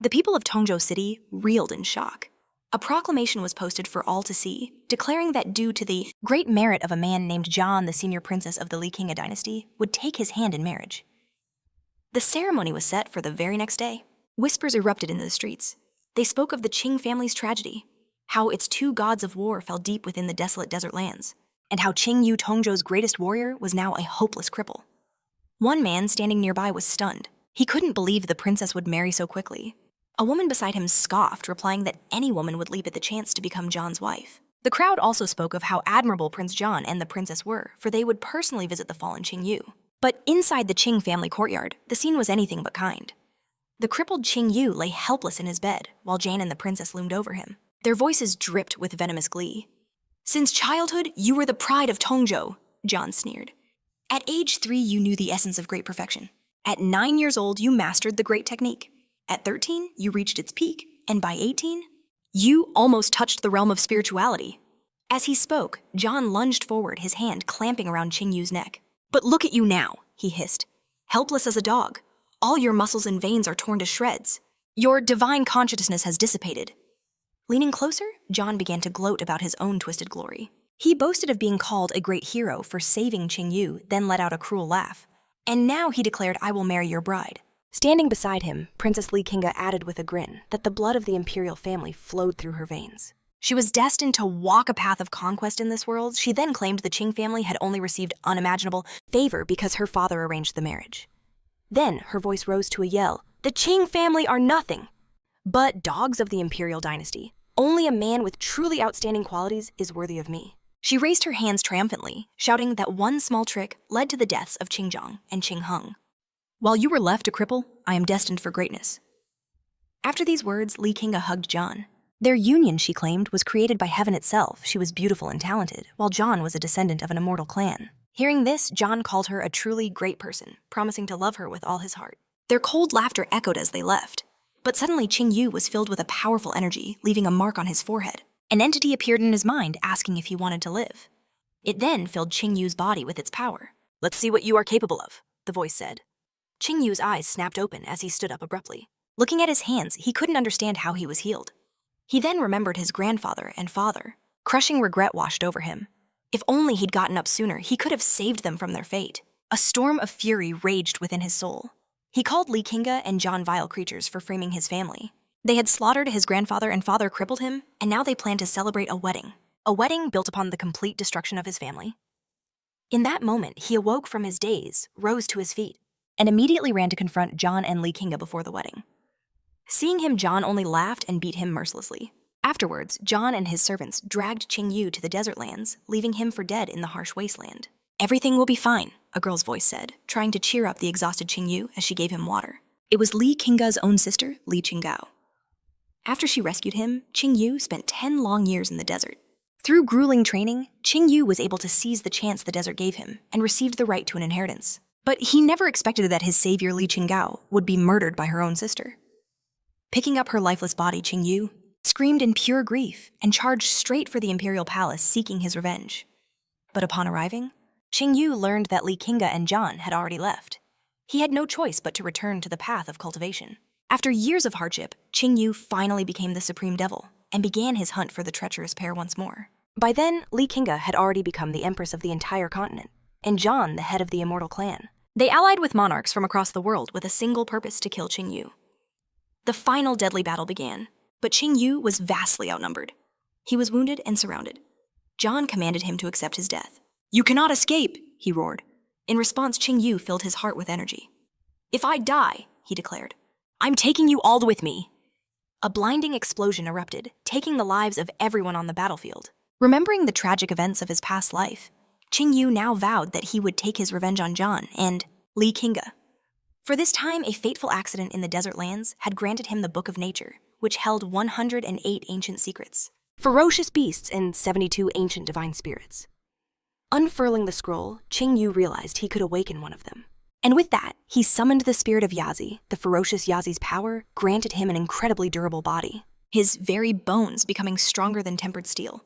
The people of Tongjo City reeled in shock. A proclamation was posted for all to see, declaring that due to the great merit of a man named John, the senior princess of the Qing dynasty, would take his hand in marriage. The ceremony was set for the very next day. Whispers erupted into the streets. They spoke of the Qing family's tragedy, how its two gods of war fell deep within the desolate desert lands, and how Ching Yu, Tongjo's greatest warrior, was now a hopeless cripple. One man standing nearby was stunned. He couldn't believe the princess would marry so quickly. A woman beside him scoffed, replying that any woman would leap at the chance to become John's wife. The crowd also spoke of how admirable Prince John and the princess were, for they would personally visit the fallen Ching Yu. But inside the Qing family courtyard, the scene was anything but kind. The crippled Ching Yu lay helpless in his bed, while Jane and the princess loomed over him. Their voices dripped with venomous glee. "Since childhood, you were the pride of Tongjo," John sneered. "At age 3, you knew the essence of great perfection. At 9 years old, you mastered the great technique. At 13, you reached its peak, and by 18, you almost touched the realm of spirituality." As he spoke, John lunged forward, his hand clamping around Ching Yu's neck. "But look at you now," he hissed. "Helpless as a dog. All your muscles and veins are torn to shreds. Your divine consciousness has dissipated." Leaning closer, John began to gloat about his own twisted glory. He boasted of being called a great hero for saving Ching Yu, then let out a cruel laugh. And now he declared, "I will marry your bride." Standing beside him, Princess Li Qingge added with a grin that the blood of the imperial family flowed through her veins. She was destined to walk a path of conquest in this world. She then claimed the Qing family had only received unimaginable favor because her father arranged the marriage. Then her voice rose to a yell. "The Qing family are nothing but dogs of the imperial dynasty. Only a man with truly outstanding qualities is worthy of me." She raised her hands triumphantly, shouting that one small trick led to the deaths of Qingzhong and Qingheng. "While you were left a cripple, I am destined for greatness." After these words, Li Qingge hugged John. Their union, she claimed, was created by heaven itself. She was beautiful and talented, while John was a descendant of an immortal clan. Hearing this, John called her a truly great person, promising to love her with all his heart. Their cold laughter echoed as they left. But suddenly Ching Yu was filled with a powerful energy, leaving a mark on his forehead. An entity appeared in his mind, asking if he wanted to live. It then filled Ching Yu's body with its power. "Let's see what you are capable of," the voice said. Ching Yu's eyes snapped open as he stood up abruptly. Looking at his hands, he couldn't understand how he was healed. He then remembered his grandfather and father. Crushing regret washed over him. If only he'd gotten up sooner, he could have saved them from their fate. A storm of fury raged within his soul. He called Li Qingge and John vile creatures for framing his family. They had slaughtered his grandfather and father, crippled him, and now they planned to celebrate a wedding. A wedding built upon the complete destruction of his family. In that moment, he awoke from his daze, rose to his feet, and immediately ran to confront John and Li Qingge before the wedding. Seeing him, John only laughed and beat him mercilessly. Afterwards, John and his servants dragged Ching Yu to the desert lands, leaving him for dead in the harsh wasteland. "Everything will be fine," a girl's voice said, trying to cheer up the exhausted Ching Yu as she gave him water. It was Li Qingge's own sister, Li Qinggao. After she rescued him, Ching Yu spent 10 long years in the desert. Through grueling training, Ching Yu was able to seize the chance the desert gave him and received the right to an inheritance. But he never expected that his savior, Li Qinggao, would be murdered by her own sister. Picking up her lifeless body, Ching Yu screamed in pure grief and charged straight for the imperial palace, seeking his revenge. But upon arriving, Ching Yu learned that Li Qingge and John had already left. He had no choice but to return to the path of cultivation. After years of hardship, Ching Yu finally became the supreme devil and began his hunt for the treacherous pair once more. By then, Li Qingge had already become the empress of the entire continent, and John the head of the immortal clan. They allied with monarchs from across the world with a single purpose: to kill Ching Yu. The final deadly battle began, but Ching Yu was vastly outnumbered. He was wounded and surrounded. John commanded him to accept his death. "You cannot escape," he roared. In response, Ching Yu filled his heart with energy. "If I die," he declared, "I'm taking you all with me." A blinding explosion erupted, taking the lives of everyone on the battlefield. Remembering the tragic events of his past life, Ching Yu now vowed that he would take his revenge on John and Li Qingge. For this time, a fateful accident in the desert lands had granted him the Book of Nature, which held 108 ancient secrets, ferocious beasts, and 72 ancient divine spirits. Unfurling the scroll, Ching Yu realized he could awaken one of them. And with that, he summoned the spirit of Yazi. The ferocious Yazi's power granted him an incredibly durable body, his very bones becoming stronger than tempered steel.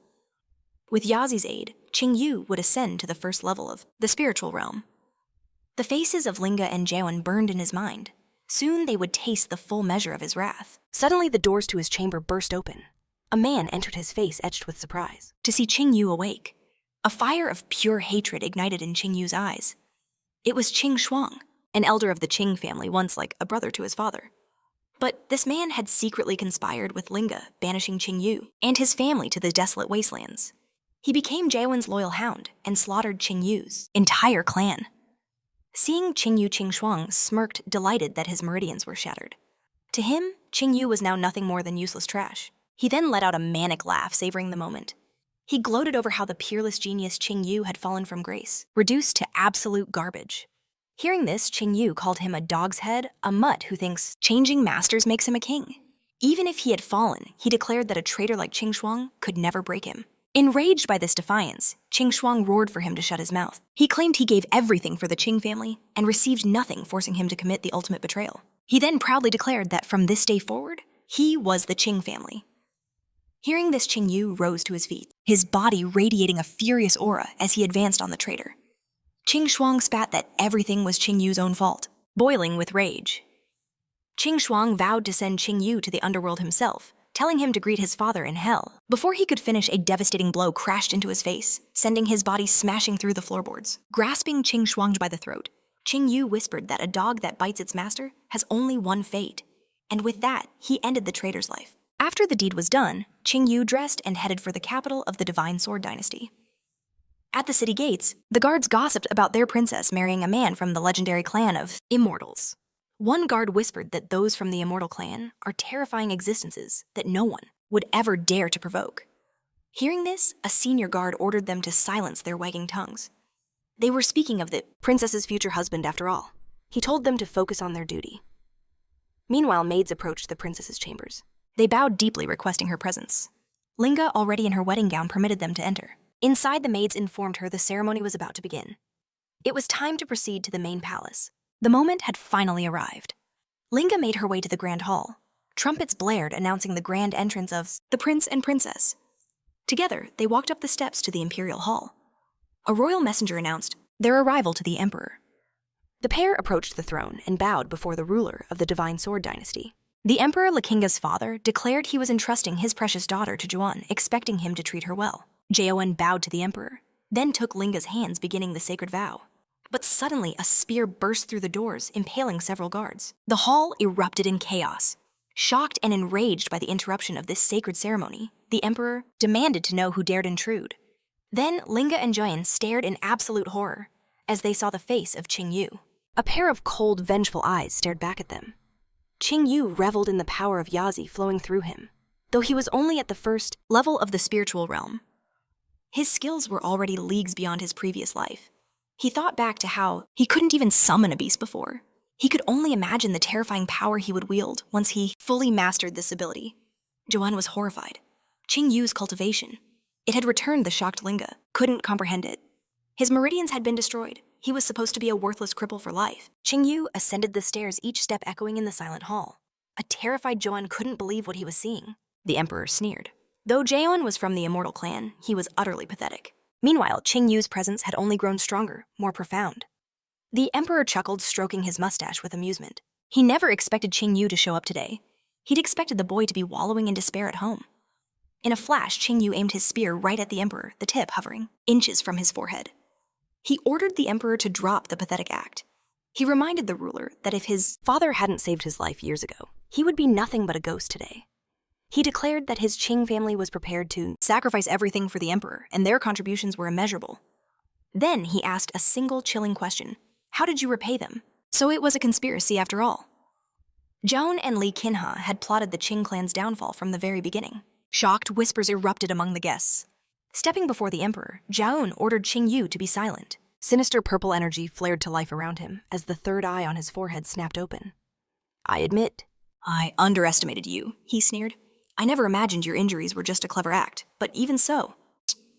With Yazi's aid, Ching Yu would ascend to the first level of the spiritual realm. The faces of Linga and Jaewan burned in his mind. Soon they would taste the full measure of his wrath. Suddenly, the doors to his chamber burst open. A man entered, his face etched with surprise to see Ching Yu awake. A fire of pure hatred ignited in Ching Yu's eyes. It was Ching Shuang, an elder of the Ching family, once like a brother to his father. But this man had secretly conspired with Linga, banishing Ching Yu and his family to the desolate wastelands. He became Jaewon's loyal hound and slaughtered Ching Yu's entire clan. Seeing Ching Yu, Ching Shuang smirked, delighted that his meridians were shattered. To him, Ching Yu was now nothing more than useless trash. He then let out a manic laugh, savoring the moment. He gloated over how the peerless genius Ching Yu had fallen from grace, reduced to absolute garbage. Hearing this, Ching Yu called him a dog's head, a mutt who thinks changing masters makes him a king. Even if he had fallen, he declared that a traitor like Ching Shuang could never break him. Enraged by this defiance, Ching Shuang roared for him to shut his mouth. He claimed he gave everything for the Ching family and received nothing, forcing him to commit the ultimate betrayal. He then proudly declared that from this day forward, he was the Ching family. Hearing this, Ching Yu rose to his feet, his body radiating a furious aura as he advanced on the traitor. Ching Shuang spat that everything was Ching Yu's own fault, boiling with rage. Ching Shuang vowed to send Ching Yu to the underworld himself, telling him to greet his father in hell. Before he could finish, a devastating blow crashed into his face, sending his body smashing through the floorboards. Grasping Ching Shuang by the throat, Ching Yu whispered that a dog that bites its master has only one fate, and with that, he ended the traitor's life. After the deed was done, Ching Yu dressed and headed for the capital of the Divine Sword Dynasty. At the city gates, the guards gossiped about their princess marrying a man from the legendary clan of Immortals. One guard whispered that those from the Immortal clan are terrifying existences that no one would ever dare to provoke. Hearing this, a senior guard ordered them to silence their wagging tongues. They were speaking of the princess's future husband after all. He told them to focus on their duty. Meanwhile, maids approached the princess's chambers. They bowed deeply, requesting her presence. Linga, already in her wedding gown, permitted them to enter. Inside, the maids informed her the ceremony was about to begin. It was time to proceed to the main palace. The moment had finally arrived. Linga made her way to the grand hall. Trumpets blared, announcing the grand entrance of the prince and princess. Together, they walked up the steps to the imperial hall. A royal messenger announced their arrival to the emperor. The pair approached the throne and bowed before the ruler of the Divine Sword Dynasty. The Emperor Lakinga's father declared he was entrusting his precious daughter to Juan, expecting him to treat her well. Jaeon bowed to the emperor, then took Linga's hands, beginning the sacred vow. But suddenly, a spear burst through the doors, impaling several guards. The hall erupted in chaos. Shocked and enraged by the interruption of this sacred ceremony, the emperor demanded to know who dared intrude. Then Linga and Jaeon stared in absolute horror as they saw the face of Ching Yu. A pair of cold, vengeful eyes stared back at them. Ching Yu reveled in the power of Yazi flowing through him, though he was only at the first level of the spiritual realm. His skills were already leagues beyond his previous life. He thought back to how he couldn't even summon a beast before. He could only imagine the terrifying power he would wield once he fully mastered this ability. Joanne was horrified. Ching Yu's cultivation. It had returned the shocked Linga, couldn't comprehend it. His meridians had been destroyed. He was supposed to be a worthless cripple for life. Ching Yu ascended the stairs, each step echoing in the silent hall. A terrified Joanne couldn't believe what he was seeing. The emperor sneered. Though Jaeon was from the Immortal clan, he was utterly pathetic. Meanwhile, Ching Yu's presence had only grown stronger, more profound. The emperor chuckled, stroking his mustache with amusement. He never expected Ching Yu to show up today. He'd expected the boy to be wallowing in despair at home. In a flash, Ching Yu aimed his spear right at the emperor, the tip hovering inches from his forehead. He ordered the emperor to drop the pathetic act. He reminded the ruler that if his father hadn't saved his life years ago, he would be nothing but a ghost today. He declared that his Ching family was prepared to sacrifice everything for the emperor, and their contributions were immeasurable. Then he asked a single chilling question. How did you repay them? So it was a conspiracy after all. Joan and Li Qinha had plotted the Qing clan's downfall from the very beginning. Shocked whispers erupted among the guests. Stepping before the emperor, Jaun ordered Ching Yu to be silent. Sinister purple energy flared to life around him as the third eye on his forehead snapped open. I admit, I underestimated you, he sneered. I never imagined your injuries were just a clever act, but even so,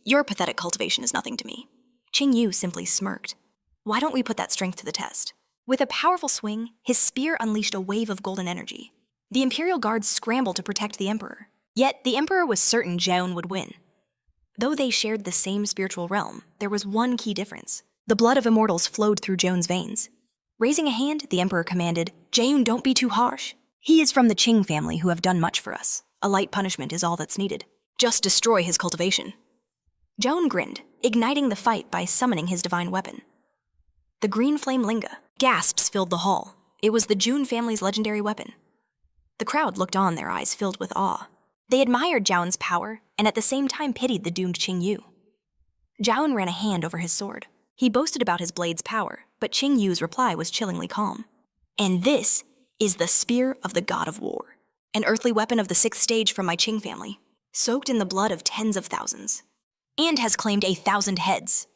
your pathetic cultivation is nothing to me. Ching Yu simply smirked. Why don't we put that strength to the test? With a powerful swing, his spear unleashed a wave of golden energy. The Imperial Guards scrambled to protect the emperor. Yet the emperor was certain Jaun would win. Though they shared the same spiritual realm, there was one key difference. The blood of immortals flowed through Jaun's veins. Raising a hand, the emperor commanded, Jaun, don't be too harsh. He is from the Ching family who have done much for us. A light punishment is all that's needed. Just destroy his cultivation. Joan grinned, igniting the fight by summoning his divine weapon. The green flame linga. Gasps filled the hall. It was the Jun family's legendary weapon. The crowd looked on, their eyes filled with awe. They admired Zhao's power and at the same time pitied the doomed Ching Yu. Zhao ran a hand over his sword. He boasted about his blade's power, but Ching Yu's reply was chillingly calm. And this is the Spear of the God of War, an earthly weapon of the 6th stage from my Ching family, soaked in the blood of tens of thousands, and has claimed 1,000 heads.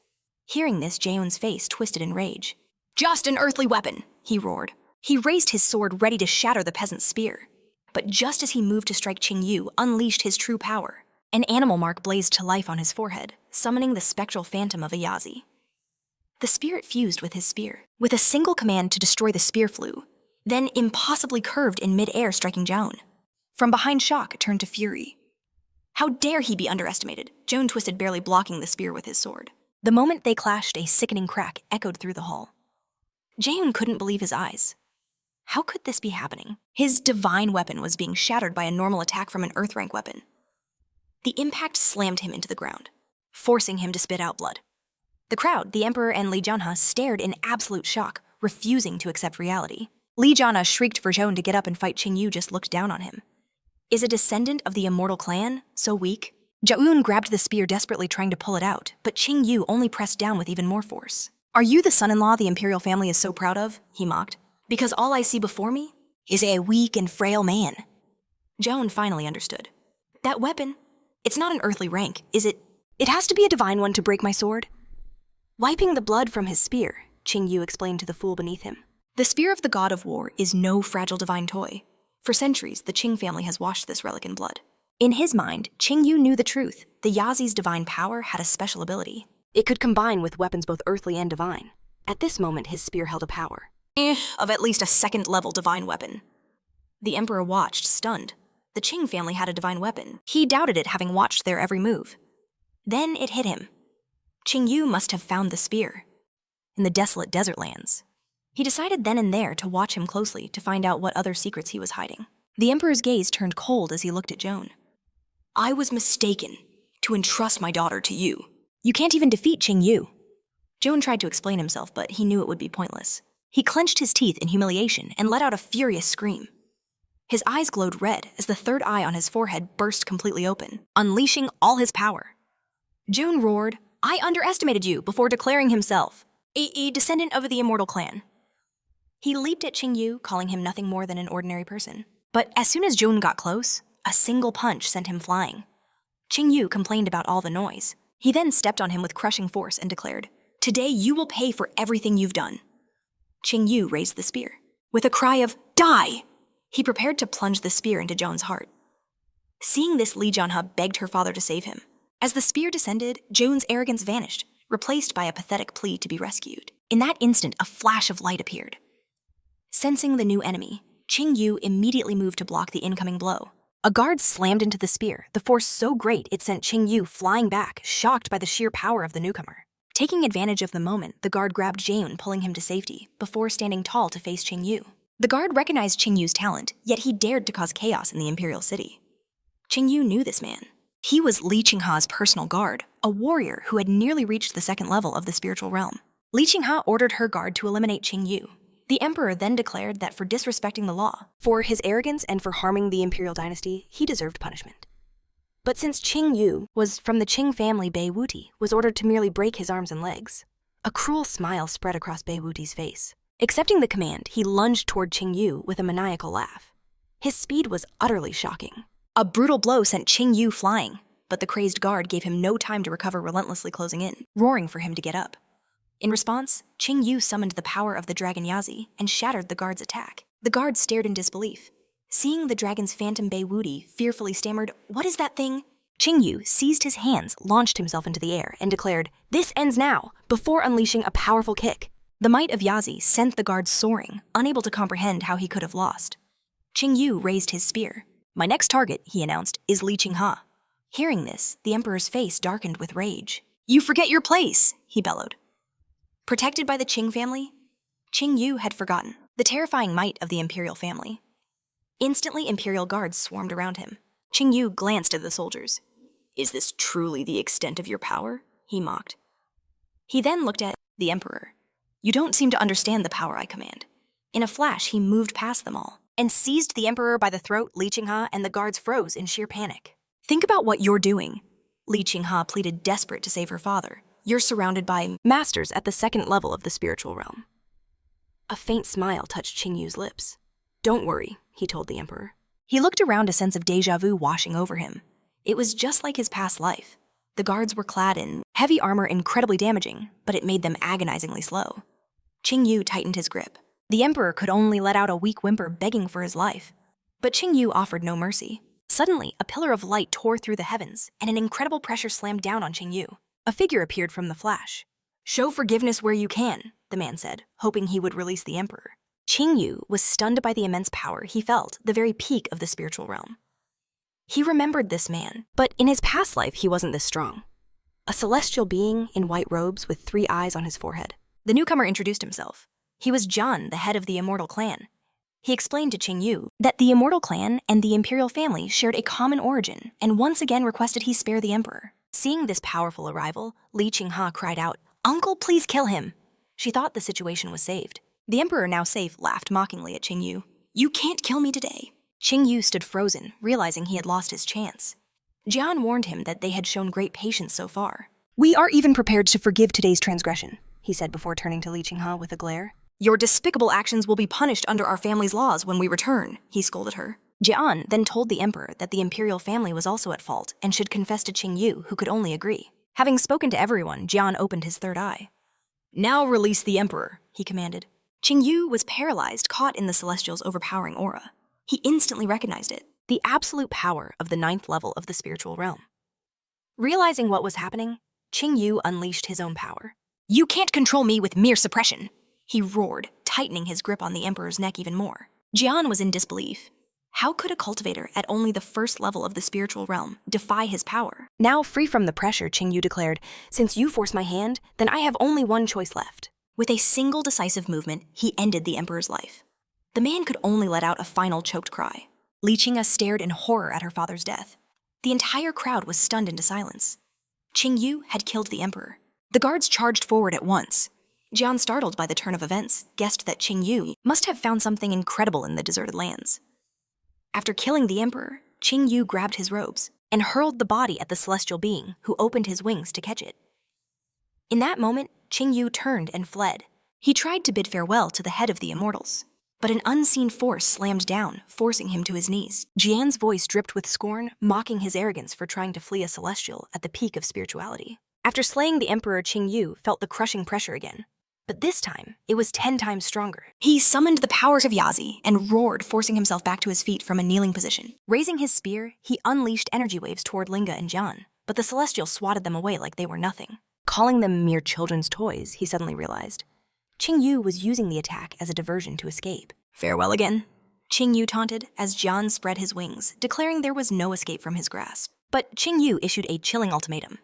Hearing this, Jaehoon's face twisted in rage. Just an earthly weapon, he roared. He raised his sword ready to shatter the peasant's spear. But just as he moved to strike, Ching Yu unleashed his true power. An animal mark blazed to life on his forehead, summoning the spectral phantom of a Yazi. The spirit fused with his spear. With a single command to destroy, the spear flew, then impossibly curved in mid-air, striking Zhao. From behind, shock turned to fury. How dare he be underestimated? Zhao twisted, barely blocking the spear with his sword. The moment they clashed, a sickening crack echoed through the hall. Jaehoon couldn't believe his eyes. How could this be happening? His divine weapon was being shattered by a normal attack from an earth-rank weapon. The impact slammed him into the ground, forcing him to spit out blood. The crowd, the Emperor and Li Jianhe, stared in absolute shock, refusing to accept reality. Li Jianhe shrieked for Zhao to get up and fight. Ching Yu just looked down on him. Is a descendant of the immortal clan so weak? Zhao grabbed the spear, desperately trying to pull it out, but Ching Yu only pressed down with even more force. Are you the son-in-law the imperial family is so proud of? He mocked. Because all I see before me is a weak and frail man. Zhao finally understood. That weapon, it's not an earthly rank, is it? It has to be a divine one to break my sword. Wiping the blood from his spear, Ching Yu explained to the fool beneath him. The spear of the God of War is no fragile divine toy. For centuries, the Ching family has washed this relic in blood. In his mind, Ching Yu knew the truth. The Yazi's divine power had a special ability. It could combine with weapons both earthly and divine. At this moment, his spear held a power of at least a 2nd-level divine weapon. The Emperor watched, stunned. The Ching family had a divine weapon. He doubted it, having watched their every move. Then it hit him. Ching Yu must have found the spear in the desolate desert lands. He decided then and there to watch him closely to find out what other secrets he was hiding. The Emperor's gaze turned cold as he looked at Zhao. I was mistaken to entrust my daughter to you. You can't even defeat Ching Yu. Zhao tried to explain himself, but he knew it would be pointless. He clenched his teeth in humiliation and let out a furious scream. His eyes glowed red as the 3rd eye on his forehead burst completely open, unleashing all his power. Zhao roared, I underestimated you, before declaring himself a descendant of the immortal clan. He leaped at Ching Yu, calling him nothing more than an ordinary person. But as soon as Zhao got close, a single punch sent him flying. Ching Yu complained about all the noise. He then stepped on him with crushing force and declared, Today you will pay for everything you've done. Ching Yu raised the spear. With a cry of, Die! He prepared to plunge the spear into Zhao's heart. Seeing this, Li Jianhe begged her father to save him. As the spear descended, Zhao's arrogance vanished, replaced by a pathetic plea to be rescued. In that instant, a flash of light appeared. Sensing the new enemy, Ching Yu immediately moved to block the incoming blow. A guard slammed into the spear, the force so great it sent Ching Yu flying back, shocked by the sheer power of the newcomer. Taking advantage of the moment, the guard grabbed Zhao, pulling him to safety, before standing tall to face Ching Yu. The guard recognized Ching Yu's talent, yet he dared to cause chaos in the imperial city. Ching Yu knew this man. He was Li Qinghe's personal guard, a warrior who had nearly reached the 2nd level of the spiritual realm. Li Qinghe ordered her guard to eliminate Ching Yu. The emperor then declared that for disrespecting the law, for his arrogance and for harming the imperial dynasty, he deserved punishment. But since Ching Yu was from the Qing family, Bei Wuti was ordered to merely break his arms and legs. A cruel smile spread across Bei Wuti's face. Accepting the command, he lunged toward Ching Yu with a maniacal laugh. His speed was utterly shocking. A brutal blow sent Ching Yu flying, but the crazed guard gave him no time to recover, relentlessly closing in, roaring for him to get up. In response, Ching Yu summoned the power of the Dragon Yazi and shattered the guard's attack. The guard stared in disbelief. Seeing the dragon's phantom, Bei Wuti fearfully stammered, What is that thing? Ching Yu seized his hands, launched himself into the air, and declared, This ends now, before unleashing a powerful kick. The might of Yazi sent the guard soaring, unable to comprehend how he could have lost. Ching Yu raised his spear. My next target, he announced, is Li Qinghe. Hearing this, the emperor's face darkened with rage. You forget your place, he bellowed. Protected by the Qing family, Ching Yu had forgotten the terrifying might of the imperial family. Instantly, imperial guards swarmed around him. Ching Yu glanced at the soldiers. "Is this truly the extent of your power?" he mocked. He then looked at the emperor. "You don't seem to understand the power I command." In a flash, he moved past them all and seized the emperor by the throat. Li Qinghe and the guards froze in sheer panic. "Think about what you're doing," Li Qinghe pleaded, desperate to save her father. "You're surrounded by masters at the second level of the spiritual realm." A faint smile touched Ching Yu's lips. "Don't worry," he told the emperor. He looked around, a sense of déjà vu washing over him. It was just like his past life. The guards were clad in heavy armor, incredibly damaging, but it made them agonizingly slow. Ching Yu tightened his grip. The emperor could only let out a weak whimper, begging for his life. But Ching Yu offered no mercy. Suddenly, a pillar of light tore through the heavens, and an incredible pressure slammed down on Ching Yu. A figure appeared from the flash. "Show forgiveness where you can," the man said, hoping he would release the emperor. Ching Yu was stunned by the immense power he felt, the very peak of the spiritual realm. He remembered this man, but in his past life he wasn't this strong. A celestial being in white robes with 3 eyes on his forehead. The newcomer introduced himself. He was John, the head of the Immortal Clan. He explained to Ching Yu that the Immortal Clan and the Imperial family shared a common origin, and once again requested he spare the emperor. Seeing this powerful arrival, Li Qinghe cried out, "Uncle, please kill him!" She thought the situation was saved. The emperor, now safe, laughed mockingly at Ching Yu. "You can't kill me today." Ching Yu stood frozen, realizing he had lost his chance. Jian warned him that they had shown great patience so far. "We are even prepared to forgive today's transgression," he said before turning to Li Qinghe with a glare. "Your despicable actions will be punished under our family's laws when we return," he scolded her. Jian then told the emperor that the imperial family was also at fault and should confess to Ching Yu, who could only agree. Having spoken to everyone, Jian opened his third eye. "Now release the emperor," he commanded. Ching Yu was paralyzed, caught in the Celestial's overpowering aura. He instantly recognized it, the absolute power of the 9th level of the spiritual realm. Realizing what was happening, Ching Yu unleashed his own power. "You can't control me with mere suppression," he roared, tightening his grip on the emperor's neck even more. Jian was in disbelief. How could a cultivator at only the 1st level of the spiritual realm defy his power? Now free from the pressure, Ching Yu declared, "Since you force my hand, then I have only one choice left." With a single decisive movement, he ended the emperor's life. The man could only let out a final choked cry. Li Qinghe stared in horror at her father's death. The entire crowd was stunned into silence. Ching Yu had killed the emperor. The guards charged forward at once. Jian, startled by the turn of events, guessed that Ching Yu must have found something incredible in the deserted lands. After killing the emperor, Ching Yu grabbed his robes and hurled the body at the celestial being, who opened his wings to catch it. In that moment, Ching Yu turned and fled. He tried to bid farewell to the head of the immortals, but an unseen force slammed down, forcing him to his knees. Jian's voice dripped with scorn, mocking his arrogance for trying to flee a celestial at the peak of spirituality. After slaying the emperor, Ching Yu felt the crushing pressure again. But this time, it was 10 times stronger. He summoned the powers of Yazi and roared, forcing himself back to his feet from a kneeling position. Raising his spear, he unleashed energy waves toward Linga and Jian, but the celestial swatted them away like they were nothing. Calling them mere children's toys, he suddenly realized. Ching Yu was using the attack as a diversion to escape. "Farewell again," Ching Yu taunted as Jian spread his wings, declaring there was no escape from his grasp. But Ching Yu issued a chilling ultimatum.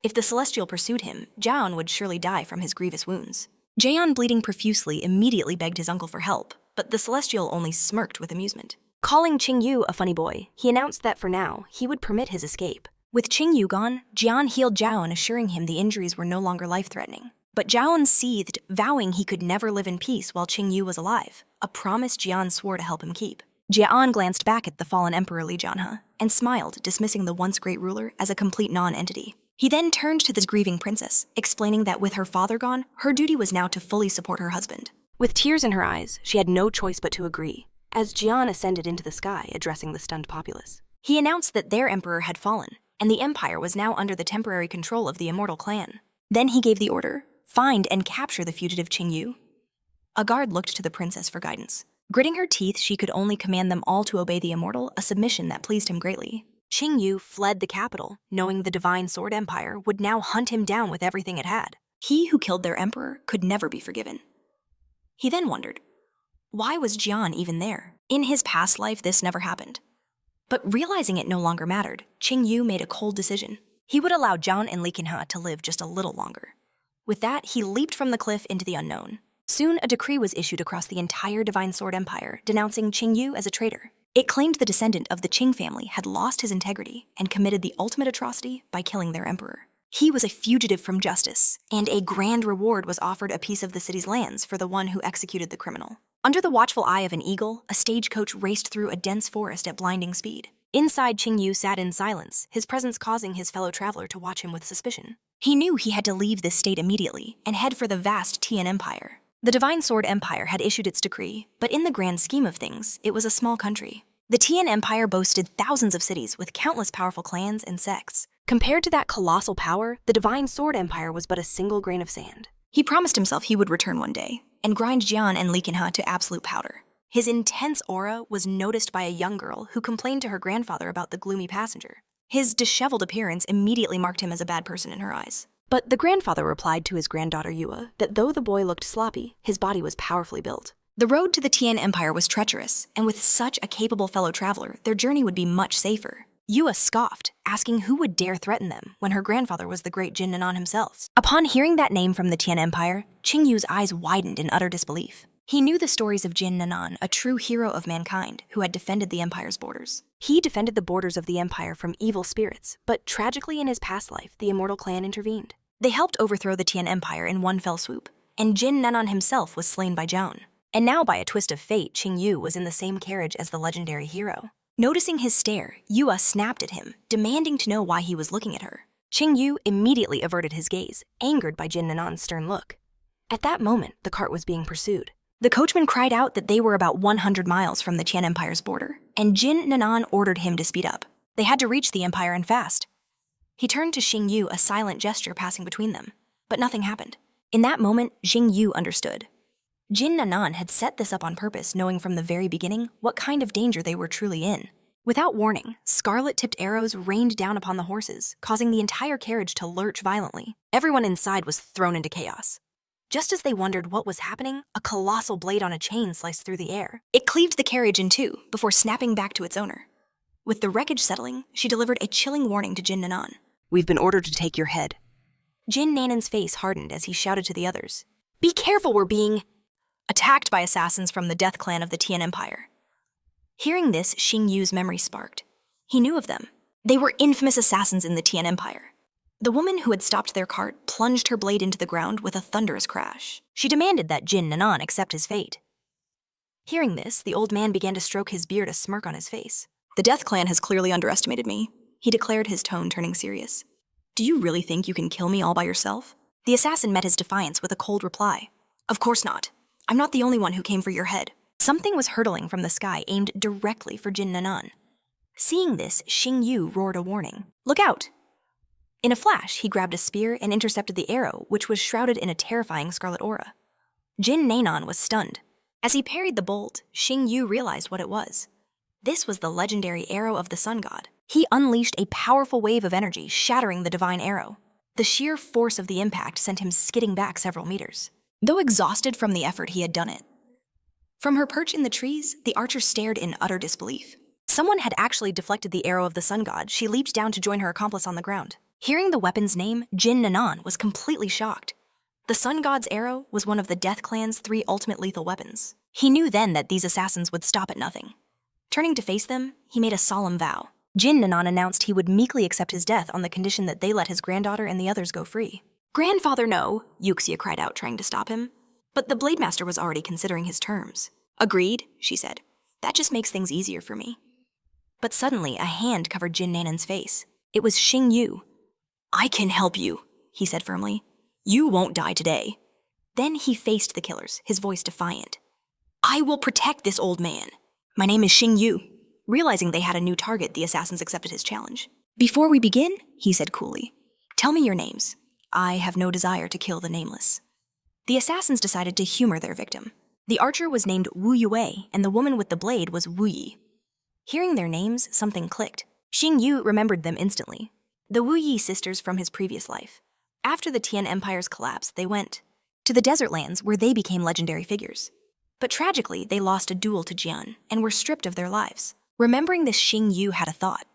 If the celestial pursued him, Jian would surely die from his grievous wounds. Jian, bleeding profusely, immediately begged his uncle for help, but the celestial only smirked with amusement. Calling Ching Yu a funny boy, he announced that for now, he would permit his escape. With Ching Yu gone, Jian healed Jiaon, assuring him the injuries were no longer life-threatening. But Jiaon seethed, vowing he could never live in peace while Ching Yu was alive, a promise Jian swore to help him keep. Jiaon glanced back at the fallen Emperor Li Jianhe and smiled, dismissing the once great ruler as a complete non-entity. He then turned to the grieving princess, explaining that with her father gone, her duty was now to fully support her husband. With tears in her eyes, she had no choice but to agree, as Jian ascended into the sky, addressing the stunned populace. He announced that their emperor had fallen, and the empire was now under the temporary control of the Immortal Clan. Then he gave the order, "Find and capture the fugitive Ching Yu." A guard looked to the princess for guidance. Gritting her teeth, she could only command them all to obey the immortal, a submission that pleased him greatly. Ching Yu fled the capital, knowing the Divine Sword Empire would now hunt him down with everything it had. He who killed their emperor could never be forgiven. He then wondered, why was Jian even there? In his past life, this never happened. But realizing it no longer mattered, Ching Yu made a cold decision. He would allow Jian and Li Qinghe to live just a little longer. With that, he leaped from the cliff into the unknown. Soon, a decree was issued across the entire Divine Sword Empire, denouncing Ching Yu as a traitor. It claimed the descendant of the Qing family had lost his integrity and committed the ultimate atrocity by killing their emperor. He was a fugitive from justice, and a grand reward was offered a piece of the city's lands for the one who executed the criminal. Under the watchful eye of an eagle, a stagecoach raced through a dense forest at blinding speed. Inside, Ching Yu sat in silence, his presence causing his fellow traveler to watch him with suspicion. He knew he had to leave this state immediately and head for the vast Tian Empire. The Divine Sword Empire had issued its decree, but in the grand scheme of things, it was a small country. The Tian Empire boasted thousands of cities with countless powerful clans and sects. Compared to that colossal power, the Divine Sword Empire was but a single grain of sand. He promised himself he would return one day and grind Jian and Li Qinhe to absolute powder. His intense aura was noticed by a young girl who complained to her grandfather about the gloomy passenger. His disheveled appearance immediately marked him as a bad person in her eyes. But the grandfather replied to his granddaughter Yua that though the boy looked sloppy, his body was powerfully built. The road to the Tian Empire was treacherous, and with such a capable fellow traveler, their journey would be much safer. Yua scoffed, asking who would dare threaten them when her grandfather was the great Jin Nanan himself. Upon hearing that name from the Tian Empire, Ching Yu's eyes widened in utter disbelief. He knew the stories of Jin Nanan, a true hero of mankind who had defended the empire's borders. He defended the borders of the empire from evil spirits, but tragically in his past life, the immortal clan intervened. They helped overthrow the Tian Empire in one fell swoop, and Jin Nanan himself was slain by Jian. And now, by a twist of fate, Ching Yu was in the same carriage as the legendary hero. Noticing his stare, Yua snapped at him, demanding to know why he was looking at her. Ching Yu immediately averted his gaze, angered by Jin Nanan's stern look. At that moment, the cart was being pursued. The coachman cried out that they were about 100 miles from the Tian Empire's border, and Jin Nanan ordered him to speed up. They had to reach the empire and fast. He turned to Xing Yu, a silent gesture passing between them, but nothing happened. In that moment, Xing Yu understood. Jin Nanan had set this up on purpose, knowing from the very beginning what kind of danger they were truly in. Without warning, scarlet-tipped arrows rained down upon the horses, causing the entire carriage to lurch violently. Everyone inside was thrown into chaos. Just as they wondered what was happening, a colossal blade on a chain sliced through the air. It cleaved the carriage in two before snapping back to its owner. With the wreckage settling, she delivered a chilling warning to Jin Nanan. "We've been ordered to take your head." Jin Nanan's face hardened as he shouted to the others, "Be careful, we're being attacked by assassins from the death clan of the Tian Empire." Hearing this, Xing Yu's memory sparked. He knew of them. They were infamous assassins in the Tian Empire. The woman who had stopped their cart plunged her blade into the ground with a thunderous crash. She demanded that Jin Nanan accept his fate. Hearing this, the old man began to stroke his beard, a smirk on his face. "The death clan has clearly underestimated me," he declared, his tone turning serious. "Do you really think you can kill me all by yourself?" The assassin met his defiance with a cold reply. "Of course not. I'm not the only one who came for your head." Something was hurtling from the sky, aimed directly for Jin Nanan. Seeing this, Xing Yu roared a warning. "Look out!" In a flash, he grabbed a spear and intercepted the arrow, which was shrouded in a terrifying scarlet aura. Jin Nanan was stunned. As he parried the bolt, Xing Yu realized what it was. This was the legendary arrow of the sun god. He unleashed a powerful wave of energy, shattering the divine arrow. The sheer force of the impact sent him skidding back several meters. Though exhausted from the effort, he had done it. From her perch in the trees, the archer stared in utter disbelief. Someone had actually deflected the arrow of the sun god. She leaped down to join her accomplice on the ground. Hearing the weapon's name, Jin Nanan was completely shocked. The sun god's arrow was one of the death clan's 3 ultimate lethal weapons. He knew then that these assassins would stop at nothing. Turning to face them, he made a solemn vow. Jin Nanan announced he would meekly accept his death on the condition that they let his granddaughter and the others go free. "Grandfather, no," Yuxia cried out, trying to stop him. But the Blade Master was already considering his terms. "Agreed," she said. "That just makes things easier for me." But suddenly, a hand covered Jin Nanan's face. It was Xing Yu. "I can help you," he said firmly. "You won't die today." Then he faced the killers, his voice defiant. "I will protect this old man. My name is Xing Yu." Realizing they had a new target, the assassins accepted his challenge. "Before we begin," he said coolly, "tell me your names. I have no desire to kill the nameless." The assassins decided to humor their victim. The archer was named Wu Yue, and the woman with the blade was Wu Yi. Hearing their names, something clicked. Xing Yu remembered them instantly. The Wu Yi sisters from his previous life. After the Tian Empire's collapse, they went to the desert lands where they became legendary figures. But tragically, they lost a duel to Jian and were stripped of their lives. Remembering this, Xing Yu had a thought.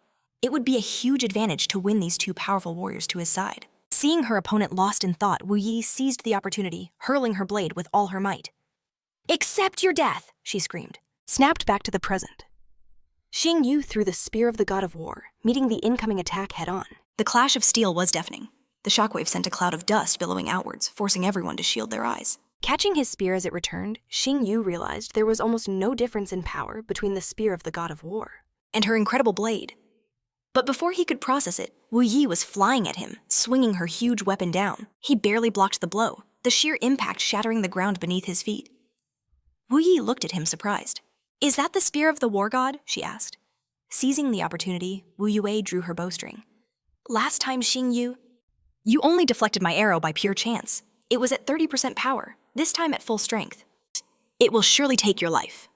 It would be a huge advantage to win these 2 powerful warriors to his side. Seeing her opponent lost in thought, Wu Yi seized the opportunity, hurling her blade with all her might. "Accept your death!" she screamed. Snapped back to the present. Ching Yu threw the spear of the god of war, meeting the incoming attack head-on. The clash of steel was deafening. The shockwave sent a cloud of dust billowing outwards, forcing everyone to shield their eyes. Catching his spear as it returned, Ching Yu realized there was almost no difference in power between the spear of the god of war and her incredible blade. But before he could process it, Wu Yi was flying at him, swinging her huge weapon down. He barely blocked the blow, the sheer impact shattering the ground beneath his feet. Wu Yi looked at him surprised. "Is that the spear of the war god?" she asked. Seizing the opportunity, Wu Yue drew her bowstring. "Last time, Ching Yu, you only deflected my arrow by pure chance. It was at 30% power, this time at full strength. It will surely take your life."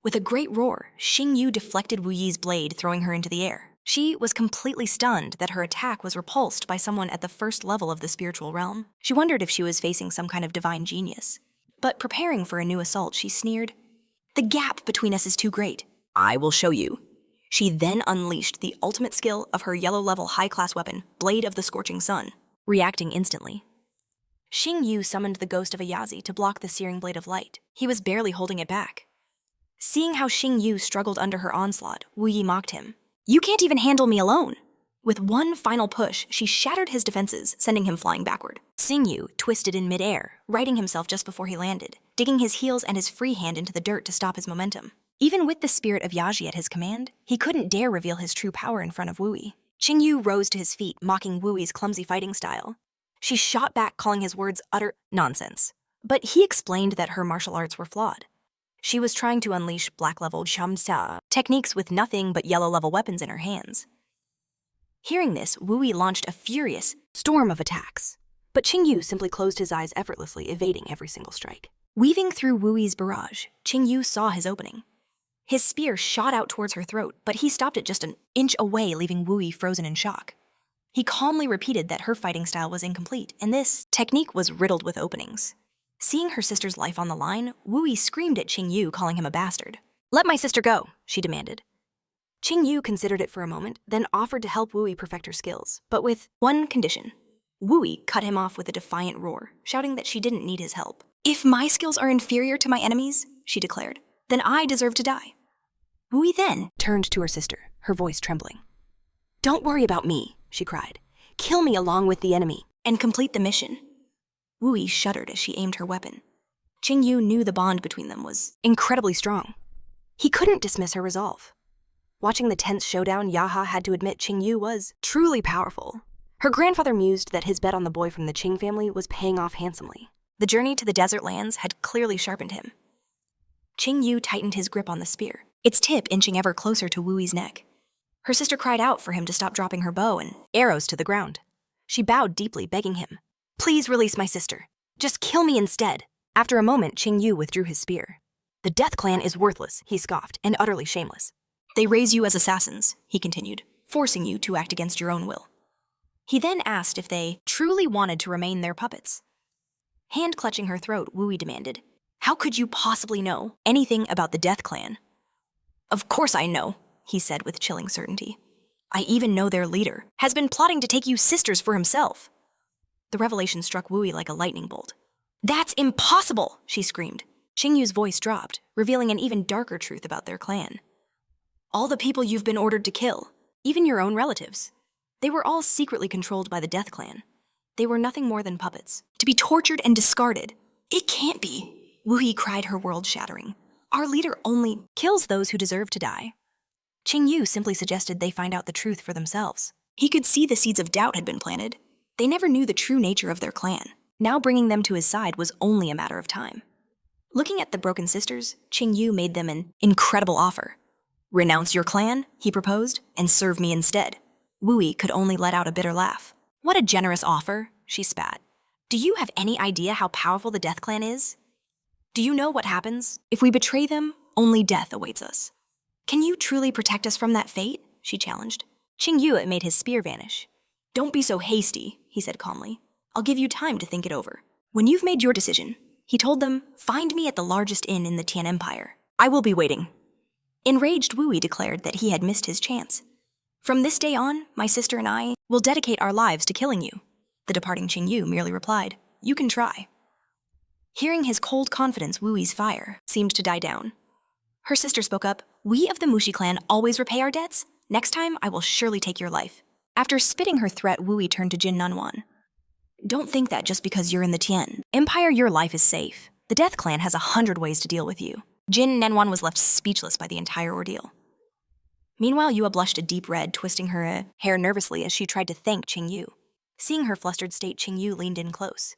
With a great roar, Ching Yu deflected Wu Yi's blade, throwing her into the air. She was completely stunned that her attack was repulsed by someone at the first level of the spiritual realm. She wondered if she was facing some kind of divine genius. But preparing for a new assault, she sneered, "The gap between us is too great. I will show you." She then unleashed the ultimate skill of her yellow-level high-class weapon, Blade of the Scorching Sun, reacting instantly. Ching Yu summoned the ghost of a Yazi to block the searing blade of light. He was barely holding it back. Seeing how Ching Yu struggled under her onslaught, Wu Yi mocked him. "You can't even handle me alone." With one final push, she shattered his defenses, sending him flying backward. Ching Yu twisted in midair, righting himself just before he landed, digging his heels and his free hand into the dirt to stop his momentum. Even with the spirit of Yaji at his command, he couldn't dare reveal his true power in front of Wu Yi. Ching Yu rose to his feet, mocking Wu Yi's clumsy fighting style. She shot back, calling his words utter nonsense. But he explained that her martial arts were flawed. She was trying to unleash black-level chamsa techniques with nothing but yellow-level weapons in her hands. Hearing this, Wu Yi launched a furious storm of attacks. But Ching Yu simply closed his eyes effortlessly, evading every single strike. Weaving through Wu Yi's barrage, Ching Yu saw his opening. His spear shot out towards her throat, but he stopped it just an inch away, leaving Wu Yi frozen in shock. He calmly repeated that her fighting style was incomplete, and this technique was riddled with openings. Seeing her sister's life on the line, Wu Yi screamed at Ching Yu, calling him a bastard. "Let my sister go," she demanded. Ching Yu considered it for a moment, then offered to help Wu Yi perfect her skills, but with one condition. Wu Yi cut him off with a defiant roar, shouting that she didn't need his help. "If my skills are inferior to my enemies," she declared, "then I deserve to die." Wu Yi then turned to her sister, her voice trembling. "Don't worry about me," she cried. "Kill me along with the enemy and complete the mission." Wu Yi shuddered as she aimed her weapon. Ching Yu knew the bond between them was incredibly strong. He couldn't dismiss her resolve. Watching the tense showdown, Yaha had to admit Ching Yu was truly powerful. Her grandfather mused that his bet on the boy from the Ching family was paying off handsomely. The journey to the desert lands had clearly sharpened him. Ching Yu tightened his grip on the spear, its tip inching ever closer to Wu Yi's neck. Her sister cried out for him to stop dropping her bow and arrows to the ground. She bowed deeply, begging him, "Please release my sister. Just kill me instead." After a moment, Ching Yu withdrew his spear. "The Death Clan is worthless," he scoffed, "and utterly shameless. They raise you as assassins," he continued, "forcing you to act against your own will." He then asked if they truly wanted to remain their puppets. Hand clutching her throat, Wu Yi demanded, "How could you possibly know anything about the Death Clan?" "Of course I know," he said with chilling certainty. "I even know their leader has been plotting to take you sisters for himself." The revelation struck Wu Yi like a lightning bolt. "That's impossible!" she screamed. Ching Yu's voice dropped, revealing an even darker truth about their clan. "All the people you've been ordered to kill, even your own relatives, they were all secretly controlled by the Death Clan. They were nothing more than puppets, to be tortured and discarded." "It can't be!" Wu Yi cried, her world shattering. "Our leader only kills those who deserve to die." Ching Yu simply suggested they find out the truth for themselves. He could see the seeds of doubt had been planted. They never knew the true nature of their clan. Now bringing them to his side was only a matter of time. Looking at the broken sisters, Ching Yu made them an incredible offer. "Renounce your clan," he proposed, "and serve me instead." Wu Yi could only let out a bitter laugh. "What a generous offer," she spat. "Do you have any idea how powerful the Death Clan is? Do you know what happens? If we betray them, only death awaits us. Can you truly protect us from that fate?" she challenged. Ching Yu made his spear vanish. "Don't be so hasty," he said calmly. "I'll give you time to think it over. When you've made your decision," he told them, "find me at the largest inn in the Tian Empire. I will be waiting." Enraged, Wu Yi declared that he had missed his chance. "From this day on, my sister and I will dedicate our lives to killing you." The departing Ching Yu merely replied, "You can try." Hearing his cold confidence, Wu Yi's fire seemed to die down. Her sister spoke up, "We of the Mushi clan always repay our debts. Next time, I will surely take your life." After spitting her threat, Wu Yi turned to Jin Nanwan. "Don't think that just because you're in the Tian Empire, your life is safe. The Death Clan has 100 ways to deal with you." Jin Nanwan was left speechless by the entire ordeal. Meanwhile, Yua blushed a deep red, twisting her hair nervously as she tried to thank Ching Yu. Seeing her flustered state, Ching Yu leaned in close.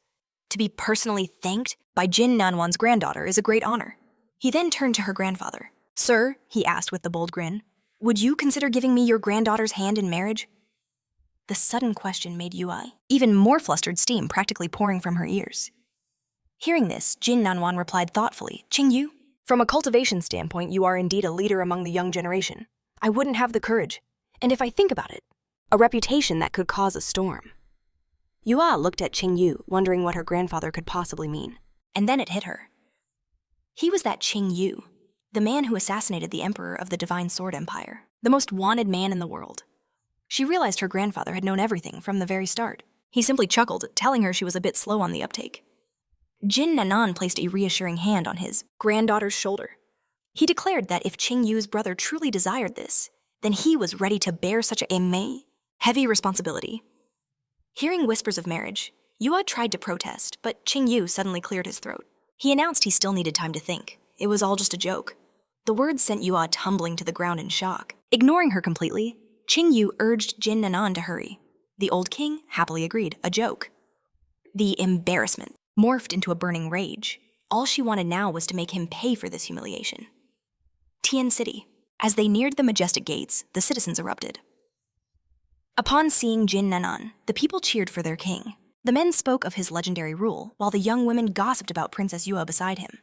To be personally thanked by Jin Nanwan's granddaughter is a great honor. He then turned to her grandfather. "Sir," he asked with a bold grin, "would you consider giving me your granddaughter's hand in marriage?" The sudden question made Yua even more flustered, steam practically pouring from her ears. Hearing this, Jin Nanwan replied thoughtfully, "Ching Yu, from a cultivation standpoint, you are indeed a leader among the young generation. I wouldn't have the courage, and if I think about it, a reputation that could cause a storm." Yua looked at Ching Yu, wondering what her grandfather could possibly mean. And then it hit her. He was that Ching Yu, the man who assassinated the emperor of the Divine Sword Empire, the most wanted man in the world. She realized her grandfather had known everything from the very start. He simply chuckled, telling her she was a bit slow on the uptake. Jin Nanan placed a reassuring hand on his granddaughter's shoulder. He declared that if Ching Yu's brother truly desired this, then he was ready to bear such a heavy responsibility. Hearing whispers of marriage, Yua tried to protest, but Ching Yu suddenly cleared his throat. He announced he still needed time to think. It was all just a joke. The words sent Yua tumbling to the ground in shock. Ignoring her completely, Ching Yu urged Jin Nanan to hurry. The old king happily agreed, a joke. The embarrassment morphed into a burning rage. All she wanted now was to make him pay for this humiliation. Tian City. As they neared the majestic gates, the citizens erupted. Upon seeing Jin Nanan, the people cheered for their king. The men spoke of his legendary rule, while the young women gossiped about Princess Yua beside him.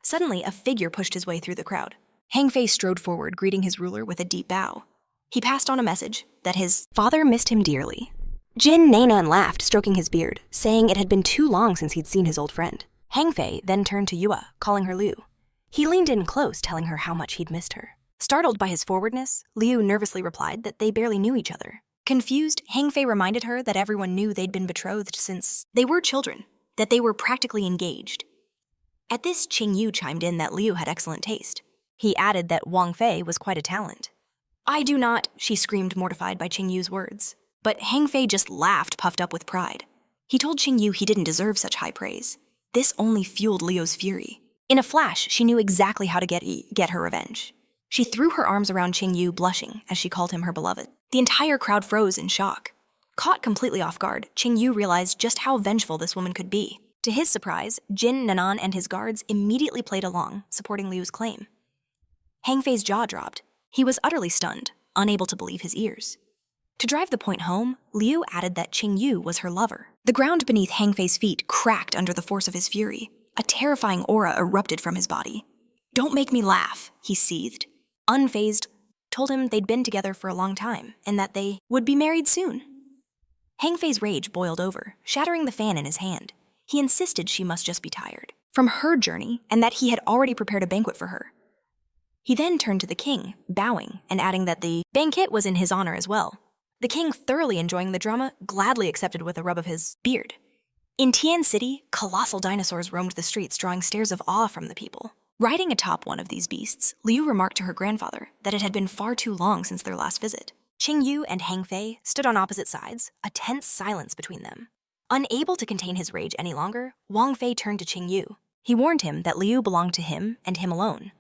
Suddenly, a figure pushed his way through the crowd. Hang Fei strode forward, greeting his ruler with a deep bow. He passed on a message that his father missed him dearly. Jin Nanan laughed, stroking his beard, saying it had been too long since he'd seen his old friend. Hang Fei then turned to Yua, calling her Liu. He leaned in close, telling her how much he'd missed her. Startled by his forwardness, Liu nervously replied that they barely knew each other. Confused, Hang Fei reminded her that everyone knew they'd been betrothed since they were children, that they were practically engaged. At this, Ching Yu chimed in that Liu had excellent taste. He added that Wang Fei was quite a talent. "I do not," she screamed, mortified by Ching Yu's words. But Hang Fei just laughed, puffed up with pride. He told Ching Yu he didn't deserve such high praise. This only fueled Liu's fury. In a flash, she knew exactly how to get her revenge. She threw her arms around Ching Yu, blushing as she called him her beloved. The entire crowd froze in shock. Caught completely off guard, Ching Yu realized just how vengeful this woman could be. To his surprise, Jin Nanan and his guards immediately played along, supporting Liu's claim. Hang Fei's jaw dropped. He was utterly stunned, unable to believe his ears. To drive the point home, Liu added that Ching Yu was her lover. The ground beneath Hang Fei's feet cracked under the force of his fury. A terrifying aura erupted from his body. "Don't make me laugh," he seethed. Unfazed, told him they'd been together for a long time and that they would be married soon. Hang Fei's rage boiled over, shattering the fan in his hand. He insisted she must just be tired from her journey and that he had already prepared a banquet for her. He then turned to the king, bowing and adding that the banquet was in his honor as well. The king, thoroughly enjoying the drama, gladly accepted with a rub of his beard. In Tian City, colossal dinosaurs roamed the streets, drawing stares of awe from the people. Riding atop one of these beasts, Liu remarked to her grandfather that it had been far too long since their last visit. Ching Yu and Hang Fei stood on opposite sides, a tense silence between them. Unable to contain his rage any longer, Wang Fei turned to Ching Yu. He warned him that Liu belonged to him and him alone.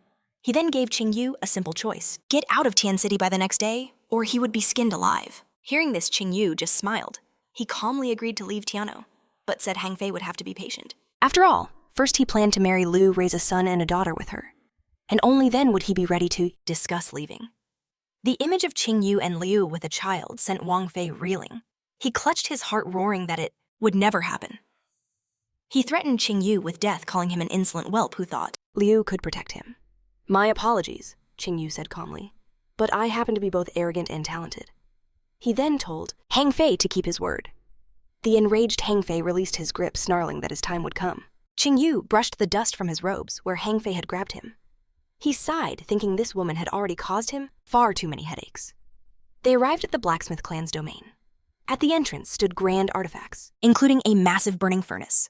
He then gave Ching Yu a simple choice: get out of Tian City by the next day, or he would be skinned alive. Hearing this, Ching Yu just smiled. He calmly agreed to leave Tiano, but said Hang Fei would have to be patient. After all, first he planned to marry Liu, raise a son and a daughter with her, and only then would he be ready to discuss leaving. The image of Ching Yu and Liu with a child sent Wang Fei reeling. He clutched his heart, roaring that it would never happen. He threatened Ching Yu with death, calling him an insolent whelp who thought Liu could protect him. "My apologies," Ching Yu said calmly, "but I happen to be both arrogant and talented." He then told Hang Fei to keep his word. The enraged Hang Fei released his grip, snarling that his time would come. Ching Yu brushed the dust from his robes where Hang Fei had grabbed him. He sighed, thinking this woman had already caused him far too many headaches. They arrived at the blacksmith clan's domain. At the entrance stood grand artifacts, including a massive burning furnace.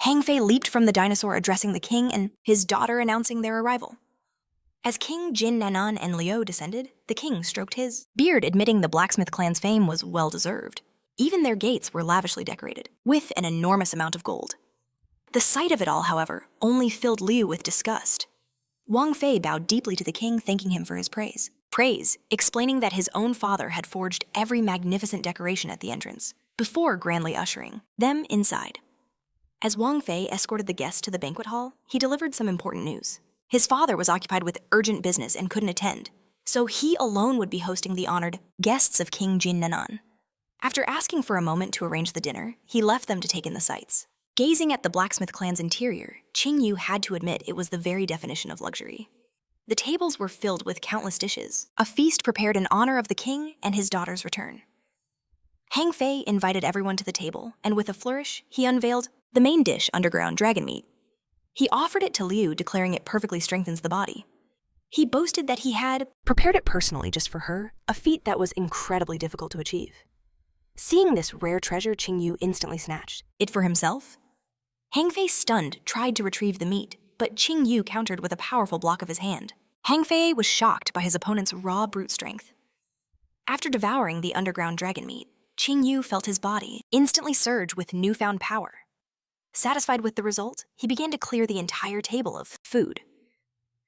Hang Fei leaped from the dinosaur addressing the king and his daughter announcing their arrival. As King Jin Nanan and Liu descended, the king stroked his beard, admitting the blacksmith clan's fame was well-deserved. Even their gates were lavishly decorated, with an enormous amount of gold. The sight of it all, however, only filled Liu with disgust. Wang Fei bowed deeply to the king, thanking him for his praise. Explaining that his own father had forged every magnificent decoration at the entrance, before grandly ushering them inside. As Wang Fei escorted the guests to the banquet hall, he delivered some important news. His father was occupied with urgent business and couldn't attend, so he alone would be hosting the honored guests of King Jin Nanan. After asking for a moment to arrange the dinner, he left them to take in the sights. Gazing at the blacksmith clan's interior, Ching Yu had to admit it was the very definition of luxury. The tables were filled with countless dishes, a feast prepared in honor of the king and his daughter's return. Hang Fei invited everyone to the table, and with a flourish, he unveiled the main dish, underground dragon meat. He offered it to Liu, declaring it perfectly strengthens the body. He boasted that he had prepared it personally just for her, a feat that was incredibly difficult to achieve. Seeing this rare treasure, Ching Yu instantly snatched it for himself. Hang Fei, stunned, tried to retrieve the meat, but Ching Yu countered with a powerful block of his hand. Hang Fei was shocked by his opponent's raw brute strength. After devouring the underground dragon meat, Ching Yu felt his body instantly surge with newfound power. Satisfied with the result, he began to clear the entire table of food.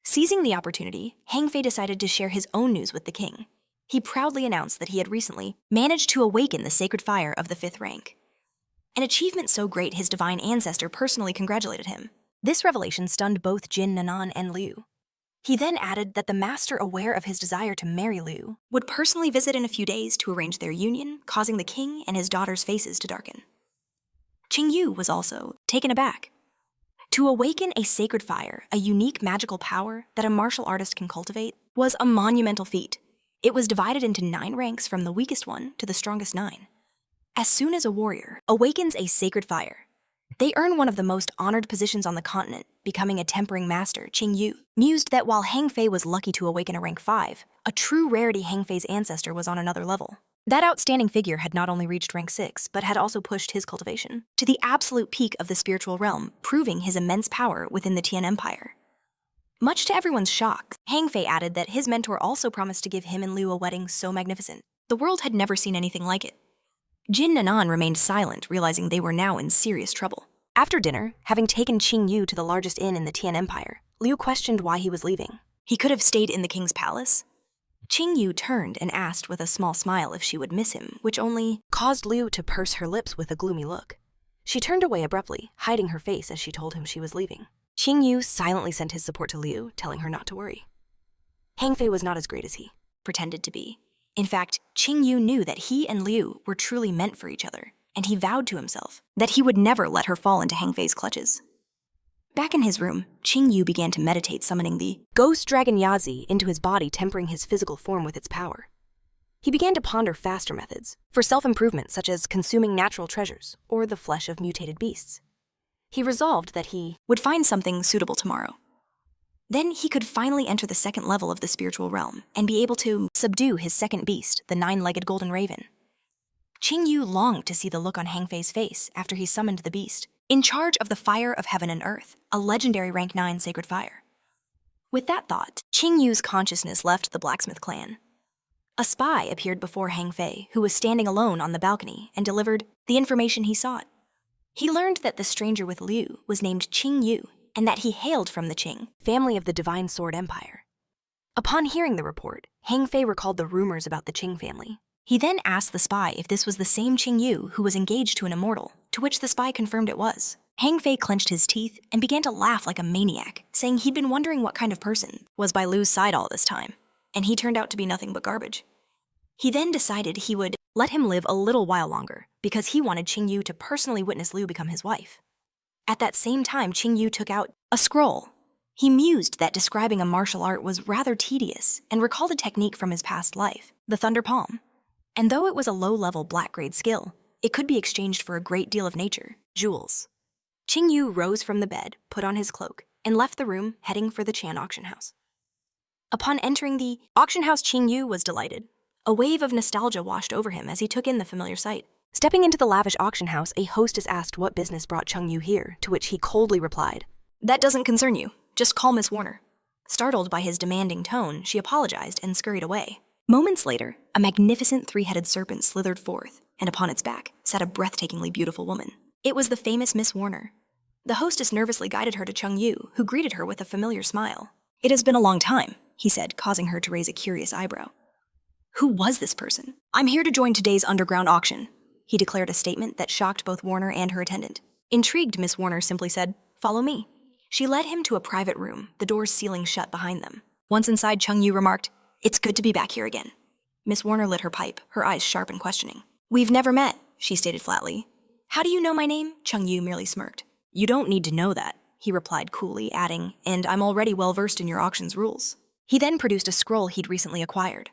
Seizing the opportunity, Hang Fei decided to share his own news with the king. He proudly announced that he had recently managed to awaken the sacred fire of the 5th rank. An achievement so great his divine ancestor personally congratulated him. This revelation stunned both Jin Nanan and Liu. He then added that the master, aware of his desire to marry Liu, would personally visit in a few days to arrange their union, causing the king and his daughter's faces to darken. Ching Yu was also taken aback. To awaken a sacred fire, a unique magical power that a martial artist can cultivate, was a monumental feat. It was divided into 9 ranks from the weakest one to the strongest 9. As soon as a warrior awakens a sacred fire, they earn one of the most honored positions on the continent, becoming a tempering master. Ching Yu mused that while Hang Fei was lucky to awaken a rank 5, a true rarity, Hang Fei's ancestor was on another level. That outstanding figure had not only reached rank 6, but had also pushed his cultivation to the absolute peak of the spiritual realm, proving his immense power within the Tian Empire. Much to everyone's shock, Hang Fei added that his mentor also promised to give him and Liu a wedding so magnificent. The world had never seen anything like it. Jin Nanan remained silent, realizing they were now in serious trouble. After dinner, having taken Ching Yu to the largest inn in the Tian Empire, Liu questioned why he was leaving. He could have stayed in the king's palace. Ching Yu turned and asked with a small smile if she would miss him, which only caused Liu to purse her lips with a gloomy look. She turned away abruptly, hiding her face as she told him she was leaving. Ching Yu silently sent his support to Liu, telling her not to worry. Hang Fei was not as great as he pretended to be. In fact, Ching Yu knew that he and Liu were truly meant for each other, and he vowed to himself that he would never let her fall into Hang Fei's clutches. Back in his room, Ching Yu began to meditate, summoning the ghost dragon Yazi into his body, tempering his physical form with its power. He began to ponder faster methods for self-improvement, such as consuming natural treasures or the flesh of mutated beasts. He resolved that he would find something suitable tomorrow. Then he could finally enter the 2nd level of the spiritual realm and be able to subdue his second beast, the 9-legged golden raven. Ching Yu longed to see the look on Hang Fei's face after he summoned the beast, in charge of the fire of heaven and earth, a legendary rank 9 sacred fire. With that thought, Ching Yu's consciousness left the blacksmith clan. A spy appeared before Hang Fei, who was standing alone on the balcony, and delivered the information he sought. He learned that the stranger with Liu was named Ching Yu, and that he hailed from the Qing family of the Divine Sword Empire. Upon hearing the report, Hang Fei recalled the rumors about the Qing family. He then asked the spy if this was the same Ching Yu who was engaged to an immortal, to which the spy confirmed it was. Hang Fei clenched his teeth and began to laugh like a maniac, saying he'd been wondering what kind of person was by Liu's side all this time, and he turned out to be nothing but garbage. He then decided he would let him live a little while longer, because he wanted Ching Yu to personally witness Liu become his wife. At that same time, Ching Yu took out a scroll. He mused that describing a martial art was rather tedious and recalled a technique from his past life, the Thunder Palm. And though it was a low-level black-grade skill, it could be exchanged for a great deal of nature, jewels. Ching Yu rose from the bed, put on his cloak, and left the room, heading for the Chan auction house. Upon entering the auction house, Ching Yu was delighted. A wave of nostalgia washed over him as he took in the familiar sight. Stepping into the lavish auction house, a hostess asked what business brought Ching Yu here, to which he coldly replied, "That doesn't concern you. Just call Miss Warner." Startled by his demanding tone, she apologized and scurried away. Moments later, a magnificent three-headed serpent slithered forth, and upon its back sat a breathtakingly beautiful woman. It was the famous Miss Warner. The hostess nervously guided her to Ching Yu, who greeted her with a familiar smile. "It has been a long time," he said, causing her to raise a curious eyebrow. Who was this person? "I'm here to join today's underground auction," he declared, a statement that shocked both Warner and her attendant. Intrigued, Miss Warner simply said, "Follow me." She led him to a private room, the doors sealing shut behind them. Once inside, Ching Yu remarked, "It's good to be back here again." Miss Warner lit her pipe, her eyes sharp and questioning. "We've never met," she stated flatly. "How do you know my name?" Ching Yu merely smirked. "You don't need to know that," he replied coolly, adding, "and I'm already well versed in your auction's rules." He then produced a scroll he'd recently acquired.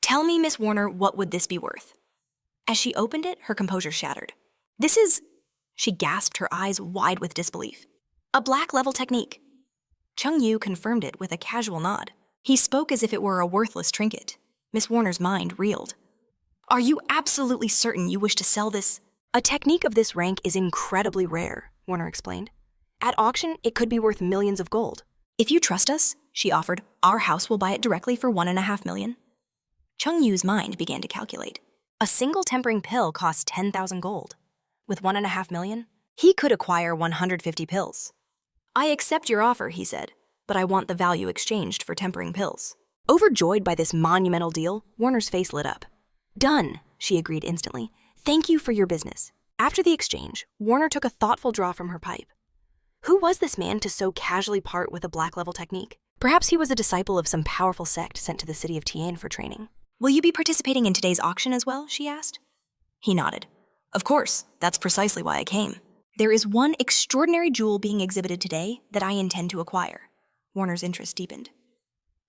"Tell me, Miss Warner, what would this be worth?" As she opened it, her composure shattered. "This is..." She gasped, her eyes wide with disbelief. "A black level technique." Ching Yu confirmed it with a casual nod. He spoke as if it were a worthless trinket. Miss Warner's mind reeled. "Are you absolutely certain you wish to sell this?" "A technique of this rank is incredibly rare," Warner explained. "At auction, it could be worth millions of gold." "If you trust us," she offered, "our house will buy it directly for 1.5 million. Ching Yu's mind began to calculate. A single tempering pill costs 10,000 gold. With 1.5 million, he could acquire 150 pills. "I accept your offer," he said, "but I want the value exchanged for tempering pills." Overjoyed by this monumental deal, Warner's face lit up. "Done," she agreed instantly. "Thank you for your business." After the exchange, Warner took a thoughtful draw from her pipe. Who was this man to so casually part with a black-level technique? Perhaps he was a disciple of some powerful sect sent to the city of Tian for training. "Will you be participating in today's auction as well?" she asked. He nodded. "Of course, that's precisely why I came. There is one extraordinary jewel being exhibited today that I intend to acquire." Warner's interest deepened.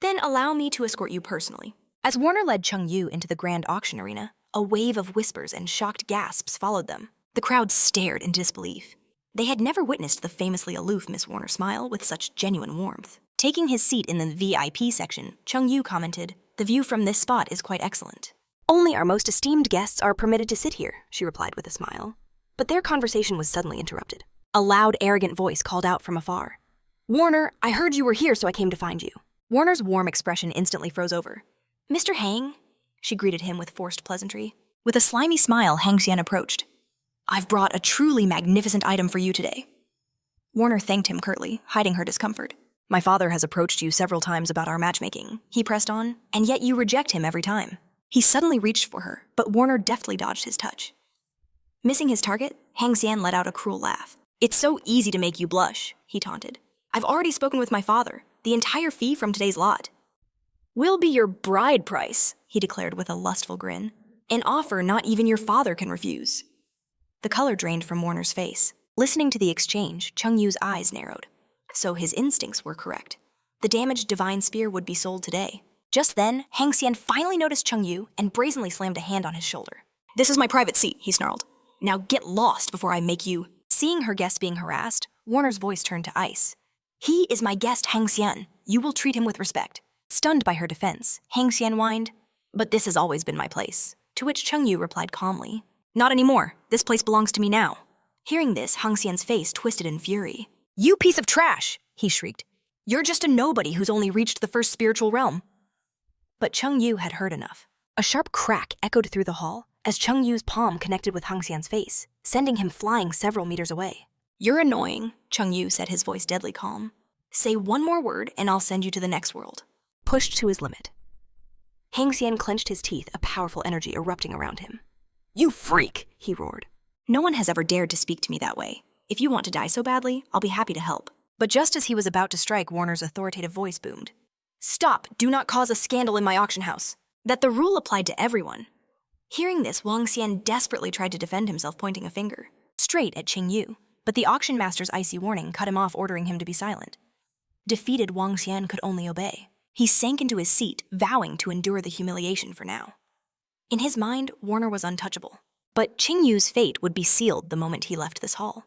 "Then allow me to escort you personally." As Warner led Ching Yu into the grand auction arena, a wave of whispers and shocked gasps followed them. The crowd stared in disbelief. They had never witnessed the famously aloof Miss Warner smile with such genuine warmth. Taking his seat in the VIP section, Ching Yu commented, "The view from this spot is quite excellent." "Only our most esteemed guests are permitted to sit here," she replied with a smile. But their conversation was suddenly interrupted. A loud, arrogant voice called out from afar. "Warner, I heard you were here, so I came to find you." Warner's warm expression instantly froze over. "Mr. Hang?" She greeted him with forced pleasantry. With a slimy smile, Hang Xian approached. "I've brought a truly magnificent item for you today." Warner thanked him curtly, hiding her discomfort. "My father has approached you several times about our matchmaking," he pressed on, "and yet you reject him every time." He suddenly reached for her, but Warner deftly dodged his touch. Missing his target, Hang Xian let out a cruel laugh. "It's so easy to make you blush," he taunted. "I've already spoken with my father. The entire fee from today's lot will be your bride price," he declared with a lustful grin. "An offer not even your father can refuse." The color drained from Warner's face. Listening to the exchange, Ching Yu's eyes narrowed. So his instincts were correct. The damaged divine spear would be sold today. Just then, Hang Xian finally noticed Ching Yu and brazenly slammed a hand on his shoulder. "This is my private seat," he snarled. "Now get lost before I make you..." Seeing her guest being harassed, Warner's voice turned to ice. "He is my guest, Hang Xian. You will treat him with respect." Stunned by her defense, Hang Xian whined, "But this has always been my place." To which Ching Yu replied calmly, "Not anymore. This place belongs to me now." Hearing this, Hang Xian's face twisted in fury. "You piece of trash!" he shrieked. "You're just a nobody who's only reached the first spiritual realm." But Ching Yu had heard enough. A sharp crack echoed through the hall as Ching Yu's palm connected with Hang Xian's face, sending him flying several meters away. "You're annoying," Ching Yu said, his voice deadly calm. "Say one more word and I'll send you to the next world." Pushed to his limit, Hang Xian clenched his teeth, a powerful energy erupting around him. "You freak!" he roared. "No one has ever dared to speak to me that way. If you want to die so badly, I'll be happy to help." But just as he was about to strike, Warner's authoritative voice boomed. "Stop! Do not cause a scandal in my auction house." That the rule applied to everyone. Hearing this, Wang Xian desperately tried to defend himself, pointing a finger straight at Ching Yu, but the auction master's icy warning cut him off, ordering him to be silent. Defeated, Wang Xian could only obey. He sank into his seat, vowing to endure the humiliation for now. In his mind, Warner was untouchable, but Ching Yu's fate would be sealed the moment he left this hall.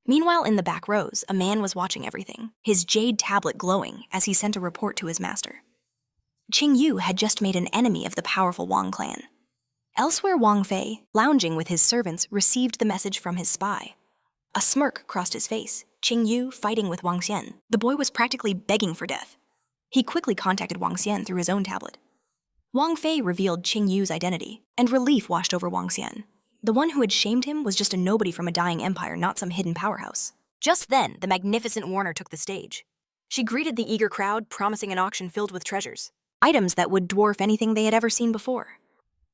Meanwhile, in the back rows, a man was watching everything, his jade tablet glowing as he sent a report to his master. Ching Yu had just made an enemy of the powerful Wang clan. Elsewhere, Wang Fei, lounging with his servants, received the message from his spy. A smirk crossed his face. Ching Yu fighting with Wang Xian. The boy was practically begging for death. He quickly contacted Wang Xian through his own tablet. Wang Fei revealed Ching Yu's identity, and relief washed over Wang Xian. The one who had shamed him was just a nobody from a dying empire, not some hidden powerhouse. Just then, the magnificent Warner took the stage. She greeted the eager crowd, promising an auction filled with treasures, items that would dwarf anything they had ever seen before.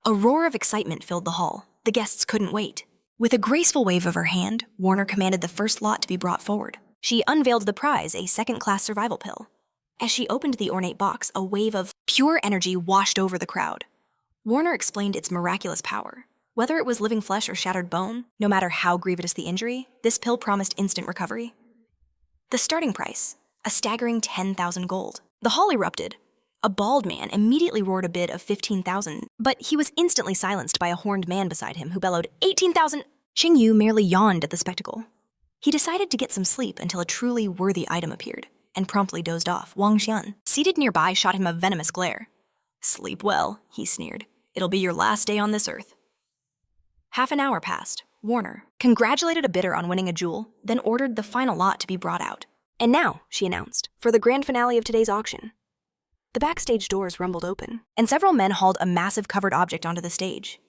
A roar of excitement filled the hall. The guests couldn't wait. With a graceful wave of her hand, Warner commanded the first lot to be brought forward. She unveiled the prize, a second-class survival pill. As she opened the ornate box, a wave of pure energy washed over the crowd. Warner explained its miraculous power. Whether it was living flesh or shattered bone, no matter how grievous the injury, this pill promised instant recovery. The starting price, a staggering 10,000 gold. The hall erupted. A bald man immediately roared a bid of 15,000, but he was instantly silenced by a horned man beside him who bellowed 18,000. Ching Yu merely yawned at the spectacle. He decided to get some sleep until a truly worthy item appeared, and promptly dozed off. Wang Xian, seated nearby, shot him a venomous glare. "Sleep well," he sneered. "It'll be your last day on this earth." Half an hour passed. Warner congratulated a bidder on winning a jewel, then ordered the final lot to be brought out. And now, she announced, for the grand finale of today's auction. The backstage doors rumbled open, And several men hauled a massive covered object onto the stage.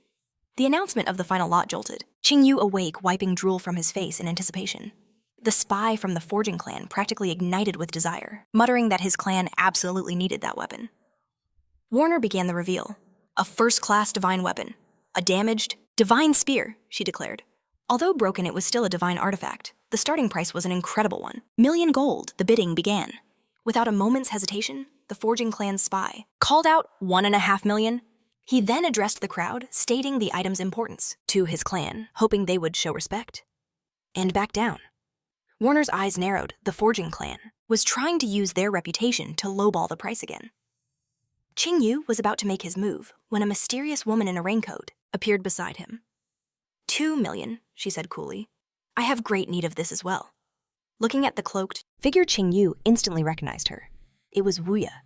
The announcement of the final lot jolted. Ching Yu awake, wiping drool from his face in anticipation. The spy from the forging clan practically ignited with desire, muttering that his clan absolutely needed that weapon. Warner began the reveal. A first-class divine weapon. A damaged, divine spear, she declared. Although broken, it was still a divine artifact. The starting price was an incredible one. Million gold, the bidding began. Without a moment's hesitation, the forging clan's spy called out 1.5 million. He then addressed the crowd, stating the item's importance to his clan, hoping they would show respect. And back down. Warner's eyes narrowed. The forging clan was trying to use their reputation to lowball the price again. Ching Yu was about to make his move when a mysterious woman in a raincoat appeared beside him. 2 million, she said coolly. I have great need of this as well. Looking at the cloaked figure, Ching Yu instantly recognized her. It was Wuya.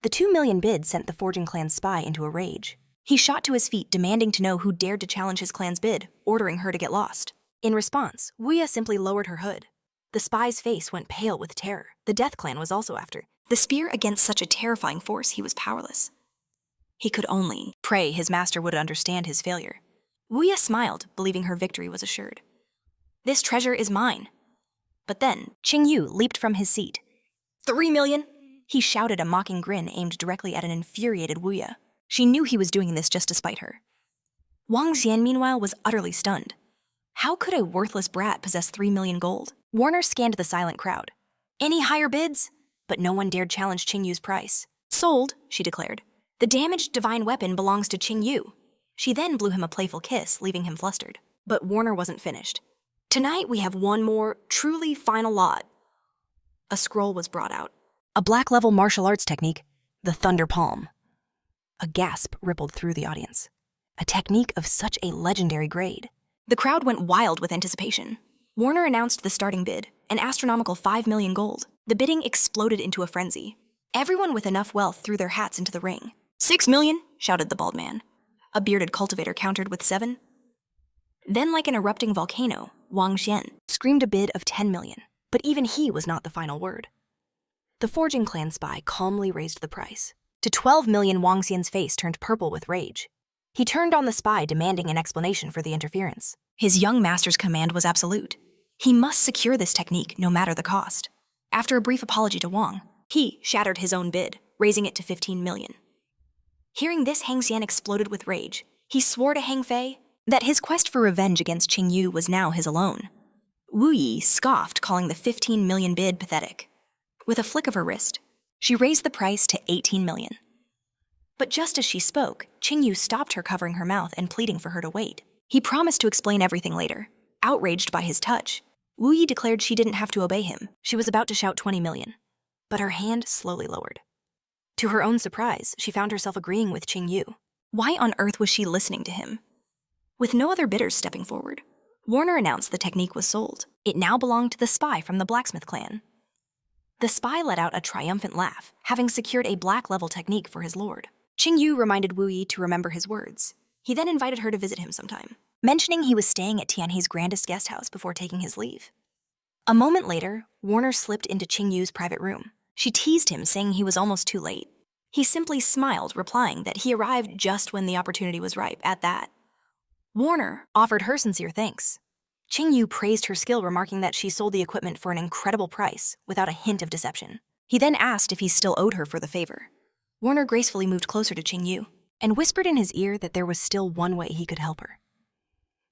The 2 million bid sent the forging clan's spy into a rage. He shot to his feet, demanding to know who dared to challenge his clan's bid, ordering her to get lost. In response, Wuya simply lowered her hood. The spy's face went pale with terror. The Death Clan was also after. The spear against such a terrifying force, he was powerless. He could only pray his master would understand his failure. Wuya smiled, believing her victory was assured. This treasure is mine. But then, Ching Yu leaped from his seat. 3 million? He shouted, a mocking grin aimed directly at an infuriated Wuya. She knew he was doing this just to spite her. Wang Xian, meanwhile, was utterly stunned. How could a worthless brat possess 3 million gold? Warner scanned the silent crowd. Any higher bids? But no one dared challenge Ching Yu's price. Sold, she declared. The damaged divine weapon belongs to Ching Yu. She then blew him a playful kiss, leaving him flustered. But Warner wasn't finished. Tonight we have one more, truly final lot. A scroll was brought out. A black-level martial arts technique, the Thunder Palm. A gasp rippled through the audience. A technique of such a legendary grade. The crowd went wild with anticipation. Warner announced the starting bid, an astronomical 5 million gold. The bidding exploded into a frenzy. Everyone with enough wealth threw their hats into the ring. 6 million, shouted the bald man. A bearded cultivator countered with 7. Then, like an erupting volcano, Wang Xian screamed a bid of 10 million. But even he was not the final word. The forging clan spy calmly raised the price. To 12 million, Wang Xian's face turned purple with rage. He turned on the spy, demanding an explanation for the interference. His young master's command was absolute. He must secure this technique, no matter the cost. After a brief apology to Wang, he shattered his own bid, raising it to 15 million. Hearing this, Hang Xian exploded with rage. He swore to Hang Fei that his quest for revenge against Ching Yu was now his alone. Wu Yi scoffed, calling the 15 million bid pathetic. With a flick of her wrist, she raised the price to 18 million. But just as she spoke, Ching Yu stopped her, covering her mouth and pleading for her to wait. He promised to explain everything later. Outraged by his touch, Wu Yi declared she didn't have to obey him. She was about to shout 20 million, but her hand slowly lowered. To her own surprise, she found herself agreeing with Ching Yu. Why on earth was she listening to him? With no other bidders stepping forward, Warner announced the technique was sold. It now belonged to the spy from the blacksmith clan. The spy let out a triumphant laugh, having secured a black-level technique for his lord. Ching Yu reminded Wu Yi to remember his words. He then invited her to visit him sometime, mentioning he was staying at Tianhe's grandest guest house before taking his leave. A moment later, Warner slipped into Ching Yu's private room. She teased him, saying he was almost too late. He simply smiled, replying that he arrived just when the opportunity was ripe at that. Warner offered her sincere thanks. Ching Yu praised her skill, remarking that she sold the equipment for an incredible price, without a hint of deception. He then asked if he still owed her for the favor. Warner gracefully moved closer to Ching Yu and whispered in his ear that there was still one way he could help her.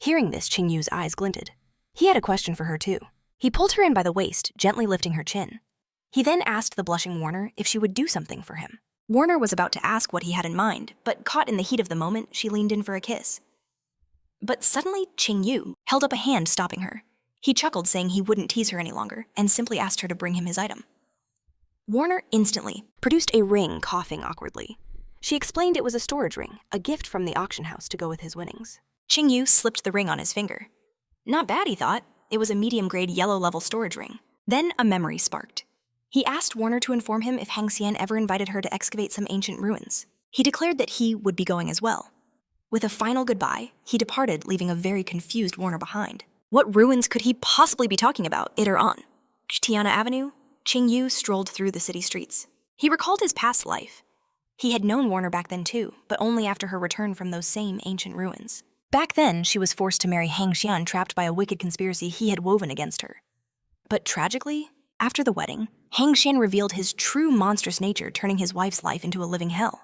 Hearing this, Ching Yu's eyes glinted. He had a question for her too. He pulled her in by the waist, gently lifting her chin. He then asked the blushing Warner if she would do something for him. Warner was about to ask what he had in mind, but caught in the heat of the moment, she leaned in for a kiss. But suddenly, Ching Yu held up a hand, stopping her. He chuckled, saying he wouldn't tease her any longer, and simply asked her to bring him his item. Warner instantly produced a ring, coughing awkwardly. She explained it was a storage ring, a gift from the auction house to go with his winnings. Ching Yu slipped the ring on his finger. Not bad, he thought. It was a medium-grade yellow-level storage ring. Then a memory sparked. He asked Warner to inform him if Hang Xian ever invited her to excavate some ancient ruins. He declared that he would be going as well. With a final goodbye, he departed, leaving a very confused Warner behind. What ruins could he possibly be talking about, it or on? Tiana Avenue? Ching Yu strolled through the city streets. He recalled his past life. He had known Warner back then too, but only after her return from those same ancient ruins. Back then, she was forced to marry Hang Xian, trapped by a wicked conspiracy he had woven against her. But tragically, after the wedding, Hang Xian revealed his true monstrous nature, turning his wife's life into a living hell.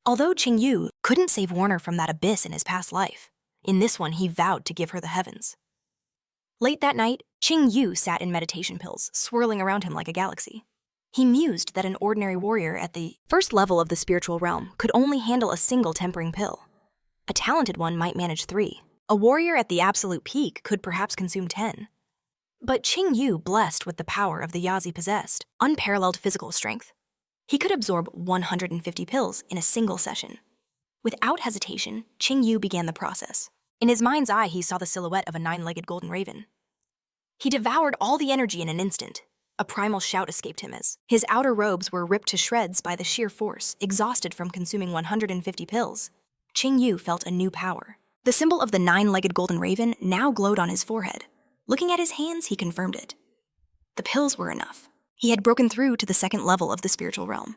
Although Ching Yu couldn't save Warner from that abyss in his past life, in this one he vowed to give her the heavens. Late that night, Ching Yu sat in meditation pills, swirling around him like a galaxy. He mused that an ordinary warrior at the first level of the spiritual realm could only handle a single tempering pill. A talented one might manage 3. A warrior at the absolute peak could perhaps consume 10. But Ching Yu, blessed with the power of the Yazi, possessed unparalleled physical strength. He could absorb 150 pills in a single session. Without hesitation, Ching Yu began the process. In his mind's eye, he saw the silhouette of a 9-legged golden raven. He devoured all the energy in an instant. A primal shout escaped him as his outer robes were ripped to shreds by the sheer force, exhausted from consuming 150 pills. Ching Yu felt a new power. The symbol of the 9-legged golden raven now glowed on his forehead. Looking at his hands, he confirmed it. The pills were enough. He had broken through to the second level of the spiritual realm.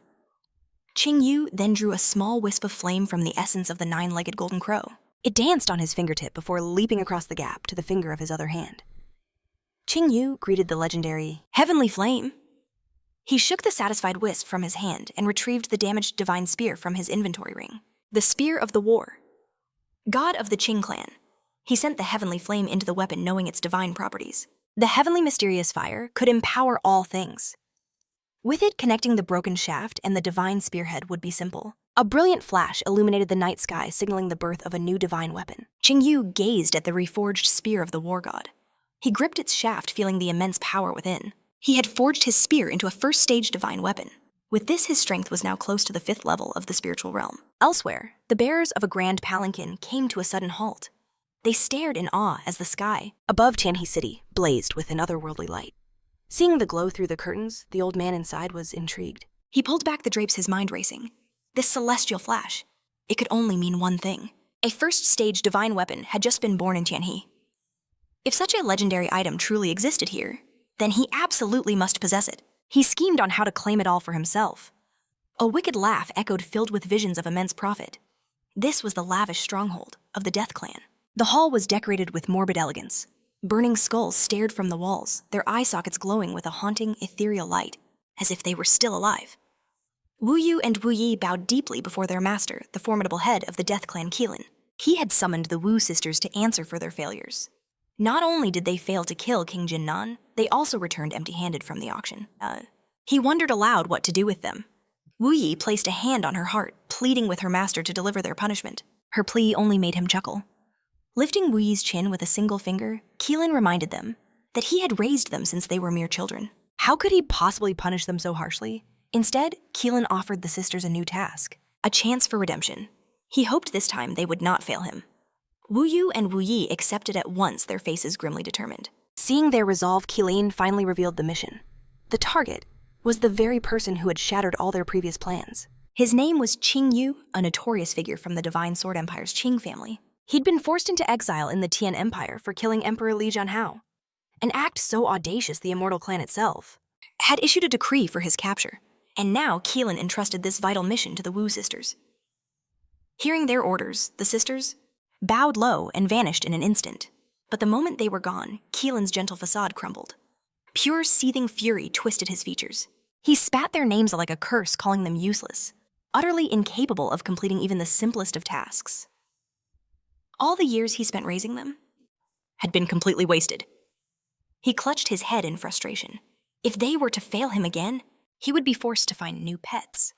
Ching Yu then drew a small wisp of flame from the essence of the 9-legged golden crow. It danced on his fingertip before leaping across the gap to the finger of his other hand. Ching Yu greeted the legendary heavenly flame. He shook the satisfied wisp from his hand and retrieved the damaged divine spear from his inventory ring. The Spear of the War. God of the Qing clan. He sent the heavenly flame into the weapon, knowing its divine properties. The heavenly mysterious fire could empower all things. With it, connecting the broken shaft and the divine spearhead would be simple. A brilliant flash illuminated the night sky, signaling the birth of a new divine weapon. Ching Yu gazed at the reforged spear of the war god. He gripped its shaft, feeling the immense power within. He had forged his spear into a first-stage divine weapon. With this, his strength was now close to the 5th level of the spiritual realm. Elsewhere, the bearers of a grand palanquin came to a sudden halt. They stared in awe as the sky above Tianhe City blazed with an otherworldly light. Seeing the glow through the curtains, the old man inside was intrigued. He pulled back the drapes, his mind racing. This celestial flash, it could only mean one thing. A first-stage divine weapon had just been born in Tianhe. If such a legendary item truly existed here, then he absolutely must possess it. He schemed on how to claim it all for himself. A wicked laugh echoed, filled with visions of immense profit. This was the lavish stronghold of the Death Clan. The hall was decorated with morbid elegance. Burning skulls stared from the walls, their eye sockets glowing with a haunting, ethereal light, as if they were still alive. Wu Yu and Wu Yi bowed deeply before their master, the formidable head of the Death Clan Keelan. He had summoned the Wu sisters to answer for their failures. Not only did they fail to kill King Jinnan, they also returned empty-handed from the auction. He wondered aloud what to do with them. Wu Yi placed a hand on her heart, pleading with her master to deliver their punishment. Her plea only made him chuckle. Lifting Wu Yi's chin with a single finger, Keelan reminded them that he had raised them since they were mere children. How could he possibly punish them so harshly? Instead, Keelan offered the sisters a new task, a chance for redemption. He hoped this time they would not fail him. Wu Yu and Wu Yi accepted at once, their faces grimly determined. Seeing their resolve, Keelan finally revealed the mission. The target was the very person who had shattered all their previous plans. His name was Ching Yu, a notorious figure from the Divine Sword Empire's Qing family. He'd been forced into exile in the Tian Empire for killing Emperor Li Jianhao, an act so audacious the immortal clan itself Had issued a decree for his capture, and now Keelan entrusted this vital mission to the Wu sisters. Hearing their orders, the sisters bowed low and vanished in an instant. But the moment they were gone, Keelan's gentle facade crumbled. Pure seething fury twisted his features. He spat their names like a curse, calling them useless, utterly incapable of completing even the simplest of tasks. All the years he spent raising them had been completely wasted. He clutched his head in frustration. If they were to fail him again, he would be forced to find new pets.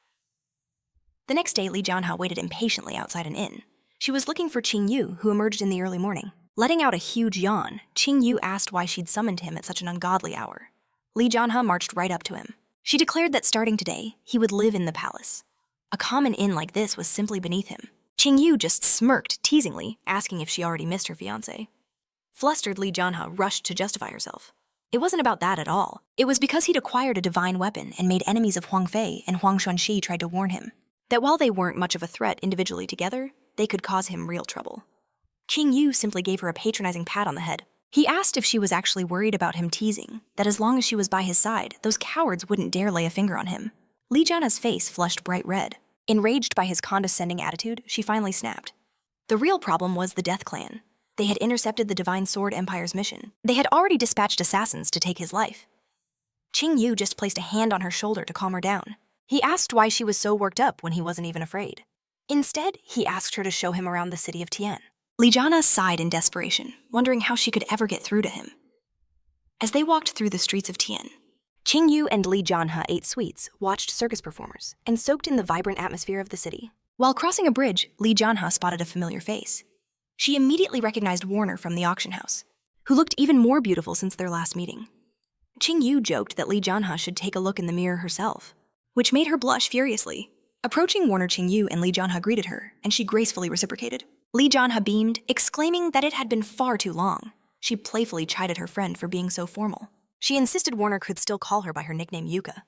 The next day, Li Jianhao waited impatiently outside an inn. She was looking for Ching Yu, who emerged in the early morning. Letting out a huge yawn, Ching Yu asked why she'd summoned him at such an ungodly hour. Li Jianhao marched right up to him. She declared that starting today, he would live in the palace. A common inn like this was simply beneath him. Ching Yu just smirked teasingly, asking if she already missed her fiancé. Flustered, Li Jianhao rushed to justify herself. It wasn't about that at all. It was because he'd acquired a divine weapon and made enemies of Huang Fei, and Huang Xuanxi tried to warn him that while they weren't much of a threat individually together, they could cause him real trouble. Ching Yu simply gave her a patronizing pat on the head. He asked if she was actually worried about him teasing, that as long as she was by his side, those cowards wouldn't dare lay a finger on him. Li Jianha's face flushed bright red. Enraged by his condescending attitude, she finally snapped. The real problem was the Death Clan. They had intercepted the Divine Sword Empire's mission. They had already dispatched assassins to take his life. Ching Yu just placed a hand on her shoulder to calm her down. He asked why she was so worked up when he wasn't even afraid. Instead, he asked her to show him around the city of Tian. Li Jianha sighed in desperation, wondering how she could ever get through to him. As they walked through the streets of Tian, Ching Yu and Li Jianhe ate sweets, watched circus performers, and soaked in the vibrant atmosphere of the city. While crossing a bridge, Li Jianhe spotted a familiar face. She immediately recognized Warner from the auction house, who looked even more beautiful since their last meeting. Ching Yu joked that Li Jianhe should take a look in the mirror herself, which made her blush furiously. Approaching Warner, Ching Yu and Li Jianhe greeted her, and she gracefully reciprocated. Li Jianhe beamed, exclaiming that it had been far too long. She playfully chided her friend for being so formal. She insisted Warner could still call her by her nickname Yuka.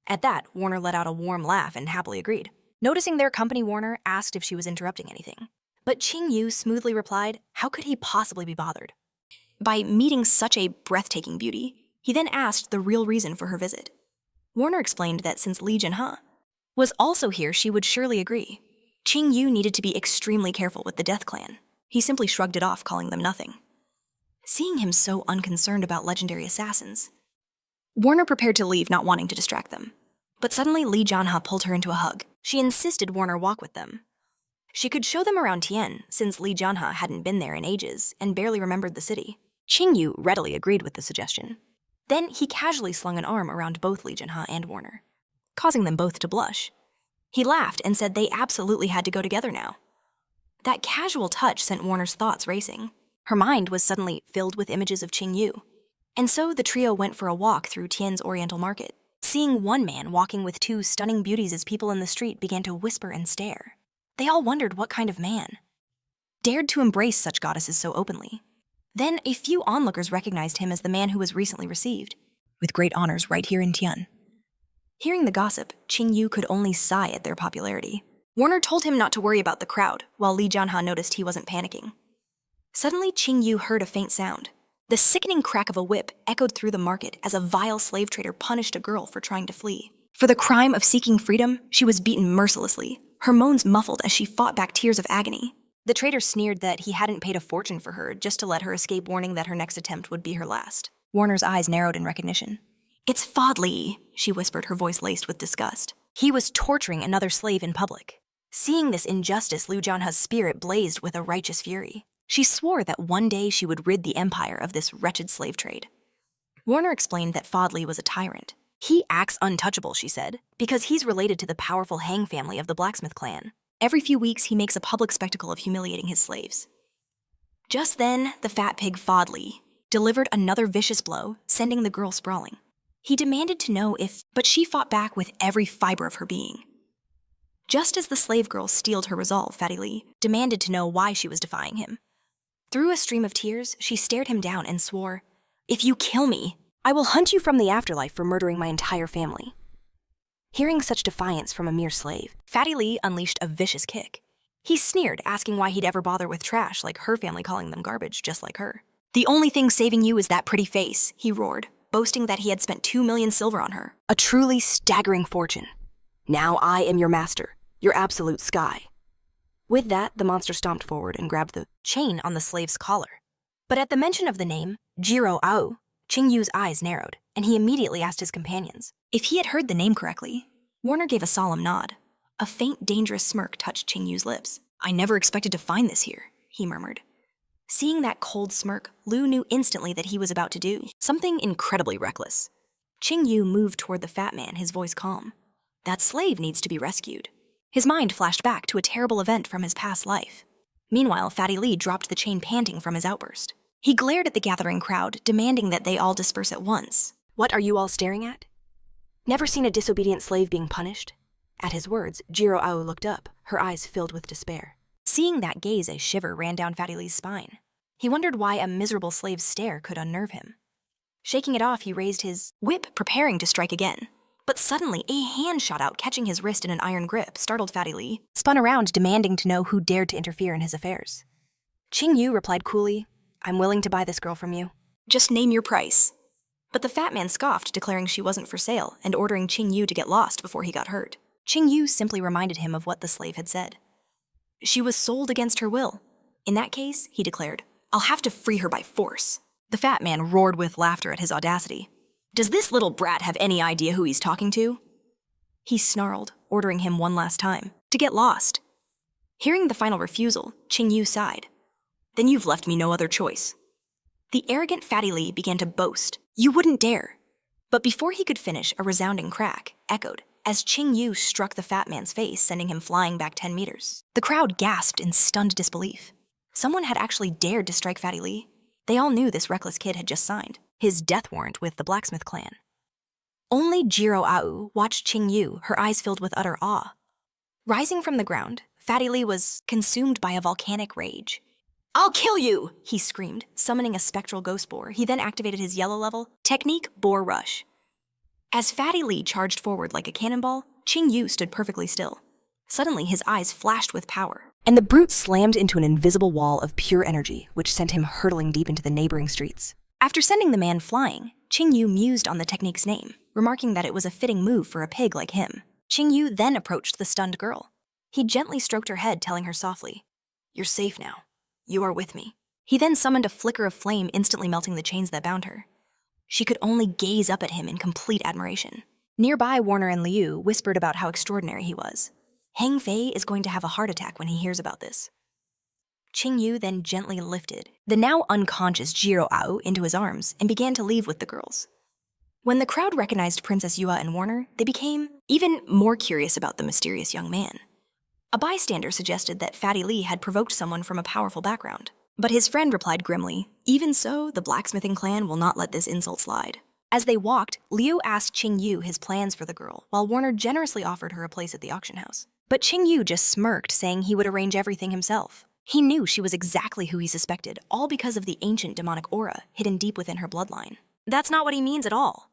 At that, Warner let out a warm laugh and happily agreed. Noticing their company, Warner asked if she was interrupting anything. But Ching Yu smoothly replied, how could he possibly be bothered? By meeting such a breathtaking beauty, he then asked the real reason for her visit. Warner explained that since Li Jianhe was also here, she would surely agree. Ching Yu needed to be extremely careful with the Death Clan. He simply shrugged it off, calling them nothing. Seeing him so unconcerned about legendary assassins, Warner prepared to leave, not wanting to distract them. But suddenly, Li Jianhe pulled her into a hug. She insisted Warner walk with them. She could show them around Tian, since Li Jianhe hadn't been there in ages and barely remembered the city. Ching Yu readily agreed with the suggestion. Then he casually slung an arm around both Li Jianhe and Warner, causing them both to blush. He laughed and said they absolutely had to go together now. That casual touch sent Warner's thoughts racing. Her mind was suddenly filled with images of Ching Yu. And so the trio went for a walk through Tian's Oriental Market. Seeing one man walking with two stunning beauties as people in the street began to whisper and stare, they all wondered what kind of man dared to embrace such goddesses so openly. Then a few onlookers recognized him as the man who was recently received with great honors right here in Tian. Hearing the gossip, Ching Yu could only sigh at their popularity. Warner told him not to worry about the crowd, while Li Jianhe noticed he wasn't panicking. Suddenly, Ching Yu heard a faint sound. The sickening crack of a whip echoed through the market as a vile slave trader punished a girl for trying to flee. For the crime of seeking freedom, she was beaten mercilessly, her moans muffled as she fought back tears of agony. The trader sneered that he hadn't paid a fortune for her just to let her escape, warning that her next attempt would be her last. Warner's eyes narrowed in recognition. It's Fodley, she whispered, her voice laced with disgust. He was torturing another slave in public. Seeing this injustice, Li Jianhe's spirit blazed with a righteous fury. She swore that one day she would rid the empire of this wretched slave trade. Warner explained that Fodley was a tyrant. He acts untouchable, she said, because he's related to the powerful Hang family of the blacksmith clan. Every few weeks, he makes a public spectacle of humiliating his slaves. Just then, the fat pig Fodley delivered another vicious blow, sending the girl sprawling. He demanded to know if, but she fought back with every fiber of her being. Just as the slave girl steeled her resolve, Fatty Lee demanded to know why she was defying him. Through a stream of tears, she stared him down and swore, "If you kill me, I will hunt you from the afterlife for murdering my entire family." Hearing such defiance from a mere slave, Fatty Lee unleashed a vicious kick. He sneered, asking why he'd ever bother with trash like her family calling them garbage just like her. "The only thing saving you is that pretty face," he roared, boasting that he had spent 2 million silver on her. a truly staggering fortune. "Now I am your master, your absolute sky." With that, the monster stomped forward and grabbed the Chain on the slave's collar. But at the mention of the name, Jiro Ao, Ching Yu's eyes narrowed, and he immediately asked his companions if he had heard the name correctly. Warner gave a solemn nod. A faint, dangerous smirk touched Ching Yu's lips. "I never expected to find this here," he murmured. Seeing that cold smirk, Liu knew instantly that he was about to do something incredibly reckless. Ching Yu moved toward the fat man, his voice calm. "That slave needs to be rescued." His mind flashed back to a terrible event from his past life. Meanwhile, Fatty Lee dropped the chain panting from his outburst. He glared at the gathering crowd, demanding that they all disperse at once. "What are you all staring at? Never seen a disobedient slave being punished?" At his words, Jiro Ao looked up, her eyes filled with despair. Seeing that gaze, a shiver ran down Fatty Lee's spine. He wondered why a miserable slave's stare could unnerve him. Shaking it off, he raised his whip, preparing to strike again. But suddenly, a hand shot out, catching his wrist in an iron grip, startled Fatty Lee, spun around, demanding to know who dared to interfere in his affairs. Ching Yu replied coolly, "I'm willing to buy this girl from you." "Just name your price." But the fat man scoffed, declaring she wasn't for sale and ordering Ching Yu to get lost before he got hurt. Ching Yu simply reminded him of what the slave had said. "She was sold against her will. In that case," he declared, "I'll have to free her by force." The fat man roared with laughter at his audacity. "Does this little brat have any idea who he's talking to?" He snarled, ordering him one last time, to get lost. Hearing the final refusal, Ching Yu sighed. "Then you've left me no other choice." The arrogant Fatty Lee began to boast. "You wouldn't dare." But before he could finish, a resounding crack echoed as Ching Yu struck the fat man's face, sending him flying back 10 meters. The crowd gasped in stunned disbelief. Someone had actually dared to strike Fatty Lee. They all knew this reckless kid had just signed his death warrant with the blacksmith clan. Only Jiro Ao watched Ching Yu, her eyes filled with utter awe. Rising from the ground, Fatty Lee was consumed by a volcanic rage. "I'll kill you!" he screamed, summoning a spectral ghost boar. He then activated his yellow level technique, Boar Rush. As Fatty Lee charged forward like a cannonball, Ching Yu stood perfectly still. Suddenly, his eyes flashed with power. And the brute slammed into an invisible wall of pure energy, which sent him hurtling deep into the neighboring streets. After sending the man flying, Ching Yu mused on the technique's name, remarking that it was a fitting move for a pig like him. Ching Yu then approached the stunned girl. He gently stroked her head, telling her softly, "You're safe now. You are with me." He then summoned a flicker of flame, instantly melting the chains that bound her. She could only gaze up at him in complete admiration. Nearby, Warner and Liu whispered about how extraordinary he was. Hang Fei is going to have a heart attack when he hears about this. Ching Yu then gently lifted the now unconscious Jiro Ao into his arms and began to leave with the girls. When the crowd recognized Princess Yua and Warner, they became even more curious about the mysterious young man. A bystander suggested that Fatty Lee had provoked someone from a powerful background. But his friend replied grimly, "Even so, the blacksmithing clan will not let this insult slide." As they walked, Liu asked Ching Yu his plans for the girl, while Warner generously offered her a place at the auction house. But Ching Yu just smirked, saying he would arrange everything himself. He knew she was exactly who he suspected, all because of the ancient demonic aura hidden deep within her bloodline. That's not what he means at all.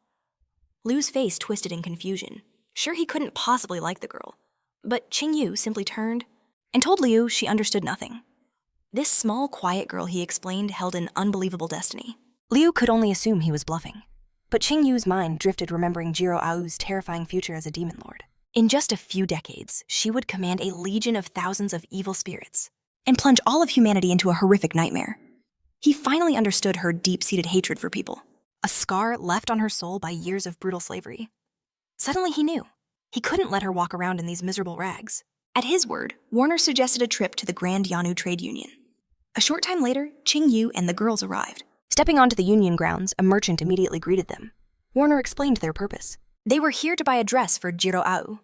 Liu's face twisted in confusion. Sure, he couldn't possibly like the girl. But Ching Yu simply turned and told Liu she understood nothing. This small, quiet girl, he explained, held an unbelievable destiny. Liu could only assume he was bluffing. But Ching Yu's mind drifted, remembering Jiro Ao's terrifying future as a demon lord. In just a few decades, she would command a legion of thousands of evil spirits and plunge all of humanity into a horrific nightmare. He finally understood her deep-seated hatred for people, a scar left on her soul by years of brutal slavery. Suddenly he knew. He couldn't let her walk around in these miserable rags. At his word, Warner suggested a trip to the Grand Yanu Trade Union. A short time later, Ching Yu and the girls arrived. Stepping onto the union grounds, a merchant immediately greeted them. Warner explained their purpose. They were here to buy a dress for Jiro Ao.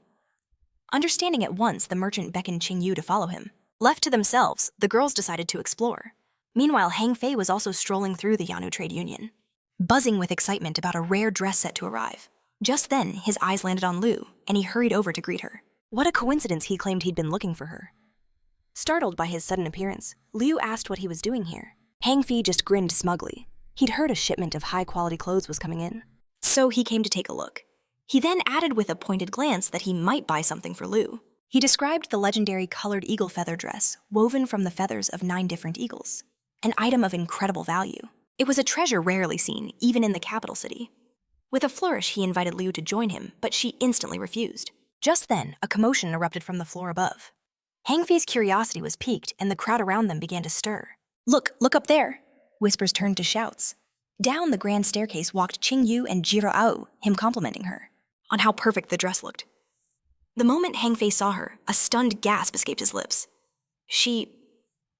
Understanding at once, the merchant beckoned Ching Yu to follow him. Left to themselves, the girls decided to explore. Meanwhile, Hang Fei was also strolling through the Yanu Trade Union, buzzing with excitement about a rare dress set to arrive. Just then, his eyes landed on Liu, and he hurried over to greet her. What a coincidence, he claimed he'd been looking for her. Startled by his sudden appearance, Liu asked what he was doing here. Hang Fei just grinned smugly. He'd heard a shipment of high-quality clothes was coming in. So he came to take a look. He then added with a pointed glance that he might buy something for Liu. He described the legendary colored eagle feather dress woven from the feathers of 9 different eagles, an item of incredible value. It was a treasure rarely seen, even in the capital city. With a flourish, he invited Liu to join him, but she instantly refused. Just then, a commotion erupted from the floor above. Hang Fei's curiosity was piqued, and the crowd around them began to stir. Look up there! Whispers turned to shouts. Down the grand staircase walked Ching Yu and Jiro Ao, him complimenting her on how perfect the dress looked. The moment Hang Fei saw her, a stunned gasp escaped his lips. She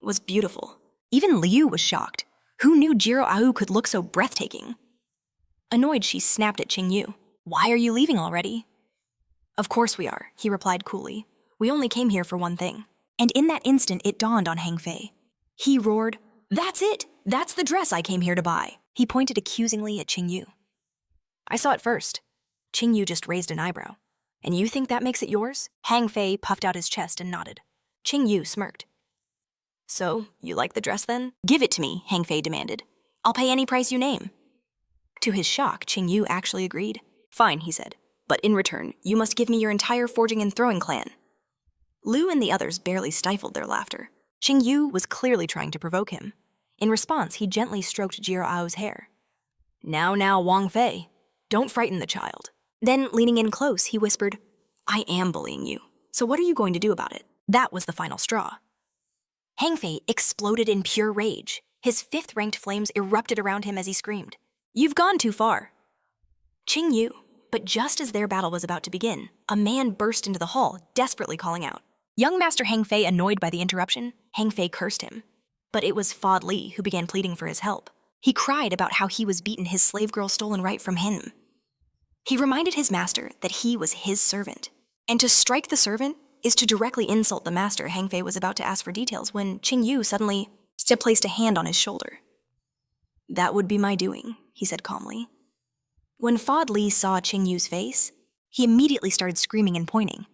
was beautiful. Even Liu was shocked. Who knew Jiro Ao could look so breathtaking? Annoyed, she snapped at Ching Yu. Why are you leaving already? Of course we are, he replied coolly. We only came here for one thing. And in that instant, it dawned on Hang Fei. He roared, That's it! That's the dress I came here to buy. He pointed accusingly at Ching Yu. I saw it first. Ching Yu just raised an eyebrow. And you think that makes it yours? Hang Fei puffed out his chest and nodded. Ching Yu smirked. So, you like the dress then? Give it to me, Hang Fei demanded. I'll pay any price you name. To his shock, Ching Yu actually agreed. Fine, he said. But in return, you must give me your entire forging and throwing clan. Liu and the others barely stifled their laughter. Ching Yu was clearly trying to provoke him. In response, he gently stroked Jiro Ao's hair. Now, Wang Fei, don't frighten the child. Then, leaning in close, he whispered, I am bullying you, so what are you going to do about it? That was the final straw. Hang Fei exploded in pure rage. His 5th-ranked flames erupted around him as he screamed, You've gone too far. Ching Yu, but just as their battle was about to begin, a man burst into the hall, desperately calling out. Young Master Hang Fei, annoyed by the interruption, Hang Fei cursed him. But it was Fod Li who began pleading for his help. He cried about how he was beaten his slave girl stolen right from him. He reminded his master that he was his servant. And to strike the servant is to directly insult the master. Hang Fei was about to ask for details when Ching Yu suddenly placed a hand on his shoulder. That would be my doing, he said calmly. When Fod Li saw Ching Yu's face, he immediately started screaming and pointing.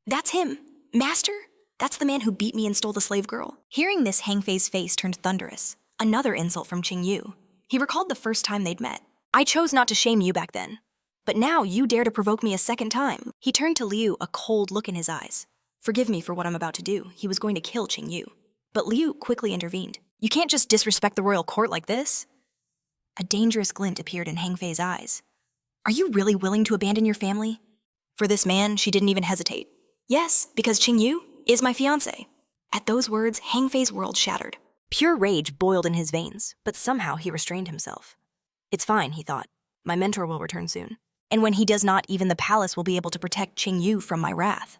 That's him! Master? That's the man who beat me and stole the slave girl. Hearing this, Hang Fei's face turned thunderous. Another insult from Ching Yu. He recalled the first time they'd met. I chose not to shame you back then. But now you dare to provoke me a second time. He turned to Liu, a cold look in his eyes. Forgive me for what I'm about to do. He was going to kill Ching Yu. But Liu quickly intervened. You can't just disrespect the royal court like this. A dangerous glint appeared in Hang Fei's eyes. Are you really willing to abandon your family? For this man, she didn't even hesitate. Yes, because Ching Yu is my fiancé. At those words, Hang Fei's world shattered. Pure rage boiled in his veins, but somehow he restrained himself. It's fine, he thought. My mentor will return soon. And when he does not, even the palace will be able to protect Ching Yu from my wrath.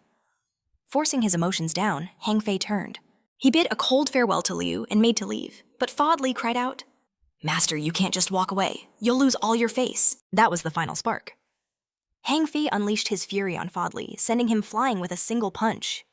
Forcing his emotions down, Hang Fei turned. He bid a cold farewell to Liu and made to leave, but Fod Li cried out, Master, you can't just walk away. You'll lose all your face. That was the final spark. Hang Fei unleashed his fury on Fod Li, sending him flying with a single punch.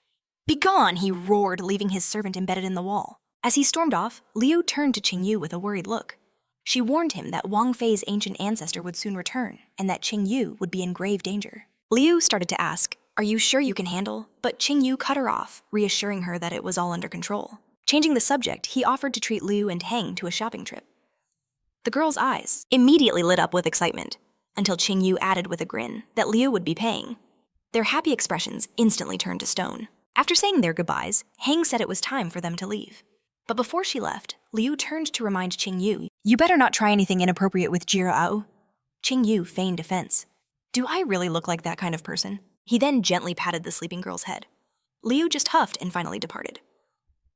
Begone, he roared, leaving his servant embedded in the wall. As he stormed off, Liu turned to Ching Yu with a worried look. She warned him that Wang Fei's ancient ancestor would soon return, and that Ching Yu would be in grave danger. Liu started to ask, Are you sure you can handle? But Ching Yu cut her off, reassuring her that it was all under control. Changing the subject, he offered to treat Liu and Hang to a shopping trip. The girl's eyes immediately lit up with excitement, until Ching Yu added with a grin that Liu would be paying. Their happy expressions instantly turned to stone. After saying their goodbyes, Hang said it was time for them to leave. But before she left, Liu turned to remind Ching Yu, You better not try anything inappropriate with Jiro Ao. Ching Yu feigned defense. Do I really look like that kind of person? He then gently patted the sleeping girl's head. Liu just huffed and finally departed.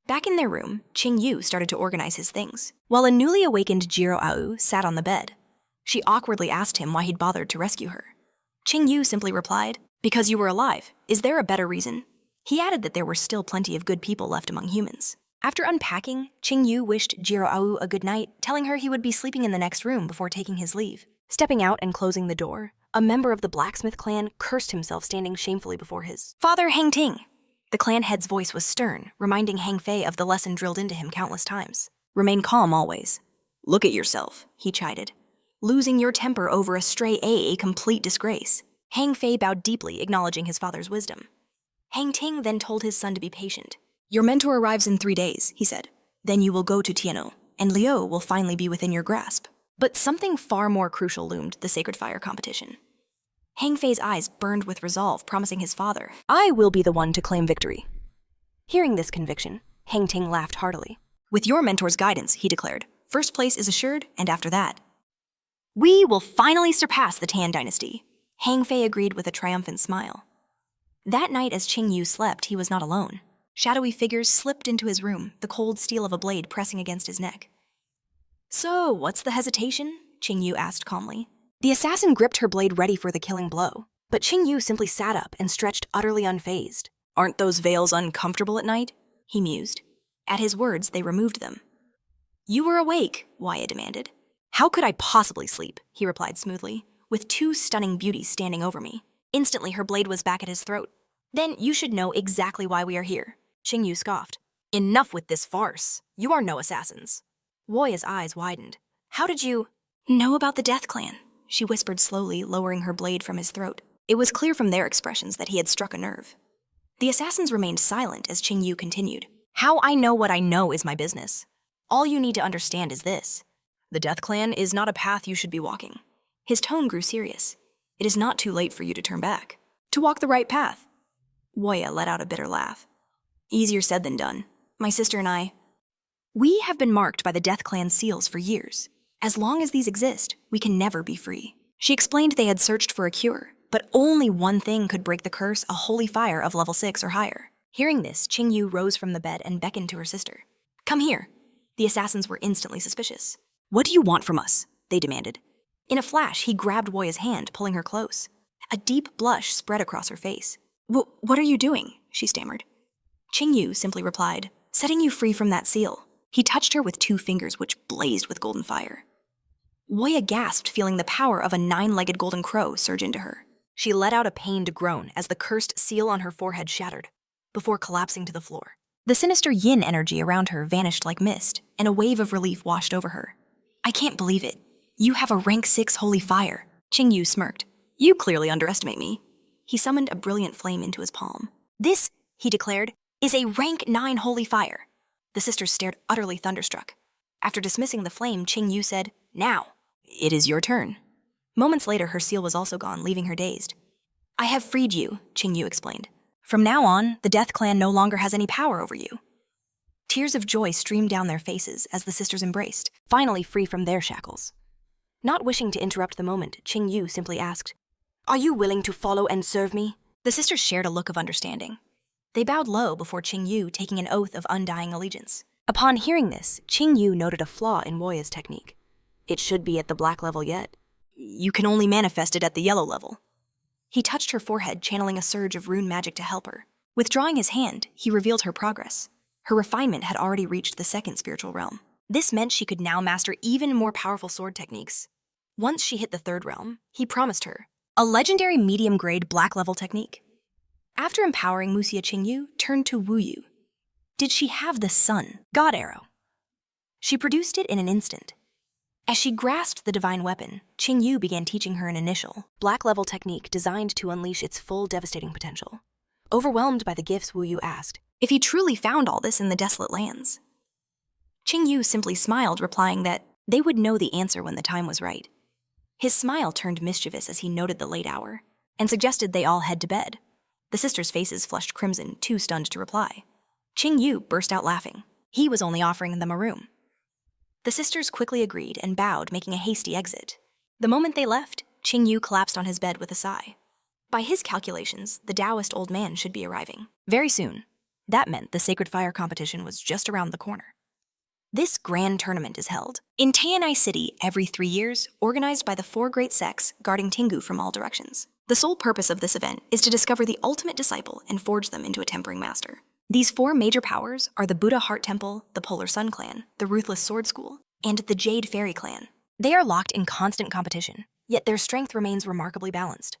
Back in their room, Ching Yu started to organize his things, while a newly awakened Jiro Ao sat on the bed. She awkwardly asked him why he'd bothered to rescue her. Ching Yu simply replied, Because you were alive. Is there a better reason? He added that there were still plenty of good people left among humans. After unpacking, Ching Yu wished Jiro Ao a good night, telling her he would be sleeping in the next room before taking his leave. Stepping out and closing the door, a member of the blacksmith clan cursed himself standing shamefully before his father, Hang Ting. The clan head's voice was stern, reminding Hang Fei of the lesson drilled into him countless times. Remain calm always. Look at yourself, he chided. Losing your temper over a stray a complete disgrace. Hang Fei bowed deeply, acknowledging his father's wisdom. Hang Ting then told his son to be patient. Your mentor arrives in 3 days, he said. Then you will go to Tiano. and Liu will finally be within your grasp. But something far more crucial loomed the Sacred Fire competition. Hang Fei's eyes burned with resolve, promising his father, I will be the one to claim victory. Hearing this conviction, Hang Ting laughed heartily. With your mentor's guidance, he declared, first place is assured, and after that, we will finally surpass the Tan dynasty. Hang Fei agreed with a triumphant smile. That night as Ching Yu slept, he was not alone. Shadowy figures slipped into his room, the cold steel of a blade pressing against his neck. So, what's the hesitation? Ching Yu asked calmly. The assassin gripped her blade ready for the killing blow, but Ching Yu simply sat up and stretched utterly unfazed. Aren't those veils uncomfortable at night? He mused. At his words, they removed them. You were awake, Waya demanded. How could I possibly sleep? He replied smoothly, with two stunning beauties standing over me. Instantly, her blade was back at his throat. Then you should know exactly why we are here. Ching Yu scoffed. Enough with this farce. You are no assassins. Woya's eyes widened. How did you know about the Death Clan? She whispered slowly, lowering her blade from his throat. It was clear from their expressions that he had struck a nerve. The assassins remained silent as Ching Yu continued. How I know what I know is my business. All you need to understand is this. The Death Clan is not a path you should be walking. His tone grew serious. It is not too late for you to turn back. To walk the right path. Woya let out a bitter laugh. Easier said than done. My sister and I, we have been marked by the Death Clan seals for years. As long as these exist, we can never be free. She explained they had searched for a cure, but only one thing could break the curse, a holy fire of level 6 or higher. Hearing this, Ching Yu rose from the bed and beckoned to her sister. Come here. The assassins were instantly suspicious. What do you want from us? They demanded. In a flash, he grabbed Woya's hand, pulling her close. A deep blush spread across her face. What are you doing? She stammered. Ching Yu simply replied, setting you free from that seal. He touched her with 2 fingers which blazed with golden fire. Woya gasped, feeling the power of a 9-legged golden crow surge into her. She let out a pained groan as the cursed seal on her forehead shattered, before collapsing to the floor. The sinister yin energy around her vanished like mist, and a wave of relief washed over her. I can't believe it. You have a rank 6 holy fire. Ching Yu smirked. You clearly underestimate me. He summoned a brilliant flame into his palm. This, he declared, is a rank 9 holy fire. The sisters stared utterly thunderstruck. After dismissing the flame, Ching Yu said, Now, it is your turn. Moments later, her seal was also gone, leaving her dazed. I have freed you, Ching Yu explained. From now on, the Death Clan no longer has any power over you. Tears of joy streamed down their faces as the sisters embraced, Finally free from their shackles. Not wishing to interrupt the moment, Ching Yu simply asked, Are you willing to follow and serve me? The sisters shared a look of understanding. They bowed low before Ching Yu, taking an oath of undying allegiance. Upon hearing this, Ching Yu noted a flaw in Woya's technique. It should be at the black level yet. You can only manifest it at the yellow level. He touched her forehead, channeling a surge of rune magic to help her. Withdrawing his hand, he revealed her progress. Her refinement had already reached the 2nd spiritual realm. This meant she could now master even more powerful sword techniques. Once she hit the 3rd realm, he promised her a legendary medium-grade black-level technique. After empowering Muxia, Ching Yu turned to Wu Yu. Did she have the sun, God Arrow? She produced it in an instant. As she grasped the divine weapon, Ching Yu began teaching her an initial, black-level technique designed to unleash its full devastating potential. Overwhelmed by the gifts, Wu Yu asked, if he truly found all this in the desolate lands. Ching Yu simply smiled, replying that they would know the answer when the time was right. His smile turned mischievous as he noted the late hour, and suggested they all head to bed. The sisters' faces flushed crimson, too stunned to reply. Ching Yu burst out laughing. He was only offering them a room. The sisters quickly agreed and bowed, making a hasty exit. The moment they left, Ching Yu collapsed on his bed with a sigh. By his calculations, the Taoist old man should be arriving very soon. That meant the Sacred Fire competition was just around the corner. This grand tournament is held in Tianai City every 3 years, organized by the 4 great sects guarding Tingu from all directions. The sole purpose of this event is to discover the ultimate disciple and forge them into a tempering master. These 4 major powers are the Buddha Heart Temple, the Polar Sun Clan, the Ruthless Sword School, and the Jade Fairy Clan. They are locked in constant competition, yet their strength remains remarkably balanced.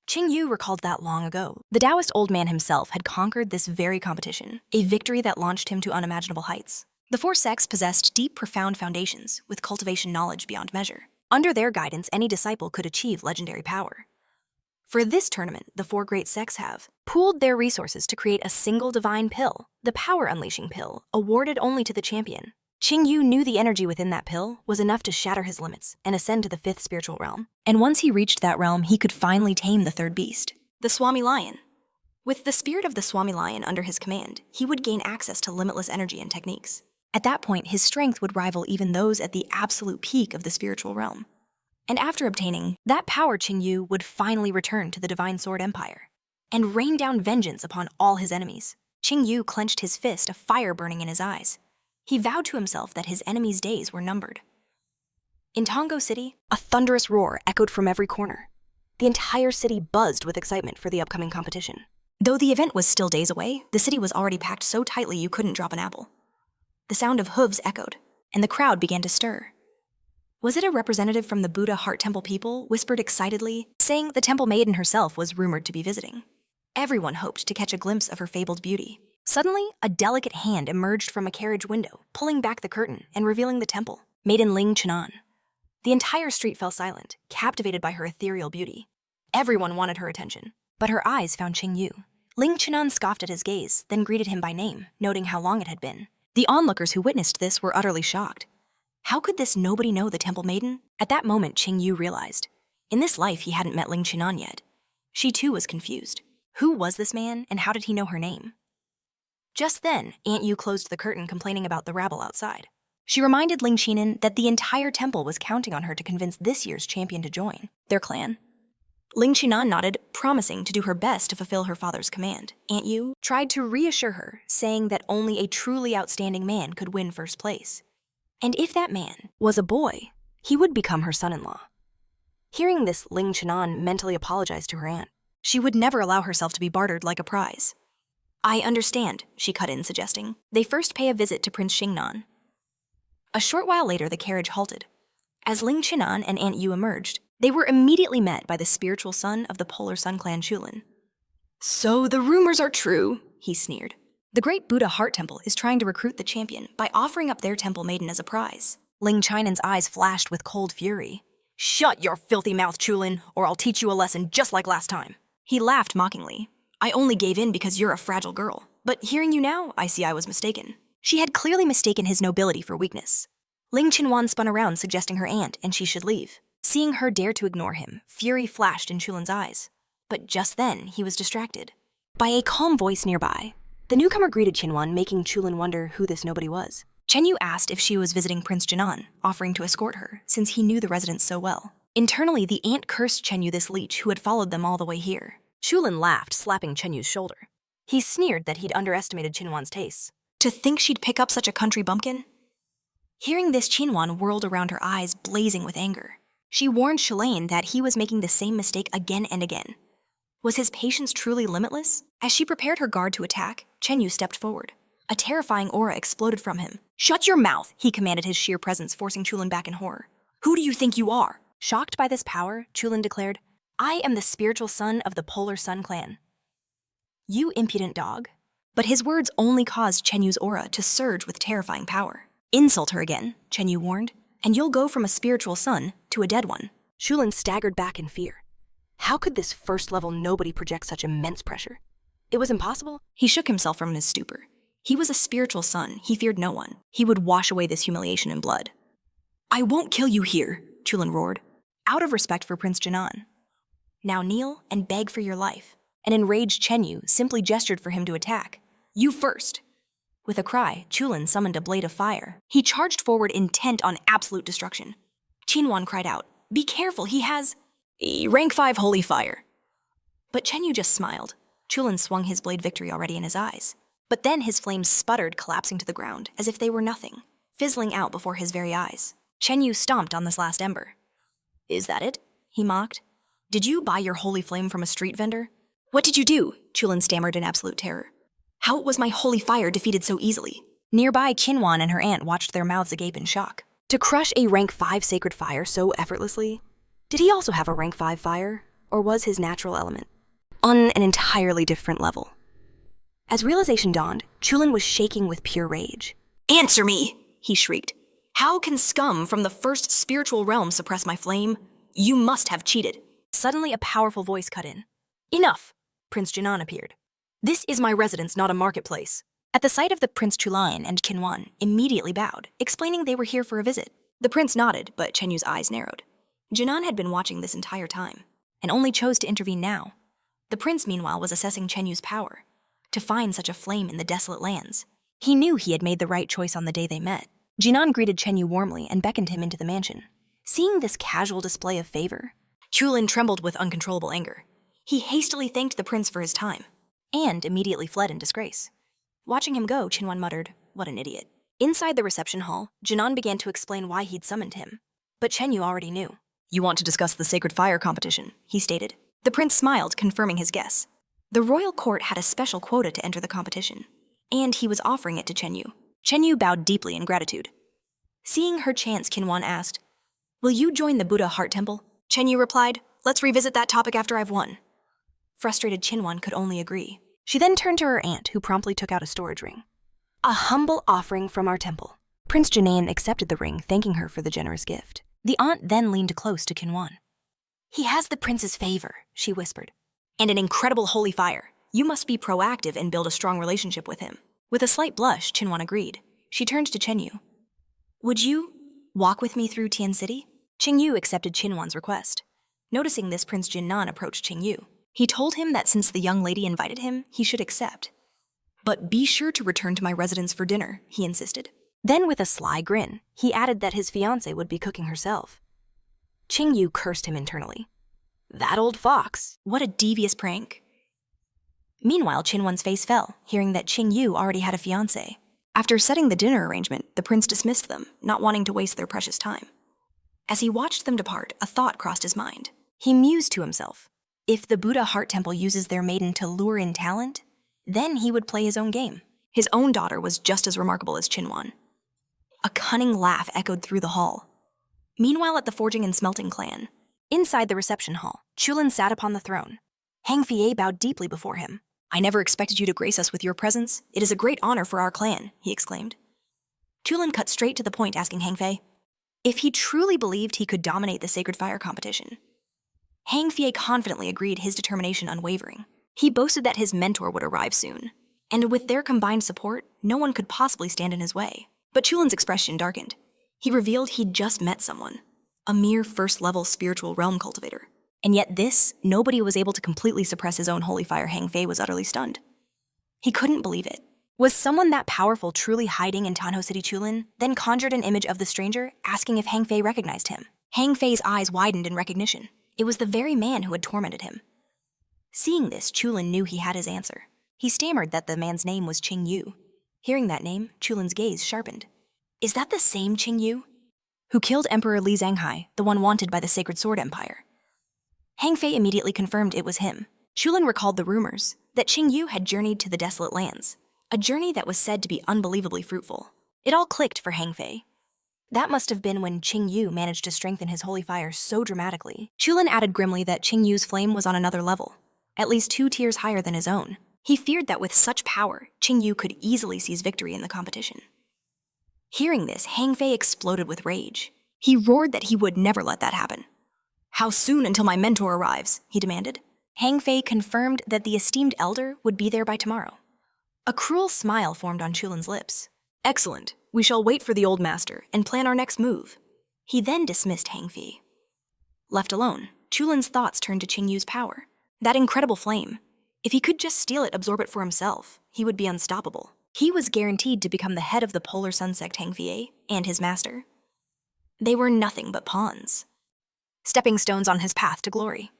Ching Yu recalled that long ago, the Taoist old man himself had conquered this very competition, a victory that launched him to unimaginable heights. The 4 sects possessed deep, profound foundations with cultivation knowledge beyond measure. Under their guidance, any disciple could achieve legendary power. For this tournament, the 4 great sects have pooled their resources to create a single divine pill, the Power Unleashing Pill, awarded only to the champion. Ching Yu knew the energy within that pill was enough to shatter his limits and ascend to the 5th spiritual realm. And once he reached that realm, he could finally tame the third beast, the Swami Lion. With the spirit of the Swami Lion under his command, he would gain access to limitless energy and techniques. At that point, his strength would rival even those at the absolute peak of the spiritual realm. And after obtaining that power, Ching Yu would finally return to the Divine Sword Empire and rain down vengeance upon all his enemies. Ching Yu clenched his fist, a fire burning in his eyes. He vowed to himself that his enemies' days were numbered. In Tongjo City, A thunderous roar echoed from every corner. The entire city buzzed with excitement for the upcoming competition. though the event was still days away, the city was already packed so tightly you couldn't drop an apple. The sound of hooves echoed, and the crowd began to stir. Was it a representative from the Buddha Heart Temple people whispered excitedly, saying the temple maiden herself was rumored to be visiting? Everyone hoped to catch a glimpse of her fabled beauty. Suddenly, a delicate hand emerged from a carriage window, pulling back the curtain and revealing the temple, Maiden Ling Chenan. The entire street fell silent, captivated by her ethereal beauty. Everyone wanted her attention, but her eyes found Ching Yu. Ling Chenan scoffed at his gaze, then greeted him by name, noting how long it had been. The onlookers who witnessed this were utterly shocked. How could this nobody know the temple maiden? At that moment, Ching Yu realized. In this life, he hadn't met Ling Chenan yet. She too was confused. Who was this man, and how did he know her name? Just then, Aunt Yu closed the curtain, complaining about the rabble outside. She reminded Ling Chenan that the entire temple was counting on her to convince this year's champion to join their clan. Ling Chenan nodded, promising to do her best to fulfill her father's command. Aunt Yu tried to reassure her, saying that only a truly outstanding man could win first place. And if that man Was a boy, he would become her son-in-law. Hearing this, Ling Chenan mentally apologized to her aunt. she would never allow herself to be bartered like a prize. I understand, she cut in, suggesting they first pay a visit to Prince Xingnan. A short while later, the carriage halted. As Ling Chenan and Aunt Yu emerged, they were immediately met by the spiritual son of the Polar Sun clan Chulin. So the rumors are true, he sneered. The great Buddha Heart Temple is trying to recruit the champion by offering up their temple maiden as a prize. Ling Chinan's eyes flashed with cold fury. Shut your filthy mouth, Chulin, or I'll teach you a lesson just like last time. He laughed mockingly. I only gave in because you're a fragile girl. But hearing you now, I see I was mistaken. She had clearly mistaken his nobility for weakness. Ling Chinwan spun around, suggesting her aunt and she should leave. Seeing her dare to ignore him, fury flashed in Chulin's eyes. But just then, he was distracted By a calm voice nearby, the newcomer greeted Chinwan, making Chulin wonder who this nobody was. Chen Yu asked if she was visiting Prince Jinan, offering to escort her, since he knew the residents so well. Internally, the aunt cursed Chen Yu, this leech who had followed them all the way here. Chulin laughed, slapping Chen Yu's shoulder. He sneered that he'd underestimated Chinwan's tastes. To think she'd pick up such a country bumpkin? Hearing this, Chinwan whirled around, her eyes blazing with anger. She warned Shalane that he was making the same mistake again and again. Was his patience truly limitless? As she prepared her guard to attack, Chen Yu stepped forward. A terrifying aura exploded from him. Shut your mouth, he commanded, his sheer presence forcing Chulin back in horror. Who do you think you are? Shocked by this power, Chulin declared, I am the spiritual son of the Polar Sun clan. You impudent dog. But his words only caused Chen Yu's aura to surge with terrifying power. Insult her again, Chen Yu warned, and you'll go from a spiritual son to a dead one. Chulin staggered back in fear. How could this first-level nobody project such immense pressure? It was impossible. He shook himself from his stupor. He was a spiritual son. He feared no one. He would wash away this humiliation in blood. I won't kill you here, Chulin roared, out of respect for Prince Jinan. Now kneel and beg for your life. An enraged Chen Yu simply gestured for him to attack. You first. With a cry, Chulin summoned a blade of fire. He charged forward, intent on absolute destruction. Qinwan cried out, Be careful, he has a rank 5 holy fire. But Chen Yu just smiled. Chulin swung his blade, victory already in his eyes. But then his flames sputtered, collapsing to the ground, as if they were nothing, fizzling out before his very eyes. Chen Yu stomped on this last ember. Is that it? He mocked. Did you buy your holy flame from a street vendor? What did you do? Chulin stammered in absolute terror. How was my holy fire defeated so easily? Nearby, Qinwan and her aunt watched, their mouths agape in shock. To crush a rank 5 sacred fire so effortlessly? Did he also have a rank 5 fire, or was his natural element on an entirely different level? As realization dawned, Chulin was shaking with pure rage. Answer me, he shrieked. How can scum from the first spiritual realm suppress my flame? You must have cheated. Suddenly, a powerful voice cut in. Enough! Prince Jinan appeared. This is my residence, not a marketplace. At the sight of the Prince Chulayan and Qinwan immediately bowed, explaining they were here for a visit. The prince nodded, but Chen Yu's eyes narrowed. Jinan had been watching this entire time, and only chose to intervene now. The prince, meanwhile, was assessing Chen Yu's power. To find such a flame in the desolate lands, he knew he had made the right choice on the day they met. Jinan greeted Chen Yu warmly and beckoned him into the mansion. Seeing this casual display of favor, Chulin trembled with uncontrollable anger. He hastily thanked the prince for his time, and immediately fled in disgrace. Watching him go, Qinwan muttered, "What an idiot." Inside the reception hall, Jinan began to explain why he'd summoned him. But Chen Yu already knew. "You want to discuss the sacred fire competition," he stated. The prince smiled, confirming his guess. The royal court had a special quota to enter the competition, and he was offering it to Chen Yu. Chen Yu bowed deeply in gratitude. Seeing her chance, Qinwan asked, "Will you join the Buddha Heart Temple?" Chen Yu replied, "Let's revisit that topic after I've won." Frustrated Qinwan could only agree. She then turned to her aunt, who promptly took out a storage ring. "A humble offering from our temple." Prince Janayan accepted the ring, thanking her for the generous gift. The aunt then leaned close to Qinwan. "He has the prince's favor," she whispered, "and an incredible holy fire. You must be proactive and build a strong relationship with him." With a slight blush, Qinwan agreed. She turned to Chen Yu. "Would you walk with me through Tian City?" Ching Yu accepted Qinwan's request. Noticing this, Prince Jinnan approached Ching Yu. He told him that since the young lady invited him, he should accept. "But be sure to return to my residence for dinner," he insisted. Then, with a sly grin, he added that his fiancée would be cooking herself. Ching Yu cursed him internally. That old fox. What a devious prank. Meanwhile, Qinwan's face fell, hearing that Ching Yu already had a fiancée. After setting the dinner arrangement, the prince dismissed them, not wanting to waste their precious time. As he watched them depart, a thought crossed his mind. He mused to himself. If the Buddha Heart Temple uses their maiden to lure in talent, then he would play his own game. His own daughter was just as remarkable as Qinwan. A cunning laugh echoed through the hall. Meanwhile, at the Forging and Smelting clan, inside the reception hall, Chulin sat upon the throne. Hang Fie bowed deeply before him. "I never expected you to grace us with your presence. It is a great honor for our clan," he exclaimed. Chulin cut straight to the point, asking Hang Fei if he truly believed he could dominate the Sacred Fire competition. Hang Fie confidently agreed, his determination unwavering. He boasted that his mentor would arrive soon, and with their combined support, no one could possibly stand in his way. But Chulin's expression darkened. He revealed he'd just met someone, a mere first-level spiritual realm cultivator. And yet this, nobody was able to completely suppress his own holy fire. Hang Fei was utterly stunned. He couldn't believe it. Was someone that powerful truly hiding in Tongjo City? Chulin then conjured an image of the stranger, asking if Hang Fei recognized him. Hang Fei's eyes widened in recognition. It was the very man who had tormented him. Seeing this, Chulin knew he had his answer. He stammered that the man's name was Ching Yu. Hearing that name, Chulin's gaze sharpened. Is that the same Ching Yu who killed Emperor Li Zhanghai, the one wanted by the Sacred Sword Empire? Hang Fei immediately confirmed it was him. Chulin recalled the rumors that Ching Yu had journeyed to the desolate lands, a journey that was said to be unbelievably fruitful. It all clicked for Hang Fei. That must have been when Ching Yu managed to strengthen his holy fire so dramatically. Chulin added grimly that Ching Yu's flame was on another level, at least 2 tiers higher than his own. He feared that with such power, Ching Yu could easily seize victory in the competition. Hearing this, Hang Fei exploded with rage. He roared that he would never let that happen. "How soon until my mentor arrives?" he demanded. Hang Fei confirmed that the esteemed elder would be there by tomorrow. A cruel smile formed on Chulin's lips. "Excellent. We shall wait for the old master and plan our next move." He then dismissed Hang Fei. Left alone, Chulin's thoughts turned to Ching Yu's power. That incredible flame. If he could just steal it, absorb it for himself, he would be unstoppable. He was guaranteed to become the head of the Polar Sun sect Hang Fei and his master. They were nothing but pawns. Stepping stones on his path to glory.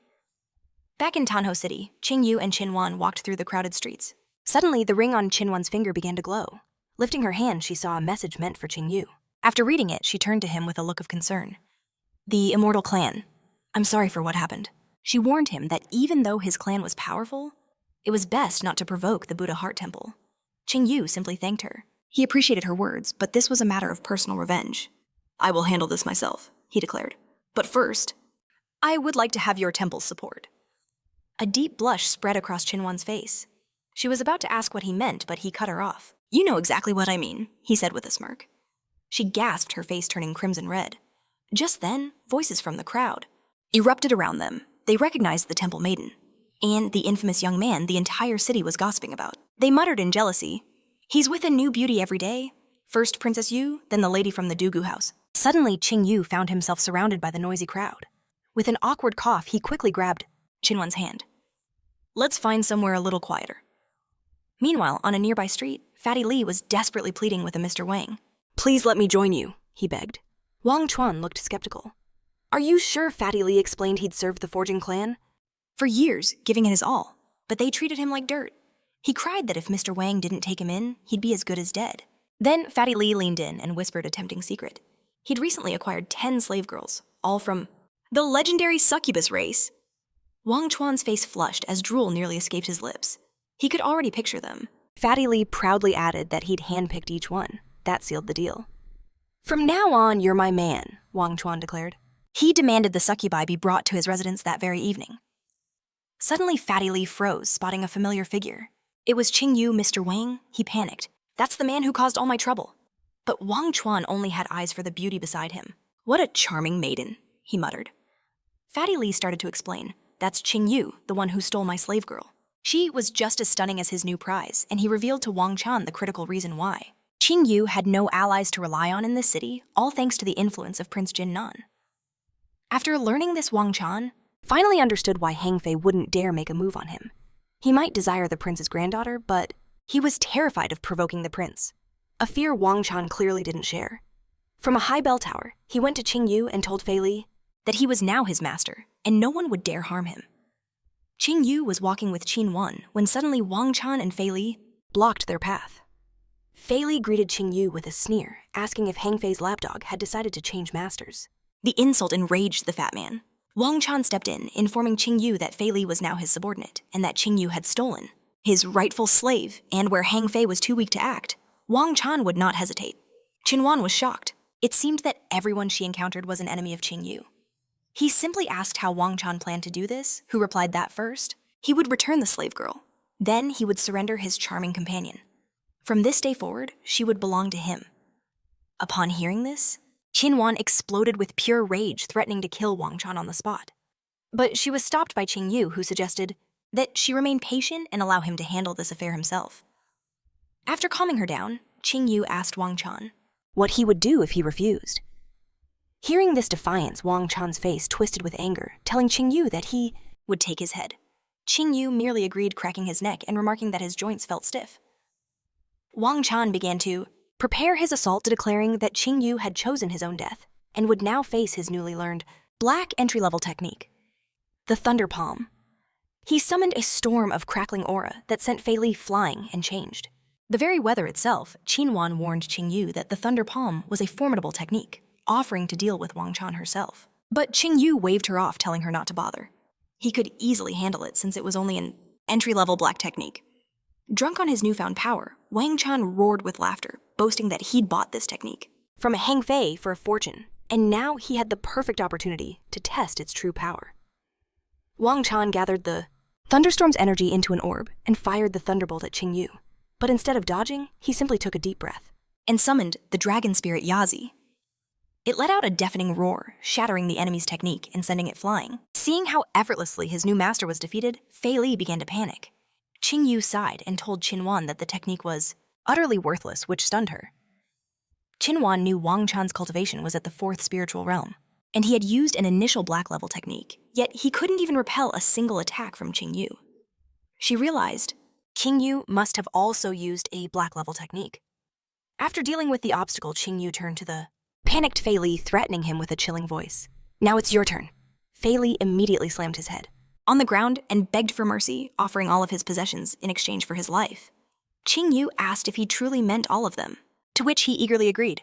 Back in Tongjo City, Ching Yu and Qinwan walked through the crowded streets. Suddenly, the ring on Qinwan's finger began to glow. Lifting her hand, she saw a message meant for Ching Yu. After reading it, she turned to him with a look of concern. "The Immortal Clan. I'm sorry for what happened." She warned him that even though his clan was powerful, it was best not to provoke the Buddha Heart Temple. Ching Yu simply thanked her. He appreciated her words, but this was a matter of personal revenge. "I will handle this myself," he declared. "But first, I would like to have your temple's support." A deep blush spread across Qinwan's face. She was about to ask what he meant, but he cut her off. "You know exactly what I mean," he said with a smirk. She gasped, her face turning crimson red. Just then, voices from the crowd erupted around them. They recognized the temple maiden, and the infamous young man the entire city was gossiping about. They muttered in jealousy, He's with a new beauty every day. First Princess Yu, then the lady from the Dugu house. Suddenly, Ching Yu found himself surrounded by the noisy crowd. With an awkward cough, he quickly grabbed Chinwan's hand. Let's find somewhere a little quieter. Meanwhile, on a nearby street, Fatty Lee was desperately pleading with a Mr. Wang. "Please let me join you," he begged. Wang Chuan looked skeptical. "Are you sure Fatty Lee explained he'd served the forging clan?" For years, giving it his all, but they treated him like dirt. He cried that if Mr. Wang didn't take him in, he'd be as good as dead. Then Fatty Lee leaned in and whispered a tempting secret. He'd recently acquired 10 slave girls, all from the legendary succubus race. Wang Chuan's face flushed as drool nearly escaped his lips. He could already picture them. Fatty Lee proudly added that he'd handpicked each one. That sealed the deal. "From now on, you're my man," Wang Chuan declared. He demanded the succubi be brought to his residence that very evening. Suddenly, Fatty Lee froze, spotting a familiar figure. It was Ching Yu, Mr. Wang. He panicked. That's the man who caused all my trouble. But Wang Chuan only had eyes for the beauty beside him. What a charming maiden, he muttered. Fatty Lee started to explain. That's Ching Yu, the one who stole my slave girl. She was just as stunning as his new prize, and he revealed to Wang Chuan the critical reason why. Ching Yu had no allies to rely on in this city, all thanks to the influence of Prince Jin Nan. After learning this, Wang Chuan finally understood why Hang Fei wouldn't dare make a move on him. He might desire the prince's granddaughter, but he was terrified of provoking the prince, a fear Wang Chuan clearly didn't share. From a high bell tower, he went to Ching Yu and told Fei Li that he was now his master, and no one would dare harm him. Ching Yu was walking with Qin Wan when suddenly Wang Chuan and Fei Li blocked their path. Fei Li greeted Ching Yu with a sneer, asking if Hang Fei's lapdog had decided to change masters. The insult enraged the fat man. Wang Chuan stepped in, informing Ching Yu that Fei Li was now his subordinate, and that Ching Yu had stolen his rightful slave, and where Hang Fei was too weak to act, Wang Chuan would not hesitate. Qin Wan was shocked. It seemed that everyone she encountered was an enemy of Ching Yu. He simply asked how Wang Chuan planned to do this, who replied that first, he would return the slave girl. Then he would surrender his charming companion. From this day forward, she would belong to him. Upon hearing this, Qin Wan exploded with pure rage, threatening to kill Wang Chuan on the spot. But she was stopped by Ching Yu, who suggested that she remain patient and allow him to handle this affair himself. After calming her down, Ching Yu asked Wang Chuan what he would do if he refused. Hearing this defiance, Wang Chuan's face twisted with anger, telling Ching Yu that he would take his head. Ching Yu merely agreed, cracking his neck and remarking that his joints felt stiff. Wang Chuan began to prepare his assault, declaring that Ching Yu had chosen his own death and would now face his newly learned black entry-level technique, the Thunder Palm. He summoned a storm of crackling aura that sent Fei Li flying and changed. The very weather itself, Qin Wan warned Ching Yu that the Thunder Palm was a formidable technique, offering to deal with Wang Chuan herself. But Ching Yu waved her off, telling her not to bother. He could easily handle it since it was only an entry-level black technique. Drunk on his newfound power, Wang Chuan roared with laughter, boasting that he'd bought this technique from Hang Fei for a fortune, and now he had the perfect opportunity to test its true power. Wang Chuan gathered the thunderstorm's energy into an orb and fired the thunderbolt at Ching Yu. But instead of dodging, he simply took a deep breath and summoned the dragon spirit Yazi. It let out a deafening roar, shattering the enemy's technique and sending it flying. Seeing how effortlessly his new master was defeated, Fei Li began to panic. Ching Yu sighed and told Qin Wan that the technique was utterly worthless, which stunned her. Qin Wan knew Wang Chuan's cultivation was at the 4th spiritual realm, and he had used an initial black-level technique, yet he couldn't even repel a single attack from Ching Yu. She realized Ching Yu must have also used a black-level technique. After dealing with the obstacle, Ching Yu turned to the panicked Fei Li, threatening him with a chilling voice. "Now it's your turn." Fei Li immediately slammed his head on the ground and begged for mercy, offering all of his possessions in exchange for his life. Ching Yu asked if he truly meant all of them, to which he eagerly agreed.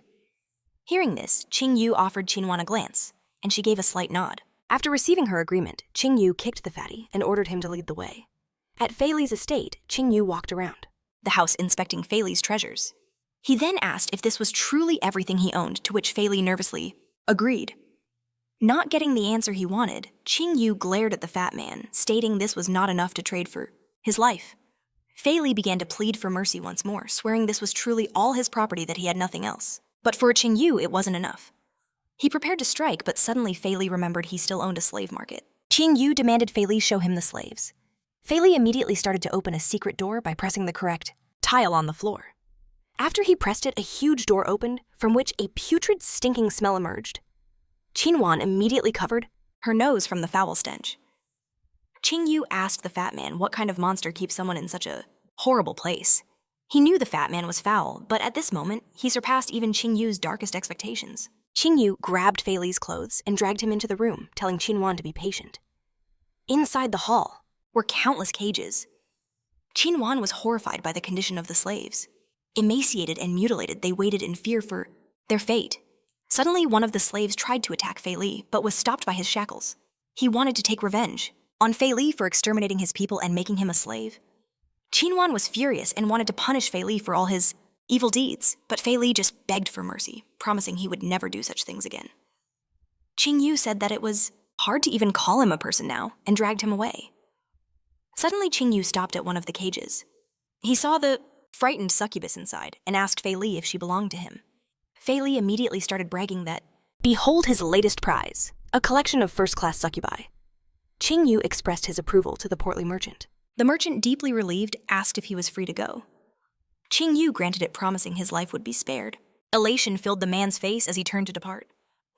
Hearing this, Ching Yu offered Qin Wan a glance, and she gave a slight nod. After receiving her agreement, Ching Yu kicked the fatty and ordered him to lead the way. At Fei Li's estate, Ching Yu walked around the house inspecting Fei Li's treasures. He then asked if this was truly everything he owned, to which Fei Li nervously agreed. Not getting the answer he wanted, Ching Yu glared at the fat man, stating this was not enough to trade for his life. Fei Li began to plead for mercy once more, swearing this was truly all his property, that he had nothing else. But for Ching Yu, it wasn't enough. He prepared to strike, but suddenly Fei Li remembered he still owned a slave market. Ching Yu demanded Fei Li show him the slaves. Fei Li immediately started to open a secret door by pressing the correct tile on the floor. After he pressed it, a huge door opened, from which a putrid, stinking smell emerged. Qin Wan immediately covered her nose from the foul stench. Ching Yu asked the fat man what kind of monster keeps someone in such a horrible place. He knew the fat man was foul, but at this moment, he surpassed even Ching Yu's darkest expectations. Ching Yu grabbed Fei Li's clothes and dragged him into the room, telling Qin Wan to be patient. Inside the hall were countless cages. Qin Wan was horrified by the condition of the slaves. Emaciated and mutilated, they waited in fear for their fate. Suddenly, one of the slaves tried to attack Fei Li, but was stopped by his shackles. He wanted to take revenge on Fei Li for exterminating his people and making him a slave. Qin Wan was furious and wanted to punish Fei Li for all his evil deeds, but Fei Li just begged for mercy, promising he would never do such things again. Ching Yu said that it was hard to even call him a person now, and dragged him away. Suddenly, Ching Yu stopped at one of the cages. He saw the frightened succubus inside and asked Fei Li if she belonged to him. Fei Li immediately started bragging that, "Behold his latest prize, a collection of first-class succubi." Ching Yu expressed his approval to the portly merchant. The merchant, deeply relieved, asked if he was free to go. Ching Yu granted it, promising his life would be spared. Elation filled the man's face as he turned to depart,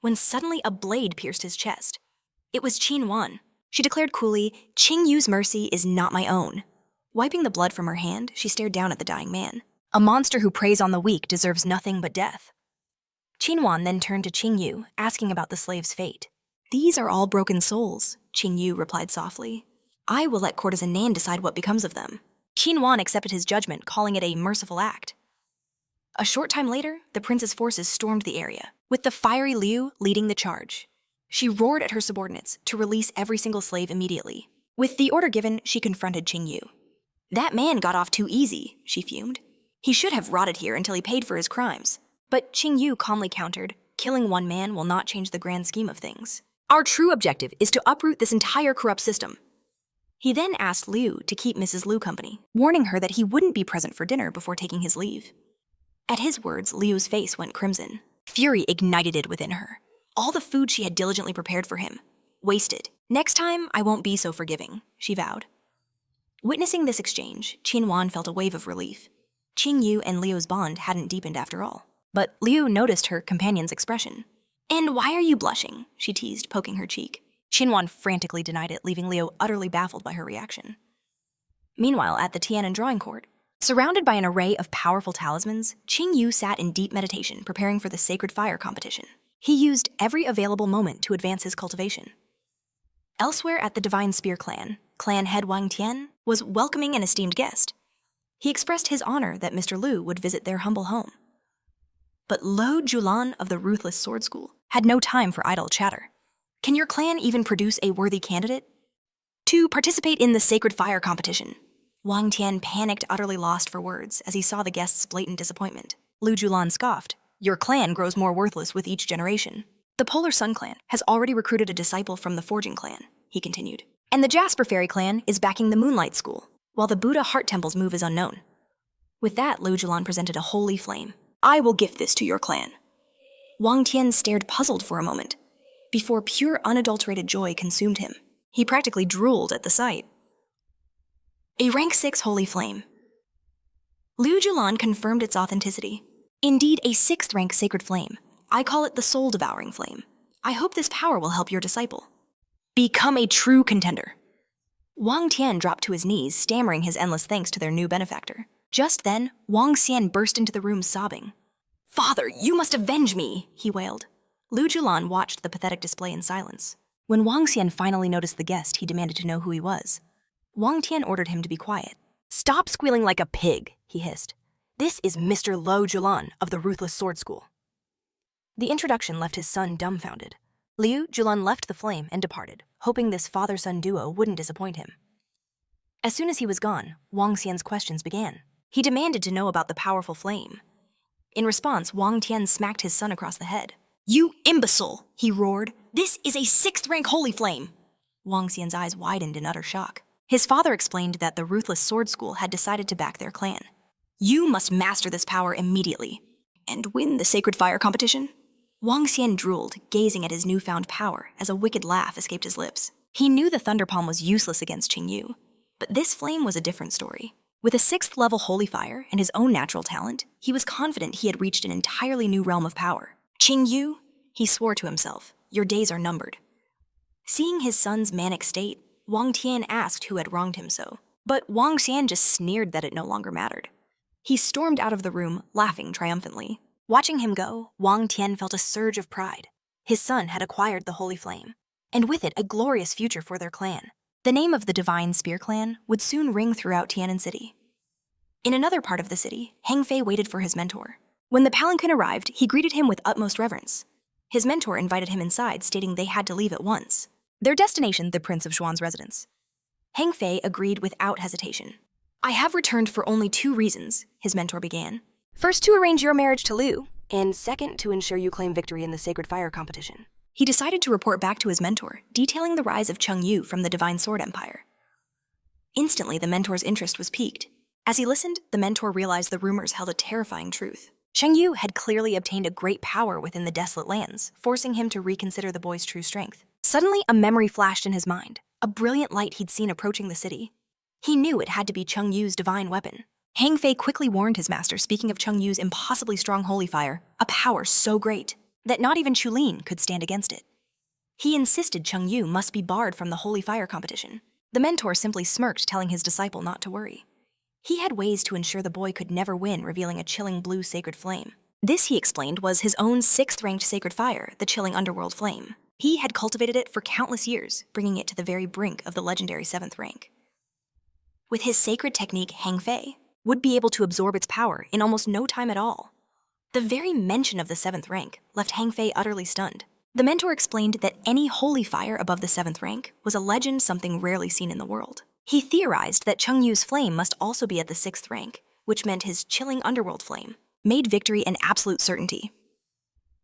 when suddenly a blade pierced his chest. It was Qin Wan. She declared coolly, "Ching Yu's mercy is not my own." Wiping the blood from her hand, she stared down at the dying man. "A monster who preys on the weak deserves nothing but death." Qin Wan then turned to Ching Yu, asking about the slave's fate. "These are all broken souls," Ching Yu replied softly. "I will let courtesan Nan decide what becomes of them." Qin Wan accepted his judgment, calling it a merciful act. A short time later, the prince's forces stormed the area, with the fiery Liu leading the charge. She roared at her subordinates to release every single slave immediately. With the order given, she confronted Ching Yu. "That man got off too easy," she fumed. "He should have rotted here until he paid for his crimes." But Ching Yu calmly countered, "Killing one man will not change the grand scheme of things. Our true objective is to uproot this entire corrupt system." He then asked Liu to keep Mrs. Liu company, warning her that he wouldn't be present for dinner before taking his leave. At his words, Liu's face went crimson. Fury ignited within her. All the food she had diligently prepared for him, wasted. "Next time, I won't be so forgiving," she vowed. Witnessing this exchange, Qin Wan felt a wave of relief. Ching Yu and Liu's bond hadn't deepened after all. But Liu noticed her companion's expression. "And why are you blushing?" she teased, poking her cheek. Qin Wan frantically denied it, leaving Liu utterly baffled by her reaction. Meanwhile, at the Tianan drawing court, surrounded by an array of powerful talismans, Ching Yu sat in deep meditation, preparing for the sacred fire competition. He used every available moment to advance his cultivation. Elsewhere at the Divine Spear clan head Wang Tian was welcoming an esteemed guest. He expressed his honor that Mr. Liu would visit their humble home. But Lo Julan of the Ruthless Sword School had no time for idle chatter. "Can your clan even produce a worthy candidate to participate in the sacred fire competition?" Wang Tian panicked, utterly lost for words, as he saw the guest's blatant disappointment. Lu Julan scoffed. "Your clan grows more worthless with each generation. The Polar Sun clan has already recruited a disciple from the Forging clan," he continued. "And the Jasper Fairy clan is backing the Moonlight School, while the Buddha Heart Temple's move is unknown." With that, Lu Julan presented a holy flame. "I will gift this to your clan." Wang Tian stared puzzled for a moment, before pure unadulterated joy consumed him. He practically drooled at the sight. A rank 6 holy flame. Lu Julan confirmed its authenticity. "Indeed, a 6th rank sacred flame. I call it the soul-devouring flame. I hope this power will help your disciple become a true contender." Wang Tian dropped to his knees, stammering his endless thanks to their new benefactor. Just then, Wang Xian burst into the room sobbing. "Father, you must avenge me," he wailed. Lu Julan watched the pathetic display in silence. When Wang Xian finally noticed the guest, he demanded to know who he was. Wang Tian ordered him to be quiet. "Stop squealing like a pig," he hissed. "This is Mr. Lo Julan of the Ruthless Sword School." The introduction left his son dumbfounded. Liu Julan left the flame and departed, hoping this father-son duo wouldn't disappoint him. As soon as he was gone, Wang Xian's questions began. He demanded to know about the powerful flame. In response, Wang Tian smacked his son across the head. "You imbecile!" he roared. "This is a 6th rank holy flame!" Wang Xian's eyes widened in utter shock. His father explained that the Ruthless Sword School had decided to back their clan. "You must master this power immediately and win the sacred fire competition." Wang Xian drooled, gazing at his newfound power as a wicked laugh escaped his lips. He knew the Thunder Palm was useless against Ching Yu, but this flame was a different story. With a 6th level holy fire and his own natural talent, He was confident he had reached an entirely new realm of power. Ching Yu, he swore to himself, your days are numbered. Seeing his son's manic state, Wang Tian asked who had wronged him so. But Wang Xian just sneered that it no longer mattered. He stormed out of the room, laughing triumphantly. Watching him go, Wang Tian felt a surge of pride. His son had acquired the holy flame, and with it a glorious future for their clan. The name of the Divine Spear Clan would soon ring throughout Tianan City. In another part of the city, Hang Fei waited for his mentor. When the palanquin arrived, he greeted him with utmost reverence. His mentor invited him inside, stating they had to leave at once. Their destination, the Prince of Xuan's residence. Hang Fei agreed without hesitation. I have returned for only 2 reasons, his mentor began. First, to arrange your marriage to Liu, and second, to ensure you claim victory in the Sacred Fire competition. He decided to report back to his mentor, detailing the rise of Ching Yu from the Divine Sword Empire. Instantly, the mentor's interest was piqued. As he listened, the mentor realized the rumors held a terrifying truth. Ching Yu had clearly obtained a great power within the desolate lands, forcing him to reconsider the boy's true strength. Suddenly, a memory flashed in his mind, a brilliant light he'd seen approaching the city. He knew it had to be Ching Yu's divine weapon. Hang Fei quickly warned his master, speaking of Ching Yu's impossibly strong holy fire, a power so great that not even Chulin could stand against it. He insisted Ching Yu must be barred from the holy fire competition. The mentor simply smirked, telling his disciple not to worry. He had ways to ensure the boy could never win, revealing a chilling blue sacred flame. This, he explained, was his own 6th-ranked sacred fire, the chilling underworld flame. He had cultivated it for countless years, bringing it to the very brink of the legendary 7th rank. With his sacred technique, Hang Fei would be able to absorb its power in almost no time at all. The very mention of the 7th rank left Hang Fei utterly stunned. The mentor explained that any holy fire above the 7th rank was a legend, something rarely seen in the world. He theorized that Ching Yu's flame must also be at the 6th rank, which meant his chilling underworld flame made victory an absolute certainty.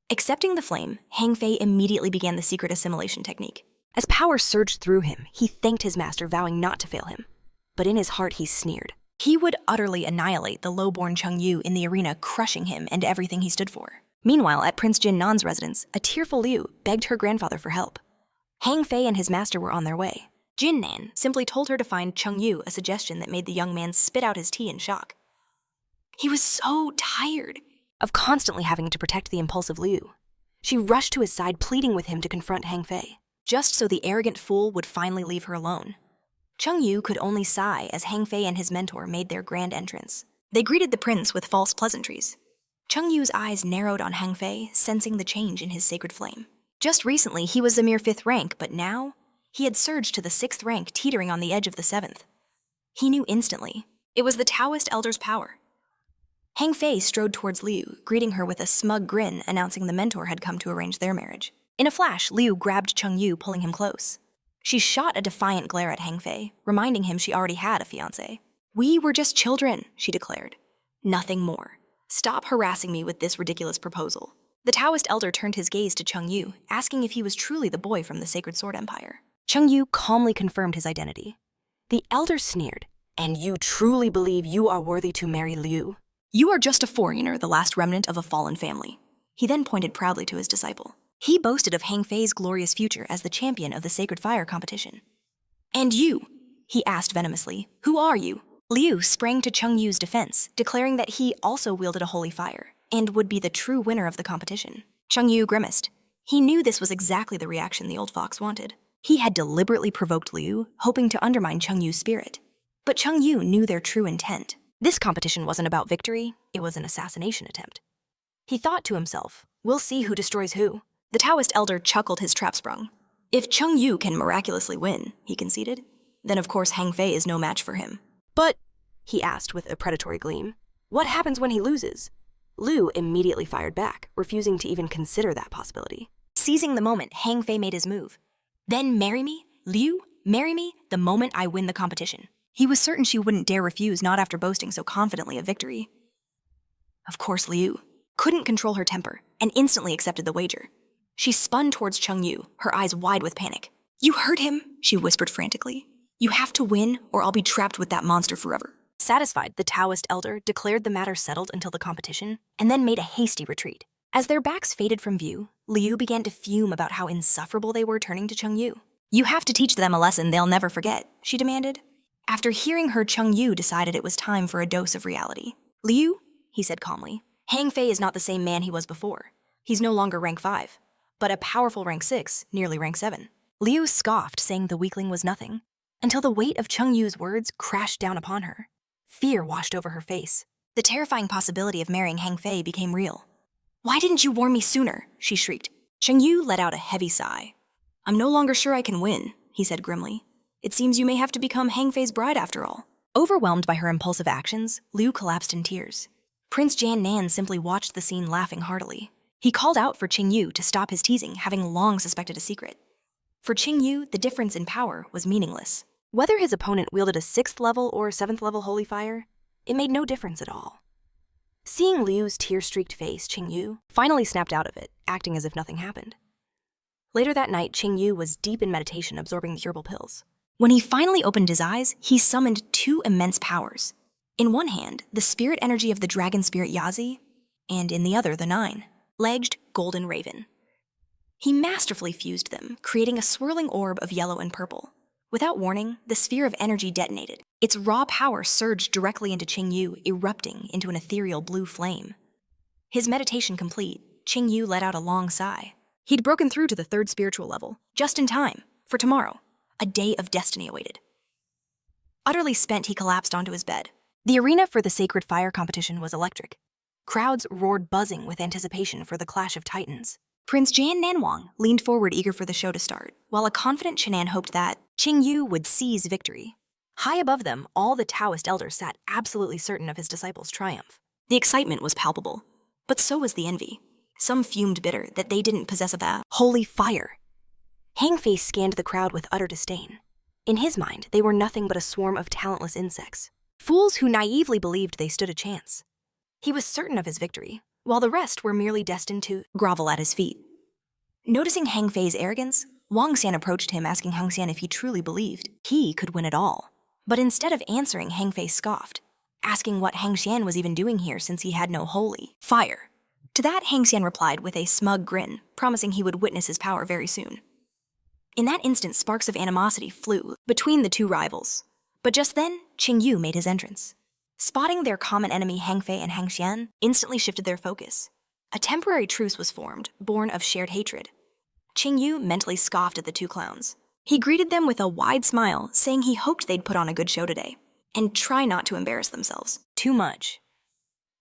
Accepting the flame, Hang Fei immediately began the secret assimilation technique. As power surged through him, he thanked his master, vowing not to fail him. But in his heart, he sneered. He would utterly annihilate the low-born Ching Yu in the arena, crushing him and everything he stood for. Meanwhile, at Prince Jin Nan's residence, a tearful Liu begged her grandfather for help. Hang Fei and his master were on their way. Jin Nan simply told her to find Ching Yu, a suggestion that made the young man spit out his tea in shock. He was so tired Of constantly having to protect the impulsive Liu, she rushed to his side, pleading with him to confront Hang Fei, just so the arrogant fool would finally leave her alone. Ching Yu could only sigh as Hang Fei and his mentor made their grand entrance. They greeted the prince with false pleasantries. Ching Yu's eyes narrowed on Hang Fei, sensing the change in his sacred flame. Just recently, he was a mere 5th rank, but now he had surged to the 6th rank, teetering on the edge of the 7th. He knew instantly. It was the Taoist elder's power. Hang Fei strode towards Liu, greeting her with a smug grin, announcing the mentor had come to arrange their marriage. In a flash, Liu grabbed Ching Yu, pulling him close. She shot a defiant glare at Hang Fei, reminding him she already had a fiancé. We were just children, she declared. Nothing more. Stop harassing me with this ridiculous proposal. The Taoist elder turned his gaze to Ching Yu, asking if he was truly the boy from the Sacred Sword Empire. Ching Yu calmly confirmed his identity. The elder sneered. And you truly believe you are worthy to marry Liu? You are just a foreigner, the last remnant of a fallen family. He then pointed proudly to his disciple. He boasted of Hang Fei's glorious future as the champion of the Sacred Fire competition. And you? He asked venomously. Who are you? Liu sprang to Ching Yu's defense, declaring that he also wielded a holy fire and would be the true winner of the competition. Ching Yu grimaced. He knew this was exactly the reaction the old fox wanted. He had deliberately provoked Liu, hoping to undermine Ching Yu's spirit. But Ching Yu knew their true intent. This competition wasn't about victory, it was an assassination attempt. He thought to himself, we'll see who destroys who. The Taoist elder chuckled his trap sprung. If Ching Yu can miraculously win, he conceded, then of course Hang Fei is no match for him. But, he asked with a predatory gleam, what happens when he loses? Liu immediately fired back, refusing to even consider that possibility. Seizing the moment, Hang Fei made his move. Then marry me, Liu, marry me the moment I win the competition. He was certain she wouldn't dare refuse, not after boasting so confidently of victory. Of course, Liu couldn't control her temper and instantly accepted the wager. She spun towards Ching Yu, her eyes wide with panic. You heard him, she whispered frantically. You have to win or I'll be trapped with that monster forever. Satisfied, the Taoist elder declared the matter settled until the competition and then made a hasty retreat. As their backs faded from view, Liu began to fume about how insufferable they were, turning to Ching Yu. You have to teach them a lesson they'll never forget, she demanded. After hearing her, Ching Yu decided it was time for a dose of reality. Liu, he said calmly. Hang Fei is not the same man he was before. He's no longer rank 5, but a powerful rank 6, nearly rank 7. Liu scoffed, saying the weakling was nothing, until the weight of Ching Yu's words crashed down upon her. Fear washed over her face. The terrifying possibility of marrying Hang Fei became real. Why didn't you warn me sooner? She shrieked. Ching Yu let out a heavy sigh. I'm no longer sure I can win, he said grimly. It seems you may have to become Hang Fei's bride after all. Overwhelmed by her impulsive actions, Liu collapsed in tears. Prince Jan Nan simply watched the scene, laughing heartily. He called out for Ching Yu to stop his teasing, having long suspected a secret. For Ching Yu, the difference in power was meaningless. Whether his opponent wielded a 6th level or 7th level holy fire, it made no difference at all. Seeing Liu's tear-streaked face, Ching Yu finally snapped out of it, acting as if nothing happened. Later that night, Ching Yu was deep in meditation, absorbing the herbal pills. When he finally opened his eyes, he summoned 2 immense powers. In one hand, the spirit energy of the dragon spirit Yazi, and in the other, the 9-legged golden raven. He masterfully fused them, creating a swirling orb of yellow and purple. Without warning, the sphere of energy detonated. Its raw power surged directly into Ching Yu, erupting into an ethereal blue flame. His meditation complete, Ching Yu let out a long sigh. He'd broken through to the 3rd spiritual level, just in time, for tomorrow. A day of destiny awaited. Utterly spent, he collapsed onto his bed. The arena for the Sacred Fire competition was electric. Crowds roared, buzzing with anticipation for the clash of titans. Prince Jan Nanwang leaned forward, eager for the show to start, while a confident Chenan hoped that Ching Yu would seize victory. High above them, all the Taoist elders sat, absolutely certain of his disciples' triumph. The excitement was palpable, but so was the envy. Some fumed bitter that they didn't possess the holy fire. Hang Fei scanned the crowd with utter disdain. In his mind, they were nothing but a swarm of talentless insects, fools who naively believed they stood a chance. He was certain of his victory, while the rest were merely destined to grovel at his feet. Noticing Hang Fei's arrogance, Wang Xian approached him, asking Hang Xian if he truly believed he could win it all. But instead of answering, Hang Fei scoffed, asking what Hang Xian was even doing here since he had no holy fire. To that, Hang Xian replied with a smug grin, promising he would witness his power very soon. In that instant, sparks of animosity flew between the 2 rivals. But just then, Ching Yu made his entrance. Spotting their common enemy Hang Fei and Hang Xian instantly shifted their focus. A temporary truce was formed, born of shared hatred. Ching Yu mentally scoffed at the 2 clowns. He greeted them with a wide smile, saying he hoped they'd put on a good show today, and try not to embarrass themselves too much.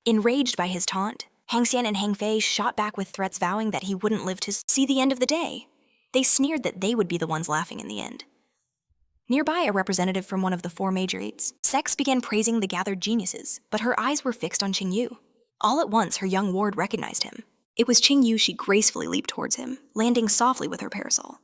Enraged by his taunt, Hang Xian and Hang Fei shot back with threats, vowing that he wouldn't live to see the end of the day. They sneered that they would be the ones laughing in the end. Nearby, a representative from one of the 4 major eights sects began praising the gathered geniuses, but her eyes were fixed on Ching Yu. All at once, her young ward recognized him. It was Ching Yu. She gracefully leaped towards him, landing softly with her parasol.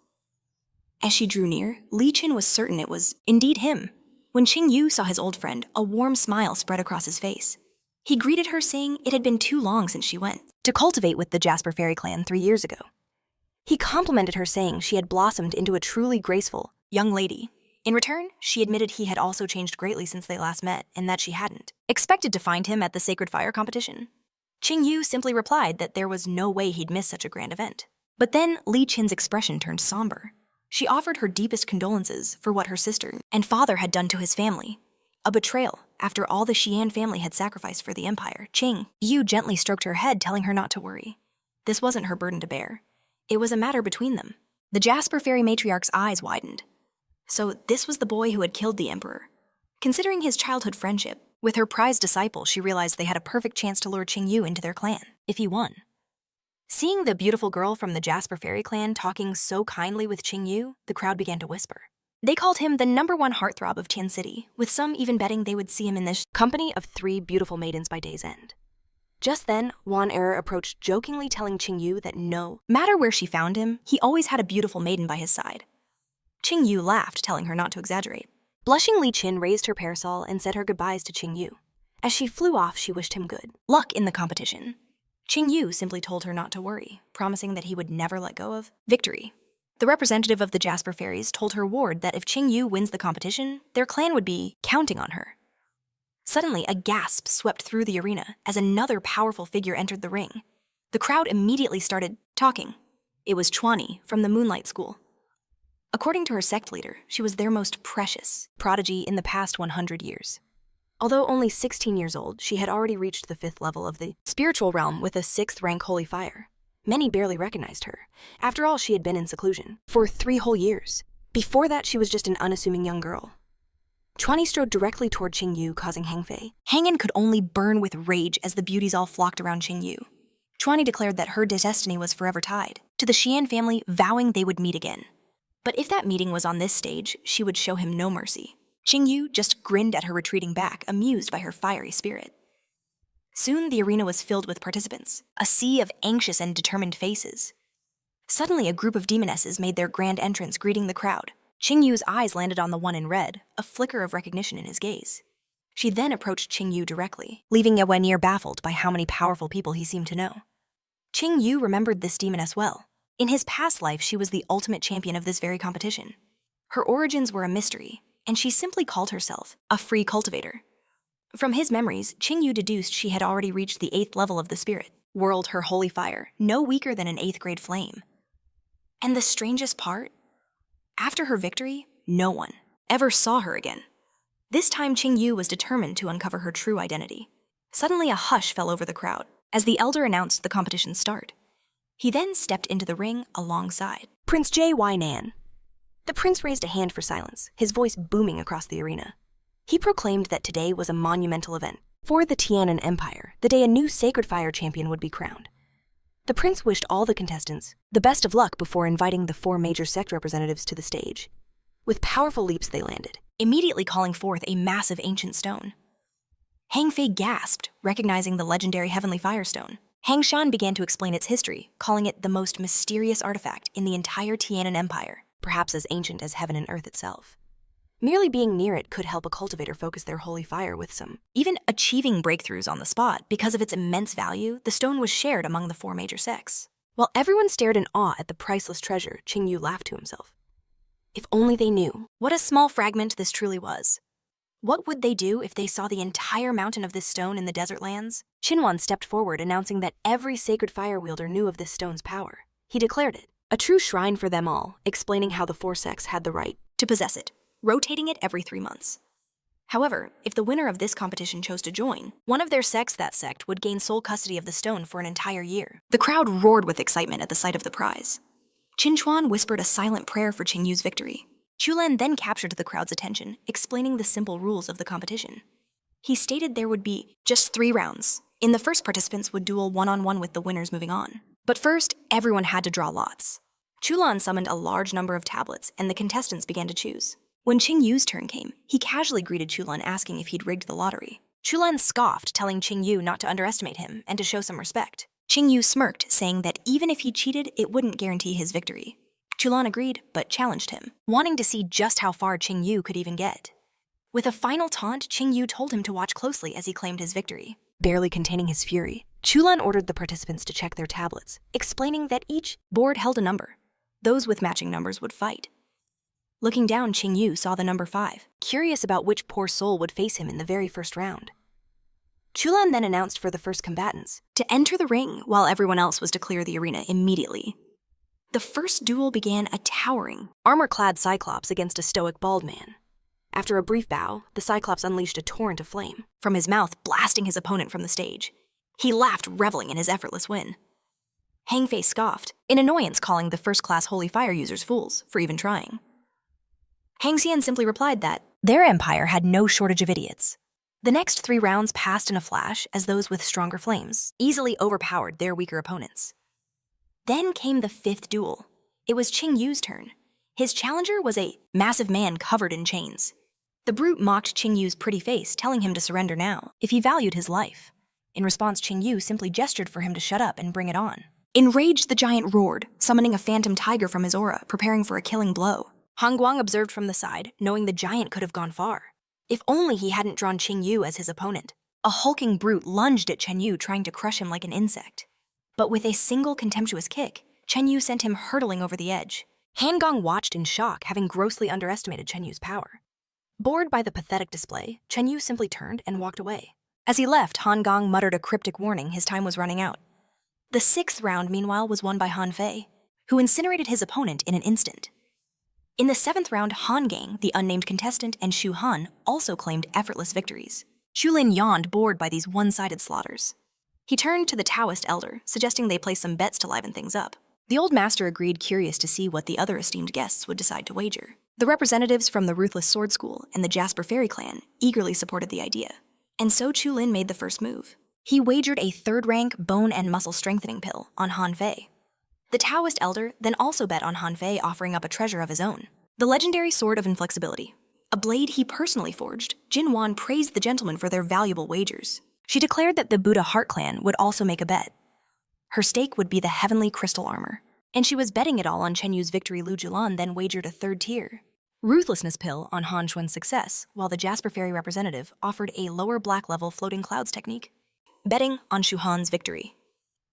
As she drew near, Li Qin was certain it was indeed him. When Ching Yu saw his old friend, a warm smile spread across his face. He greeted her, saying it had been too long since she went to cultivate with the Jasper Fairy clan 3 years ago. He complimented her, saying she had blossomed into a truly graceful young lady. In return, she admitted he had also changed greatly since they last met, and that she hadn't expected to find him at the Sacred Fire competition. Ching Yu simply replied that there was no way he'd miss such a grand event. But then Li Qin's expression turned somber. She offered her deepest condolences for what her sister and father had done to his family. A betrayal, after all the Xian family had sacrificed for the empire. Ching Yu gently stroked her head, telling her not to worry. This wasn't her burden to bear. It was a matter between them. The Jasper Fairy matriarch's eyes widened. So this was the boy who had killed the emperor. Considering his childhood friendship with her prized disciple, she realized they had a perfect chance to lure Ching Yu into their clan, if he won. Seeing the beautiful girl from the Jasper Fairy clan talking so kindly with Ching Yu, the crowd began to whisper. They called him the #1 heartthrob of Tian City, with some even betting they would see him in this company of 3 beautiful maidens by day's end. Just then, Wan Er approached, jokingly telling Ching Yu that no matter where she found him, he always had a beautiful maiden by his side. Ching Yu laughed, telling her not to exaggerate. Blushing, Li Qin raised her parasol and said her goodbyes to Ching Yu. As she flew off, she wished him good luck in the competition. Ching Yu simply told her not to worry, promising that he would never let go of victory. The representative of the Jasper Fairies told her ward that if Ching Yu wins the competition, their clan would be counting on her. Suddenly, a gasp swept through the arena as another powerful figure entered the ring. The crowd immediately started talking. It was Chuani from the Moonlight School. According to her sect leader, she was their most precious prodigy in the past 100 years. Although only 16 years old, she had already reached the 5th level of the spiritual realm with a 6th rank holy fire. Many barely recognized her. After all, she had been in seclusion for 3 whole years. Before that, she was just an unassuming young girl. Chuani strode directly toward Ching Yu, causing Hangfei. Hangen could only burn with rage as the beauties all flocked around Ching Yu. Chuani declared that her destiny was forever tied to the Xian family, vowing they would meet again. But if that meeting was on this stage, she would show him no mercy. Ching Yu just grinned at her retreating back, amused by her fiery spirit. Soon the arena was filled with participants, a sea of anxious and determined faces. Suddenly, a group of demonesses made their grand entrance, greeting the crowd. Ching Yu's eyes landed on the one in red, a flicker of recognition in his gaze. She then approached Ching Yu directly, leaving Yawenir baffled by how many powerful people he seemed to know. Ching Yu remembered this demoness well. In his past life, she was the ultimate champion of this very competition. Her origins were a mystery, and she simply called herself a free cultivator. From his memories, Ching Yu deduced she had already reached the 8th level of the spirit, whirled her holy fire, no weaker than an 8th grade flame. And the strangest part? After her victory, no one ever saw her again. This time, Ching Yu was determined to uncover her true identity. Suddenly, a hush fell over the crowd as the elder announced the competition's start. He then stepped into the ring alongside Prince J.Y. Nan. The prince raised a hand for silence, his voice booming across the arena. He proclaimed that today was a monumental event for the Tianan Empire, the day a new sacred fire champion would be crowned. The prince wished all the contestants the best of luck before inviting the 4 major sect representatives to the stage. With powerful leaps they landed, immediately calling forth a massive ancient stone. Hangfei gasped, recognizing the legendary Heavenly Firestone. Hangshan began to explain its history, calling it the most mysterious artifact in the entire Tianan Empire, perhaps as ancient as heaven and earth itself. Merely being near it could help a cultivator focus their holy fire with some. Even achieving breakthroughs on the spot, because of its immense value, the stone was shared among the 4 major sects. While everyone stared in awe at the priceless treasure, Ching Yu laughed to himself. If only they knew what a small fragment this truly was. What would they do if they saw the entire mountain of this stone in the desert lands? Qinwan stepped forward, announcing that every sacred fire wielder knew of this stone's power. He declared it a true shrine for them all, explaining how the 4 sects had the right to possess it, rotating it every 3 months. However, if the winner of this competition chose to join, one of their sects, that sect would gain sole custody of the stone for an entire year. The crowd roared with excitement at the sight of the prize. Qin Chuan whispered a silent prayer for Ching Yu's victory. Chulan then captured the crowd's attention, explaining the simple rules of the competition. He stated there would be just 3 rounds. In the first, participants would duel one-on-one with the winners moving on. But first, everyone had to draw lots. Chulan summoned a large number of tablets, and the contestants began to choose. When Ching Yu's turn came, he casually greeted Chulan, asking if he'd rigged the lottery. Chulan scoffed, telling Ching Yu not to underestimate him and to show some respect. Ching Yu smirked, saying that even if he cheated, it wouldn't guarantee his victory. Chulan agreed, but challenged him, wanting to see just how far Ching Yu could even get. With a final taunt, Ching Yu told him to watch closely as he claimed his victory. Barely containing his fury, Chulan ordered the participants to check their tablets, explaining that each board held a number. Those with matching numbers would fight. Looking down, Ching Yu saw the number 5, curious about which poor soul would face him in the very first round. Chulan then announced for the first combatants to enter the ring, while everyone else was to clear the arena immediately. The first duel began a towering, armor-clad Cyclops against a stoic bald man. After a brief bow, the Cyclops unleashed a torrent of flame from his mouth, blasting his opponent from the stage. He laughed, reveling in his effortless win. Hangfei scoffed, in annoyance, calling the first-class holy fire users fools for even trying. Hangxian simply replied that their empire had no shortage of idiots. The next 3 rounds passed in a flash as those with stronger flames easily overpowered their weaker opponents. Then came the 5th duel. It was Ching Yu's turn. His challenger was a massive man covered in chains. The brute mocked Ching Yu's pretty face, telling him to surrender now if he valued his life. In response, Ching Yu simply gestured for him to shut up and bring it on. Enraged, the giant roared, summoning a phantom tiger from his aura, preparing for a killing blow. Han Guang observed from the side, knowing the giant could have gone far. If only he hadn't drawn Ching Yu as his opponent. A hulking brute lunged at Chen Yu, trying to crush him like an insect. But with a single contemptuous kick, Chen Yu sent him hurtling over the edge. Han Gong watched in shock, having grossly underestimated Chen Yu's power. Bored by the pathetic display, Chen Yu simply turned and walked away. As he left, Han Gong muttered a cryptic warning his time was running out. The 6th round, meanwhile, was won by Han Fei, who incinerated his opponent in an instant. In the 7th round, Han Gang, the unnamed contestant, and Shu Han also claimed effortless victories. Chulin yawned, bored by these one-sided slaughters. He turned to the Taoist elder, suggesting they place some bets to liven things up. The old master agreed, curious to see what the other esteemed guests would decide to wager. The representatives from the Ruthless Sword School and the Jasper Fairy clan eagerly supported the idea, and so Chulin made the first move. He wagered a third-rank bone and muscle strengthening pill on Han Fei. The Taoist elder then also bet on Han Fei offering up a treasure of his own, the legendary Sword of Inflexibility. A blade he personally forged, Jin Wan praised the gentlemen for their valuable wagers. She declared that the Buddha Heart clan would also make a bet. Her stake would be the heavenly crystal armor, and she was betting it all on Cheng Yu's victory. Lu Julan then wagered a third tier ruthlessness pill on Han Xuan's success, while the Jasper Fairy representative offered a lower black-level floating clouds technique, betting on Shu Han's victory.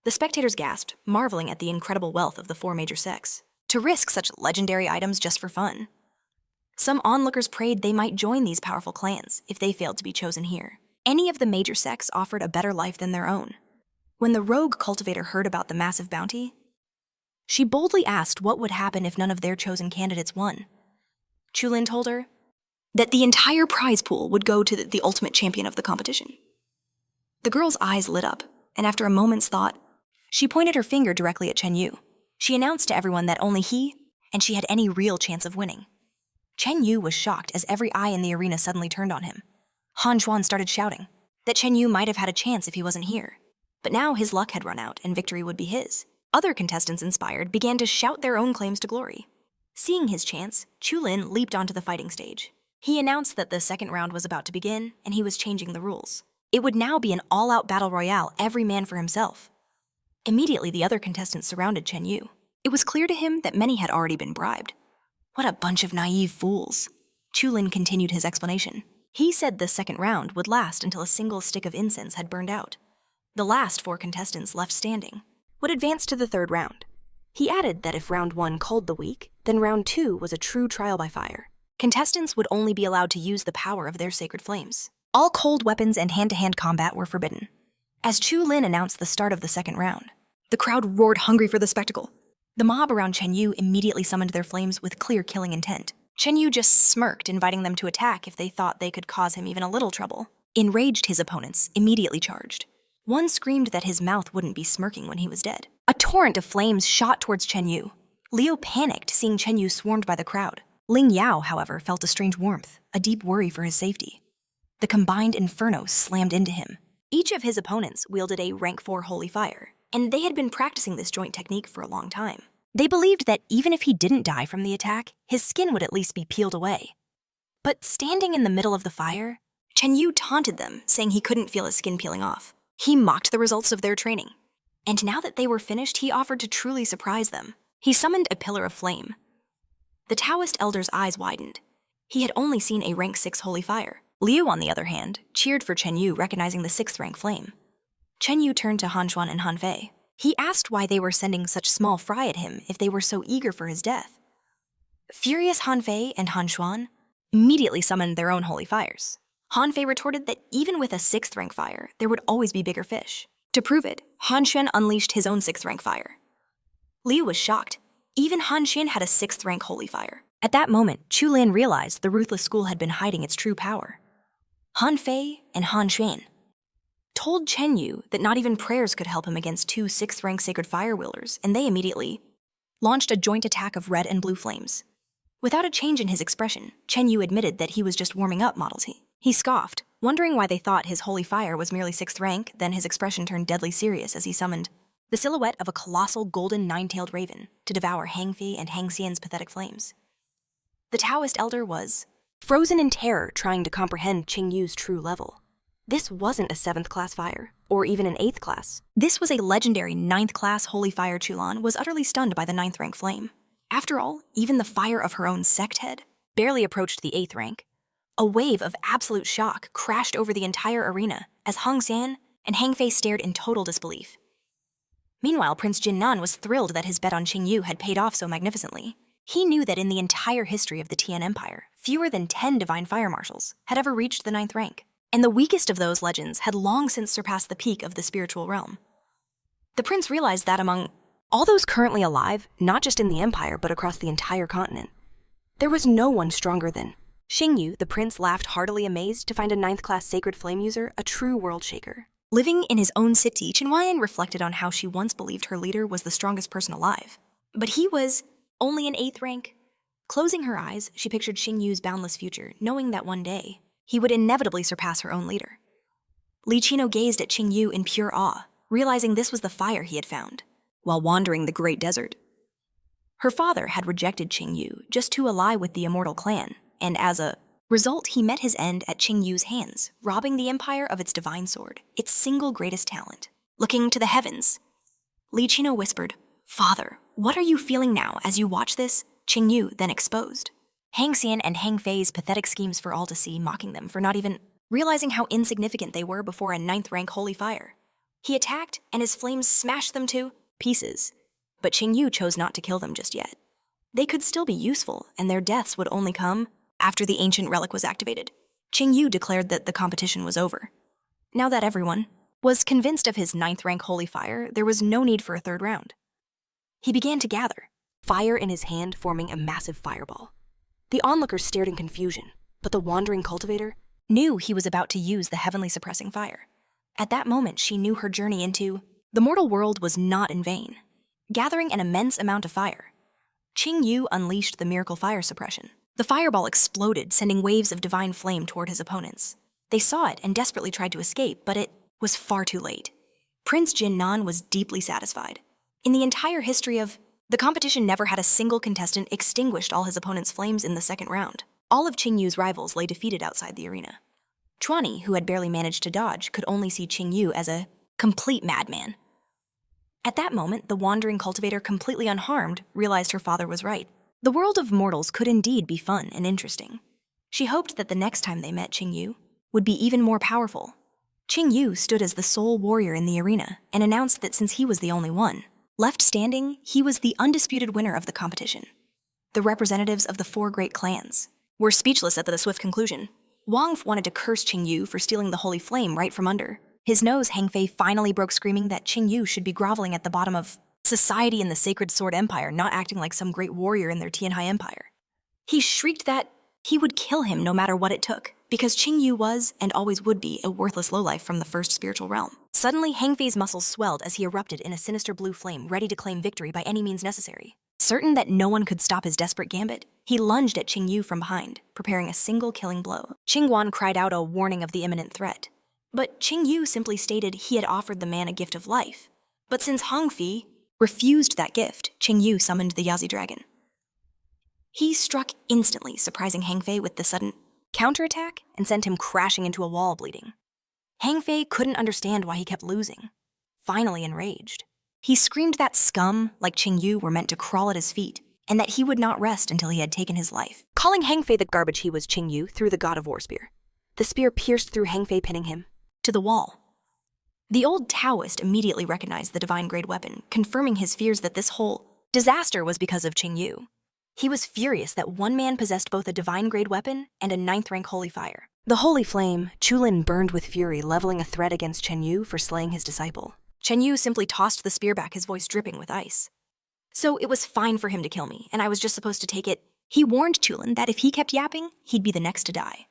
The spectators gasped, marveling at the incredible wealth of the four major sects, to risk such legendary items just for fun. Some onlookers prayed they might join these powerful clans if they failed to be chosen here. Any of the major sects offered a better life than their own. When the rogue cultivator heard about the massive bounty, she boldly asked what would happen if none of their chosen candidates won. Chulin told her that the entire prize pool would go to the ultimate champion of the competition. The girl's eyes lit up, and after a moment's thought, she pointed her finger directly at Cheng Yu. She announced to everyone that only he and she had any real chance of winning. Cheng Yu was shocked as every eye in the arena suddenly turned on him. Han Xuan started shouting that Cheng Yu might have had a chance if he wasn't here. But now his luck had run out and victory would be his. Other contestants, inspired, began to shout their own claims to glory. Seeing his chance, Chulin leaped onto the fighting stage. He announced that the second round was about to begin and he was changing the rules. It would now be an all-out battle royale, every man for himself. Immediately, the other contestants surrounded Cheng Yu. It was clear to him that many had already been bribed. What a bunch of naive fools. Chulin continued his explanation. He said the second round would last until a single stick of incense had burned out. The last four contestants left standing would advance to the third round. He added that if round 1 culled the weak, then round 2 was a true trial by fire. Contestants would only be allowed to use the power of their sacred flames. All cold weapons and hand-to-hand combat were forbidden. As Chulin announced the start of the second round, the crowd roared, hungry for the spectacle. The mob around Cheng Yu immediately summoned their flames with clear killing intent. Cheng Yu just smirked, inviting them to attack if they thought they could cause him even a little trouble. Enraged, his opponents immediately charged. One screamed that his mouth wouldn't be smirking when he was dead. A torrent of flames shot towards Cheng Yu. Liu panicked, seeing Cheng Yu swarmed by the crowd. Ling Yao, however, felt a strange warmth, a deep worry for his safety. The combined inferno slammed into him. Each of his opponents wielded a rank 4 holy fire, and they had been practicing this joint technique for a long time. They believed that even if he didn't die from the attack, his skin would at least be peeled away. But standing in the middle of the fire, Cheng Yu taunted them, saying he couldn't feel his skin peeling off. He mocked the results of their training. And now that they were finished, he offered to truly surprise them. He summoned a pillar of flame. The Taoist elder's eyes widened. He had only seen a rank 6 holy fire. Liu, on the other hand, cheered for Cheng Yu, recognizing the 6th rank flame. Cheng Yu turned to Han Xuan and Han Fei. He asked why they were sending such small fry at him if they were so eager for his death. Furious Han Fei and Han Xuan immediately summoned their own holy fires. Han Fei retorted that even with a 6th rank fire, there would always be bigger fish. To prove it, Han Xuan unleashed his own 6th rank fire. Liu was shocked. Even Han Xuan had a 6th rank holy fire. At that moment, Chulin realized the Ruthless School had been hiding its true power. Han Fei and Han Xuan told Cheng Yu that not even prayers could help him against 2 6th rank sacred fire wielders, and they immediately launched a joint attack of red and blue flames. Without a change in his expression, Cheng Yu admitted that he was just warming up, models he. He scoffed, wondering why they thought his holy fire was merely 6th rank. Then his expression turned deadly serious as he summoned the silhouette of a colossal golden 9-tailed raven to devour Hang Fei and Hang Xian's pathetic flames. The Taoist elder was frozen in terror, trying to comprehend Ching Yu's true level. This wasn't a 7th class fire, or even an 8th class. This was a legendary 9th class holy fire. Chulin was utterly stunned by the 9th rank flame. After all, even the fire of her own sect head barely approached the 8th rank. A wave of absolute shock crashed over the entire arena as Hang Xian and Hang Fei stared in total disbelief. Meanwhile, Prince Jinnan was thrilled that his bet on Ching Yu had paid off so magnificently. He knew that in the entire history of the Tian Empire, fewer than 10 divine fire marshals had ever reached the 9th rank, and the weakest of those legends had long since surpassed the peak of the spiritual realm. The prince realized that among all those currently alive, not just in the empire but across the entire continent, there was no one stronger than Ching Yu, the prince, laughed heartily, amazed to find a ninth-class sacred flame user a true world shaker. Living in his own city, Chinwayan reflected on how she once believed her leader was the strongest person alive. But he was only an 8th rank. Closing her eyes, she pictured Ching Yu's boundless future, knowing that one day, he would inevitably surpass her own leader. Li Chino gazed at Ching Yu in pure awe, realizing this was the fire he had found, while wandering the great desert. Her father had rejected Ching Yu just to ally with the immortal clan, and as a result, he met his end at Ching Yu's hands, robbing the empire of its divine sword, its single greatest talent. Looking to the heavens, Li Chino whispered, "Father, what are you feeling now as you watch this?" Ching Yu then exposed Hang Xian and Hang Fei's pathetic schemes for all to see, mocking them for not even realizing how insignificant they were before a 9th rank holy fire. He attacked, and his flames smashed them to pieces. But Ching Yu chose not to kill them just yet. They could still be useful, and their deaths would only come after the ancient relic was activated. Ching Yu declared that the competition was over. Now that everyone was convinced of his 9th rank holy fire, there was no need for a 3rd round. He began to gather, fire in his hand forming a massive fireball. The onlookers stared in confusion, but the wandering cultivator knew he was about to use the heavenly suppressing fire. At that moment, she knew her journey into the mortal world was not in vain. Gathering an immense amount of fire, Ching Yu unleashed the miracle fire suppression. The fireball exploded, sending waves of divine flame toward his opponents. They saw it and desperately tried to escape, but it was far too late. Prince Jin Nan was deeply satisfied. In the entire history of the competition, never had a single contestant extinguished all his opponent's flames in the 2nd round. All of Ching Yu's rivals lay defeated outside the arena. Chuani, who had barely managed to dodge, could only see Ching Yu as a complete madman. At that moment, the wandering cultivator, completely unharmed, realized her father was right. The world of mortals could indeed be fun and interesting. She hoped that the next time they met Ching Yu would be even more powerful. Ching Yu stood as the sole warrior in the arena and announced that since he was the only one left standing, he was the undisputed winner of the competition. The representatives of the 4 great clans were speechless at the swift conclusion. Wang wanted to curse Ching Yu for stealing the holy flame right from under. His nose, Hang Fei finally broke, screaming that Ching Yu should be groveling at the bottom of society in the Sacred Sword Empire, not acting like some great warrior in their Tianhai Empire. He shrieked that he would kill him no matter what it took, because Ching Yu was, and always would be, a worthless lowlife from the 1st spiritual realm. Suddenly, Hang Fei's muscles swelled as he erupted in a sinister blue flame, ready to claim victory by any means necessary. Certain that no one could stop his desperate gambit, he lunged at Ching Yu from behind, preparing a single killing blow. Ching Wan cried out a warning of the imminent threat. But Ching Yu simply stated he had offered the man a gift of life. But since Hang Fei refused that gift, Ching Yu summoned the Yazi dragon. He struck instantly, surprising Hang Fei with the sudden counterattack and sent him crashing into a wall, bleeding. Hang Fei couldn't understand why he kept losing. Finally enraged, he screamed that scum like Ching Yu were meant to crawl at his feet, and that he would not rest until he had taken his life. Calling Hang Fei the garbage he was, Ching Yu threw the God of War spear. The spear pierced through Hang Fei, pinning him to the wall. The old Taoist immediately recognized the divine-grade weapon, confirming his fears that this whole disaster was because of Ching Yu. He was furious that one man possessed both a divine-grade weapon and a 9th rank holy fire. The holy flame, Chulin burned with fury, leveling a threat against Chen Yu for slaying his disciple. Chen Yu simply tossed the spear back, his voice dripping with ice. So it was fine for him to kill me, and I was just supposed to take it. He warned Chulin that if he kept yapping, he'd be the next to die.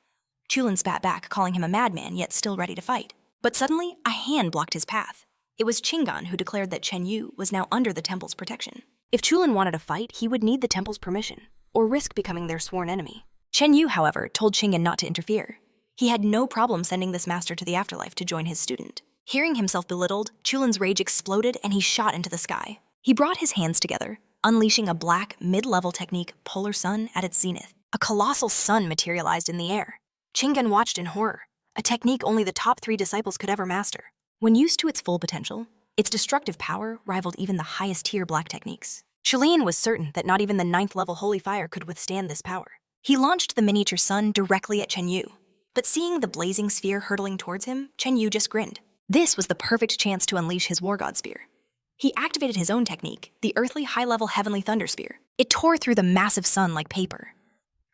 Chulin spat back, calling him a madman, yet still ready to fight. But suddenly, a hand blocked his path. It was Chingan, who declared that Chen Yu was now under the temple's protection. If Chulin wanted to fight, he would need the temple's permission, or risk becoming their sworn enemy. Chen Yu, however, told Chingan not to interfere. He had no problem sending this master to the afterlife to join his student. Hearing himself belittled, Chulin's rage exploded and he shot into the sky. He brought his hands together, unleashing a black, mid-level technique, Polar Sun, at its zenith. A colossal sun materialized in the air. Chingan watched in horror, a technique only the top 3 disciples could ever master. When used to its full potential, its destructive power rivaled even the highest-tier black techniques. Chulin was certain that not even the 9th-level holy fire could withstand this power. He launched the miniature sun directly at Chen Yu, but seeing the blazing sphere hurtling towards him, Chen Yu just grinned. This was the perfect chance to unleash his War God Spear. He activated his own technique, the earthly high-level heavenly thunder spear. It tore through the massive sun like paper.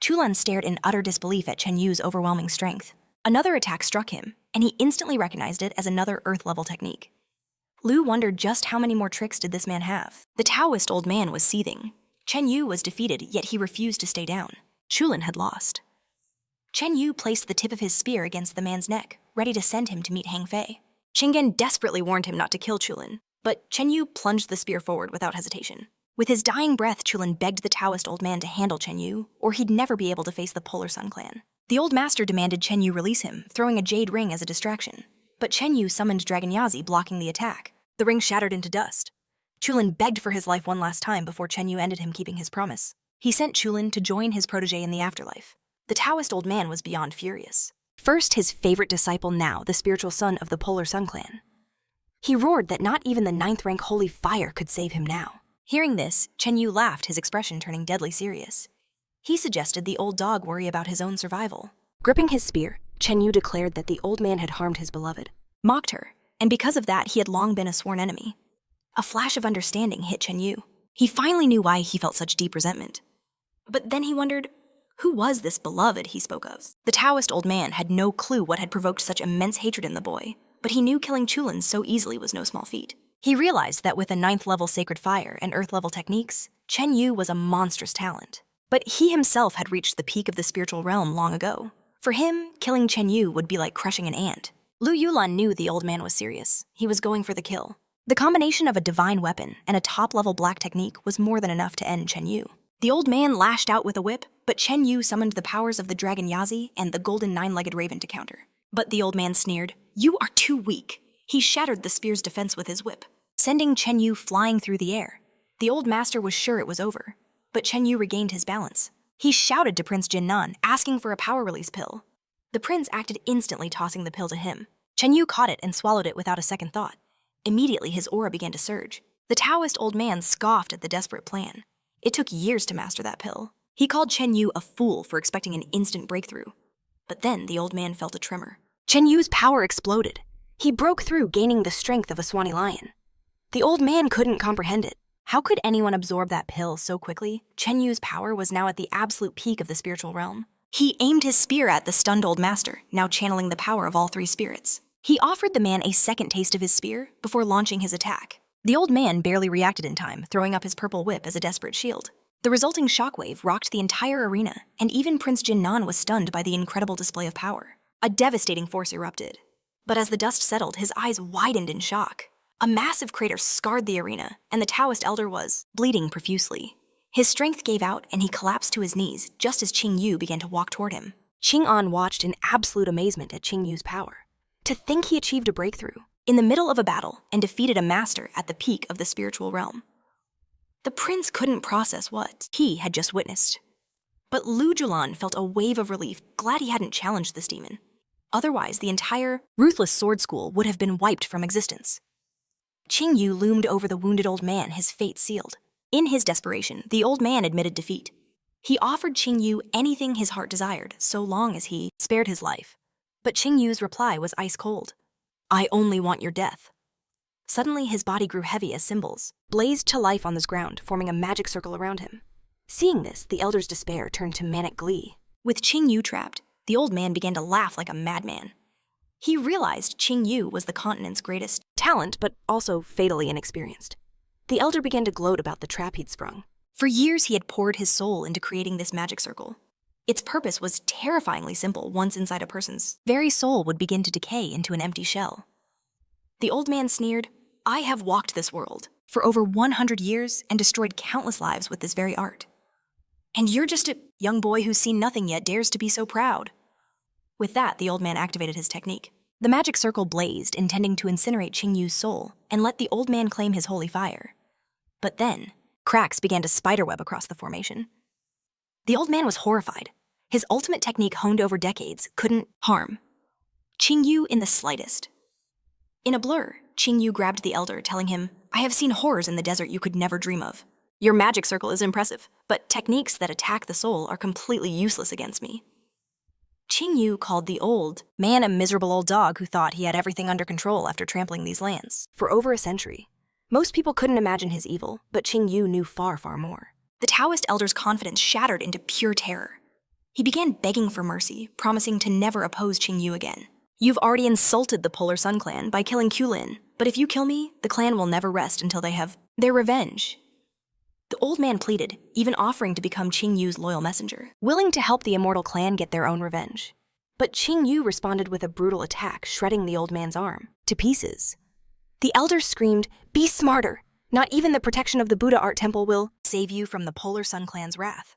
Chulan stared in utter disbelief at Chen Yu's overwhelming strength. Another attack struck him, and he instantly recognized it as another earth-level technique. Lu wondered just how many more tricks did this man have. The Taoist old man was seething. Chen Yu was defeated, yet he refused to stay down. Chulin had lost. Chen Yu placed the tip of his spear against the man's neck, ready to send him to meet Hang Fei. Chingen desperately warned him not to kill Chulin, but Chen Yu plunged the spear forward without hesitation. With his dying breath, Chulin begged the Taoist old man to handle Chen Yu, or he'd never be able to face the Polar Sun clan. The old master demanded Chen Yu release him, throwing a jade ring as a distraction. But Chen Yu summoned Dragon Yazi, blocking the attack. The ring shattered into dust. Chulin begged for his life one last time before Chen Yu ended him keeping his promise. He sent Chulin to join his protege in the afterlife. The Taoist old man was beyond furious. First, his favorite disciple now, the spiritual son of the Polar Sun clan. He roared that not even the 9th rank holy fire could save him now. Hearing this, Chen Yu laughed, his expression turning deadly serious. He suggested the old dog worry about his own survival. Gripping his spear, Chen Yu declared that the old man had harmed his beloved. Mocked her, and because of that, he had long been a sworn enemy. A flash of understanding hit Chen Yu. He finally knew why he felt such deep resentment. But then he wondered, who was this beloved he spoke of? The Taoist old man had no clue what had provoked such immense hatred in the boy, but he knew killing Chulin so easily was no small feat. He realized that with a 9th level sacred fire and earth level techniques, Chen Yu was a monstrous talent. But he himself had reached the peak of the spiritual realm long ago. For him, killing Chen Yu would be like crushing an ant. Lu Yulan knew the old man was serious. He was going for the kill. The combination of a divine weapon and a top-level black technique was more than enough to end Chen Yu. The old man lashed out with a whip, but Chen Yu summoned the powers of the Dragon Yazi and the golden 9-legged raven to counter. But the old man sneered, "You are too weak." He shattered the spear's defense with his whip, sending Chen Yu flying through the air. The old master was sure it was over, but Chen Yu regained his balance. He shouted to Prince Jinnan, asking for a power release pill. The prince acted instantly, tossing the pill to him. Chen Yu caught it and swallowed it without a second thought. Immediately, his aura began to surge. The Taoist old man scoffed at the desperate plan. It took years to master that pill. He called Chen Yu a fool for expecting an instant breakthrough. But then the old man felt a tremor. Chen Yu's power exploded. He broke through, gaining the strength of a Swanee lion. The old man couldn't comprehend it. How could anyone absorb that pill so quickly? Chen Yu's power was now at the absolute peak of the spiritual realm. He aimed his spear at the stunned old master, now channeling the power of all 3 spirits. He offered the man a second taste of his spear before launching his attack. The old man barely reacted in time, throwing up his purple whip as a desperate shield. The resulting shockwave rocked the entire arena, and even Prince Jinnan was stunned by the incredible display of power. A devastating force erupted. But as the dust settled, his eyes widened in shock. A massive crater scarred the arena, and the Taoist elder was bleeding profusely. His strength gave out, and he collapsed to his knees just as Ching Yu began to walk toward him. Ching An watched in absolute amazement at Ching Yu's power. To think he achieved a breakthrough. In the middle of a battle and defeated a master at the peak of the spiritual realm. The prince couldn't process what he had just witnessed. But Lu Julan felt a wave of relief, glad he hadn't challenged this demon. Otherwise, the entire ruthless sword school would have been wiped from existence. Ching Yu loomed over the wounded old man, his fate sealed. In his desperation, the old man admitted defeat. He offered Ching Yu anything his heart desired, so long as he spared his life. But Ching Yu's reply was ice cold. "I only want your death." Suddenly, his body grew heavy as symbols, blazed to life on the ground, forming a magic circle around him. Seeing this, the elder's despair turned to manic glee. With Ching Yu trapped, the old man began to laugh like a madman. He realized Ching Yu was the continent's greatest talent, but also fatally inexperienced. The elder began to gloat about the trap he'd sprung. For years, he had poured his soul into creating this magic circle. Its purpose was terrifyingly simple. Once inside a person's very soul would begin to decay into an empty shell. The old man sneered, "I have walked this world for over 100 years and destroyed countless lives with this very art. And you're just a young boy who's seen nothing yet dares to be so proud." With that, the old man activated his technique. The magic circle blazed, intending to incinerate Ching Yu's soul and let the old man claim his holy fire. But then, cracks began to spiderweb across the formation. The old man was horrified. His ultimate technique, honed over decades, couldn't harm Ching Yu in the slightest. In a blur, Ching Yu grabbed the elder, telling him, "I have seen horrors in the desert you could never dream of. Your magic circle is impressive, but techniques that attack the soul are completely useless against me." Ching Yu called the old man a miserable old dog who thought he had everything under control after trampling these lands. For over a century, most people couldn't imagine his evil, but Ching Yu knew far, far more. The Taoist elder's confidence shattered into pure terror. He began begging for mercy, promising to never oppose Ching Yu again. "You've already insulted the Polar Sun clan by killing Kulin, but if you kill me, the clan will never rest until they have their revenge." The old man pleaded, even offering to become Ching Yu's loyal messenger. willing to help the immortal clan get their own revenge. But Ching Yu responded with a brutal attack, shredding the old man's arm to pieces. The elder screamed, "Be smarter! Not even the protection of the Buddha art temple will Save you from the Polar Sun Clan's wrath.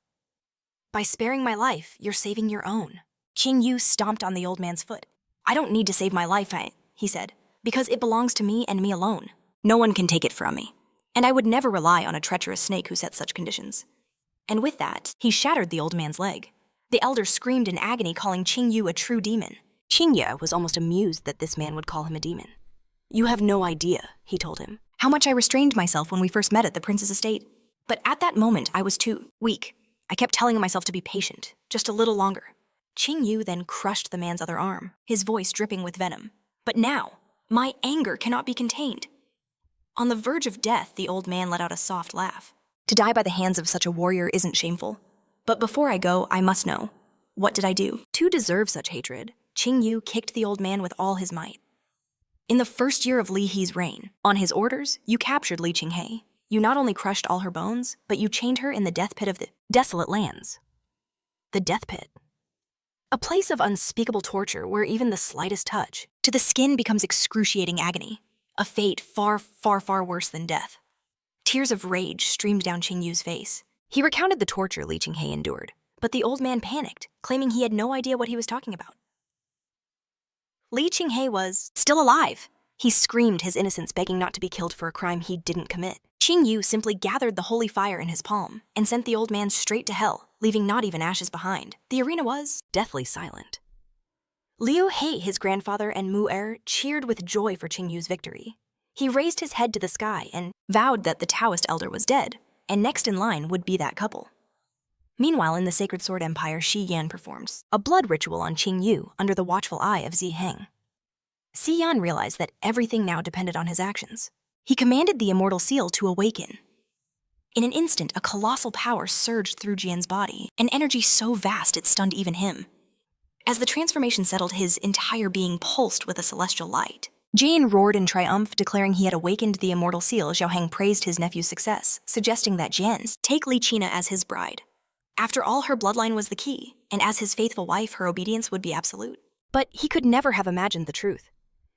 By sparing my life, you're saving your own." Ching Yu stomped on the old man's foot. "I don't need to save my life, he said, because it belongs to me and me alone. No one can take it from me. And I would never rely on a treacherous snake who sets such conditions." And with that, he shattered the old man's leg. The elder screamed in agony, calling Ching Yu a true demon. Ching Yu was almost amused that this man would call him a demon. "You have no idea," he told him. How much I restrained myself when we first met at the prince's estate. But at that moment, I was too weak. I kept telling myself to be patient, just a little longer. Ching Yu then crushed the man's other arm, his voice dripping with venom. But now, my anger cannot be contained. On the verge of death, the old man let out a soft laugh. To die by the hands of such a warrior isn't shameful. But before I go, I must know. What did I do? To deserve such hatred, Ching Yu kicked the old man with all his might. In the first year of Li He's reign, on his orders, you captured Li Qinghe. You not only crushed all her bones, but you chained her in the death pit of the desolate lands. The death pit. A place of unspeakable torture where even the slightest touch to the skin becomes excruciating agony. A fate far, far, far worse than death. Tears of rage streamed down Ching Yu's face. He recounted the torture Li Qinghe endured, but the old man panicked, claiming he had no idea what he was talking about. Li Qinghe was still alive. He screamed his innocence, begging not to be killed for a crime he didn't commit. Ching Yu simply gathered the holy fire in his palm and sent the old man straight to hell, leaving not even ashes behind. The arena was deathly silent. Liu He, his grandfather, and Mu Er cheered with joy for Ching Yu's victory. He raised his head to the sky and vowed that the Taoist elder was dead, and next in line would be that couple. Meanwhile, in the Sacred Sword Empire, Xi Yan performed a blood ritual on Ching Yu under the watchful eye of Zi Heng. Xi Yan realized that everything now depended on his actions. He commanded the immortal seal to awaken. In an instant, a colossal power surged through Jian's body, an energy so vast it stunned even him. As the transformation settled, his entire being pulsed with a celestial light. Jian roared in triumph, declaring he had awakened the immortal seal. Xiao Heng praised his nephew's success, suggesting that Jian take Li Qina as his bride. After all, her bloodline was the key, and as his faithful wife, her obedience would be absolute. But he could never have imagined the truth.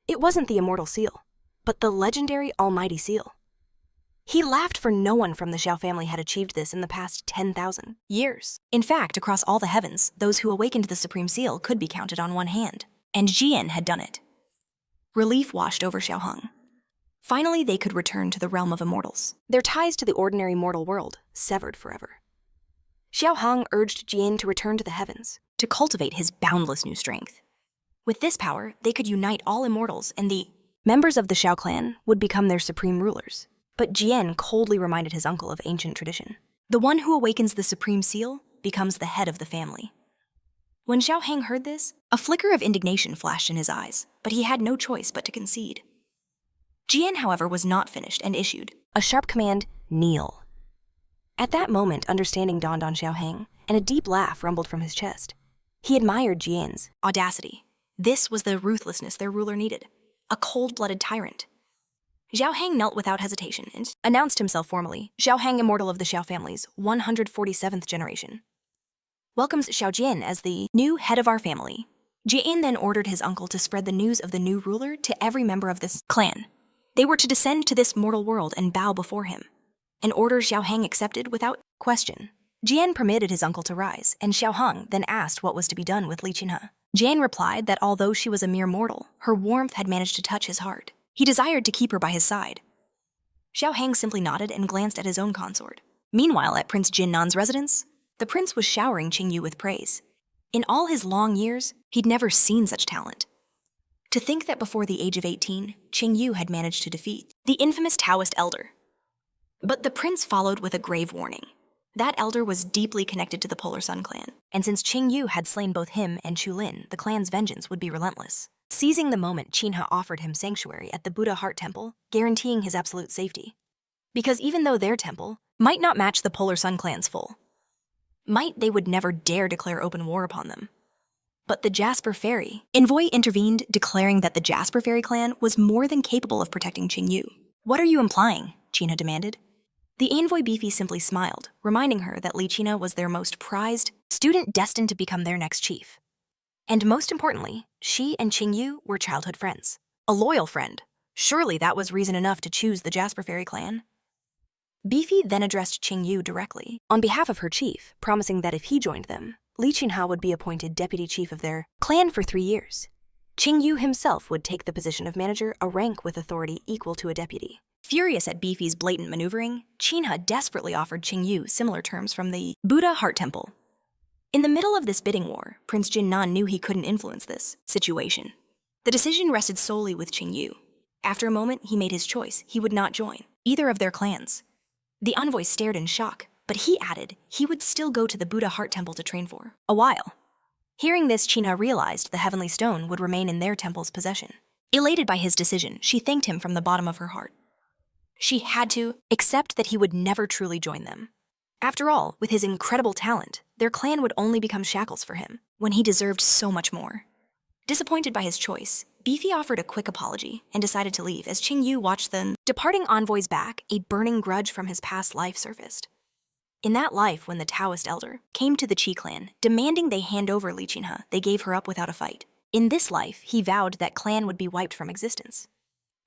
It wasn't the immortal seal, but the legendary almighty seal. He laughed, for no one from the Xiao family had achieved this in the past 10,000 years. In fact, across all the heavens, those who awakened the supreme seal could be counted on one hand, and Jian had done it. Relief washed over Xiao Heng. Finally, they could return to the realm of immortals, Their ties to the ordinary mortal world severed forever. Xiao Heng urged Jian to return to the heavens, to cultivate his boundless new strength. With this power, they could unite all immortals, and the members of the Xiao clan would become their supreme rulers. But Jian coldly reminded his uncle of ancient tradition. The one who awakens the supreme seal becomes the head of the family. When Xiao Heng heard this, a flicker of indignation flashed in his eyes, but he had no choice but to concede. Jian, however, was not finished and issued a sharp command, "Kneel." At that moment, understanding dawned on Xiao Heng, and a deep laugh rumbled from his chest. He admired Jian's audacity. This was the ruthlessness their ruler needed, a cold-blooded tyrant. Xiao Heng knelt without hesitation and announced himself formally. Xiao Heng, immortal of the Xiao family's 147th generation, welcomes Xiao Jian as the new head of our family. Jian then ordered his uncle to spread the news of the new ruler to every member of this clan. They were to descend to this mortal world and bow before him. An order Xiao Heng accepted without question. Jian permitted his uncle to rise, and Xiao Heng then asked what was to be done with Li Qinhe. Jian replied that although she was a mere mortal, her warmth had managed to touch his heart. He desired to keep her by his side. Xiao Heng simply nodded and glanced at his own consort. Meanwhile, at Prince Jinnan's residence, the prince was showering Ching Yu with praise. In all his long years, he'd never seen such talent. To think that before the age of 18, Ching Yu had managed to defeat the infamous Taoist elder. But the prince followed with a grave warning. That elder was deeply connected to the Polar Sun clan, and since Ching Yu had slain both him and Chu Lin, the clan's vengeance would be relentless. Seizing the moment, Qinhe offered him sanctuary at the Buddha Heart Temple, guaranteeing his absolute safety. Because even though their temple might not match the Polar Sun clan's full might, they would never dare declare open war upon them. But the Jasper Fairy envoy intervened, declaring that the Jasper Fairy clan was more than capable of protecting Ching Yu. What are you implying? Qinhe demanded. The envoy Beefy simply smiled, reminding her that Lichina was their most prized student destined to become their next chief. And most importantly, she and Ching Yu were childhood friends. A loyal friend. Surely that was reason enough to choose the Jasper Fairy clan. Beefy then addressed Ching Yu directly, on behalf of her chief, promising that if he joined them, Li Qinha would be appointed deputy chief of their clan for 3 years. Ching Yu himself would take the position of manager, a rank with authority equal to a deputy. Furious at Beefy's blatant maneuvering, Qinha desperately offered Ching Yu similar terms from the Buddha Heart Temple. In the middle of this bidding war, Prince Jinnan knew he couldn't influence this situation. The decision rested solely with Ching Yu. After a moment, he made his choice. He would not join either of their clans. The envoy stared in shock, but he added he would still go to the Buddha Heart Temple to train for a while. Hearing this, Qinha realized the heavenly stone would remain in their temple's possession. Elated by his decision, she thanked him from the bottom of her heart. She had to accept that he would never truly join them. After all, with his incredible talent, their clan would only become shackles for him, when he deserved so much more. Disappointed by his choice, Beefy offered a quick apology and decided to leave as Ching Yu watched the departing envoy's back. A burning grudge from his past life surfaced. In that life, when the Taoist elder came to the Qi clan, demanding they hand over Li Qinha, they gave her up without a fight. In this life, he vowed that clan would be wiped from existence.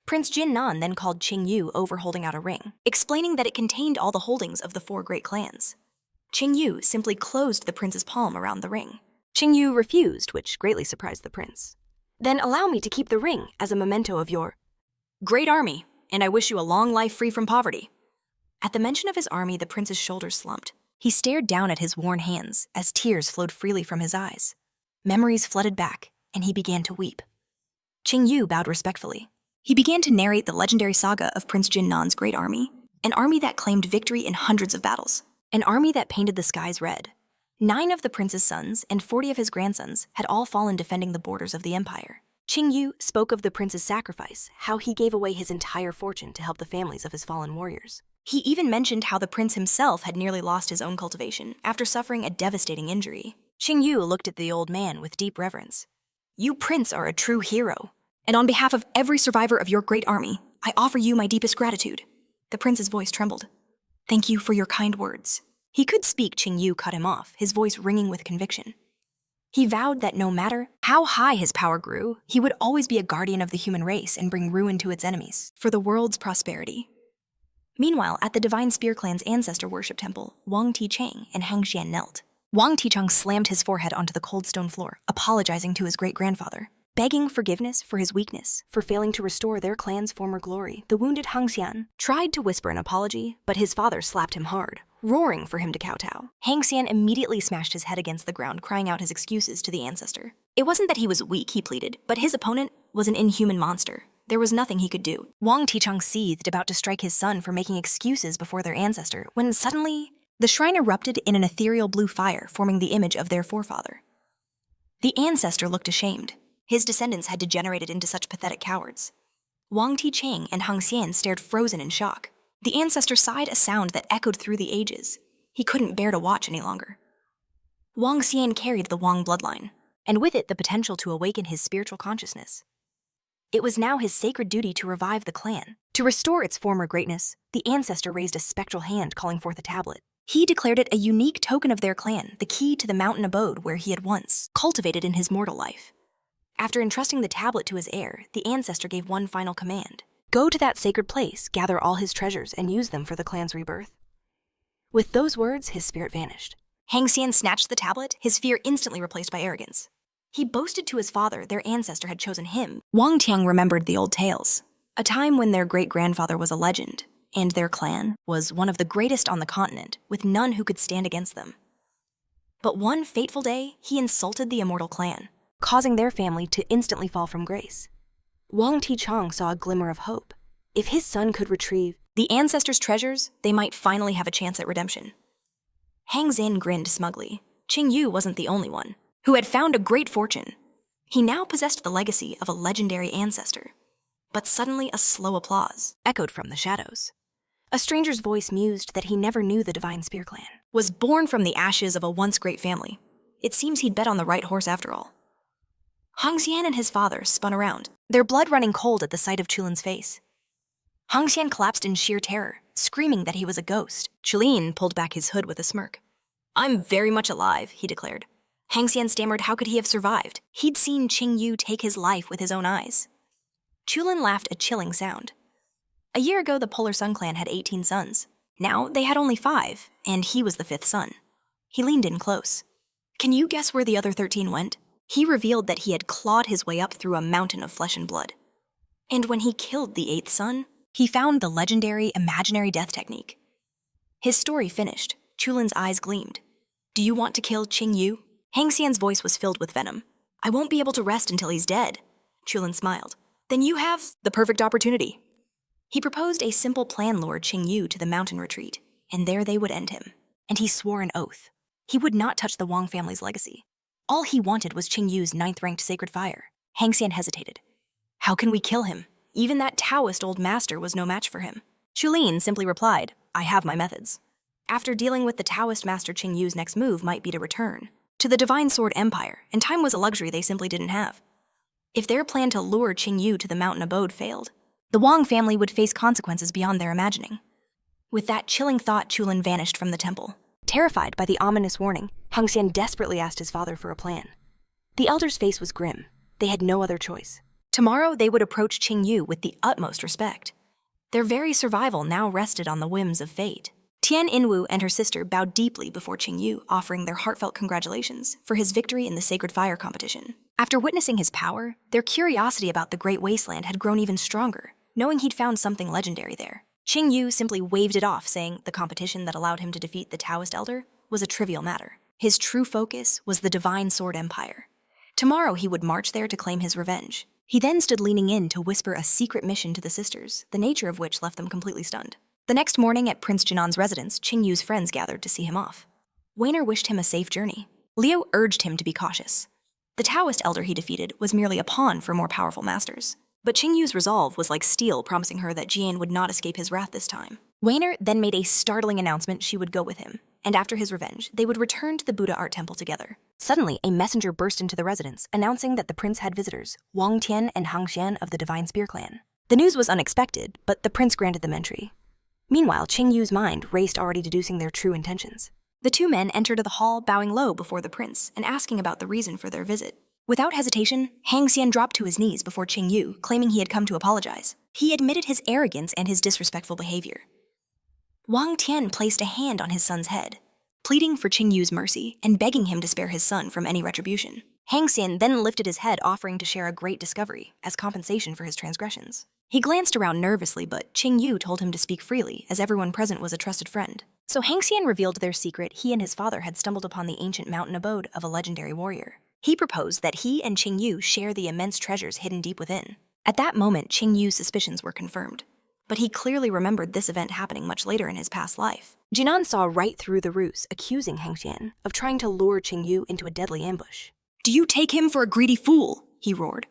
Prince Jinnan then called Ching Yu over holding out a ring, explaining that it contained all the holdings of the 4 great clans. Ching Yu simply closed the prince's palm around the ring. Ching Yu refused, which greatly surprised the prince. Then allow me to keep the ring as a memento of your great army, and I wish you a long life free from poverty. At the mention of his army, the prince's shoulders slumped. He stared down at his worn hands as tears flowed freely from his eyes. Memories flooded back, and he began to weep. Ching Yu bowed respectfully. He began to narrate the legendary saga of Prince Jinnan's great army, an army that claimed victory in hundreds of battles, an army that painted the skies red. 9 of the prince's sons and 40 of his grandsons had all fallen defending the borders of the empire. Ching Yu spoke of the prince's sacrifice, how he gave away his entire fortune to help the families of his fallen warriors. He even mentioned how the prince himself had nearly lost his own cultivation after suffering a devastating injury. Ching Yu looked at the old man with deep reverence. You, prince, are a true hero, and on behalf of every survivor of your great army, I offer you my deepest gratitude. The prince's voice trembled. Thank you for your kind words. He could speak. Ching Yu cut him off, his voice ringing with conviction. He vowed that no matter how high his power grew, he would always be a guardian of the human race and bring ruin to its enemies for the world's prosperity. Meanwhile, at the Divine Spear Clan's ancestor worship temple, Wang Tichang and Hang Xian knelt. Wang Tichang slammed his forehead onto the cold stone floor, apologizing to his great-grandfather, begging forgiveness for his weakness, for failing to restore their clan's former glory. The wounded Hang Xian tried to whisper an apology, but his father slapped him hard, roaring for him to kowtow. Hang Xian immediately smashed his head against the ground, crying out his excuses to the ancestor. It wasn't that he was weak, he pleaded, but his opponent was an inhuman monster. There was nothing he could do. Wang Tichang seethed, about to strike his son for making excuses before their ancestor, when suddenly the shrine erupted in an ethereal blue fire, forming the image of their forefather. The ancestor looked ashamed. His descendants had degenerated into such pathetic cowards. Wang Tichang and Hang Xian stared frozen in shock. The ancestor sighed a sound that echoed through the ages. He couldn't bear to watch any longer. Wang Xian carried the Wang bloodline, and with it the potential to awaken his spiritual consciousness. It was now his sacred duty to revive the clan. To restore its former greatness, the ancestor raised a spectral hand calling forth a tablet. He declared it a unique token of their clan, the key to the mountain abode where he had once cultivated in his mortal life. After entrusting the tablet to his heir, the ancestor gave one final command. Go to that sacred place, gather all his treasures, and use them for the clan's rebirth. With those words, his spirit vanished. Hang Xian snatched the tablet, his fear instantly replaced by arrogance. He boasted to his father their ancestor had chosen him. Wang Tiang remembered the old tales, a time when their great-grandfather was a legend, and their clan was one of the greatest on the continent, with none who could stand against them. But one fateful day, he insulted the immortal clan, causing their family to instantly fall from grace. Wang Tichang saw a glimmer of hope. If his son could retrieve the ancestors' treasures, they might finally have a chance at redemption. Hang Xian grinned smugly. Ching Yu wasn't the only one who had found a great fortune. He now possessed the legacy of a legendary ancestor. But suddenly a slow applause echoed from the shadows. A stranger's voice mused that he never knew the Divine Spear Clan was born from the ashes of a once great family. It seems he'd bet on the right horse after all. Hang Xian and his father spun around, their blood running cold at the sight of Chulin's face. Hang Xian collapsed in sheer terror. screaming that he was a ghost. Chulin pulled back his hood with a smirk. "I'm very much alive," he declared. Hang Xian stammered how could he have survived? He'd seen Ching Yu take his life with his own eyes. Chulin laughed a chilling sound. A year ago, the Polar Sun clan had 18 sons. Now they had only 5, and he was the 5th son. He leaned in close. "Can you guess where the other 13 went?" He revealed that he had clawed his way up through a mountain of flesh and blood. And when he killed the 8th son, he found the legendary imaginary death technique. His story finished, Chulin's eyes gleamed. "Do you want to kill Ching Yu?" Hang Xian's voice was filled with venom. "I won't be able to rest until he's dead." Chulin smiled. "Then you have the perfect opportunity." He proposed a simple plan lured Ching Yu to the mountain retreat, and there they would end him. And he swore an oath. He would not touch the Wang family's legacy. All he wanted was Ching Yu's 9th-ranked sacred fire. Hang Xian hesitated. "How can we kill him? Even that Taoist old master was no match for him." Chulin simply replied, "I have my methods." After dealing with the Taoist master, Ching Yu's next move might be to return to the Divine Sword Empire, and time was a luxury they simply didn't have. If their plan to lure Ching Yu to the mountain abode failed, the Wang family would face consequences beyond their imagining. With that chilling thought, Chulin vanished from the temple. Terrified by the ominous warning, Hang Xian desperately asked his father for a plan. The elder's face was grim. They had no other choice. Tomorrow they would approach Ching Yu with the utmost respect. Their very survival now rested on the whims of fate. Tian Inwu and her sister bowed deeply before Ching Yu, offering their heartfelt congratulations for his victory in the Sacred Fire competition. After witnessing his power, their curiosity about the Great Wasteland had grown even stronger, knowing he'd found something legendary there. Ching Yu simply waved it off, saying the competition that allowed him to defeat the Taoist elder was a trivial matter. His true focus was the Divine Sword Empire. Tomorrow he would march there to claim his revenge. He then stood leaning in to whisper a secret mission to the sisters, the nature of which left them completely stunned. The next morning at Prince Jinan's residence, Ching Yu's friends gathered to see him off. Weiner wished him a safe journey. Liu urged him to be cautious. The Taoist elder he defeated was merely a pawn for more powerful masters. But Ching Yu's resolve was like steel, promising her that Jian would not escape his wrath this time. Weiner then made a startling announcement she would go with him, and after his revenge, they would return to the Buddha art temple together. Suddenly, a messenger burst into the residence, announcing that the prince had visitors, Wang Tian and Hang Xian of the Divine Spear clan. The news was unexpected, but the prince granted them entry. Meanwhile, Ching Yu's mind raced, already deducing their true intentions. The two men entered the hall, bowing low before the prince and asking about the reason for their visit. Without hesitation, Hang Xian dropped to his knees before Ching Yu, claiming he had come to apologize. He admitted his arrogance and his disrespectful behavior. Wang Tian placed a hand on his son's head, pleading for Ching Yu's mercy and begging him to spare his son from any retribution. Hang Xian then lifted his head, offering to share a great discovery as compensation for his transgressions. He glanced around nervously, but Ching Yu told him to speak freely, as everyone present was a trusted friend. So Hang Xian revealed their secret. He and his father had stumbled upon the ancient mountain abode of a legendary warrior. He proposed that he and Ching Yu share the immense treasures hidden deep within. At that moment, Ching Yu's suspicions were confirmed. But he clearly remembered this event happening much later in his past life. Jinan saw right through the ruse, accusing Hang Xian of trying to lure Ching Yu into a deadly ambush. "Do you take him for a greedy fool?" he roared.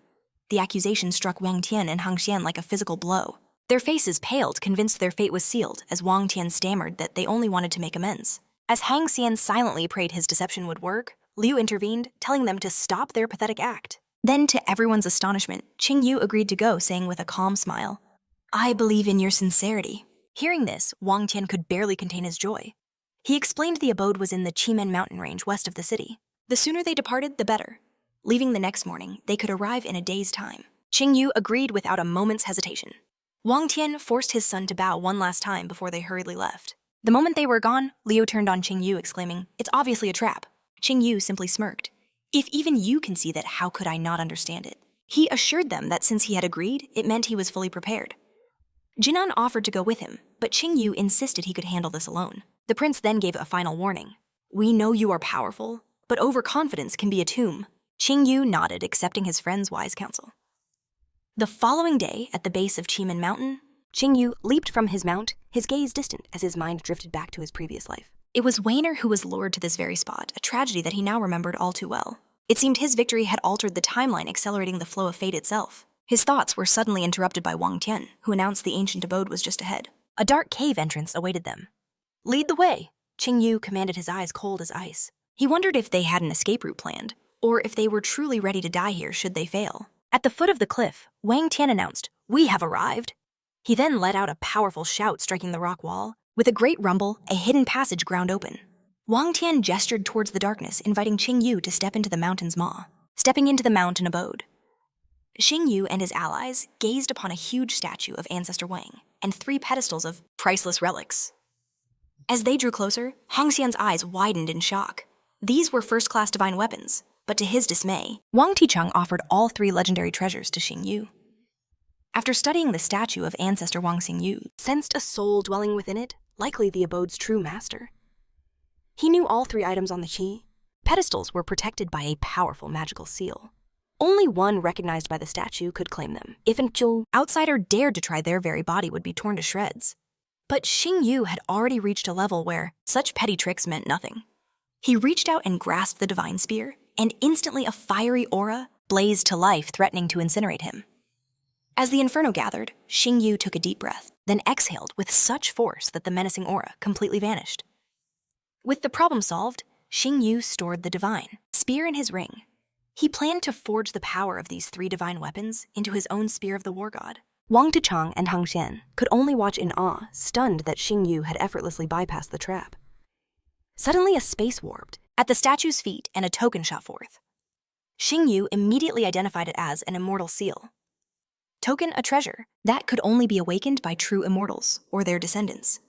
The accusation struck Wang Tian and Hang Xian like a physical blow. Their faces paled, convinced their fate was sealed, as Wang Tian stammered that they only wanted to make amends. As Hang Xian silently prayed his deception would work, Liu intervened, telling them to stop their pathetic act. Then, to everyone's astonishment, Ching Yu agreed to go, saying with a calm smile, "I believe in your sincerity." Hearing this, Wang Tian could barely contain his joy. He explained the abode was in the Qimen mountain range west of the city. The sooner they departed, the better. Leaving the next morning, they could arrive in a day's time. Ching Yu agreed without a moment's hesitation. Wang Tian forced his son to bow one last time before they hurriedly left. The moment they were gone, Liu turned on Ching Yu, exclaiming, "It's obviously a trap." Ching Yu simply smirked. "If even you can see that, how could I not understand it?" He assured them that since he had agreed, it meant he was fully prepared. Jinan offered to go with him, but Ching Yu insisted he could handle this alone. The prince then gave a final warning. "We know you are powerful, but overconfidence can be a tomb." Ching Yu nodded, accepting his friend's wise counsel. The following day, at the base of Qimen Mountain, Ching Yu leaped from his mount, his gaze distant as his mind drifted back to his previous life. It was Weiner who was lured to this very spot, a tragedy that he now remembered all too well. It seemed his victory had altered the timeline, accelerating the flow of fate itself. His thoughts were suddenly interrupted by Wang Tian, who announced the ancient abode was just ahead. A dark cave entrance awaited them. "Lead the way," Ching Yu commanded, his eyes cold as ice. He wondered if they had an escape route planned, or if they were truly ready to die here should they fail. At the foot of the cliff, Wang Tian announced, "We have arrived." He then let out a powerful shout, striking the rock wall. With a great rumble, a hidden passage ground open. Wang Tian gestured towards the darkness, inviting Ching Yu to step into the mountain's maw. Stepping into the mountain abode, Ching Yu and his allies gazed upon a huge statue of Ancestor Wang and 3 pedestals of priceless relics. As they drew closer, Hong Xian's eyes widened in shock. These were first-class divine weapons, but to his dismay, Wang Ticheng offered all 3 legendary treasures to Ching Yu. After studying the statue of Ancestor Wang Xingyu, Sensed a soul dwelling within it, likely the abode's true master. He knew all 3 items on the qi. Pedestals were protected by a powerful magical seal. Only one recognized by the statue could claim them. If an outsider dared to try, their very body would be torn to shreds. But Ching Yu had already reached a level where such petty tricks meant nothing. He reached out and grasped the divine spear, and instantly a fiery aura blazed to life, threatening to incinerate him. As the inferno gathered, Ching Yu took a deep breath, then exhaled with such force that the menacing aura completely vanished. With the problem solved, Ching Yu stored the divine spear in his ring. He planned to forge the power of these 3 divine weapons into his own spear of the war god. Wang Ticheng and Hong Xian could only watch in awe, stunned that Ching Yu had effortlessly bypassed the trap. Suddenly, a space warped at the statue's feet and a token shot forth. Ching Yu immediately identified it as an immortal seal. Token, a treasure that could only be awakened by true immortals or their descendants.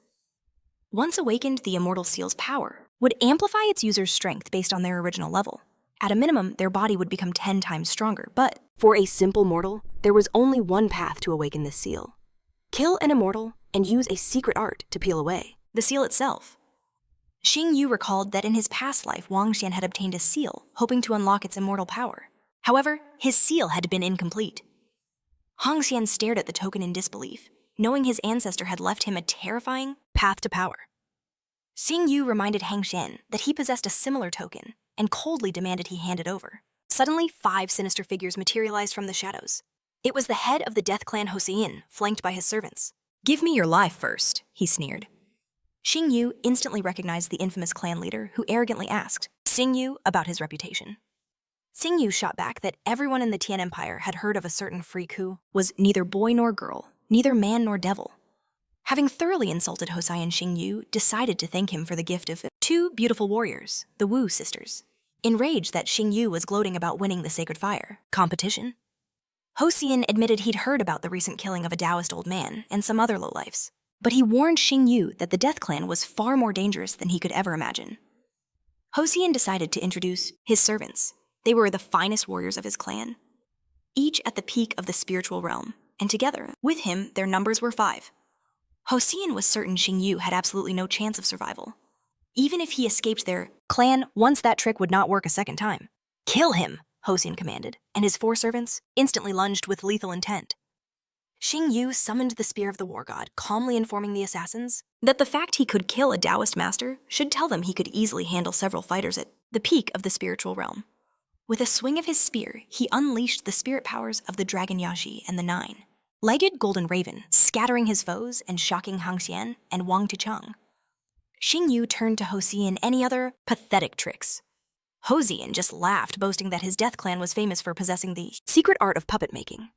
Once awakened, the immortal seal's power would amplify its user's strength based on their original level. At a minimum, their body would become 10 times stronger, but for a simple mortal, there was only one path to awaken this seal. Kill an immortal and use a secret art to peel away the seal itself. Ching Yu recalled that in his past life, Wang Xian had obtained a seal, hoping to unlock its immortal power. However, his seal had been incomplete. Hong Xian stared at the token in disbelief, knowing his ancestor had left him a terrifying path to power. Ching Yu reminded Hang Xian that he possessed a similar token and coldly demanded he hand it over. Suddenly, 5 sinister figures materialized from the shadows. It was the head of the Death Clan Hossein, flanked by his servants. "Give me your life first," he sneered. Ching Yu instantly recognized the infamous clan leader, who arrogantly asked Xing Yu about his reputation. Xing Yu shot back that everyone in the Tian Empire had heard of a certain freak who was neither boy nor girl, neither man nor devil. Having thoroughly insulted Hossein, Xing Yu decided to thank him for the gift of 2 beautiful warriors, the Wu sisters. Enraged that Xing Yu was gloating about winning the Sacred Fire competition, Hossein admitted he'd heard about the recent killing of a Taoist old man and some other lowlifes, but he warned Xing Yu that the Death Clan was far more dangerous than he could ever imagine. Hossein decided to introduce his servants. They were the finest warriors of his clan, each at the peak of the spiritual realm, and together, with him, their numbers were 5. Hossein was certain Xing Yu had absolutely no chance of survival. Even if he escaped their clan, once that trick would not work a second time. "Kill him," Hossein commanded, and his 4 servants instantly lunged with lethal intent. Xing Yu summoned the spear of the war god, calmly informing the assassins that the fact he could kill a Taoist master should tell them he could easily handle several fighters at the peak of the spiritual realm. With a swing of his spear, he unleashed the spirit powers of the Dragon Yaji and the 9-legged golden raven, scattering his foes and shocking Hang Xian and Wang Ticheng. Xing Yu turned to Hossein any other pathetic tricks. Hossein just laughed, boasting that his death clan was famous for possessing the secret art of puppet making.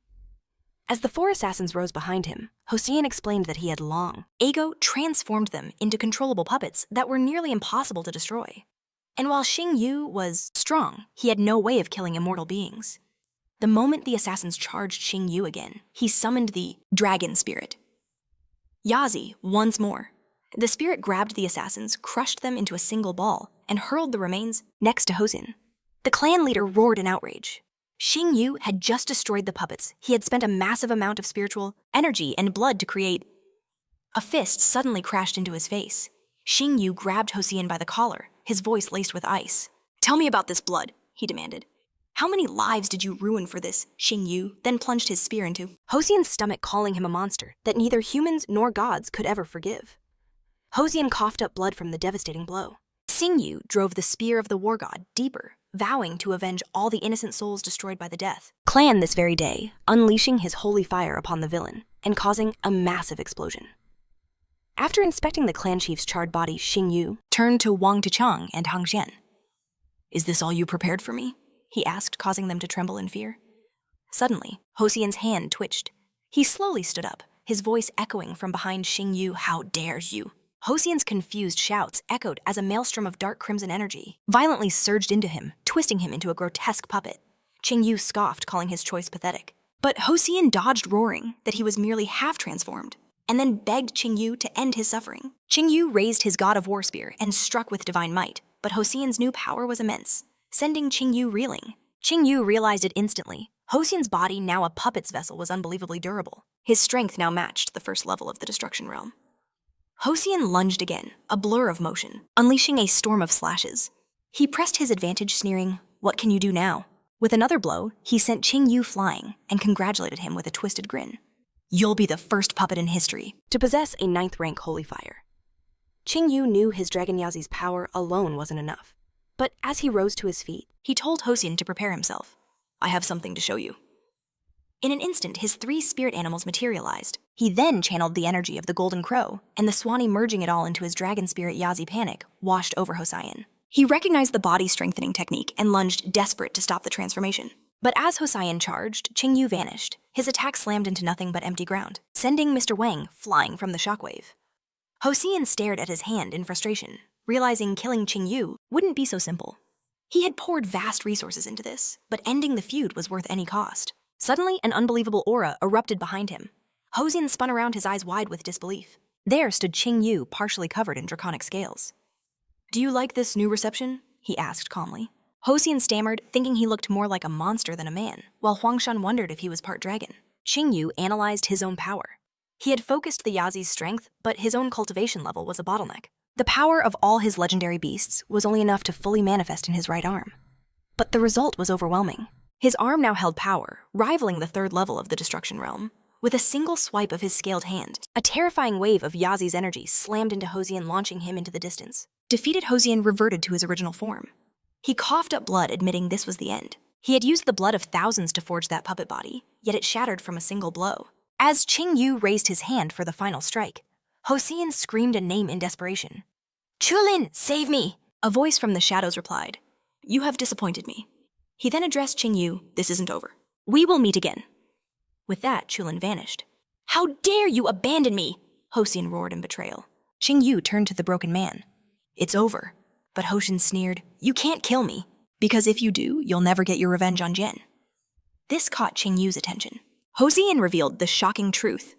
As the 4 assassins rose behind him, Hossein explained that he had long ago transformed them into controllable puppets that were nearly impossible to destroy. And while Xing Yu was strong, he had no way of killing immortal beings. The moment the assassins charged Xing Yu again, he summoned the dragon spirit. Yazi, once more. The spirit grabbed the assassins, crushed them into a single ball, and hurled the remains next to Hossein. The clan leader roared in outrage. Xing Yu had just destroyed the puppets he had spent a massive amount of spiritual energy and blood to create. A fist suddenly crashed into his face. Xing Yu grabbed Hossein by the collar, his voice laced with ice. "Tell me about this blood," he demanded. "How many lives did you ruin for this?" Xing Yu then plunged his spear into Hossein's stomach, calling him a monster that neither humans nor gods could ever forgive. Hossein coughed up blood from the devastating blow. Xing Yu drove the spear of the war god deeper, vowing to avenge all the innocent souls destroyed by the Death Clan this very day, unleashing his holy fire upon the villain and causing a massive explosion. After inspecting the clan chief's charred body, Xing Yu turned to Wang Ticheng and Hang Xian. "Is this all you prepared for me?" he asked, causing them to tremble in fear. Suddenly, Hossein's hand twitched. He slowly stood up, his voice echoing from behind Ching Yu, "How dare you?" Hosian's confused shouts echoed as a maelstrom of dark crimson energy violently surged into him, twisting him into a grotesque puppet. Ching Yu scoffed, calling his choice pathetic. But Hosian dodged, roaring that he was merely half-transformed, and then begged Ching Yu to end his suffering. Ching Yu raised his god of war spear and struck with divine might, but Hosian's new power was immense, sending Ching Yu reeling. Ching Yu realized it instantly. Hosian's body, now a puppet's vessel, was unbelievably durable. His strength now matched the first level of the destruction realm. Hosian lunged again, a blur of motion, unleashing a storm of slashes. He pressed his advantage, sneering, "What can you do now?" With another blow, he sent Ching Yu flying and congratulated him with a twisted grin. "You'll be the first puppet in history to possess a 9th rank holy fire." Ching Yu knew his Dragon Yazi's power alone wasn't enough. But as he rose to his feet, he told Hosian to prepare himself. "I have something to show you." In an instant, his 3 spirit animals materialized. He then channeled the energy of the golden crow, and the Swanee, merging it all into his dragon spirit Yazi panic, washed over Hosian. He recognized the body-strengthening technique and lunged, desperate to stop the transformation. But as Hosian charged, Ching Yu vanished. His attack slammed into nothing but empty ground, sending Mr. Wang flying from the shockwave. Hosian stared at his hand in frustration, realizing killing Ching Yu wouldn't be so simple. He had poured vast resources into this, but ending the feud was worth any cost. Suddenly, an unbelievable aura erupted behind him. Hosian spun around, his eyes wide with disbelief. There stood Ching Yu, partially covered in draconic scales. "Do you like this new reception?" he asked calmly. Hosian stammered, thinking he looked more like a monster than a man, while Huangshan wondered if he was part dragon. Ching Yu analyzed his own power. He had focused the Yazi's strength, but his own cultivation level was a bottleneck. The power of all his legendary beasts was only enough to fully manifest in his right arm. But the result was overwhelming. His arm now held power, rivaling the 3rd level of the destruction realm. With a single swipe of his scaled hand, a terrifying wave of Yazi's energy slammed into Hosian, launching him into the distance. Defeated, Hosian reverted to his original form. He coughed up blood, admitting this was the end. He had used the blood of thousands to forge that puppet body, yet it shattered from a single blow. As Ching Yu raised his hand for the final strike, Hosian screamed a name in desperation. "Chulin, save me!" A voice from the shadows replied. "You have disappointed me." He then addressed Ching Yu, "This isn't over. We will meet again." With that, Chulin vanished. "How dare you abandon me!" Hosian roared in betrayal. Ching Yu turned to the broken man. "It's over." But Hosian sneered, "You can't kill me, because if you do, you'll never get your revenge on Jen." This caught Ching Yu's attention. Hosian revealed the shocking truth.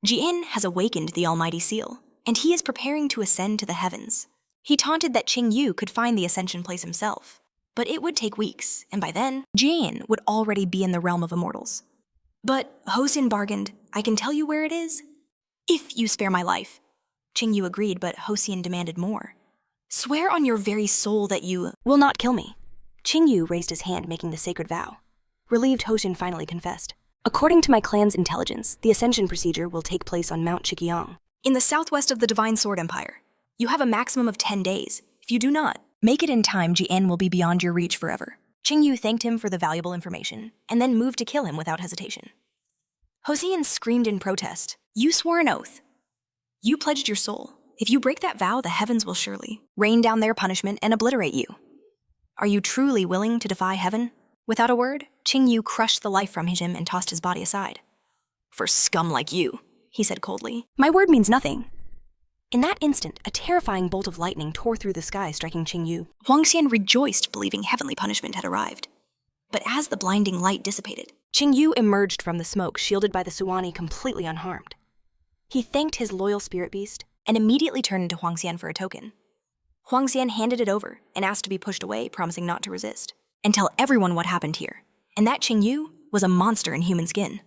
Jian has awakened the Almighty Seal, and he is preparing to ascend to the heavens. He taunted that Ching Yu could find the ascension place himself, but it would take weeks, and by then, Jian would already be in the realm of immortals. But Hosian bargained, "I can tell you where it is, if you spare my life." Ching Yu agreed, but Hosian demanded more. "Swear on your very soul that you will not kill me." Ching Yu raised his hand, making the sacred vow. Relieved, Hosian finally confessed. "According to my clan's intelligence, the ascension procedure will take place on Mount Chikyong, in the southwest of the Divine Sword Empire. You have a maximum of 10 days. If you do not make it in time, Jian will be beyond your reach forever." Ching Yu thanked him for the valuable information, and then moved to kill him without hesitation. Hosian screamed in protest, "You swore an oath. You pledged your soul. If you break that vow, the heavens will surely rain down their punishment and obliterate you. Are you truly willing to defy heaven?" Without a word, Ching Yu crushed the life from him and tossed his body aside. "For scum like you," he said coldly, "my word means nothing." In that instant, a terrifying bolt of lightning tore through the sky, striking Ching Yu. Huangxian rejoiced, believing heavenly punishment had arrived. But as the blinding light dissipated, Ching Yu emerged from the smoke, shielded by the Suwani, completely unharmed. He thanked his loyal spirit beast and immediately turned into Huangxian for a token. Huangxian handed it over and asked to be pushed away, promising not to resist, and tell everyone what happened here, and that Ching Yu was a monster in human skin.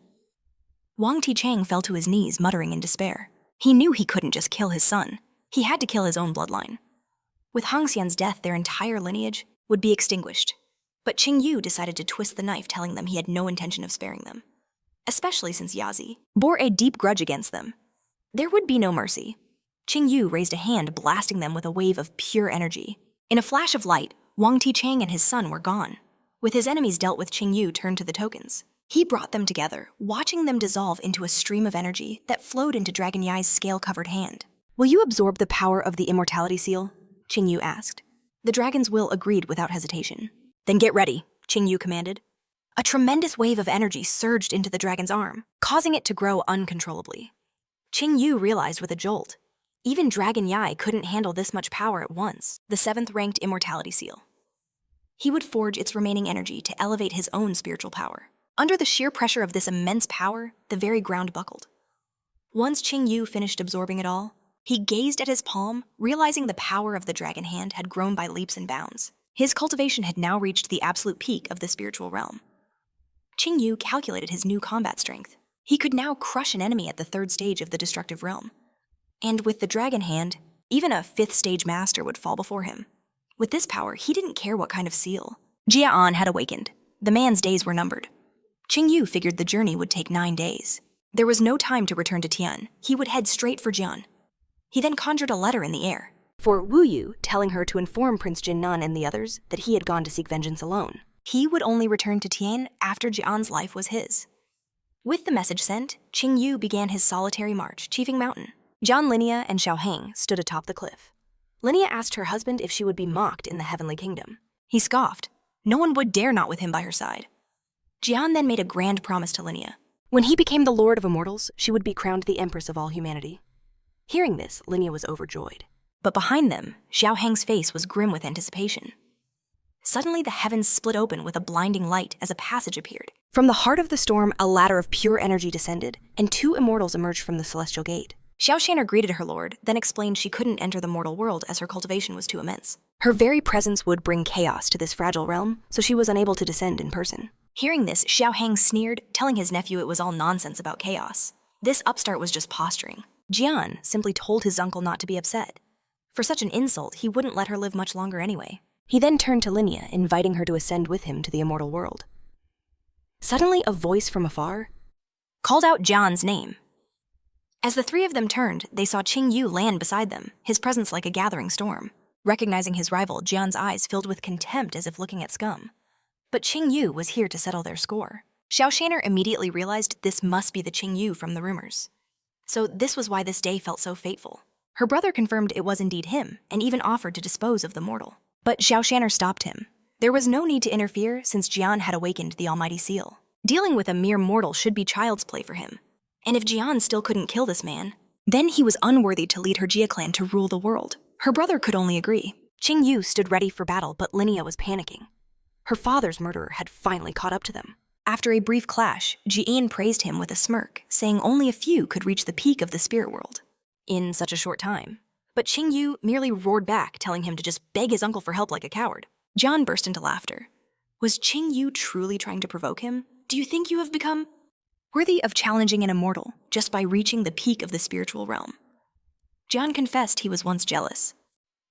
Wang Tichang fell to his knees, muttering in despair. He knew he couldn't just kill his son. He had to kill his own bloodline. With Hangxian's death, their entire lineage would be extinguished. But Ching Yu decided to twist the knife, telling them he had no intention of sparing them, especially since Yazi bore a deep grudge against them. There would be no mercy. Ching Yu raised a hand, blasting them with a wave of pure energy. In a flash of light, Wang Tichang and his son were gone. With his enemies dealt with, Ching Yu turned to the tokens. He brought them together, watching them dissolve into a stream of energy that flowed into Dragon Yai's scale-covered hand. "Will you absorb the power of the immortality seal?" Ching Yu asked. The dragon's will agreed without hesitation. "Then get ready," Ching Yu commanded. A tremendous wave of energy surged into the dragon's arm, causing it to grow uncontrollably. Ching Yu realized with a jolt. Even Dragon Yai couldn't handle this much power at once, the 7th-ranked immortality seal. He would forge its remaining energy to elevate his own spiritual power. Under the sheer pressure of this immense power, the very ground buckled. Once Ching Yu finished absorbing it all, he gazed at his palm, realizing the power of the dragon hand had grown by leaps and bounds. His cultivation had now reached the absolute peak of the spiritual realm. Ching Yu calculated his new combat strength. He could now crush an enemy at the 3rd stage of the destructive realm. And with the dragon hand, even a 5th-stage master would fall before him. With this power, he didn't care what kind of seal. Jia'an had awakened. The man's days were numbered. Ching Yu figured the journey would take 9 days. There was no time to return to Tian. He would head straight for Jian. He then conjured a letter in the air for Wu Yu, telling her to inform Prince Jinnan and the others that he had gone to seek vengeance alone. He would only return to Tian after Jian's life was his. With the message sent, Ching Yu began his solitary march, chiefing mountain. Jian Linia and Xiao Heng stood atop the cliff. Linia asked her husband if she would be mocked in the heavenly kingdom. He scoffed. No one would dare not with him by her side. Jian then made a grand promise to Linia. When he became the Lord of Immortals, she would be crowned the Empress of all humanity. Hearing this, Linia was overjoyed. But behind them, Xiao Heng's face was grim with anticipation. Suddenly, the heavens split open with a blinding light as a passage appeared. From the heart of the storm, a ladder of pure energy descended, and 2 immortals emerged from the celestial gate. Xiao Shan'er greeted her lord, then explained she couldn't enter the mortal world as her cultivation was too immense. Her very presence would bring chaos to this fragile realm, so she was unable to descend in person. Hearing this, Xiao Heng sneered, telling his nephew it was all nonsense about chaos. This upstart was just posturing. Jian simply told his uncle not to be upset. For such an insult, he wouldn't let her live much longer anyway. He then turned to Linia, inviting her to ascend with him to the immortal world. Suddenly, a voice from afar called out Jian's name. As the 3 of them turned, they saw Ching Yu land beside them, his presence like a gathering storm. Recognizing his rival, Jian's eyes filled with contempt as if looking at scum. But Ching Yu was here to settle their score. Xiao Shan'er immediately realized this must be the Ching Yu from the rumors. So this was why this day felt so fateful. Her brother confirmed it was indeed him, and even offered to dispose of the mortal. But Xiao Shan'er stopped him. There was no need to interfere since Jian had awakened the Almighty Seal. Dealing with a mere mortal should be child's play for him. And if Jian still couldn't kill this man, then he was unworthy to lead her Jia clan to rule the world. Her brother could only agree. Ching Yu stood ready for battle, but Linia was panicking. Her father's murderer had finally caught up to them. After a brief clash, Ji'an praised him with a smirk, saying only a few could reach the peak of the spirit world in such a short time. But Ching Yu merely roared back, telling him to just beg his uncle for help like a coward. Jian burst into laughter. Was Ching Yu truly trying to provoke him? Do you think you have become worthy of challenging an immortal just by reaching the peak of the spiritual realm? Jian confessed he was once jealous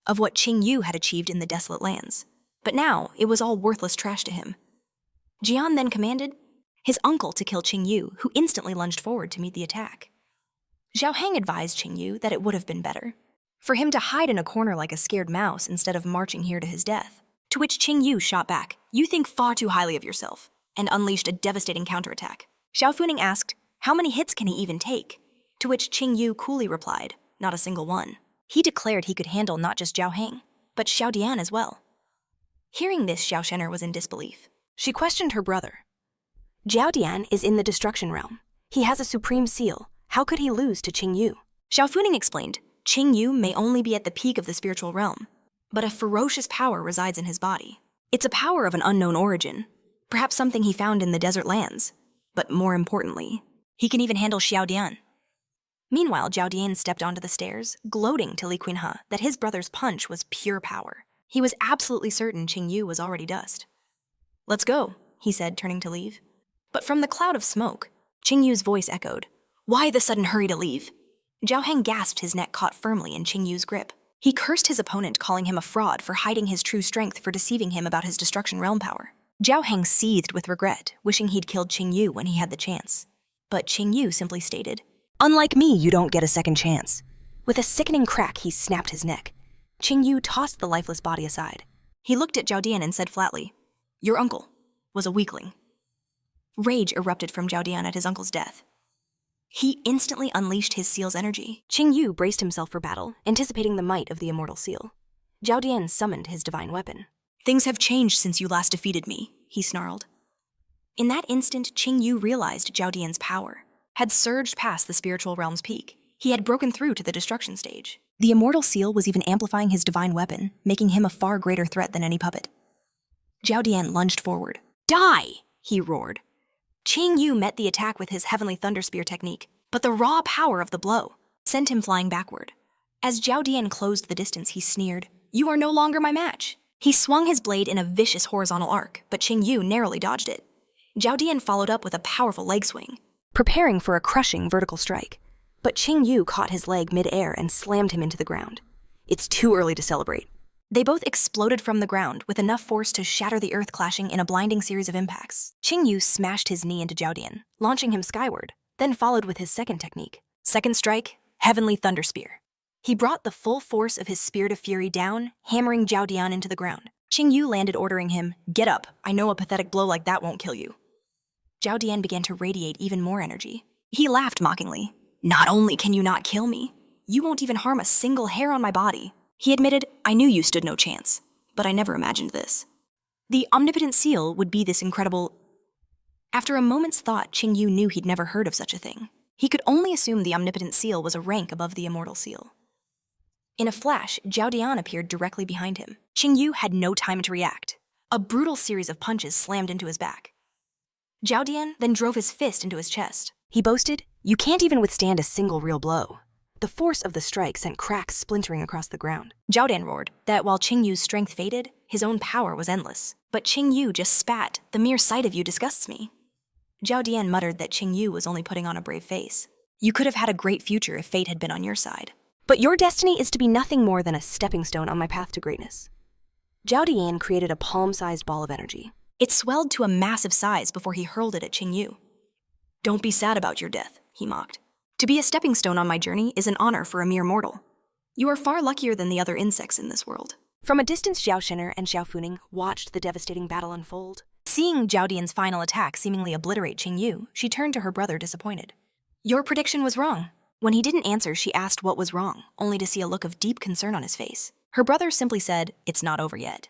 of what Ching Yu had achieved in the desolate lands, but now it was all worthless trash to him. Jian then commanded his uncle to kill Ching Yu, who instantly lunged forward to meet the attack. Xiao Heng advised Ching Yu that it would have been better for him to hide in a corner like a scared mouse instead of marching here to his death. To which Ching Yu shot back, "You think far too highly of yourself," and unleashed a devastating counterattack. Xiao Funing asked, "How many hits can he even take?" To which Ching Yu coolly replied, "Not a single one." He declared he could handle not just Zhao Heng, but Xiao Dian as well. Hearing this, Xiao Shen'er was in disbelief. She questioned her brother. Zhao Dian is in the destruction realm. He has a supreme seal. How could he lose to Ching Yu? Xiao Funing explained, Ching Yu may only be at the peak of the spiritual realm, but a ferocious power resides in his body. It's a power of an unknown origin, perhaps something he found in the desert lands. But more importantly, he can even handle Xiao Dian. Meanwhile, Zhao Dian stepped onto the stairs, gloating to Li Qinhe that his brother's punch was pure power. He was absolutely certain Ching Yu was already dust. "Let's go," he said, turning to leave. But from the cloud of smoke, Ching Yu's voice echoed, "Why the sudden hurry to leave?" Zhao Heng gasped, his neck caught firmly in Ching Yu's grip. He cursed his opponent, calling him a fraud for hiding his true strength, for deceiving him about his destruction realm power. Zhao Heng seethed with regret, wishing he'd killed Ching Yu when he had the chance. But Ching Yu simply stated, "Unlike me, you don't get a second chance." With a sickening crack, he snapped his neck. Ching Yu tossed the lifeless body aside. He looked at Zhao Dian and said flatly, "Your uncle was a weakling." Rage erupted from Zhao Dian at his uncle's death. He instantly unleashed his seal's energy. Ching Yu braced himself for battle, anticipating the might of the immortal seal. Zhao Dian summoned his divine weapon. "Things have changed since you last defeated me," he snarled. In that instant, Ching Yu realized Zhao Dian's power had surged past the spiritual realm's peak. He had broken through to the destruction stage. The immortal seal was even amplifying his divine weapon, making him a far greater threat than any puppet. Zhao Dian lunged forward. Die! He roared. Ching Yu met the attack with his heavenly thunder spear technique, but the raw power of the blow sent him flying backward. As Zhao Dian closed the distance, he sneered, "You are no longer my match." He swung his blade in a vicious horizontal arc, but Ching Yu narrowly dodged it. Zhao Dian followed up with a powerful leg swing, preparing for a crushing vertical strike. But Ching Yu caught his leg mid-air and slammed him into the ground. It's too early to celebrate. They both exploded from the ground with enough force to shatter the earth, clashing in a blinding series of impacts. Ching Yu smashed his knee into Zhao Dian, launching him skyward, then followed with his second technique. Second strike, Heavenly Thunder Spear. He brought the full force of his Spirit of Fury down, hammering Zhao Dian into the ground. Ching Yu landed, ordering him, "Get up, I know a pathetic blow like that won't kill you." Zhao Dian began to radiate even more energy. He laughed mockingly. "Not only can you not kill me, you won't even harm a single hair on my body." He admitted, "I knew you stood no chance, but I never imagined this. The omnipotent seal would be this incredible..." After a moment's thought, Ching Yu knew he'd never heard of such a thing. He could only assume the omnipotent seal was a rank above the immortal seal. In a flash, Zhao Dian appeared directly behind him. Ching Yu had no time to react. A brutal series of punches slammed into his back. Zhao Dian then drove his fist into his chest. He boasted, "You can't even withstand a single real blow." The force of the strike sent cracks splintering across the ground. Zhao Dian roared that while Ching Yu's strength faded, his own power was endless. But Ching Yu just spat. "The mere sight of you disgusts me." Zhao Dian muttered that Ching Yu was only putting on a brave face. "You could have had a great future if fate had been on your side." But your destiny is to be nothing more than a stepping stone on my path to greatness. Zhao Dian created a palm-sized ball of energy. It swelled to a massive size before he hurled it at Ching Yu. "Don't be sad about your death," he mocked. "To be a stepping stone on my journey is an honor for a mere mortal. You are far luckier than the other insects in this world." From a distance, Zhao Shen'er and Xiao Funing watched the devastating battle unfold. Seeing Zhao Dian's final attack seemingly obliterate Ching Yu, she turned to her brother disappointed. "Your prediction was wrong." When he didn't answer, she asked what was wrong, only to see a look of deep concern on his face. Her brother simply said, "It's not over yet."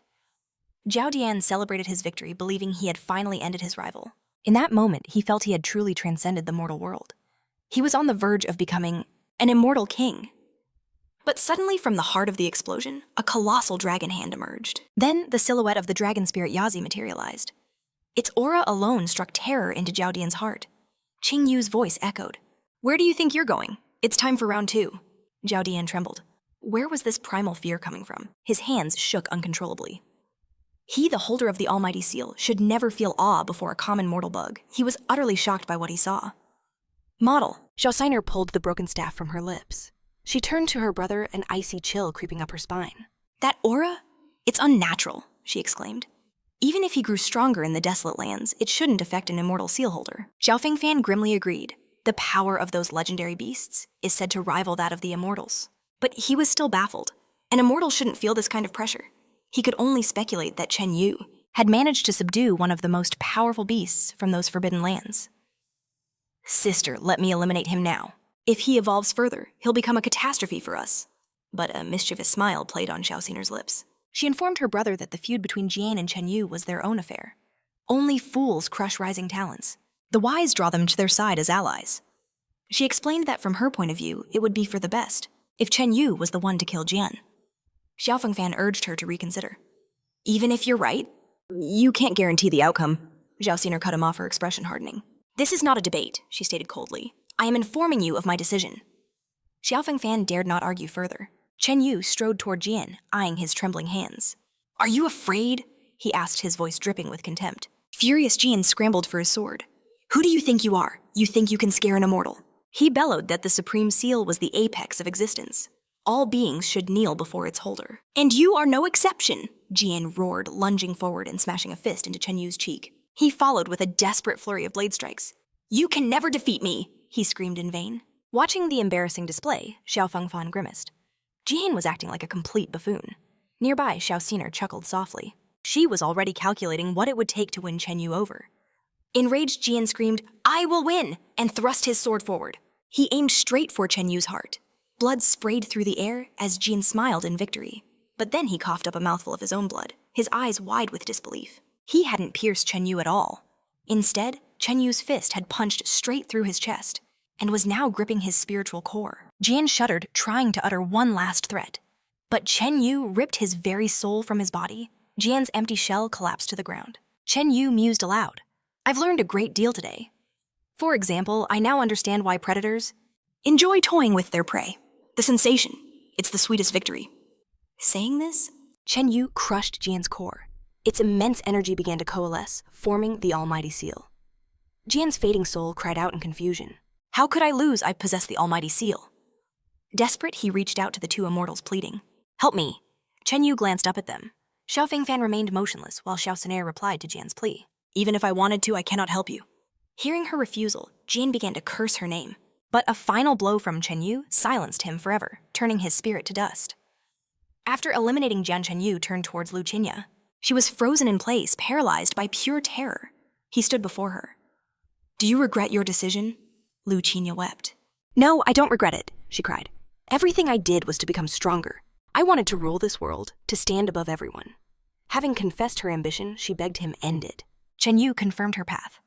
Zhao Dian celebrated his victory, believing he had finally ended his rival. In that moment, he felt he had truly transcended the mortal world. He was on the verge of becoming an immortal king. But suddenly, from the heart of the explosion, a colossal dragon hand emerged. Then, the silhouette of the dragon spirit Yazi materialized. Its aura alone struck terror into Zhao Dian's heart. Ching Yu's voice echoed, "Where do you think you're going? It's time for round 2. Zhao Dian trembled. Where was this primal fear coming from? His hands shook uncontrollably. He, the holder of the almighty seal, should never feel awe before a common mortal bug. He was utterly shocked by what he saw. "Model." Zhao Shen'er pulled the broken staff from her lips. She turned to her brother, an icy chill creeping up her spine. "That aura? It's unnatural," she exclaimed. "Even if he grew stronger in the desolate lands, it shouldn't affect an immortal seal holder." Xiao Fengfan grimly agreed. The power of those legendary beasts is said to rival that of the immortals. But he was still baffled. An immortal shouldn't feel this kind of pressure. He could only speculate that Ching Yu had managed to subdue one of the most powerful beasts from those forbidden lands. "Sister, let me eliminate him now. If he evolves further, he'll become a catastrophe for us." But a mischievous smile played on Xiao Xiner's lips. She informed her brother that the feud between Jian and Ching Yu was their own affair. Only fools crush rising talents. The wise draw them to their side as allies. She explained that from her point of view, it would be for the best if Ching Yu was the one to kill Jian. Xiao Fengfan urged her to reconsider. "Even if you're right, you can't guarantee the outcome." Xiao Xiner cut him off, her expression hardening. "This is not a debate," she stated coldly. "I am informing you of my decision." Xiao Fengfan dared not argue further. Ching Yu strode toward Jian, eyeing his trembling hands. "Are you afraid?" he asked, his voice dripping with contempt. Furious Jian scrambled for his sword. "Who do you think you are? You think you can scare an immortal?" He bellowed that the supreme seal was the apex of existence. All beings should kneel before its holder. "And you are no exception," Jian roared, lunging forward and smashing a fist into Ching Yu's cheek. He followed with a desperate flurry of blade strikes. "You can never defeat me," he screamed in vain. Watching the embarrassing display, Xiao Fengfan grimaced. Jian was acting like a complete buffoon. Nearby, Xiao Xiner chuckled softly. She was already calculating what it would take to win Ching Yu over. Enraged, Jian screamed, "I will win!" and thrust his sword forward. He aimed straight for Ching Yu's heart. Blood sprayed through the air as Jian smiled in victory. But then he coughed up a mouthful of his own blood, his eyes wide with disbelief. He hadn't pierced Ching Yu at all. Instead, Chen Yu's fist had punched straight through his chest and was now gripping his spiritual core. Jian shuddered, trying to utter one last threat. But Chen Yu ripped his very soul from his body. Jian's empty shell collapsed to the ground. Chen Yu mused aloud. I've learned a great deal today. For example, I now understand why predators enjoy toying with their prey. The sensation, it's the sweetest victory. Saying this, Chen Yu crushed Jian's core. Its immense energy began to coalesce, forming the Almighty Seal. Jian's fading soul cried out in confusion. how could I lose? I possess the Almighty Seal. Desperate, he reached out to the two immortals, pleading, help me. Chen Yu glanced up at them. Xiao Fengfan remained motionless while Xiao Sinair replied to Jian's plea. Even if I wanted to, I cannot help you. Hearing her refusal, Jian began to curse her name. But a final blow from Chen Yu silenced him forever, turning his spirit to dust. After eliminating Jian, Chen Yu turned towards Lu Qinya. She was frozen in place, paralyzed by pure terror. He stood before her. Do you regret your decision? Lu Qinya wept. No, I don't regret it, she cried. Everything I did was to become stronger. I wanted to rule this world, to stand above everyone. Having confessed her ambition, she begged him end it. Chen Yu confirmed her path.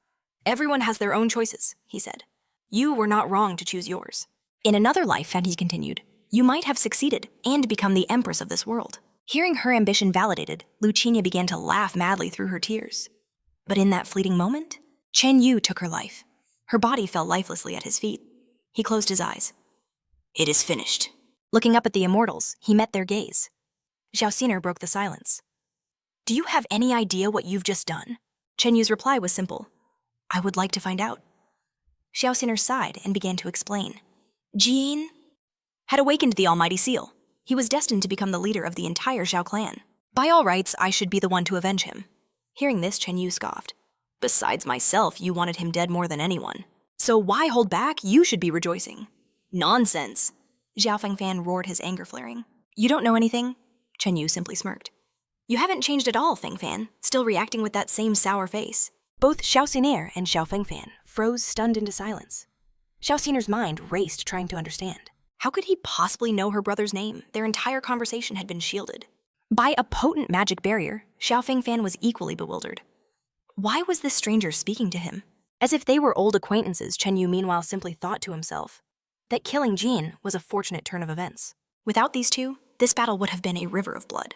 Everyone has their own choices, he said. You were not wrong to choose yours. In another life, he continued, you might have succeeded and become the empress of this world. Hearing her ambition validated, Lu Qinya began to laugh madly through her tears. But in that fleeting moment, Chen Yu took her life. Her body fell lifelessly at his feet. He closed his eyes. It is finished. Looking up at the immortals, he met their gaze. Xiao Sinair broke the silence. Do you have any idea what you've just done? Chen Yu's reply was simple. I would like to find out. Xiao Sinair sighed and began to explain. Jian had awakened the Almighty Seal. He was destined to become the leader of the entire Zhao clan. By all rights, I should be the one to avenge him. Hearing this, Chen Yu scoffed. Besides myself, you wanted him dead more than anyone. So why hold back? You should be rejoicing. Nonsense. Xiao Fengfan roared, his anger flaring. You don't know anything? Chen Yu simply smirked. You haven't changed at all, Fengfan, still reacting with that same sour face. Both Xiao Sinair and Xiao Fengfan froze stunned into silence. Xiao Sinair's mind raced, trying to understand. How could he possibly know her brother's name? Their entire conversation had been shielded. By a potent magic barrier, Xiao Fengfan was equally bewildered. Why was this stranger speaking to him? As if they were old acquaintances, Chen Yu meanwhile simply thought to himself that killing Jian was a fortunate turn of events. Without these two, this battle would have been a river of blood.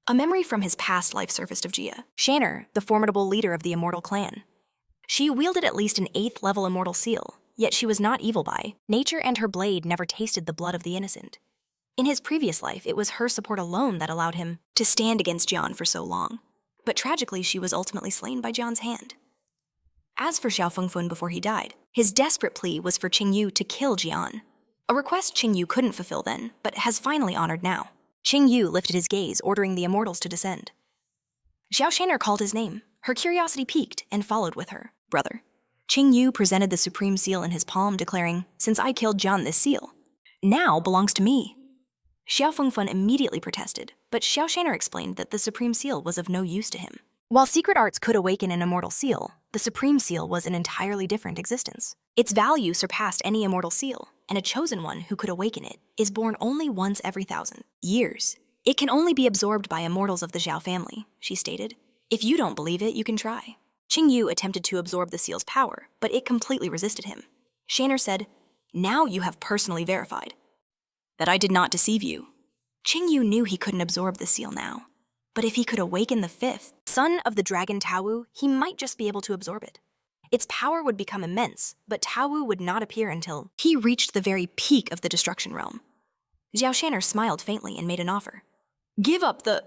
A memory from his past life surfaced of Jia, Shanner, the formidable leader of the immortal clan. She wielded at least an 8th level immortal seal, yet she was not evil by nature, and her blade never tasted the blood of the innocent. In his previous life, it was her support alone that allowed him to stand against Jian for so long. But tragically, she was ultimately slain by Jian's hand. As for Xiao Fengfun before he died, his desperate plea was for Ching Yu to kill Jian. A request Ching Yu couldn't fulfill then, but has finally honored now. Ching Yu lifted his gaze, ordering the immortals to descend. Xiao Shanner called his name. Her curiosity piqued and followed with her. Brother. Ching Yu presented the supreme seal in his palm, declaring, since I killed Jian, this seal now belongs to me. Xiao Fengfun immediately protested, but Xiao Shanner explained that the supreme seal was of no use to him. While secret arts could awaken an immortal seal, the supreme seal was an entirely different existence. Its value surpassed any immortal seal, and a chosen one who could awaken it is born only once every 1,000 years. It can only be absorbed by immortals of the Zhao family, she stated. If you don't believe it, you can try. Ching Yu attempted to absorb the seal's power, but it completely resisted him. Shanner said, now you have personally verified that I did not deceive you. Ching Yu knew he couldn't absorb the seal now, but if he could awaken the 5th son of the dragon Taowu, he might just be able to absorb it. Its power would become immense, but Taowu would not appear until he reached the very peak of the destruction realm. Xiao Shanner smiled faintly and made an offer. Give up the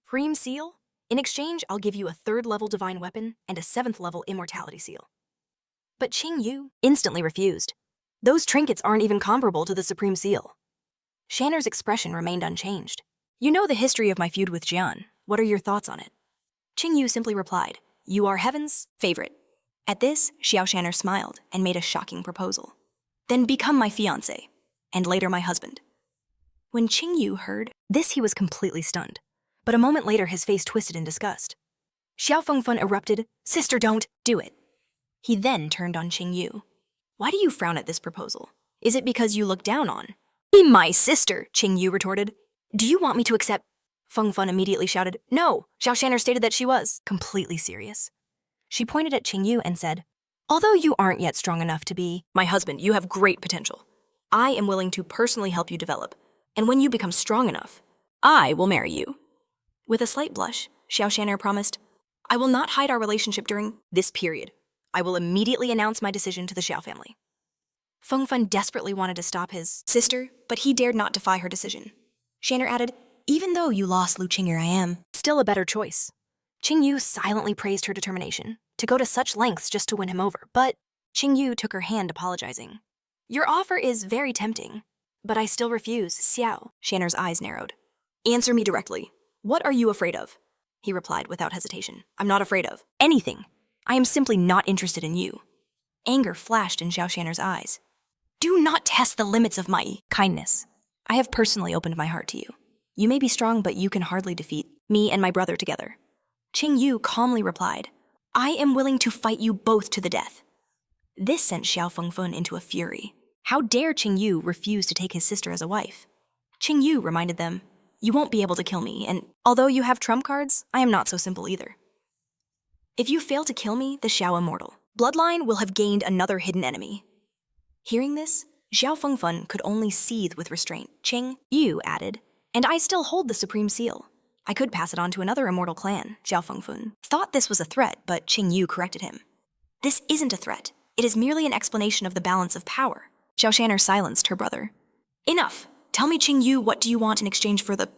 supreme seal? In exchange, I'll give you a 3rd level divine weapon and a 7th level immortality seal. But Ching Yu instantly refused. Those trinkets aren't even comparable to the supreme seal. Shanner's expression remained unchanged. You know the history of my feud with Jian. What are your thoughts on it? Ching Yu simply replied, you are heaven's favorite. At this, Xiao Shanner smiled and made a shocking proposal. Then become my fiancé, and later my husband. When Ching Yu heard this, he was completely stunned. But a moment later, his face twisted in disgust. Xiao Fengfun erupted, sister, don't do it. He then turned on Ching Yu. Why do you frown at this proposal? Is it because you look down on be my sister? Ching Yu retorted. Do you want me to accept? Fengfun immediately shouted, no. Xiao Shanner stated that she was completely serious. She pointed at Ching Yu and said, "Although you aren't yet strong enough to be My husband, you have great potential. I am willing to personally help you develop. And when you become strong enough, I will marry you." With a slight blush, Xiao Shan'er promised, "I will not hide our relationship during this period. I will immediately announce my decision to the Xiao family." Feng Fan desperately wanted to stop his sister, but he dared not defy her decision. Shan'er added, "Even though you lost Lu Qing'er, I am still a better choice." Ching Yu silently praised her determination to go to such lengths just to win him over, but Ching Yu took her hand, apologizing. "Your offer is very tempting, but I still refuse, Xiao." Shanner's eyes narrowed. "Answer me directly. What are you afraid of?" He replied without hesitation. "I'm not afraid of anything. I am simply not interested in you." Anger flashed in Xiao Shanner's eyes. "Do not test the limits of my kindness. I have personally opened my heart to you. You may be strong, but you can hardly defeat me and my brother together." Ching Yu calmly replied, "I am willing to fight you both to the death." This sent Xiao Fengfen into a fury. How dare Ching Yu refuse to take his sister as a wife? Ching Yu reminded them, "You won't be able to kill me, and although you have trump cards, I am not so simple either. If you fail to kill me, the Xiao Immortal bloodline will have gained another hidden enemy." Hearing this, Xiao Fengfen could only seethe with restraint. Ching Yu added, "And I still hold the Supreme Seal. I could pass it on to another immortal clan." Xiao Fengfen thought this was a threat, but Ching Yu corrected him. "This isn't a threat. It is merely an explanation of the balance of power." Xiao Shan'er silenced her brother. "Enough! Tell me, Ching Yu, what do you want in exchange for the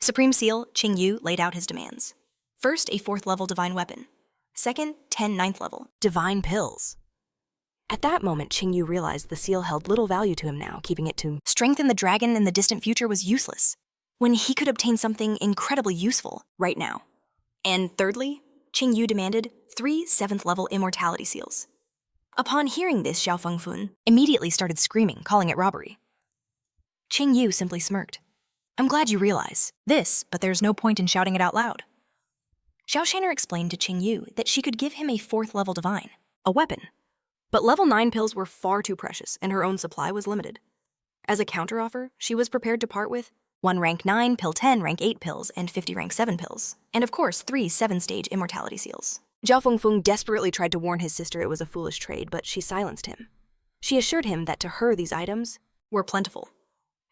Supreme Seal?" Ching Yu laid out his demands. First, a 4th level divine weapon. Second, 10 9th level divine pills. At that moment, Ching Yu realized the seal held little value to him now, keeping it to strengthen the dragon in the distant future was useless, when he could obtain something incredibly useful right now. And thirdly, Ching Yu demanded 3 7th level immortality seals. Upon hearing this, Xiao Fengfen immediately started screaming, calling it robbery. Ching Yu simply smirked. "I'm glad you realize this, but there's no point in shouting it out loud." Xiao Shan'er explained to Ching Yu that she could give him a 4th level divine, a weapon. But level 9 pills were far too precious, and her own supply was limited. As a counteroffer, she was prepared to part with 1 rank 9, pill 10, rank 8 pills, and 50 rank 7 pills, and of course 3 7-stage immortality seals. Zhao Fengfeng desperately tried to warn his sister it was a foolish trade, but she silenced him. She assured him that to her these items were plentiful.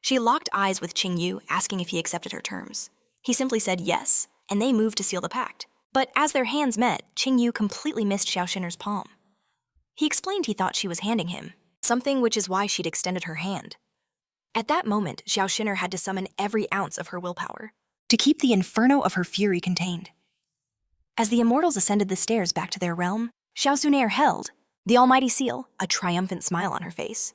She locked eyes with Ching Yu, asking if he accepted her terms. He simply said yes, and they moved to seal the pact. But as their hands met, Ching Yu completely missed Xiao Shan'er's palm. He explained he thought she was handing him something, which is why she'd extended her hand. At that moment, Xiao Shan'er had to summon every ounce of her willpower to keep the inferno of her fury contained. As the immortals ascended the stairs back to their realm, Xiao Sunair held the almighty seal, a triumphant smile on her face.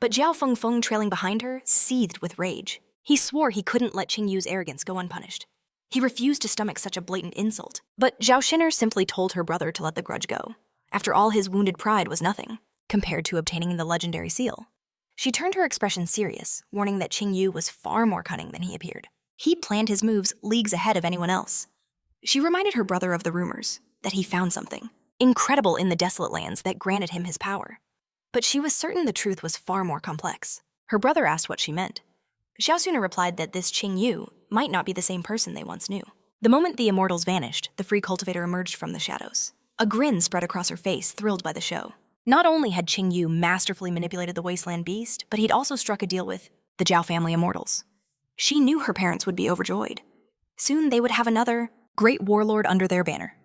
But Zhao Fengfeng, trailing behind her, seethed with rage. He swore he couldn't let Ching Yu's arrogance go unpunished. He refused to stomach such a blatant insult, but Zhao Shan'er simply told her brother to let the grudge go. After all, his wounded pride was nothing compared to obtaining the legendary seal. She turned her expression serious, warning that Ching Yu was far more cunning than he appeared. He planned his moves leagues ahead of anyone else. She reminded her brother of the rumors that he found something incredible in the desolate lands that granted him his power. But she was certain the truth was far more complex. Her brother asked what she meant. Xiao Suna replied that this Ching Yu might not be the same person they once knew. The moment the immortals vanished, the free cultivator emerged from the shadows. A grin spread across her face, thrilled by the show. Not only had Ching Yu masterfully manipulated the wasteland beast, but he'd also struck a deal with the Zhao family immortals. She knew her parents would be overjoyed. Soon they would have another great warlord under their banner.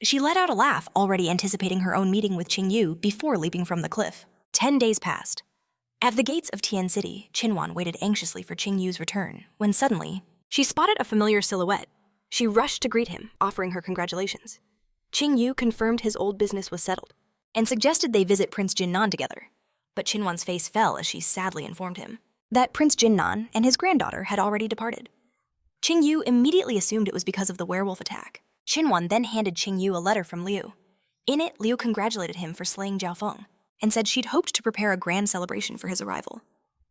She let out a laugh, already anticipating her own meeting with Ching Yu before leaping from the cliff. 10 days passed. At the gates of Tian City, Qinwan waited anxiously for Ching Yu's return, when suddenly, she spotted a familiar silhouette. She rushed to greet him, offering her congratulations. Ching Yu confirmed his old business was settled, and suggested they visit Prince Jinnan together. But Qinwan's face fell as she sadly informed him that Prince Jinnan and his granddaughter had already departed. Ching Yu immediately assumed it was because of the werewolf attack. Qinwan then handed Ching Yu a letter from Liu. In it, Liu congratulated him for slaying Zhao Feng, and said she'd hoped to prepare a grand celebration for his arrival.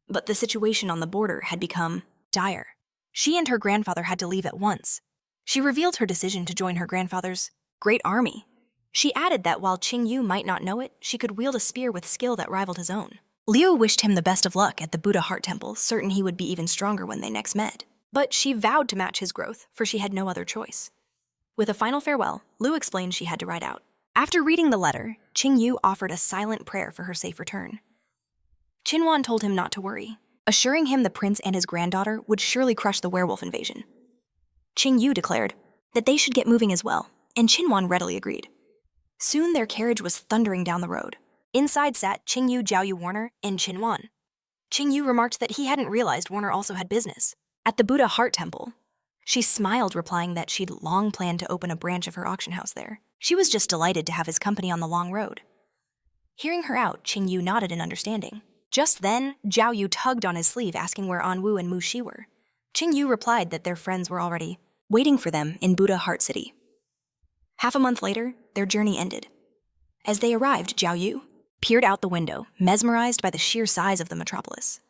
But the situation on the border had become dire. She and her grandfather had to leave at once. She revealed her decision to join her grandfather's great army. She added that while Ching Yu might not know it, she could wield a spear with skill that rivaled his own. Liu wished him the best of luck at the Buddha Heart Temple, certain he would be even stronger when they next met. But she vowed to match his growth, for she had no other choice. With a final farewell, Liu explained she had to ride out. After reading the letter, Ching Yu offered a silent prayer for her safe return. Chinwan told him not to worry, assuring him the prince and his granddaughter would surely crush the werewolf invasion. Ching Yu declared that they should get moving as well, and Chinwan readily agreed. Soon their carriage was thundering down the road. Inside sat Ching Yu, Jiao Yu Warner, and Chinwan. Ching Yu remarked that he hadn't realized Warner also had business at the Buddha Heart Temple. She smiled, replying that she'd long planned to open a branch of her auction house there. She was just delighted to have his company on the long road. Hearing her out, Ching Yu nodded in understanding. Just then, Jiao Yu tugged on his sleeve, asking where An Wu and Mu Shi were. Ching Yu replied that their friends were already waiting for them in Buddha Heart City. Half a month later, their journey ended. As they arrived, Jiao Yu peered out the window, mesmerized by the sheer size of the metropolis.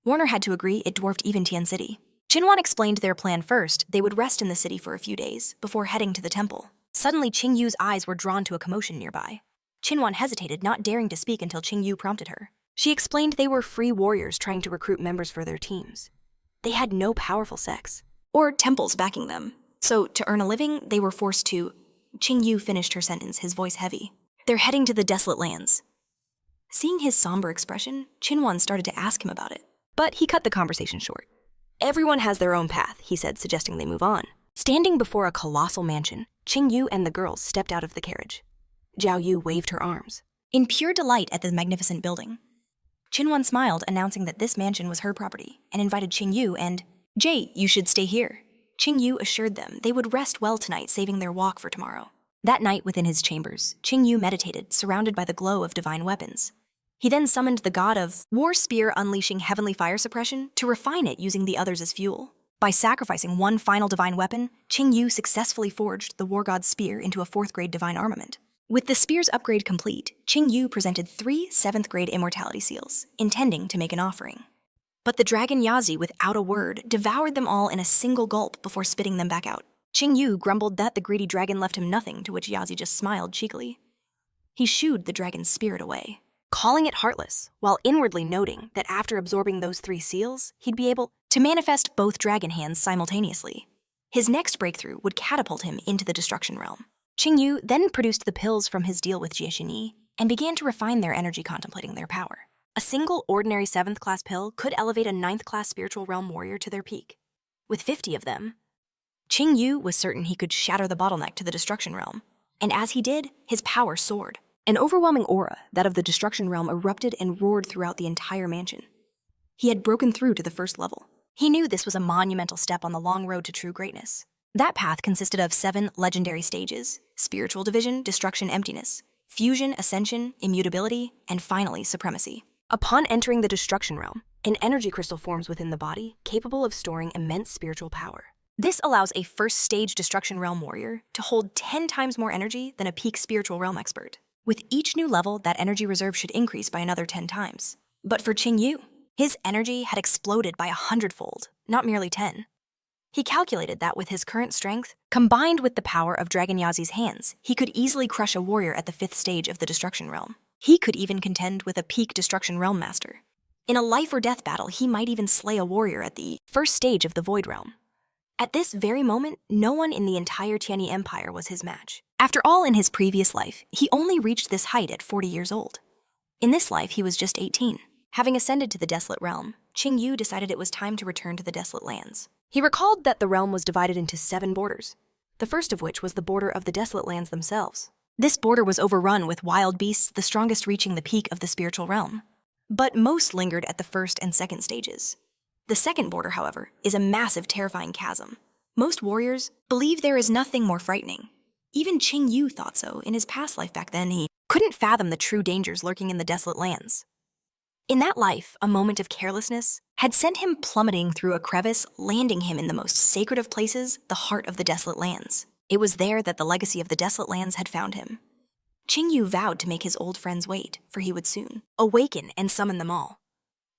Warner had to agree it dwarfed even Tian City. Chinwan explained their plan first. They would rest in the city for a few days before heading to the temple. Suddenly, Ching Yu's eyes were drawn to a commotion nearby. Chinwan hesitated, not daring to speak until Ching Yu prompted her. She explained they were free warriors trying to recruit members for their teams. They had no powerful sects or temples backing them, so to earn a living, they were forced to... Ching Yu finished her sentence, his voice heavy. They're heading to the desolate lands. Seeing his somber expression, Chinwan started to ask him about it, but he cut the conversation short. Everyone has their own path, he said, suggesting they move on. Standing before a colossal mansion, Ching Yu and the girls stepped out of the carriage. Jiao Yu waved her arms in pure delight at the magnificent building. Chinwan smiled, announcing that this mansion was her property, and invited Ching Yu and, Jay, you should stay here. Ching Yu assured them they would rest well tonight, saving their walk for tomorrow. That night within his chambers, Ching Yu meditated, surrounded by the glow of divine weapons. He then summoned the god of War Spear, unleashing heavenly fire suppression to refine it using the others as fuel. By sacrificing one final divine weapon, Ching Yu successfully forged the war god's spear into a 4th grade divine armament. With the spear's upgrade complete, Ching Yu presented 3 7th grade immortality seals, intending to make an offering. But the dragon Yazi, without a word, devoured them all in a single gulp before spitting them back out. Ching Yu grumbled that the greedy dragon left him nothing, to which Yazi just smiled cheekily. He shooed the dragon's spirit away, calling it heartless, while inwardly noting that after absorbing those 3 seals, he'd be able to manifest both dragon hands simultaneously. His next breakthrough would catapult him into the destruction realm. Ching Yu then produced the pills from his deal with Jie Xinyi and began to refine their energy, contemplating their power. A single ordinary 7th class pill could elevate a 9th class spiritual realm warrior to their peak. With 50 of them, Ching Yu was certain he could shatter the bottleneck to the destruction realm. And as he did, his power soared. An overwhelming aura, that of the destruction realm, erupted and roared throughout the entire mansion. He had broken through to the 1st level. He knew this was a monumental step on the long road to true greatness. That path consisted of 7 legendary stages: spiritual division, destruction, emptiness, fusion, ascension, immutability, and finally, supremacy. Upon entering the destruction realm, an energy crystal forms within the body, capable of storing immense spiritual power. This allows a 1st stage destruction realm warrior to hold 10 times more energy than a peak spiritual realm expert. With each new level, that energy reserve should increase by another 10 times. But for Ching Yu, his energy had exploded by 100-fold, not merely 10. He calculated that with his current strength, combined with the power of Dragon Yazi's hands, he could easily crush a warrior at the 5th stage of the destruction realm. He could even contend with a peak destruction realm master. In a life or death battle, he might even slay a warrior at the 1st stage of the void realm. At this very moment, no one in the entire Tianyi Empire was his match. After all, in his previous life, he only reached this height at 40 years old. In this life, he was just 18. Having ascended to the desolate realm, Ching Yu decided it was time to return to the desolate lands. He recalled that the realm was divided into 7 borders, the first of which was the border of the desolate lands themselves. This border was overrun with wild beasts, the strongest reaching the peak of the spiritual realm. But most lingered at the 1st and 2nd stages. The 2nd border, however, is a massive, terrifying chasm. Most warriors believe there is nothing more frightening. Even Ching Yu thought so. In his past life back then, he couldn't fathom the true dangers lurking in the desolate lands. In that life, a moment of carelessness had sent him plummeting through a crevice, landing him in the most sacred of places, the heart of the desolate lands. It was there that the legacy of the desolate lands had found him. Ching Yu vowed to make his old friends wait, for he would soon awaken and summon them all.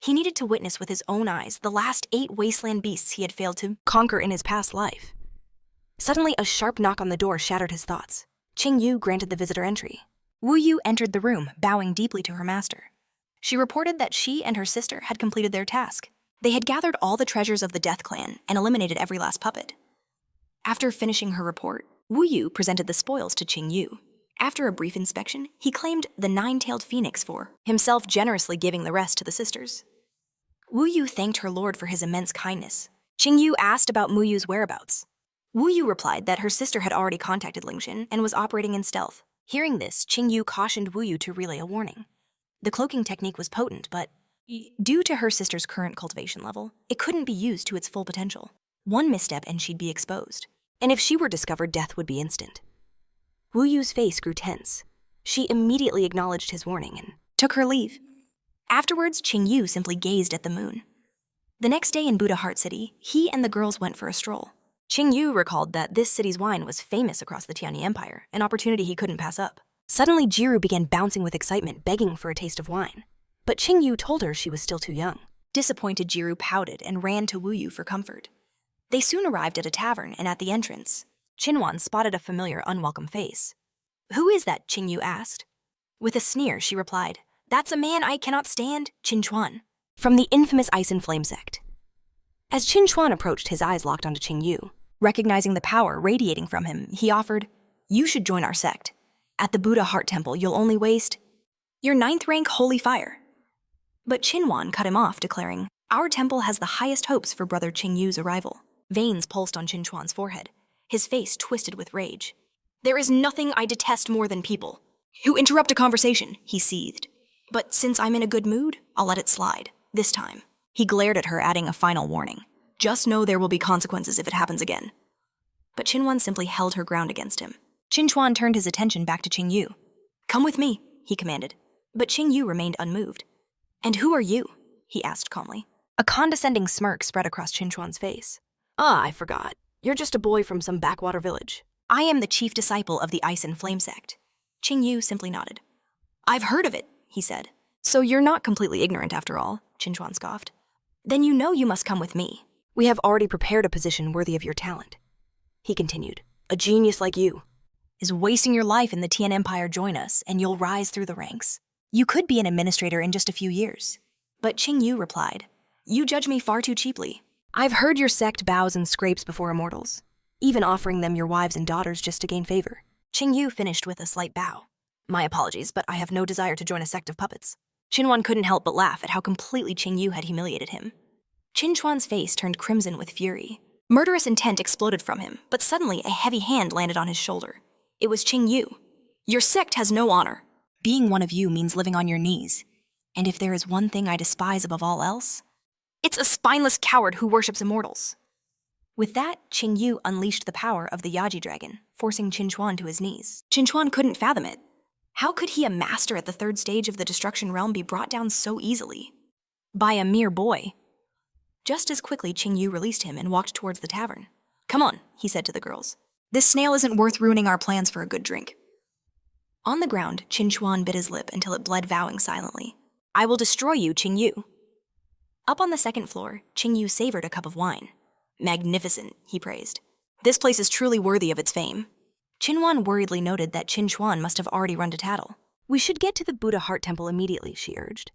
He needed to witness with his own eyes the last 8 wasteland beasts he had failed to conquer in his past life. Suddenly, a sharp knock on the door shattered his thoughts. Ching Yu granted the visitor entry. Wu Yu entered the room, bowing deeply to her master. She reported that she and her sister had completed their task. They had gathered all the treasures of the Death Clan and eliminated every last puppet. After finishing her report, Wu Yu presented the spoils to Ching Yu. After a brief inspection, he claimed the nine-tailed phoenix for himself, generously giving the rest to the sisters. Wu Yu thanked her lord for his immense kindness. Ching Yu asked about Mu Yu's whereabouts. Wu Yu replied that her sister had already contacted Ling Xin and was operating in stealth. Hearing this, Ching Yu cautioned Wu Yu to relay a warning. The cloaking technique was potent, but due to her sister's current cultivation level, it couldn't be used to its full potential. One misstep and she'd be exposed. And if she were discovered, death would be instant. Wu Yu's face grew tense. She immediately acknowledged his warning and took her leave. Afterwards, Ching Yu simply gazed at the moon. The next day in Buddha Heart City, he and the girls went for a stroll. Ching Yu recalled that this city's wine was famous across the Tianyi Empire, an opportunity he couldn't pass up. Suddenly, Jiru began bouncing with excitement, begging for a taste of wine. But Ching Yu told her she was still too young. Disappointed, Jiru pouted and ran to Wu Yu for comfort. They soon arrived at a tavern, and at the entrance, Qinhuan spotted a familiar, unwelcome face. "Who is that?" Ching Yu asked. With a sneer, she replied, "That's a man I cannot stand, Qin Chuan." From the infamous Ice and Flame sect. As Qin Chuan approached, his eyes locked onto Ching Yu. Recognizing the power radiating from him, he offered, "You should join our sect. At the Buddha Heart Temple, you'll only waste your 9th rank holy fire." But Qinhuan cut him off, declaring, "Our temple has the highest hopes for brother Ching Yu's arrival." Veins pulsed on Qin Chuan's forehead, his face twisted with rage. "There is nothing I detest more than people who interrupt a conversation," he seethed. "But since I'm in a good mood, I'll let it slide, this time." He glared at her, adding a final warning. "Just know there will be consequences if it happens again." But Qinhuan simply held her ground against him. Qin Chuan turned his attention back to Ching Yu. "Come with me," he commanded. But Ching Yu remained unmoved. "And who are you?" he asked calmly. A condescending smirk spread across Qin Chuan's face. "Ah, I forgot. You're just a boy from some backwater village." "I am the chief disciple of the Ice and Flame sect." Ching Yu simply nodded. "I've heard of it," he said. "So you're not completely ignorant after all," Qin Chuan scoffed. "Then you know you must come with me." "We have already prepared a position worthy of your talent," he continued. "A genius like you is wasting your life in the Tian Empire. Join us, and you'll rise through the ranks. You could be an administrator in just a few years." But Ching Yu replied, "You judge me far too cheaply. I've heard your sect bows and scrapes before immortals, even offering them your wives and daughters just to gain favor." Ching Yu finished with a slight bow. "My apologies, but I have no desire to join a sect of puppets." Qinhuan couldn't help but laugh at how completely Ching Yu had humiliated him. Qin Chuan's face turned crimson with fury. Murderous intent exploded from him, but suddenly a heavy hand landed on his shoulder. It was Ching Yu. "Your sect has no honor. Being one of you means living on your knees. And if there is one thing I despise above all else, it's a spineless coward who worships immortals." With that, Ching Yu unleashed the power of the Yaji dragon, forcing Qin Chuan to his knees. Qin Chuan couldn't fathom it. How could he, a master at the 3rd stage of the destruction realm, be brought down so easily? By a mere boy. Just as quickly, Ching Yu released him and walked towards the tavern. "Come on," he said to the girls. "This snail isn't worth ruining our plans for a good drink." On the ground, Qin Chuan bit his lip until it bled, vowing silently, "I will destroy you, Ching Yu." Up on the 2nd floor, Ching Yu savored a cup of wine. "Magnificent," he praised. "This place is truly worthy of its fame." Qinhuan worriedly noted that Qin Chuan must have already run to tattle. "We should get to the Buddha Heart Temple immediately," she urged.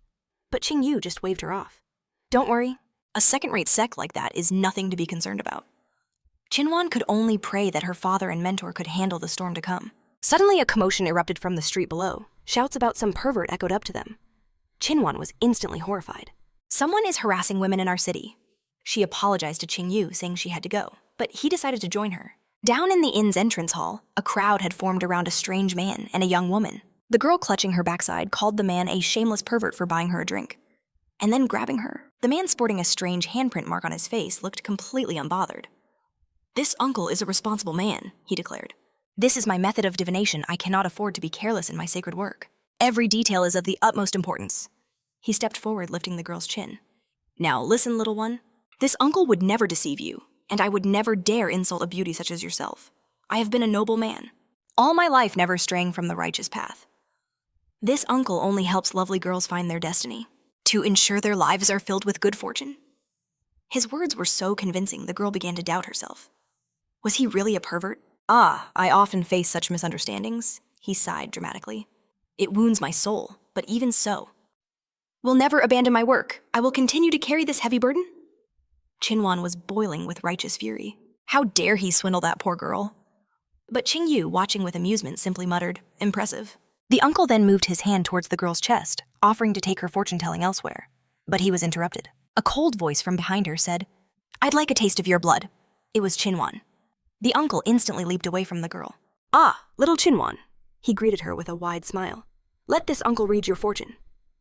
But Ching Yu just waved her off. "Don't worry. A second-rate sect like that is nothing to be concerned about." Qinhuan could only pray that her father and mentor could handle the storm to come. Suddenly, a commotion erupted from the street below. Shouts about some pervert echoed up to them. Qinhuan was instantly horrified. "Someone is harassing women in our city." She apologized to Ching Yu, saying she had to go, but he decided to join her. Down in the inn's entrance hall, a crowd had formed around a strange man and a young woman. The girl, clutching her backside, called the man a shameless pervert for buying her a drink. And then grabbing her, the man, sporting a strange handprint mark on his face, looked completely unbothered. "This uncle is a responsible man," he declared. "This is my method of divination. I cannot afford to be careless in my sacred work. Every detail is of the utmost importance." He stepped forward, lifting the girl's chin. "Now listen, little one. This uncle would never deceive you, and I would never dare insult a beauty such as yourself. I have been a noble man, all my life never straying from the righteous path. This uncle only helps lovely girls find their destiny, to ensure their lives are filled with good fortune." His words were so convincing, the girl began to doubt herself. Was he really a pervert? "Ah, I often face such misunderstandings," he sighed dramatically. "It wounds my soul, but even so, will never abandon my work. I will continue to carry this heavy burden." Qinhuan was boiling with righteous fury. How dare he swindle that poor girl? But Ching Yu, watching with amusement, simply muttered, "Impressive." The uncle then moved his hand towards the girl's chest, offering to take her fortune-telling elsewhere. But he was interrupted. A cold voice from behind her said, "I'd like a taste of your blood." It was Chinwan. The uncle instantly leaped away from the girl. "Ah, little Chinwan," he greeted her with a wide smile. "Let this uncle read your fortune."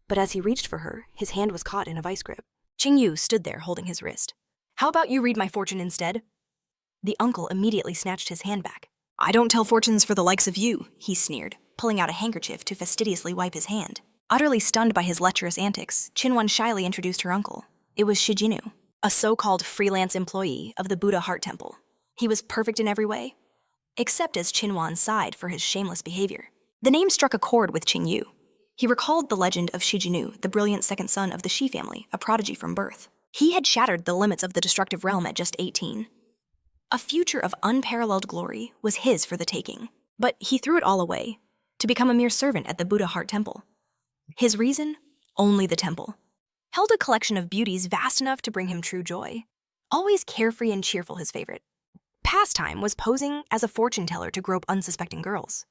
But as he reached for her, his hand was caught in a vice grip. Ching Yu stood there holding his wrist. "How about you read my fortune instead?" The uncle immediately snatched his hand back. "I don't tell fortunes for the likes of you," he sneered, pulling out a handkerchief to fastidiously wipe his hand. Utterly stunned by his lecherous antics, Chinwan shyly introduced her uncle. It was Shijinu, a so-called freelance employee of the Buddha Heart Temple. He was perfect in every way, except as Chinwan sighed for his shameless behavior. The name struck a chord with Ching Yu. He recalled the legend of Shijinu, the brilliant second son of the Shi family, a prodigy from birth. He had shattered the limits of the destructive realm at just 18. A future of unparalleled glory was his for the taking, but he threw it all away to become a mere servant at the Buddha Heart Temple. His reason? Only the temple. Held a collection of beauties vast enough to bring him true joy. Always carefree and cheerful, his favorite pastime was posing as a fortune teller to grope unsuspecting girls.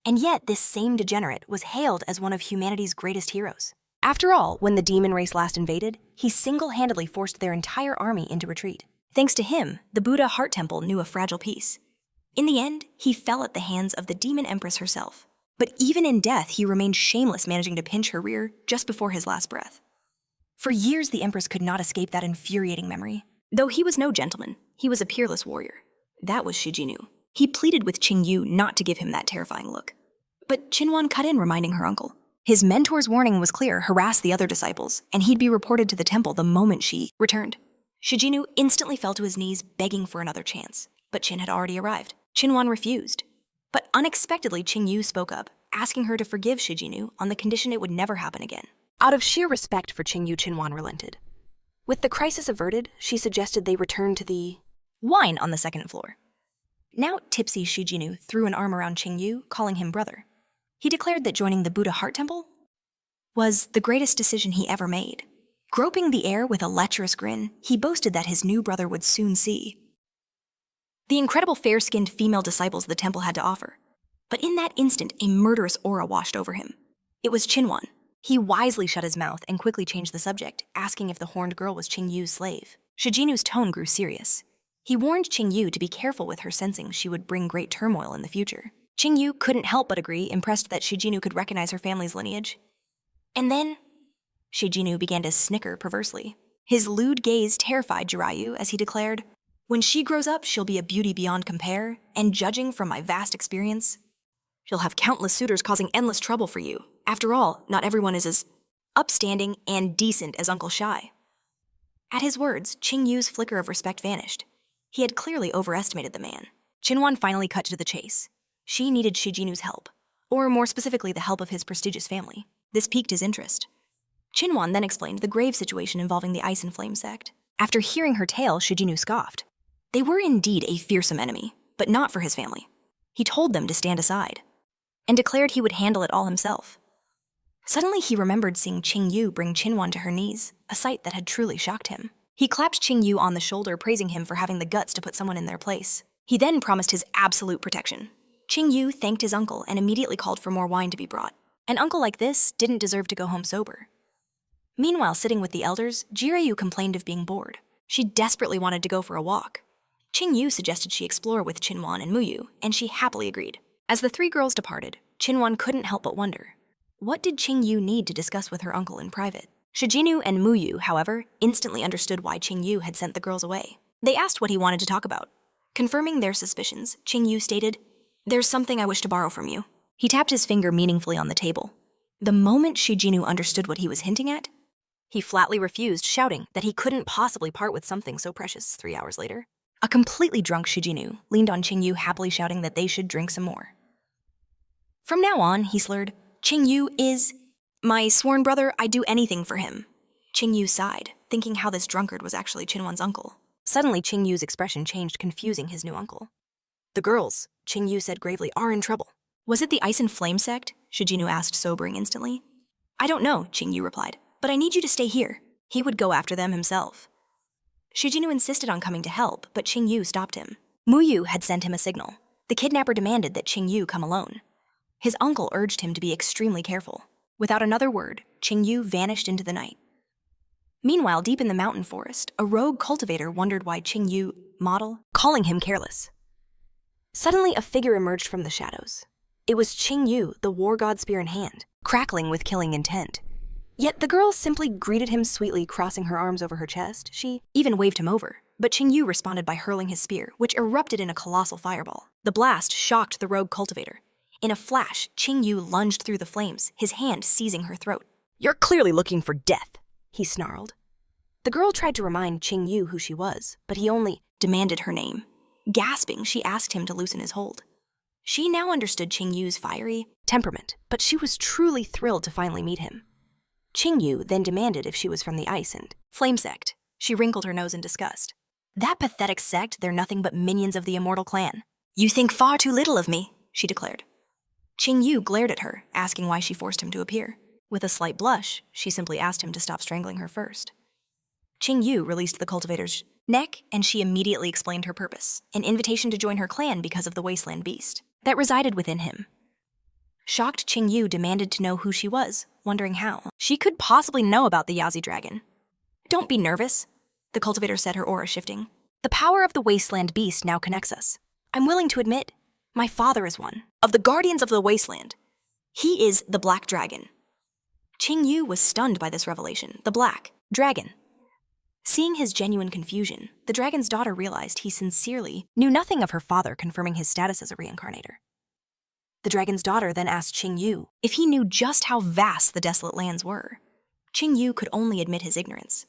And yet this same degenerate was hailed as one of humanity's greatest heroes. After all, when the demon race last invaded, he single-handedly forced their entire army into retreat. Thanks to him, the Buddha Heart Temple knew a fragile peace. In the end, he fell at the hands of the demon empress herself. But even in death, he remained shameless, managing to pinch her rear just before his last breath. For years, the empress could not escape that infuriating memory. Though he was no gentleman, he was a peerless warrior. That was Shijinu. He pleaded with Ching Yu not to give him that terrifying look. But Chinwan cut in, reminding her uncle. His mentor's warning was clear: harass the other disciples, and he'd be reported to the temple the moment she returned. Shijinu instantly fell to his knees, begging for another chance. But Chin had already arrived. Chinwan refused. But unexpectedly, Ching Yu spoke up, asking her to forgive Shijinu on the condition it would never happen again. Out of sheer respect for Ching Yu, Chinwan relented. With the crisis averted, she suggested they return to the wine on the second floor. Now tipsy Shijinu threw an arm around Ching Yu, calling him brother. He declared that joining the Buddha Heart Temple was the greatest decision he ever made. Groping the air with a lecherous grin, he boasted that his new brother would soon see the incredible fair-skinned female disciples the temple had to offer. But in that instant, a murderous aura washed over him. It was Chinwan. He wisely shut his mouth and quickly changed the subject, asking if the horned girl was Ching Yu's slave. Shijinu's tone grew serious. He warned Ching Yu to be careful with her, sensing she would bring great turmoil in the future. Ching Yu couldn't help but agree, impressed that Shijinu could recognize her family's lineage. And then Shijinu began to snicker perversely. His lewd gaze terrified Jirayu as he declared, "When she grows up, she'll be a beauty beyond compare, and judging from my vast experience, she'll have countless suitors causing endless trouble for you. After all, not everyone is as upstanding and decent as Uncle Shai." At his words, Ching Yu's flicker of respect vanished. He had clearly overestimated the man. Chinwan finally cut to the chase. She needed Shijinu's help, or more specifically the help of his prestigious family. This piqued his interest. Chinwan then explained the grave situation involving the Ice and Flame sect. After hearing her tale, Shijinu scoffed. They were indeed a fearsome enemy, but not for his family. He told them to stand aside, and declared he would handle it all himself. Suddenly he remembered seeing Ching Yu bring Chinwan to her knees, a sight that had truly shocked him. He clapped Ching Yu on the shoulder, praising him for having the guts to put someone in their place. He then promised his absolute protection. Ching Yu thanked his uncle and immediately called for more wine to be brought. An uncle like this didn't deserve to go home sober. Meanwhile, sitting with the elders, Jirayu complained of being bored. She desperately wanted to go for a walk. Ching Yu suggested she explore with Chinwan and Muyu, and she happily agreed. As the three girls departed, Chinwan couldn't help but wonder, what did Ching Yu need to discuss with her uncle in private? Shijinu and Muyu, however, instantly understood why Ching Yu had sent the girls away. They asked what he wanted to talk about. Confirming their suspicions, Ching Yu stated, "There's something I wish to borrow from you." He tapped his finger meaningfully on the table. The moment Shijinu understood what he was hinting at, he flatly refused, shouting that he couldn't possibly part with something so precious 3 hours later. A completely drunk Shijinu leaned on Ching Yu, happily shouting that they should drink some more. From now on, he slurred, "Ching Yu is my sworn brother. I'd do anything for him." Ching Yu sighed, thinking how this drunkard was actually Chinwan's uncle. Suddenly, Ching Yu's expression changed, confusing his new uncle. "The girls," Ching Yu said gravely, "are in trouble." "Was it the Ice and Flame sect?" Shijinu asked, sobering instantly. "I don't know," Ching Yu replied, "but I need you to stay here." He would go after them himself. Shijinu insisted on coming to help, but Ching Yu stopped him. Muyu had sent him a signal. The kidnapper demanded that Ching Yu come alone. His uncle urged him to be extremely careful. Without another word, Ching Yu vanished into the night. Meanwhile, deep in the mountain forest, a rogue cultivator wondered why Ching Yu, calling him careless. Suddenly, a figure emerged from the shadows. It was Ching Yu, the war god spear in hand, crackling with killing intent. Yet the girl simply greeted him sweetly, crossing her arms over her chest. She even waved him over, but Ching Yu responded by hurling his spear, which erupted in a colossal fireball. The blast shocked the rogue cultivator. In a flash, Ching Yu lunged through the flames, his hand seizing her throat. "You're clearly looking for death," he snarled. The girl tried to remind Ching Yu who she was, but he only demanded her name. Gasping, she asked him to loosen his hold. She now understood Ching Yu's fiery temperament, but she was truly thrilled to finally meet him. Ching Yu then demanded if she was from the Ice and Flame Sect. She wrinkled her nose in disgust. That pathetic sect, they're nothing but minions of the Immortal Clan. You think far too little of me, she declared. Ching Yu glared at her, asking why she forced him to appear. With a slight blush, she simply asked him to stop strangling her first. Ching Yu released the cultivator's neck, and she immediately explained her purpose, an invitation to join her clan because of the wasteland beast that resided within him. Shocked, Ching Yu demanded to know who she was, wondering how she could possibly know about the Yazi dragon. Don't be nervous, the cultivator said, her aura shifting. The power of the wasteland beast now connects us. I'm willing to admit, my father is one of the guardians of the wasteland. He is the Black Dragon. Ching Yu was stunned by this revelation, the Black Dragon. Seeing his genuine confusion, the dragon's daughter realized he sincerely knew nothing of her father, confirming his status as a reincarnator. The dragon's daughter then asked Ching Yu if he knew just how vast the desolate lands were. Ching Yu could only admit his ignorance.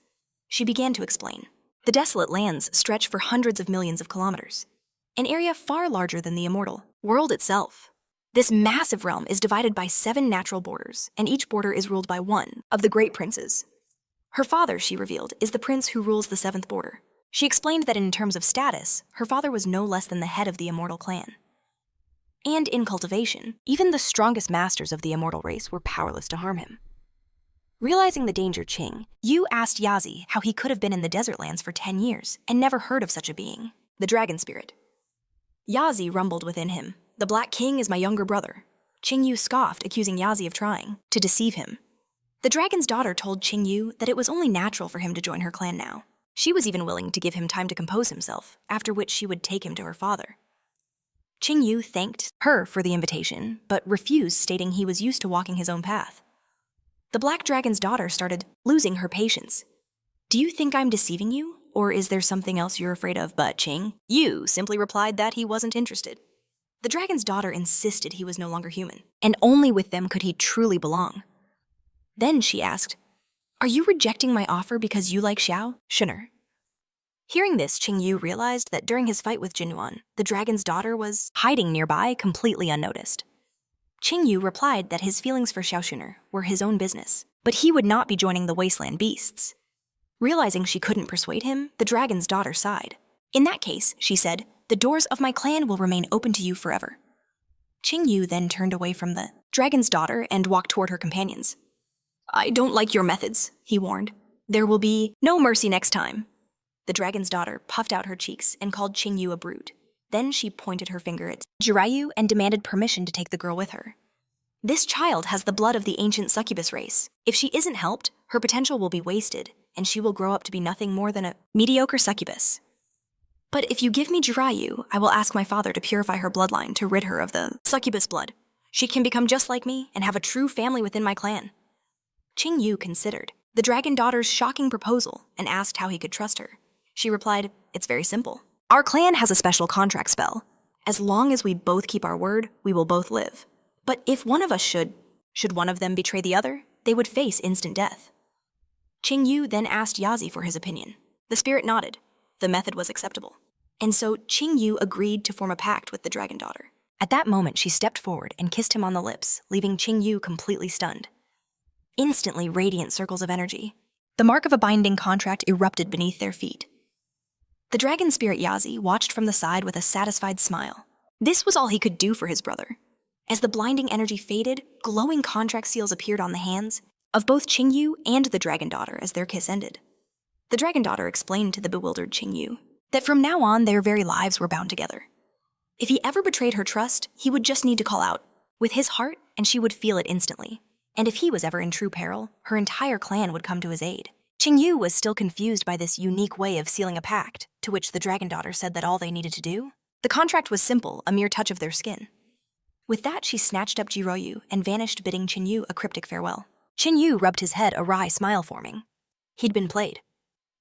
She began to explain. The desolate lands stretch for hundreds of millions of kilometers, an area far larger than the immortal world itself. This massive realm is divided by 7 natural borders, and each border is ruled by one of the great princes. Her father, she revealed, is the prince who rules the 7th border. She explained that in terms of status, her father was no less than the head of the immortal clan. And in cultivation, even the strongest masters of the immortal race were powerless to harm him. Realizing the danger, Ching Yu asked Yazi how he could have been in the desert lands for 10 years and never heard of such a being, the dragon spirit. Yazi rumbled within him. The Black King is my younger brother. Ching Yu scoffed, accusing Yazi of trying to deceive him. The dragon's daughter told Ching Yu that it was only natural for him to join her clan now. She was even willing to give him time to compose himself, after which she would take him to her father. Ching Yu thanked her for the invitation, but refused, stating he was used to walking his own path. The Black Dragon's daughter started losing her patience. Do you think I'm deceiving you, or is there something else you're afraid of? But Ching Yu simply replied that he wasn't interested. The dragon's daughter insisted he was no longer human, and only with them could he truly belong. Then she asked, "Are you rejecting my offer because you like Xiao, Shun'er?" Hearing this, Ching Yu realized that during his fight with Jinyuan, the dragon's daughter was hiding nearby, completely unnoticed. Ching Yu replied that his feelings for Xiao Shun'er were his own business, but he would not be joining the wasteland beasts. Realizing she couldn't persuade him, the dragon's daughter sighed. In that case, she said, the doors of my clan will remain open to you forever. Ching Yu then turned away from the dragon's daughter and walked toward her companions. I don't like your methods, he warned. There will be no mercy next time. The dragon's daughter puffed out her cheeks and called Ching Yu a brute. Then she pointed her finger at Jiraiyu and demanded permission to take the girl with her. This child has the blood of the ancient succubus race. If she isn't helped, her potential will be wasted, and she will grow up to be nothing more than a mediocre succubus. But if you give me Jiraiyu, I will ask my father to purify her bloodline to rid her of the succubus blood. She can become just like me and have a true family within my clan. Ching Yu considered the dragon daughter's shocking proposal and asked how he could trust her. She replied, it's very simple. Our clan has a special contract spell. As long as we both keep our word, we will both live. But if one of us should one of them betray the other, they would face instant death. Ching Yu then asked Yazi for his opinion. The spirit nodded. The method was acceptable. And so Ching Yu agreed to form a pact with the dragon daughter. At that moment, she stepped forward and kissed him on the lips, leaving Ching Yu completely stunned. Instantly, radiant circles of energy. The mark of a binding contract erupted beneath their feet. The dragon spirit Yazi watched from the side with a satisfied smile. This was all he could do for his brother. As the blinding energy faded, glowing contract seals appeared on the hands of both Ching Yu and the dragon daughter as their kiss ended. The dragon daughter explained to the bewildered Ching Yu that from now on their very lives were bound together. If he ever betrayed her trust, he would just need to call out with his heart, and she would feel it instantly. And if he was ever in true peril, her entire clan would come to his aid. Ching Yu was still confused by this unique way of sealing a pact, to which the dragon daughter said that all they needed to do? The contract was simple, a mere touch of their skin. With that, she snatched up Jiroyu and vanished, bidding Ching Yu a cryptic farewell. Ching Yu rubbed his head, a wry smile forming. He'd been played.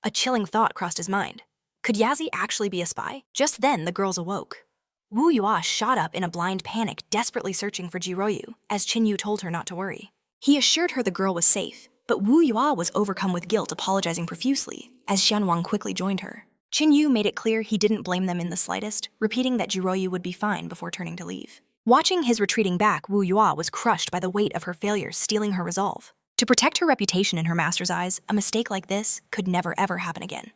A chilling thought crossed his mind. Could Yazi actually be a spy? Just then, the girls awoke. Wu Yua shot up in a blind panic, desperately searching for Jiroyu, as Ching Yu told her not to worry. He assured her the girl was safe, but Wu Yua was overcome with guilt, apologizing profusely, as Xianwang quickly joined her. Ching Yu made it clear he didn't blame them in the slightest, repeating that Jiroyu would be fine before turning to leave. Watching his retreating back, Wu Yua was crushed by the weight of her failures, stealing her resolve. To protect her reputation in her master's eyes, a mistake like this could never ever happen again.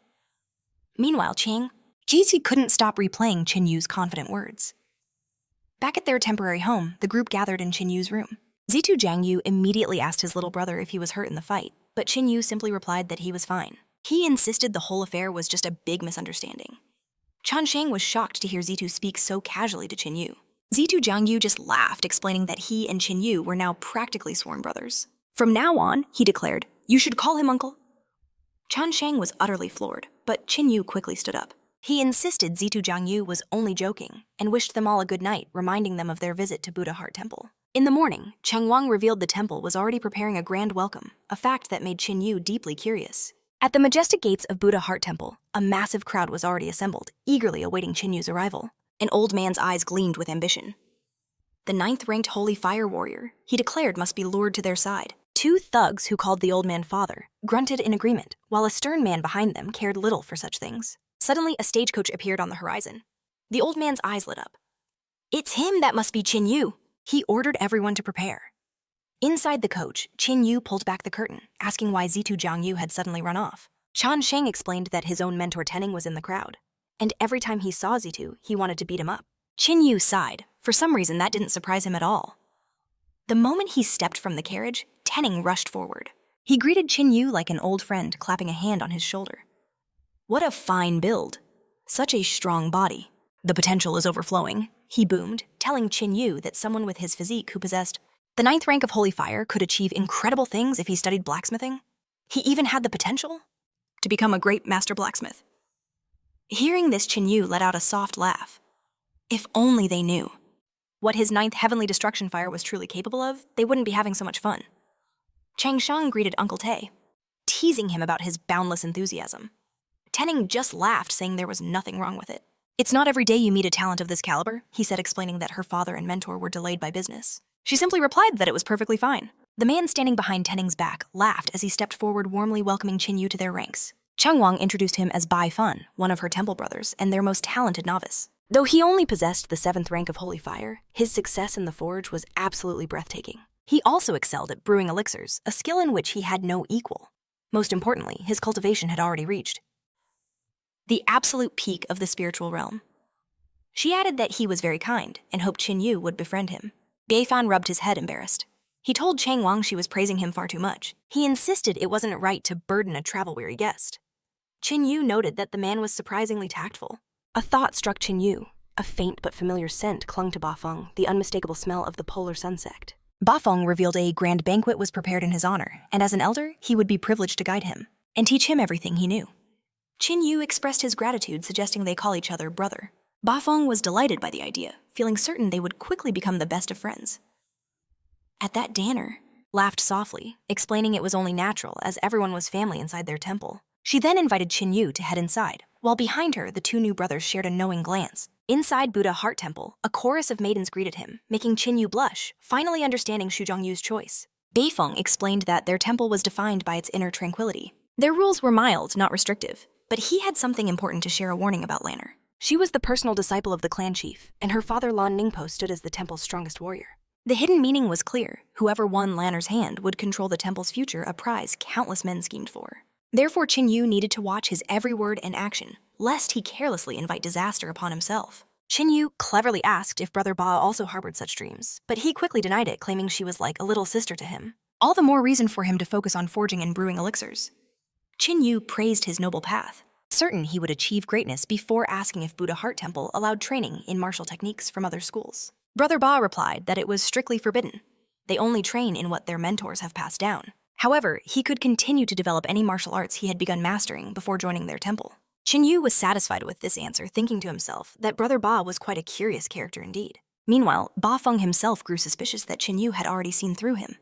Meanwhile, Jizi couldn't stop replaying Ching Yu's confident words. Back at their temporary home, the group gathered in Ching Yu's room. Zitu Jiangyu immediately asked his little brother if he was hurt in the fight, but Ching Yu simply replied that he was fine. He insisted the whole affair was just a big misunderstanding. Chan Sheng was shocked to hear Zitu speak so casually to Ching Yu. Zitu Jiangyu just laughed, explaining that he and Ching Yu were now practically sworn brothers. From now on, he declared, "You should call him uncle." Chan Sheng was utterly floored, but Ching Yu quickly stood up. He insisted Zitu Jiangyu was only joking and wished them all a good night, reminding them of their visit to Buddha Heart Temple. In the morning, Changwang revealed the temple was already preparing a grand welcome, a fact that made Ching Yu deeply curious. At the majestic gates of Buddha Heart Temple, a massive crowd was already assembled, eagerly awaiting Ching Yu's arrival. An old man's eyes gleamed with ambition. The 9th-ranked holy fire warrior, he declared, must be lured to their side. 2 thugs who called the old man father grunted in agreement, while a stern man behind them cared little for such things. Suddenly, a stagecoach appeared on the horizon. The old man's eyes lit up. "It's him that must be Ching Yu." He ordered everyone to prepare. Inside the coach, Ching Yu pulled back the curtain, asking why Zitu Jiangyu had suddenly run off. Chan Sheng explained that his own mentor Tenning was in the crowd, and every time he saw Zitu, he wanted to beat him up. Ching Yu sighed. For some reason, that didn't surprise him at all. The moment he stepped from the carriage, Tenning rushed forward. He greeted Ching Yu like an old friend, clapping a hand on his shoulder. "What a fine build. Such a strong body. The potential is overflowing," he boomed, telling Ching Yu that someone with his physique who possessed the 9th rank of Holy Fire could achieve incredible things if he studied blacksmithing. He even had the potential to become a great master blacksmith. Hearing this, Ching Yu let out a soft laugh. If only they knew what his 9th heavenly destruction fire was truly capable of, they wouldn't be having so much fun. Chang Shang greeted Uncle Tae, teasing him about his boundless enthusiasm. Tenning just laughed, saying there was nothing wrong with it. "It's not every day you meet a talent of this caliber," he said, explaining that her father and mentor were delayed by business. She simply replied that it was perfectly fine. The man standing behind Tenning's back laughed as he stepped forward, warmly welcoming Ching Yu to their ranks. Changwang introduced him as Bai Fun, one of her temple brothers and their most talented novice. Though he only possessed the 7th rank of Holy Fire, his success in the forge was absolutely breathtaking. He also excelled at brewing elixirs, a skill in which he had no equal. Most importantly, his cultivation had already reached the absolute peak of the spiritual realm. She added that he was very kind and hoped Ching Yu would befriend him. Beifan rubbed his head, embarrassed. He told Chang Wang she was praising him far too much. He insisted it wasn't right to burden a travel-weary guest. Ching Yu noted that the man was surprisingly tactful. A thought struck Ching Yu. A faint but familiar scent clung to Bafeng, the unmistakable smell of the polar sun sect. Bafeng revealed a grand banquet was prepared in his honor, and as an elder, he would be privileged to guide him and teach him everything he knew. Ching Yu expressed his gratitude, suggesting they call each other brother. Bafeng was delighted by the idea, feeling certain they would quickly become the best of friends. At that, Danner laughed softly, explaining it was only natural as everyone was family inside their temple. She then invited Ching Yu to head inside, while behind her, the 2 new brothers shared a knowing glance. Inside Buddha Heart Temple, a chorus of maidens greeted him, making Ching Yu blush, finally understanding Xu Zhongyu's choice. Beifeng explained that their temple was defined by its inner tranquility. Their rules were mild, not restrictive, but he had something important to share, a warning about Lanner. She was the personal disciple of the clan chief, and her father Lan Ningpo stood as the temple's strongest warrior. The hidden meaning was clear. Whoever won Lanner's hand would control the temple's future, a prize countless men schemed for. Therefore, Ching Yu needed to watch his every word and action, lest he carelessly invite disaster upon himself. Ching Yu cleverly asked if Brother Ba also harbored such dreams, but he quickly denied it, claiming she was like a little sister to him. All the more reason for him to focus on forging and brewing elixirs. Ching Yu praised his noble path. certain he would achieve greatness before asking if Buddha Heart Temple allowed training in martial techniques from other schools. Brother Ba replied that it was strictly forbidden. They only train in what their mentors have passed down. However, he could continue to develop any martial arts he had begun mastering before joining their temple. Ching Yu was satisfied with this answer, thinking to himself that Brother Ba was quite a curious character indeed. Meanwhile, Ba Feng himself grew suspicious that Ching Yu had already seen through him.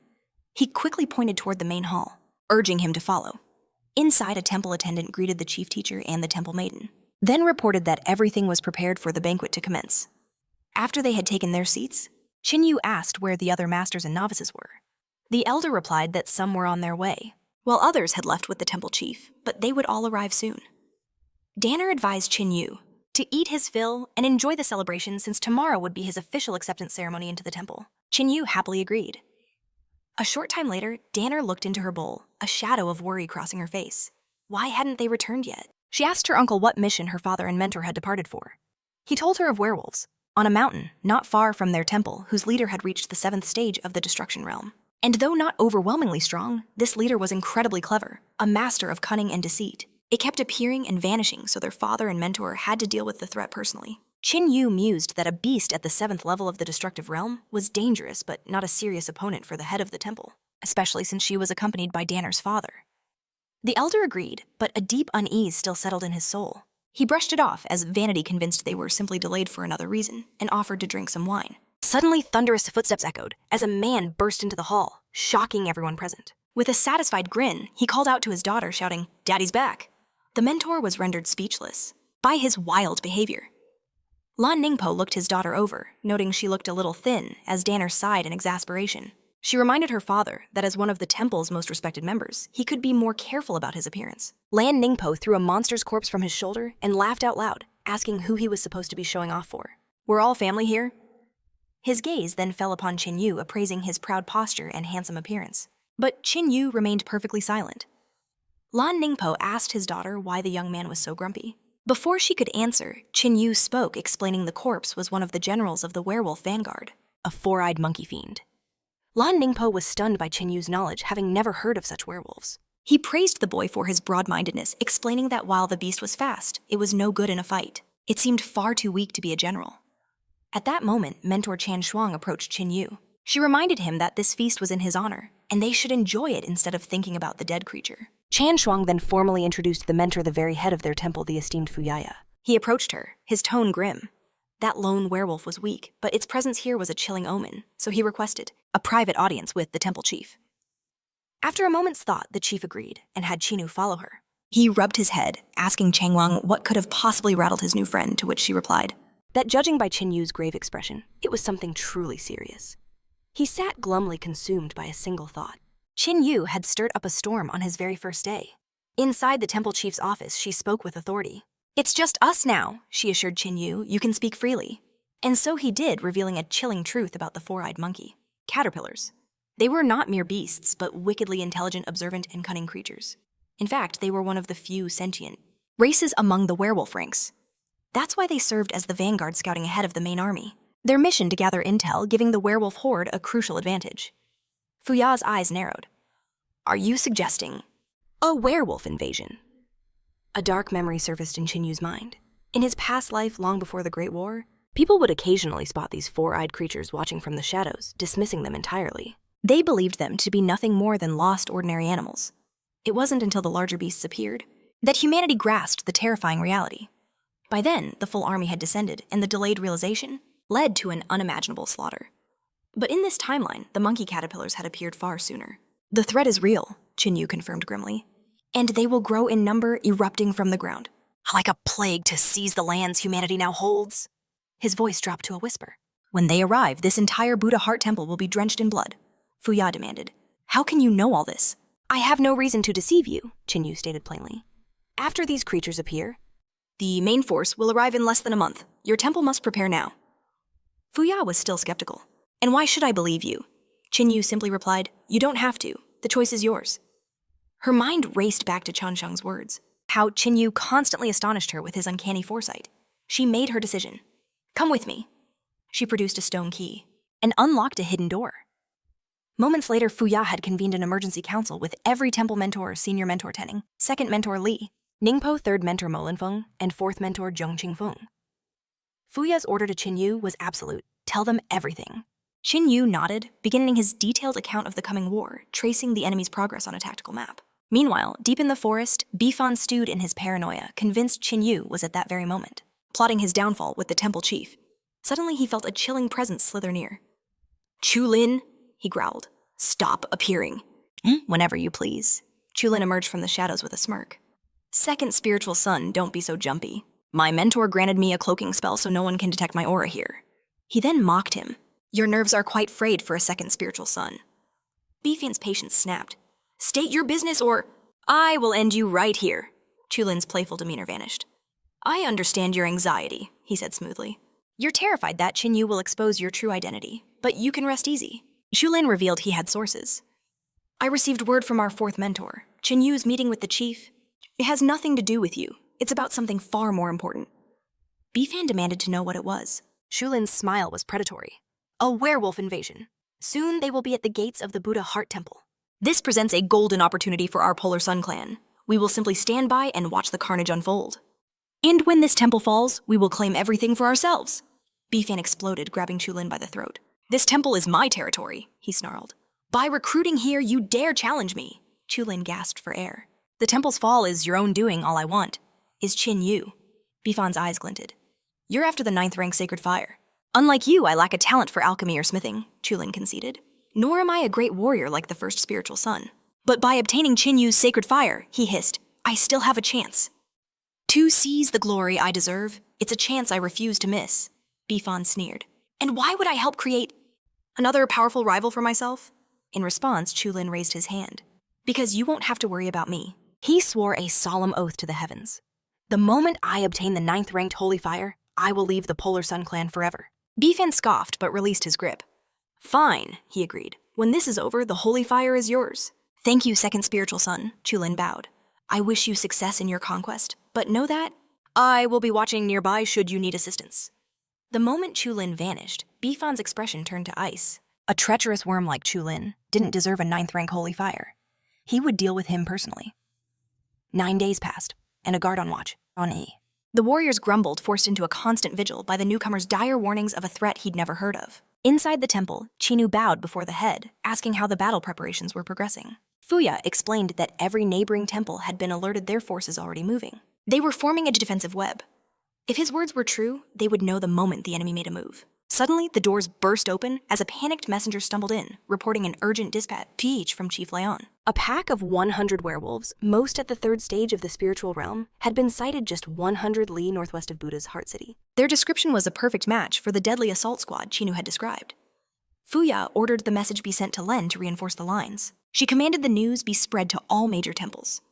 He quickly pointed toward the main hall, urging him to follow. Inside, a temple attendant greeted the chief teacher and the temple maiden, then reported that everything was prepared for the banquet to commence. After they had taken their seats, Ching Yu asked where the other masters and novices were. The elder replied that some were on their way, while others had left with the temple chief, but they would all arrive soon. Danner advised Ching Yu to eat his fill and enjoy the celebration since tomorrow would be his official acceptance ceremony into the temple. Ching Yu happily agreed. A short time later, Danner looked into her bowl, a shadow of worry crossing her face. Why hadn't they returned yet? She asked her uncle what mission her father and mentor had departed for. He told her of werewolves, on a mountain not far from their temple, whose leader had reached the 7th stage of the destruction realm. And though not overwhelmingly strong, this leader was incredibly clever, a master of cunning and deceit. It kept appearing and vanishing, so their father and mentor had to deal with the threat personally. Ching Yu mused that a beast at the 7th level of the destructive realm was dangerous but not a serious opponent for the head of the temple, especially since she was accompanied by Danner's father. The elder agreed, but a deep unease still settled in his soul. He brushed it off as vanity convinced they were simply delayed for another reason and offered to drink some wine. Suddenly, thunderous footsteps echoed as a man burst into the hall, shocking everyone present. With a satisfied grin, he called out to his daughter, shouting, "Daddy's back!" The mentor was rendered speechless by his wild behavior. Lan Ningpo looked his daughter over, noting she looked a little thin, as Danner sighed in exasperation. She reminded her father that as one of the temple's most respected members, he could be more careful about his appearance. Lan Ningpo threw a monster's corpse from his shoulder and laughed out loud, asking who he was supposed to be showing off for. "We're all family here?" His gaze then fell upon Ching Yu, appraising his proud posture and handsome appearance. But Ching Yu remained perfectly silent. Lan Ningpo asked his daughter why the young man was so grumpy. Before she could answer, Ching Yu spoke, explaining the corpse was one of the generals of the werewolf vanguard, a four-eyed monkey fiend. Lan Ningpo was stunned by Ching Yu's knowledge, having never heard of such werewolves. He praised the boy for his broad-mindedness, explaining that while the beast was fast, it was no good in a fight. It seemed far too weak to be a general. At that moment, Mentor Chan Shuang approached Ching Yu. She reminded him that this feast was in his honor, and they should enjoy it instead of thinking about the dead creature. Chan Shuang then formally introduced the mentor, the very head of their temple, the esteemed Fuyaya. He approached her, his tone grim. That lone werewolf was weak, but its presence here was a chilling omen, so he requested a private audience with the temple chief. After a moment's thought, the chief agreed and had Chinu follow her. He rubbed his head, asking Chang Wang what could have possibly rattled his new friend, to which she replied that judging by Chin Yu's grave expression, it was something truly serious. He sat glumly consumed by a single thought. Chin Yu had stirred up a storm on his very first day. Inside the temple chief's office, she spoke with authority. "It's just us now," she assured Chin Yu. "You can speak freely." And so he did, revealing a chilling truth about the four-eyed monkey. Caterpillars. They were not mere beasts, but wickedly intelligent, observant, and cunning creatures. In fact, they were one of the few sentient races among the werewolf ranks. That's why they served as the vanguard scouting ahead of the main army. Their mission to gather intel, giving the werewolf horde a crucial advantage. Fuya's eyes narrowed. "Are you suggesting a werewolf invasion?" A dark memory surfaced in Chin Yu's mind. In his past life, long before the Great War, people would occasionally spot these four-eyed creatures watching from the shadows, dismissing them entirely. They believed them to be nothing more than lost ordinary animals. It wasn't until the larger beasts appeared that humanity grasped the terrifying reality. By then, the full army had descended, and the delayed realization led to an unimaginable slaughter. But in this timeline, the monkey caterpillars had appeared far sooner. "The threat is real," Chin Yu confirmed grimly. "And they will grow in number, erupting from the ground, like a plague to seize the lands humanity now holds." His voice dropped to a whisper. "When they arrive, this entire Buddha Heart Temple will be drenched in blood," Fuya demanded. "How can you know all this?" "I have no reason to deceive you," Chin Yu stated plainly. "After these creatures appear, the main force will arrive in less than a month. Your temple must prepare now." Fuya was still skeptical. "And why should I believe you?" Chin Yu simply replied, "You don't have to. The choice is yours." Her mind raced back to Chan Shang's words, how Chin Yu constantly astonished her with his uncanny foresight. She made her decision. "Come with me." She produced a stone key and unlocked a hidden door. Moments later, Fuya had convened an emergency council with every temple mentor, senior mentor Tenning, second mentor Li, Ningpo third mentor Mo Linfeng and fourth mentor Zheng Qingfeng. Fuya's order to Ching Yu was absolute. Tell them everything. Ching Yu nodded, beginning his detailed account of the coming war, tracing the enemy's progress on a tactical map. Meanwhile, deep in the forest, Bifan stewed in his paranoia, convinced Ching Yu was at that very moment, plotting his downfall with the temple chief. Suddenly he felt a chilling presence slither near. "Chulin," he growled. "Stop appearing." "Whenever you please." Chulin emerged from the shadows with a smirk. "Second spiritual son, don't be so jumpy. My mentor granted me a cloaking spell so no one can detect my aura here." He then mocked him. "Your nerves are quite frayed for a second spiritual son." Bifan's patience snapped. "State your business or I will end you right here." Chulin's playful demeanor vanished. "I understand your anxiety," he said smoothly. "You're terrified that Ching Yu will expose your true identity, but you can rest easy." Chulin revealed he had sources. "I received word from our fourth mentor. Ching Yu's meeting with the chief. It has nothing to do with you. It's about something far more important." Bifan demanded to know what it was. Shulin's smile was predatory. "A werewolf invasion. Soon they will be at the gates of the Buddha Heart Temple." "This presents a golden opportunity for our Polar Sun clan. We will simply stand by and watch the carnage unfold. And when this temple falls, we will claim everything for ourselves." Bifan exploded, grabbing Chulin by the throat. "This temple is my territory," he snarled. "By recruiting here, you dare challenge me." Chulin gasped for air. "The temple's fall is your own doing. All I want is Ching Yu." Bifan's eyes glinted. "You're after the 9th rank sacred fire. Unlike you, I lack a talent for alchemy or smithing," Chulin conceded. "Nor am I a great warrior like the first spiritual son. But by obtaining Ching Yu's sacred fire," he hissed, "I still have a chance. To seize the glory I deserve, it's a chance I refuse to miss." Bifan sneered. "And why would I help create another powerful rival for myself?" In response, Chulin raised his hand. "Because you won't have to worry about me." He swore a solemn oath to the heavens. "The moment I obtain the 9th ranked holy fire, I will leave the Polar Sun clan forever." Bifan scoffed but released his grip. "Fine," he agreed. "When this is over, the holy fire is yours." "Thank you, second spiritual son," Chulin bowed. "I wish you success in your conquest, but know that I will be watching nearby should you need assistance." The moment Chulin vanished, Bifan's expression turned to ice. A treacherous worm like Chulin didn't deserve a 9th rank holy fire. He would deal with him personally. 9 days passed, and a guard on watch, on E. The warriors grumbled, forced into a constant vigil by the newcomer's dire warnings of a threat he'd never heard of. Inside the temple, Chinu bowed before the head, asking how the battle preparations were progressing. Fuya explained that every neighboring temple had been alerted their forces already moving. They were forming a defensive web. If his words were true, they would know the moment the enemy made a move. Suddenly, the doors burst open as a panicked messenger stumbled in, reporting an urgent dispatch from Chief Leon. A pack of 100 werewolves, most at the 3rd stage of the spiritual realm, had been sighted just 100 li northwest of Buddha's Heart City. Their description was a perfect match for the deadly assault squad Chinu had described. Fuya ordered the message be sent to Len to reinforce the lines. She commanded the news be spread to all major temples.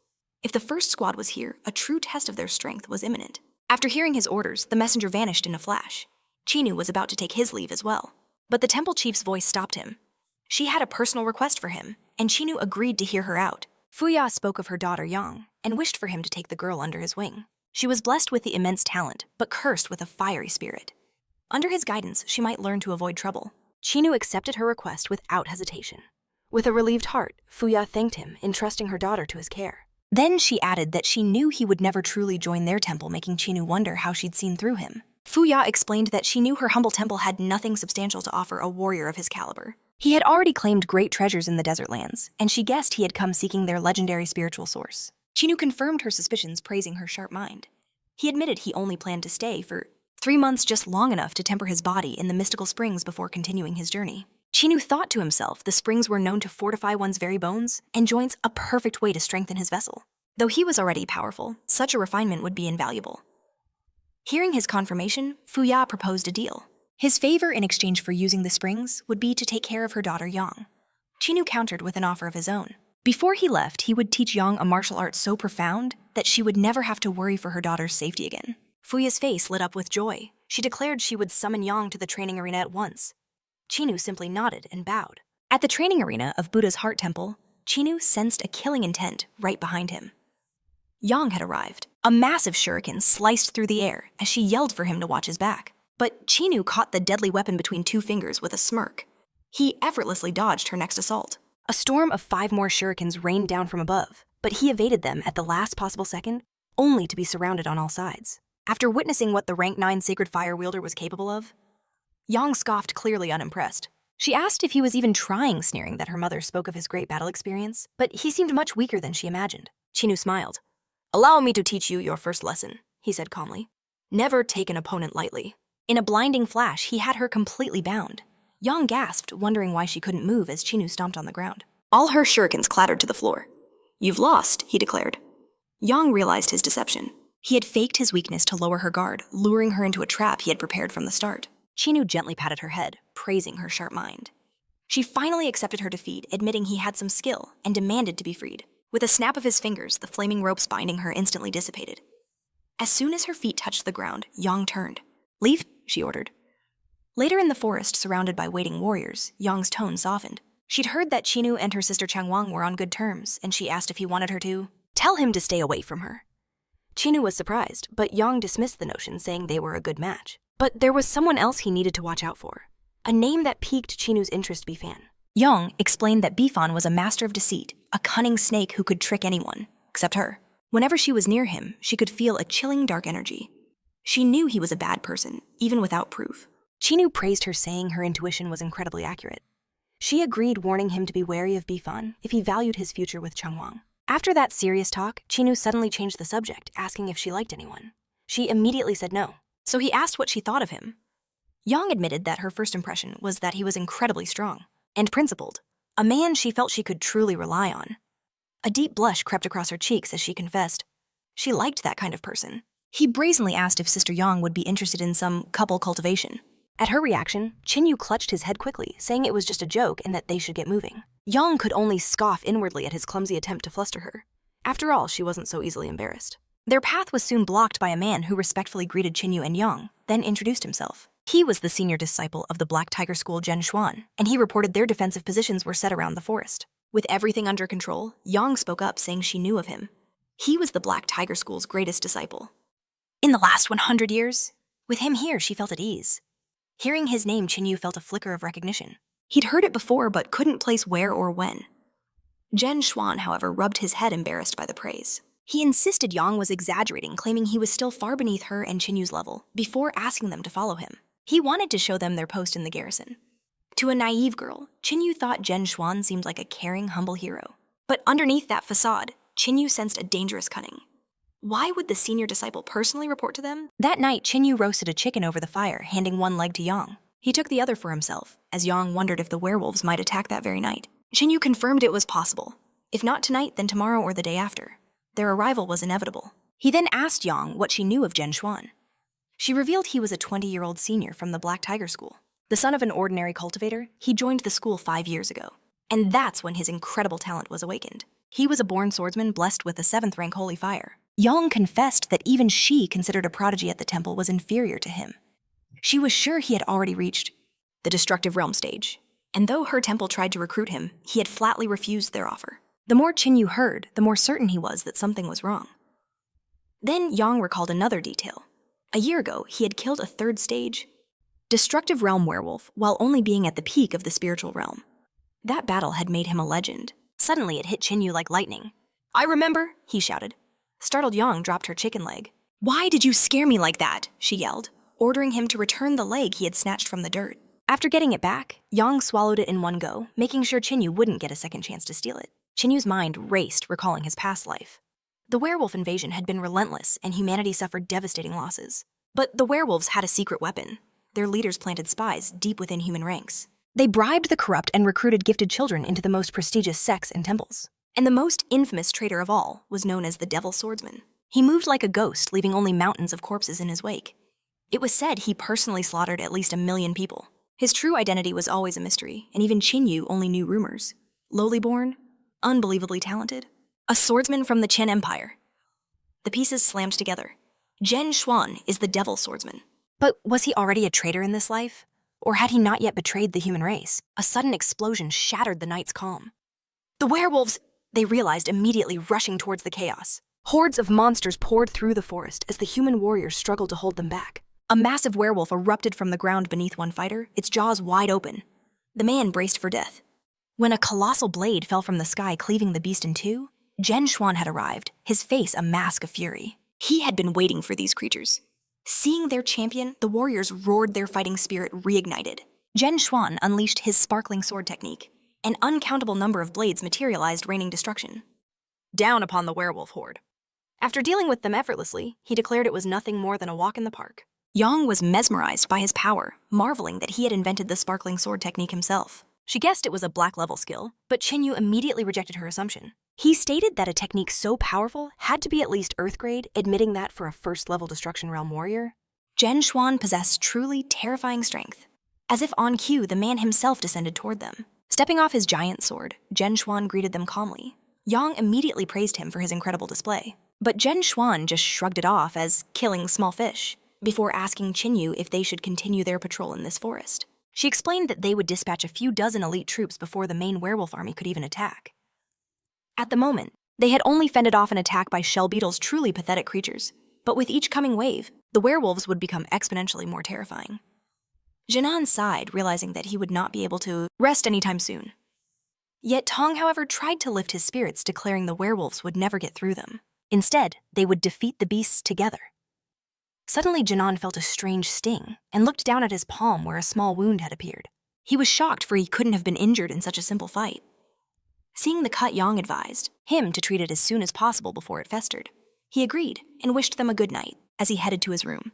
If the first squad was here, a true test of their strength was imminent. After hearing his orders, the messenger vanished in a flash. Chinu was about to take his leave as well. But the temple chief's voice stopped him. She had a personal request for him, and Chinu agreed to hear her out. Fuya spoke of her daughter Yang, and wished for him to take the girl under his wing. She was blessed with the immense talent, but cursed with a fiery spirit. Under his guidance, she might learn to avoid trouble. Chinu accepted her request without hesitation. With a relieved heart, Fuya thanked him, entrusting her daughter to his care. Then she added that she knew he would never truly join their temple, making Chinu wonder how she'd seen through him. Fuya explained that she knew her humble temple had nothing substantial to offer a warrior of his caliber. He had already claimed great treasures in the desert lands, and she guessed he had come seeking their legendary spiritual source. Chinu confirmed her suspicions, praising her sharp mind. He admitted he only planned to stay for 3 months, just long enough to temper his body in the mystical springs before continuing his journey. Chinu thought to himself the springs were known to fortify one's very bones and joints, a perfect way to strengthen his vessel. Though he was already powerful, such a refinement would be invaluable. Hearing his confirmation, Fuya proposed a deal. His favor in exchange for using the springs would be to take care of her daughter Yang. Chinu countered with an offer of his own. Before he left, he would teach Yang a martial art so profound that she would never have to worry for her daughter's safety again. Fuya's face lit up with joy. She declared she would summon Yang to the training arena at once. Chinu simply nodded and bowed. At the training arena of Buddha's Heart Temple, Chinu sensed a killing intent right behind him. Yang had arrived. A massive shuriken sliced through the air as she yelled for him to watch his back. But Chinu caught the deadly weapon between 2 fingers with a smirk. He effortlessly dodged her next assault. A storm of 5 more shurikens rained down from above, but he evaded them at the last possible second, only to be surrounded on all sides. After witnessing what the rank 9 sacred fire wielder was capable of, Yang scoffed, clearly unimpressed. She asked if he was even trying, sneering that her mother spoke of his great battle experience, but he seemed much weaker than she imagined. Ching Yu smiled. "Allow me to teach you your first lesson," he said calmly. "Never take an opponent lightly." In a blinding flash, he had her completely bound. Yang gasped, wondering why she couldn't move as Ching Yu stomped on the ground. All her shurikens clattered to the floor. "You've lost," he declared. Yang realized his deception. He had faked his weakness to lower her guard, luring her into a trap he had prepared from the start. Ching Yu gently patted her head, praising her sharp mind. She finally accepted her defeat, admitting he had some skill, and demanded to be freed. With a snap of his fingers, the flaming ropes binding her instantly dissipated. As soon as her feet touched the ground, Yang turned. "Leave," she ordered. Later in the forest, surrounded by waiting warriors, Yang's tone softened. She'd heard that Ching Yu and her sister Changwang were on good terms, and she asked if he wanted her to tell him to stay away from her. Ching Yu was surprised, but Yang dismissed the notion, saying they were a good match. But there was someone else he needed to watch out for. A name that piqued Ching Yu's interest, Bifan. Yang explained that Bifan was a master of deceit, a cunning snake who could trick anyone, except her. Whenever she was near him, she could feel a chilling dark energy. She knew he was a bad person, even without proof. Ching Yu praised her, saying her intuition was incredibly accurate. She agreed, warning him to be wary of Bifan if he valued his future with Changwang. After that serious talk, Ching Yu suddenly changed the subject, asking if she liked anyone. She immediately said no. So he asked what she thought of him. Yang admitted that her first impression was that he was incredibly strong and principled, a man she felt she could truly rely on. A deep blush crept across her cheeks as she confessed. She liked that kind of person. He brazenly asked if Sister Yang would be interested in some couple cultivation. At her reaction, Ching Yu clutched his head quickly, saying it was just a joke and that they should get moving. Yang could only scoff inwardly at his clumsy attempt to fluster her. After all, she wasn't so easily embarrassed. Their path was soon blocked by a man who respectfully greeted Ching Yu and Yang, then introduced himself. He was the senior disciple of the Black Tiger School Zhen Xuan, and he reported their defensive positions were set around the forest. With everything under control, Yang spoke up, saying she knew of him. He was the Black Tiger School's greatest disciple. In the last 100 years, with him here, she felt at ease. Hearing his name, Ching Yu felt a flicker of recognition. He'd heard it before, but couldn't place where or when. Zhen Xuan, however, rubbed his head, embarrassed by the praise. He insisted Yang was exaggerating, claiming he was still far beneath her and Ching Yu's level, before asking them to follow him. He wanted to show them their post in the garrison. To a naive girl, Ching Yu thought Zhen Xuan seemed like a caring, humble hero. But underneath that facade, Ching Yu sensed a dangerous cunning. Why would the senior disciple personally report to them? That night, Ching Yu roasted a chicken over the fire, handing one leg to Yang. He took the other for himself, as Yang wondered if the werewolves might attack that very night. Ching Yu confirmed it was possible. If not tonight, then tomorrow or the day after. Their arrival was inevitable. He then asked Yang what she knew of Zhen Xuan. She revealed he was a 20-year-old senior from the Black Tiger School. The son of an ordinary cultivator, he joined the school 5 years ago. And that's when his incredible talent was awakened. He was a born swordsman blessed with the 7th rank holy fire. Yang confessed that even she, considered a prodigy at the temple, was inferior to him. She was sure he had already reached the destructive realm stage. And though her temple tried to recruit him, he had flatly refused their offer. The more Ching Yu heard, the more certain he was that something was wrong. Then Yang recalled another detail. A year ago, he had killed a 3rd stage destructive realm werewolf while only being at the peak of the spiritual realm. That battle had made him a legend. Suddenly, it hit Ching Yu like lightning. "I remember," he shouted. Startled Yang dropped her chicken leg. "Why did you scare me like that?" she yelled, ordering him to return the leg he had snatched from the dirt. After getting it back, Yang swallowed it in one go, making sure Ching Yu wouldn't get a second chance to steal it. Ching Yu's mind raced, recalling his past life. The werewolf invasion had been relentless, and humanity suffered devastating losses. But the werewolves had a secret weapon. Their leaders planted spies deep within human ranks. They bribed the corrupt and recruited gifted children into the most prestigious sects and temples. And the most infamous traitor of all was known as the Devil Swordsman. He moved like a ghost, leaving only mountains of corpses in his wake. It was said he personally slaughtered at least 1 million people. His true identity was always a mystery, and even Ching Yu only knew rumors. Lowly born, unbelievably talented, a swordsman from the Qin Empire. The pieces slammed together. Zhen Xuan is the Devil Swordsman. But was he already a traitor in this life? Or had he not yet betrayed the human race? A sudden explosion shattered the night's calm. The werewolves, they realized immediately, rushing towards the chaos. Hordes of monsters poured through the forest as the human warriors struggled to hold them back. A massive werewolf erupted from the ground beneath one fighter, its jaws wide open. The man braced for death. When a colossal blade fell from the sky, cleaving the beast in two, Zhen Xuan had arrived, his face a mask of fury. He had been waiting for these creatures. Seeing their champion, the warriors roared, their fighting spirit reignited. Zhen Xuan unleashed his sparkling sword technique. An uncountable number of blades materialized, raining destruction down upon the werewolf horde. After dealing with them effortlessly, he declared it was nothing more than a walk in the park. Yang was mesmerized by his power, marveling that he had invented the sparkling sword technique himself. She guessed it was a black-level skill, but Ching Yu immediately rejected her assumption. He stated that a technique so powerful had to be at least Earth grade, admitting that for a first-level Destruction Realm warrior. Zhen Xuan possessed truly terrifying strength. As if on cue, the man himself descended toward them. Stepping off his giant sword, Zhen Xuan greeted them calmly. Yang immediately praised him for his incredible display. But Zhen Xuan just shrugged it off as killing small fish, before asking Ching Yu if they should continue their patrol in this forest. She explained that they would dispatch a few dozen elite troops before the main werewolf army could even attack. At the moment, they had only fended off an attack by shell beetles, truly pathetic creatures. But with each coming wave, the werewolves would become exponentially more terrifying. Jinan sighed, realizing that he would not be able to rest anytime soon. Yet Tong, however, tried to lift his spirits, declaring the werewolves would never get through them. Instead, they would defeat the beasts together. Suddenly, Jinan felt a strange sting and looked down at his palm where a small wound had appeared. He was shocked, for he couldn't have been injured in such a simple fight. Seeing the cut, Yang advised him to treat it as soon as possible before it festered. He agreed and wished them a good night as he headed to his room.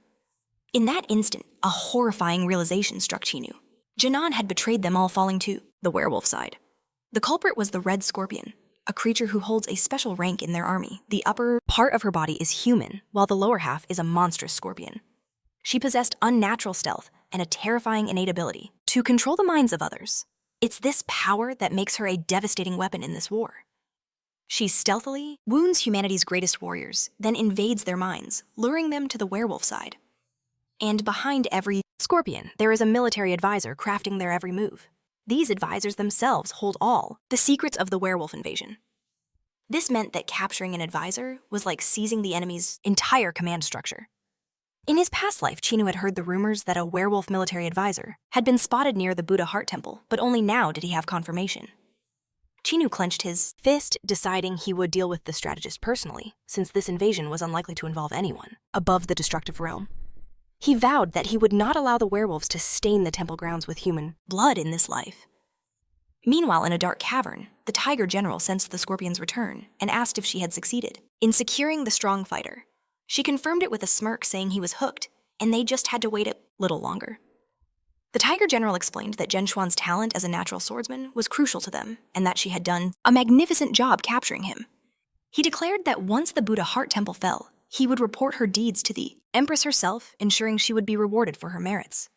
In that instant, a horrifying realization struck Ching Yu. Jinan had betrayed them all, falling to the werewolf side. The culprit was the red scorpion, a creature who holds a special rank in their army. The upper part of her body is human, while the lower half is a monstrous scorpion. She possessed unnatural stealth and a terrifying innate ability to control the minds of others. It's this power that makes her a devastating weapon in this war. She stealthily wounds humanity's greatest warriors, then invades their minds, luring them to the werewolf side. And behind every scorpion, there is a military advisor crafting their every move. These advisors themselves hold all the secrets of the werewolf invasion. This meant that capturing an advisor was like seizing the enemy's entire command structure. In his past life, Ching Yu had heard the rumors that a werewolf military advisor had been spotted near the Buddha Heart Temple, but only now did he have confirmation. Ching Yu clenched his fist, deciding he would deal with the strategist personally, since this invasion was unlikely to involve anyone above the destructive realm. He vowed that he would not allow the werewolves to stain the temple grounds with human blood in this life. Meanwhile, in a dark cavern, the tiger general sensed the scorpion's return and asked if she had succeeded in securing the strong fighter. She confirmed it with a smirk, saying he was hooked, and they just had to wait a little longer. The tiger general explained that Zhen Xuan's talent as a natural swordsman was crucial to them, and that she had done a magnificent job capturing him. He declared that once the Buddha Heart Temple fell, he would report her deeds to the Empress herself, ensuring she would be rewarded for her merits.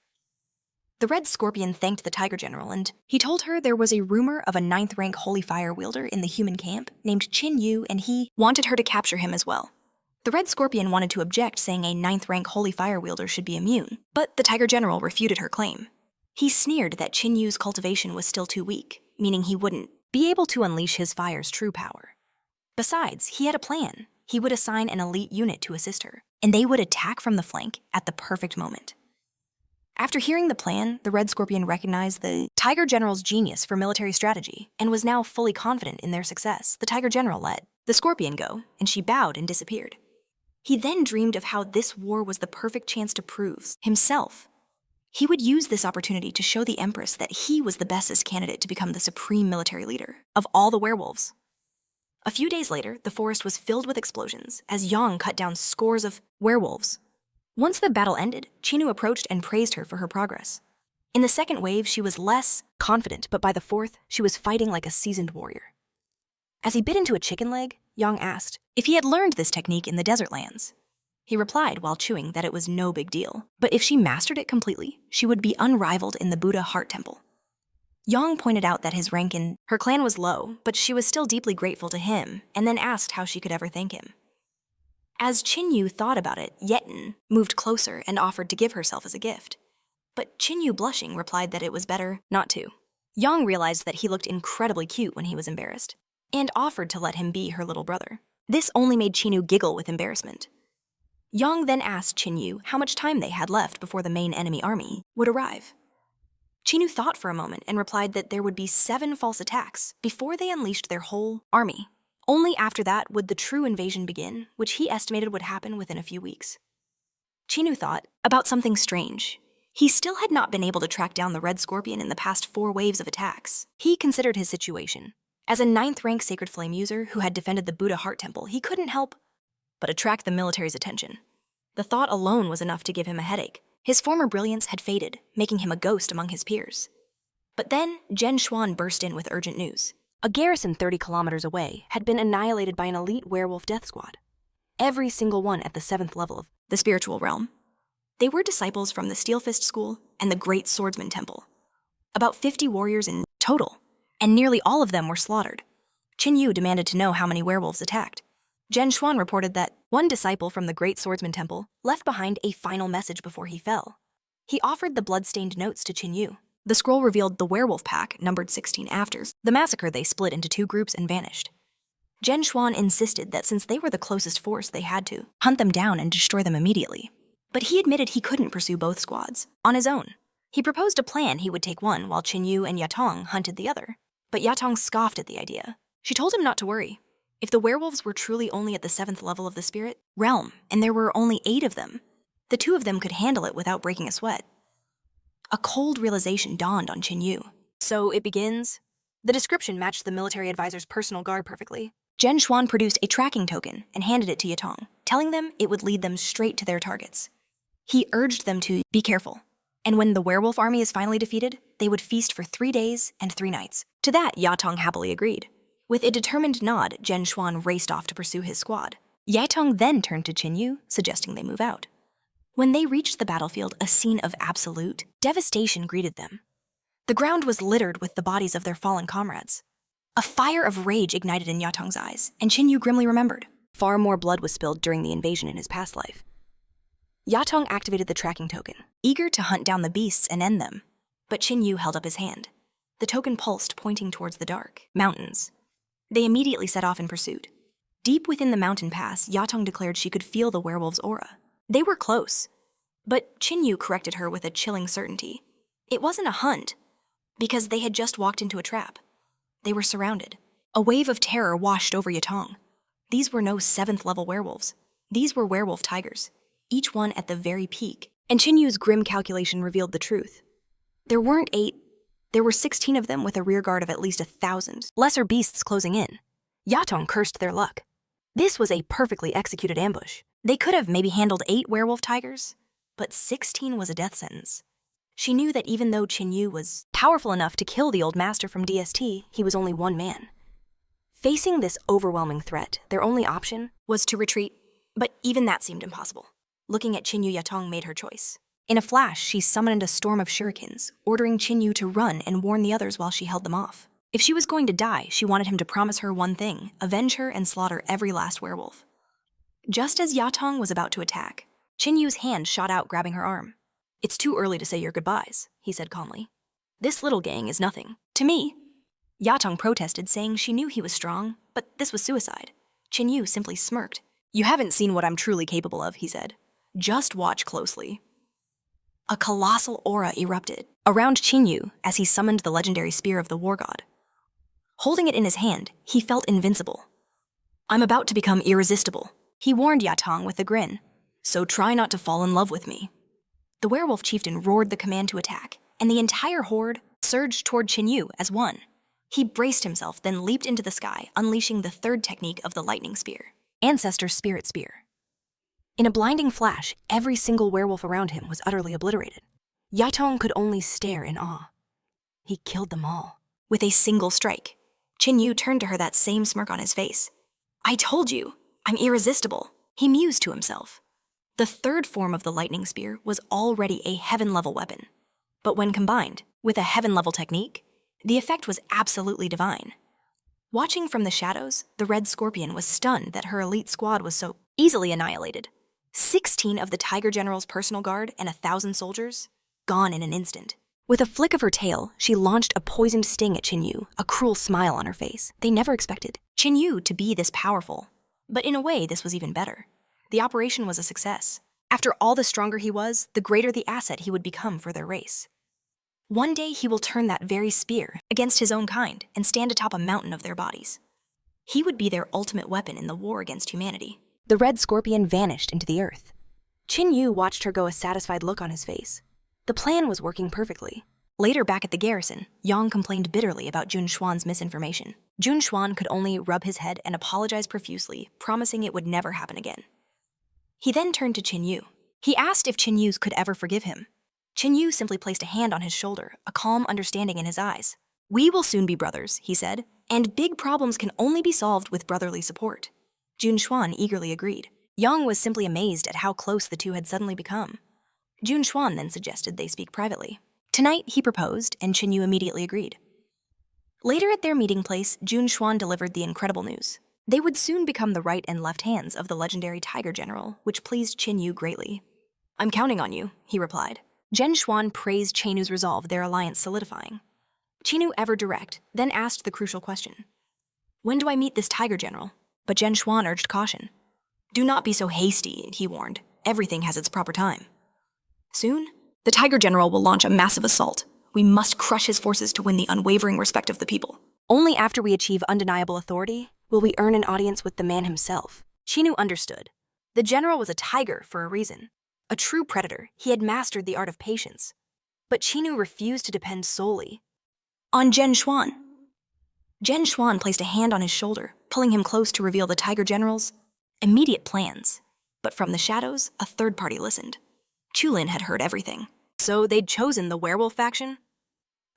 The red scorpion thanked the tiger general, and he told her there was a rumor of a 9th-rank holy fire wielder in the human camp named Ching Yu, and he wanted her to capture him as well. The red scorpion wanted to object, saying a 9th-rank holy fire wielder should be immune, but the tiger general refuted her claim. He sneered that Ching Yu's cultivation was still too weak, meaning he wouldn't be able to unleash his fire's true power. Besides, he had a plan. He would assign an elite unit to assist her, and they would attack from the flank at the perfect moment. After hearing the plan, the red scorpion recognized the tiger general's genius for military strategy and was now fully confident in their success. The tiger general let the scorpion go, and she bowed and disappeared. He then dreamed of how this war was the perfect chance to prove himself. He would use this opportunity to show the Empress that he was the bestest candidate to become the supreme military leader of all the werewolves. A few days later, the forest was filled with explosions as Yang cut down scores of werewolves. Once the battle ended, Ching Yu approached and praised her for her progress. In the second wave, she was less confident, but by the fourth, she was fighting like a seasoned warrior. As he bit into a chicken leg, Yang asked if he had learned this technique in the desert lands. He replied while chewing that it was no big deal, but if she mastered it completely, she would be unrivaled in the Buddha Heart Temple. Yang pointed out that his rank in her clan was low, but she was still deeply grateful to him, and then asked how she could ever thank him. As Ching Yu thought about it, Yetin moved closer and offered to give herself as a gift. But Ching Yu, blushing, replied that it was better not to. Yang realized that he looked incredibly cute when he was embarrassed, and offered to let him be her little brother. This only made Ching Yu giggle with embarrassment. Yang then asked Ching Yu how much time they had left before the main enemy army would arrive. Ching Yu thought for a moment and replied that there would be 7 false attacks before they unleashed their whole army. Only after that would the true invasion begin, which he estimated would happen within a few weeks. Ching Yu thought about something strange. He still had not been able to track down the Red Scorpion in the past 4 waves of attacks. He considered his situation. As a 9th-rank Sacred Flame user who had defended the Buddha Heart Temple, he couldn't help but attract the military's attention. The thought alone was enough to give him a headache. His former brilliance had faded, making him a ghost among his peers. But then, Zhen Xuan burst in with urgent news. A garrison 30 kilometers away had been annihilated by an elite werewolf death squad. Every single one at the 7th level of The spiritual realm. They were disciples from the Steel Fist School and the Great Swordsman Temple. About 50 warriors in total, and nearly all of them were slaughtered. Ching Yu demanded to know how many werewolves attacked. Zhen Xuan reported that one disciple from the Great Swordsman Temple left behind a final message before he fell. He offered the blood-stained notes to Ching Yu. The scroll revealed the werewolf pack numbered 16 after the massacre. They split into 2 groups and vanished. Zhen Xuan insisted that since they were the closest force, they had to hunt them down and destroy them immediately. But he admitted he couldn't pursue both squads on his own. He proposed a plan: he would take one while Ching Yu and Yatong hunted the other. But Yatong scoffed at the idea. She told him not to worry. If the werewolves were truly only at the 7th level of the spirit realm, and there were only 8 of them, the 2 of them could handle it without breaking a sweat. A cold realization dawned on Ching Yu. So it begins? The description matched the military advisor's personal guard perfectly. Zhen Xuan produced a tracking token and handed it to Yatong, telling them it would lead them straight to their targets. He urged them to be careful, and when the werewolf army is finally defeated, they would feast for 3 days and 3 nights. To that, Yatong happily agreed. With a determined nod, Zhen Xuan raced off to pursue his squad. Yatong then turned to Ching Yu, suggesting they move out. When they reached the battlefield, a scene of absolute devastation greeted them. The ground was littered with the bodies of their fallen comrades. A fire of rage ignited in Yatong's eyes, and Ching Yu grimly remembered. Far more blood was spilled during the invasion in his past life. Yatong activated the tracking token, eager to hunt down the beasts and end them. But Ching Yu held up his hand. The token pulsed, pointing towards the dark mountains. They immediately set off in pursuit. Deep within the mountain pass, Yatong declared she could feel the werewolf's aura. They were close. But Ching Yu corrected her with a chilling certainty. It wasn't a hunt, because they had just walked into a trap. They were surrounded. A wave of terror washed over Yatong. These were no 7th level werewolves. These were werewolf tigers, each one at the very peak. And Ching Yu's grim calculation revealed the truth. There weren't 8. There were 16 of them with a rearguard of at least 1,000. Lesser beasts closing in. Yatong cursed their luck. This was a perfectly executed ambush. They could have maybe handled 8 werewolf tigers, but 16 was a death sentence. She knew that even though Ching Yu was powerful enough to kill the old master from DST, he was only one man. Facing this overwhelming threat, their only option was to retreat, but even that seemed impossible. Looking at Ching Yu, Yatong made her choice. In a flash, she summoned a storm of shurikens, ordering Ching Yu to run and warn the others while she held them off. If she was going to die, she wanted him to promise her one thing: avenge her and slaughter every last werewolf. Just as Yatong was about to attack, Ching Yu's hand shot out, grabbing her arm. "It's too early to say your goodbyes," he said calmly. "This little gang is nothing to me." Yatong protested, saying she knew he was strong, but this was suicide. Ching Yu simply smirked. "You haven't seen what I'm truly capable of," he said. "Just watch closely." A colossal aura erupted around Ching Yu as he summoned the legendary spear of the war god. Holding it in his hand, he felt invincible. "I'm about to become irresistible," he warned Yatong with a grin. "So try not to fall in love with me." The werewolf chieftain roared the command to attack, and the entire horde surged toward Ching Yu as one. He braced himself, then leaped into the sky, unleashing the 3rd technique of the lightning spear, Ancestor Spirit Spear. In a blinding flash, every single werewolf around him was utterly obliterated. Yatong could only stare in awe. He killed them all with a single strike. Ching Yu turned to her, that same smirk on his face. "I told you, I'm irresistible," he mused to himself. The 3rd form of the lightning spear was already a heaven-level weapon. But when combined with a heaven-level technique, the effect was absolutely divine. Watching from the shadows, the Red Scorpion was stunned that her elite squad was so easily annihilated. 16 of the Tiger General's personal guard and 1,000 soldiers, gone in an instant. With a flick of her tail, she launched a poisoned sting at Ching Yu, a cruel smile on her face. They never expected Ching Yu to be this powerful. But in a way, this was even better. The operation was a success. After all, the stronger he was, the greater the asset he would become for their race. One day, he will turn that very spear against his own kind and stand atop a mountain of their bodies. He would be their ultimate weapon in the war against humanity. The red scorpion vanished into the earth. Ching Yu watched her go, a satisfied look on his face. The plan was working perfectly. Later, back at the garrison, Yang complained bitterly about Jun Xuan's misinformation. Jun Xuan could only rub his head and apologize profusely, promising it would never happen again. He then turned to Ching Yu. He asked if Ching Yu could ever forgive him. Ching Yu simply placed a hand on his shoulder, a calm understanding in his eyes. "We will soon be brothers," he said, "and big problems can only be solved with brotherly support." Jun Xuan eagerly agreed. Yang was simply amazed at how close the two had suddenly become. Jun Xuan then suggested they speak privately. Tonight, he proposed, and Ching Yu immediately agreed. Later at their meeting place, Jun Xuan delivered the incredible news. They would soon become the right and left hands of the legendary Tiger General, which pleased Ching Yu greatly. "I'm counting on you," he replied. Jun Xuan praised Ching Yu's resolve, their alliance solidifying. Ching Yu, ever direct, then asked the crucial question. "When do I meet this Tiger General?" But Jun Xuan urged caution. "Do not be so hasty," he warned. "Everything has its proper time." Soon, the Tiger General will launch a massive assault. We must crush his forces to win the unwavering respect of the people. Only after we achieve undeniable authority will we earn an audience with the man himself. Ching Yu understood. The general was a tiger for a reason. A true predator, he had mastered the art of patience. But Ching Yu refused to depend solely on Jun Xuan. Jun Xuan placed a hand on his shoulder, pulling him close to reveal the Tiger General's immediate plans. But from the shadows, a third party listened. Chulin had heard everything. So they'd chosen the werewolf faction?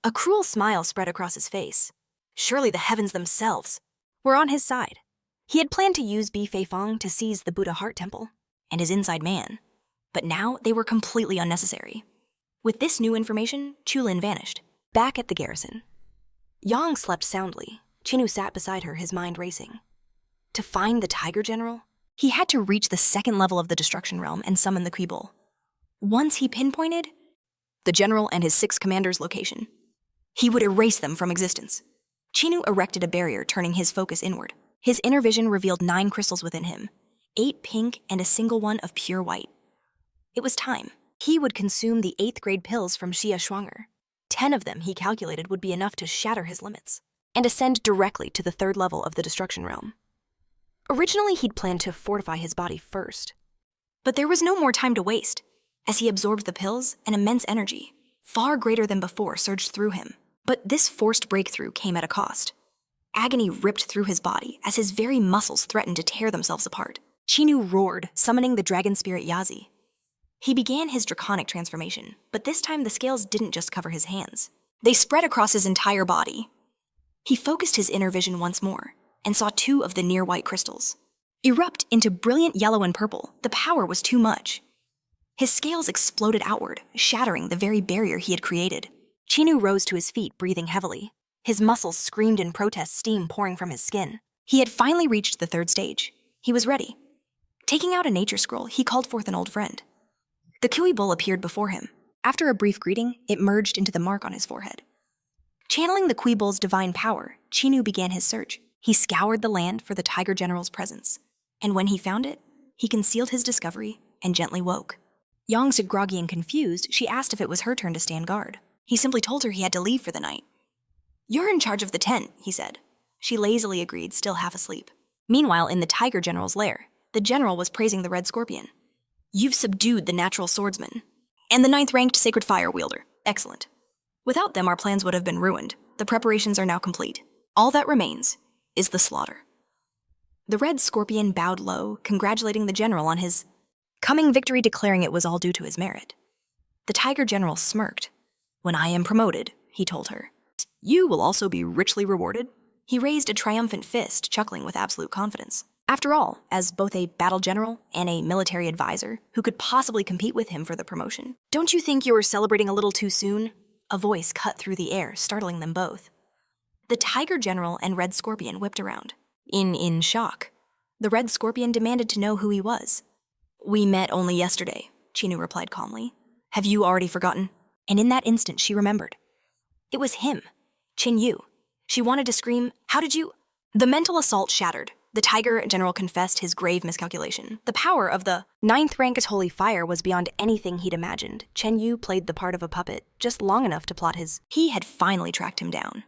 A cruel smile spread across his face. Surely the heavens themselves were on his side. He had planned to use Bi Feifeng to seize the Buddha Heart Temple and his inside man. But now they were completely unnecessary. With this new information, Chulin vanished. Back at the garrison, Yang slept soundly. Ching Yu sat beside her, his mind racing. To find the Tiger General, he had to reach the second level of the Destruction Realm and summon the Crippled. Once he pinpointed the general and his 6 commanders' location, he would erase them from existence. Ching Yu erected a barrier, turning his focus inward. His inner vision revealed 9 crystals within him, 8 pink and a single one of pure white. It was time. He would consume the 8th grade pills from Xia Shuanger. 10 of them, he calculated, would be enough to shatter his limits and ascend directly to the 3rd level of the Destruction Realm. Originally, he'd planned to fortify his body first. But there was no more time to waste. As he absorbed the pills, an immense energy, far greater than before, surged through him. But this forced breakthrough came at a cost. Agony ripped through his body as his very muscles threatened to tear themselves apart. Ching Yu roared, summoning the dragon spirit Yazi. He began his draconic transformation, but this time the scales didn't just cover his hands. They spread across his entire body. He focused his inner vision once more and saw 2 of the near-white crystals erupt into brilliant yellow and purple. The power was too much. His scales exploded outward, shattering the very barrier he had created. Ching Yu rose to his feet, breathing heavily. His muscles screamed in protest, steam pouring from his skin. He had finally reached the 3rd stage. He was ready. Taking out a nature scroll, he called forth an old friend. The Kui bull appeared before him. After a brief greeting, it merged into the mark on his forehead. Channeling the Kui bull's divine power, Ching Yu began his search. He scoured the land for the Tiger General's presence. And when he found it, he concealed his discovery and gently woke. Yang stood groggy and confused. She asked if it was her turn to stand guard. He simply told her he had to leave for the night. "You're in charge of the tent," he said. She lazily agreed, still half asleep. Meanwhile, in the Tiger General's lair, the general was praising the Red Scorpion. "You've subdued the natural swordsman and the 9th-ranked sacred fire wielder. Excellent. Without them, our plans would have been ruined. The preparations are now complete. All that remains is the slaughter." The Red Scorpion bowed low, congratulating the general on his coming victory, declaring it was all due to his merit. The Tiger General smirked. "When I am promoted," he told her, "you will also be richly rewarded." He raised a triumphant fist, chuckling with absolute confidence. After all, as both a battle general and a military advisor, who could possibly compete with him for the promotion? "Don't you think you were celebrating a little too soon?" A voice cut through the air, startling them both. The Tiger General and Red Scorpion whipped around, in shock. The Red Scorpion demanded to know who he was. "We met only yesterday," Ching Yu replied calmly. "Have you already forgotten?" And in that instant, she remembered. It was him, Ching Yu. She wanted to scream, "How did you—" The mental assault shattered. The Tiger General confessed his grave miscalculation. The power of the 9th rank's holy fire was beyond anything he'd imagined. Ching Yu played the part of a puppet, just long enough to plot his... He had finally tracked him down.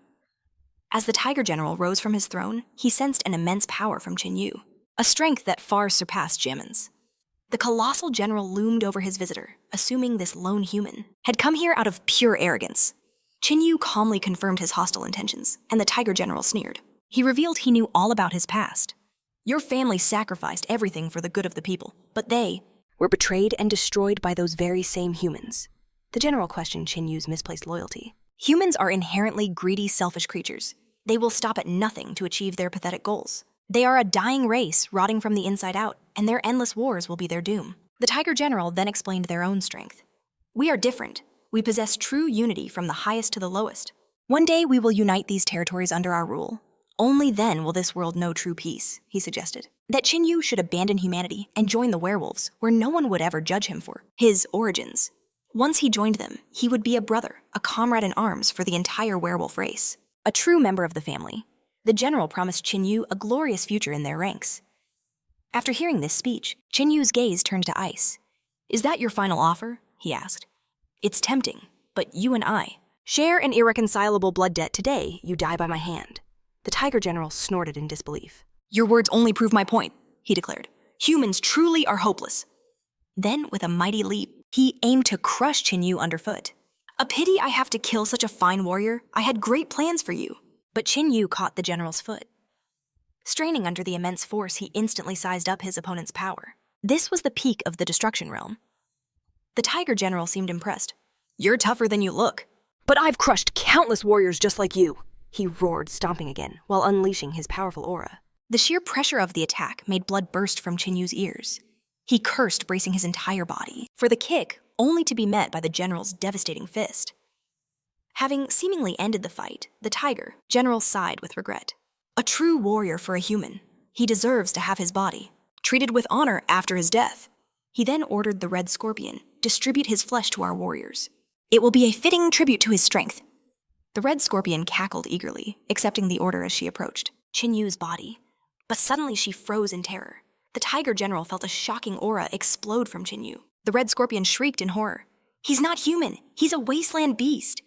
As the Tiger General rose from his throne, he sensed an immense power from Ching Yu, a strength that far surpassed Jimin's. The colossal general loomed over his visitor, assuming this lone human had come here out of pure arrogance. Ching Yu calmly confirmed his hostile intentions, and the Tiger General sneered. He revealed he knew all about his past. Your family sacrificed everything for the good of the people, but they Were betrayed and destroyed by those very same humans. The general questioned Ching Yu's misplaced loyalty. Humans are inherently greedy, selfish creatures. They will stop at nothing to achieve their pathetic goals. They are a dying race, rotting from the inside out, and their endless wars will be their doom. The Tiger General then explained their own strength. We are different. We possess true unity from the highest to the lowest. One day we will unite these territories under our rule. Only then will this world know true peace, he suggested. That Ching Yu should abandon humanity and join the werewolves, where no one would ever judge him for his origins. Once he joined them, he would be a brother, a comrade in arms for the entire werewolf race. A true member of the family. The general promised Ching Yu a glorious future in their ranks. After hearing this speech, Ching Yu's gaze turned to ice. Is that your final offer? He asked. It's tempting, but you and I Share an irreconcilable blood debt today, you die by my hand. The Tiger General snorted in disbelief. Your words only prove my point, he declared. Humans truly are hopeless. Then, with a mighty leap, he aimed to crush Ching Yu underfoot. A pity I have to kill such a fine warrior. I had great plans for you. But Ching Yu caught the general's foot. Straining under the immense force, he instantly sized up his opponent's power. This was the peak of the destruction realm. The Tiger General seemed impressed. You're tougher than you look. But I've crushed countless warriors just like you, he roared, stomping again, while unleashing his powerful aura. The sheer pressure of the attack made blood burst from Ching Yu's ears. He cursed, bracing his entire body for the kick, only to be met by the general's devastating fist. Having seemingly ended the fight, the Tiger General sighed with regret. A true warrior for a human. He deserves to have his body treated with honor after his death. He then ordered the Red Scorpion distribute his flesh to our warriors. It will be a fitting tribute to his strength. The Red Scorpion cackled eagerly, accepting the order as she approached Ching Yu's body. But suddenly she froze in terror. The Tiger General felt a shocking aura explode from Ching Yu. The Red Scorpion shrieked in horror. He's not human. He's a wasteland beast.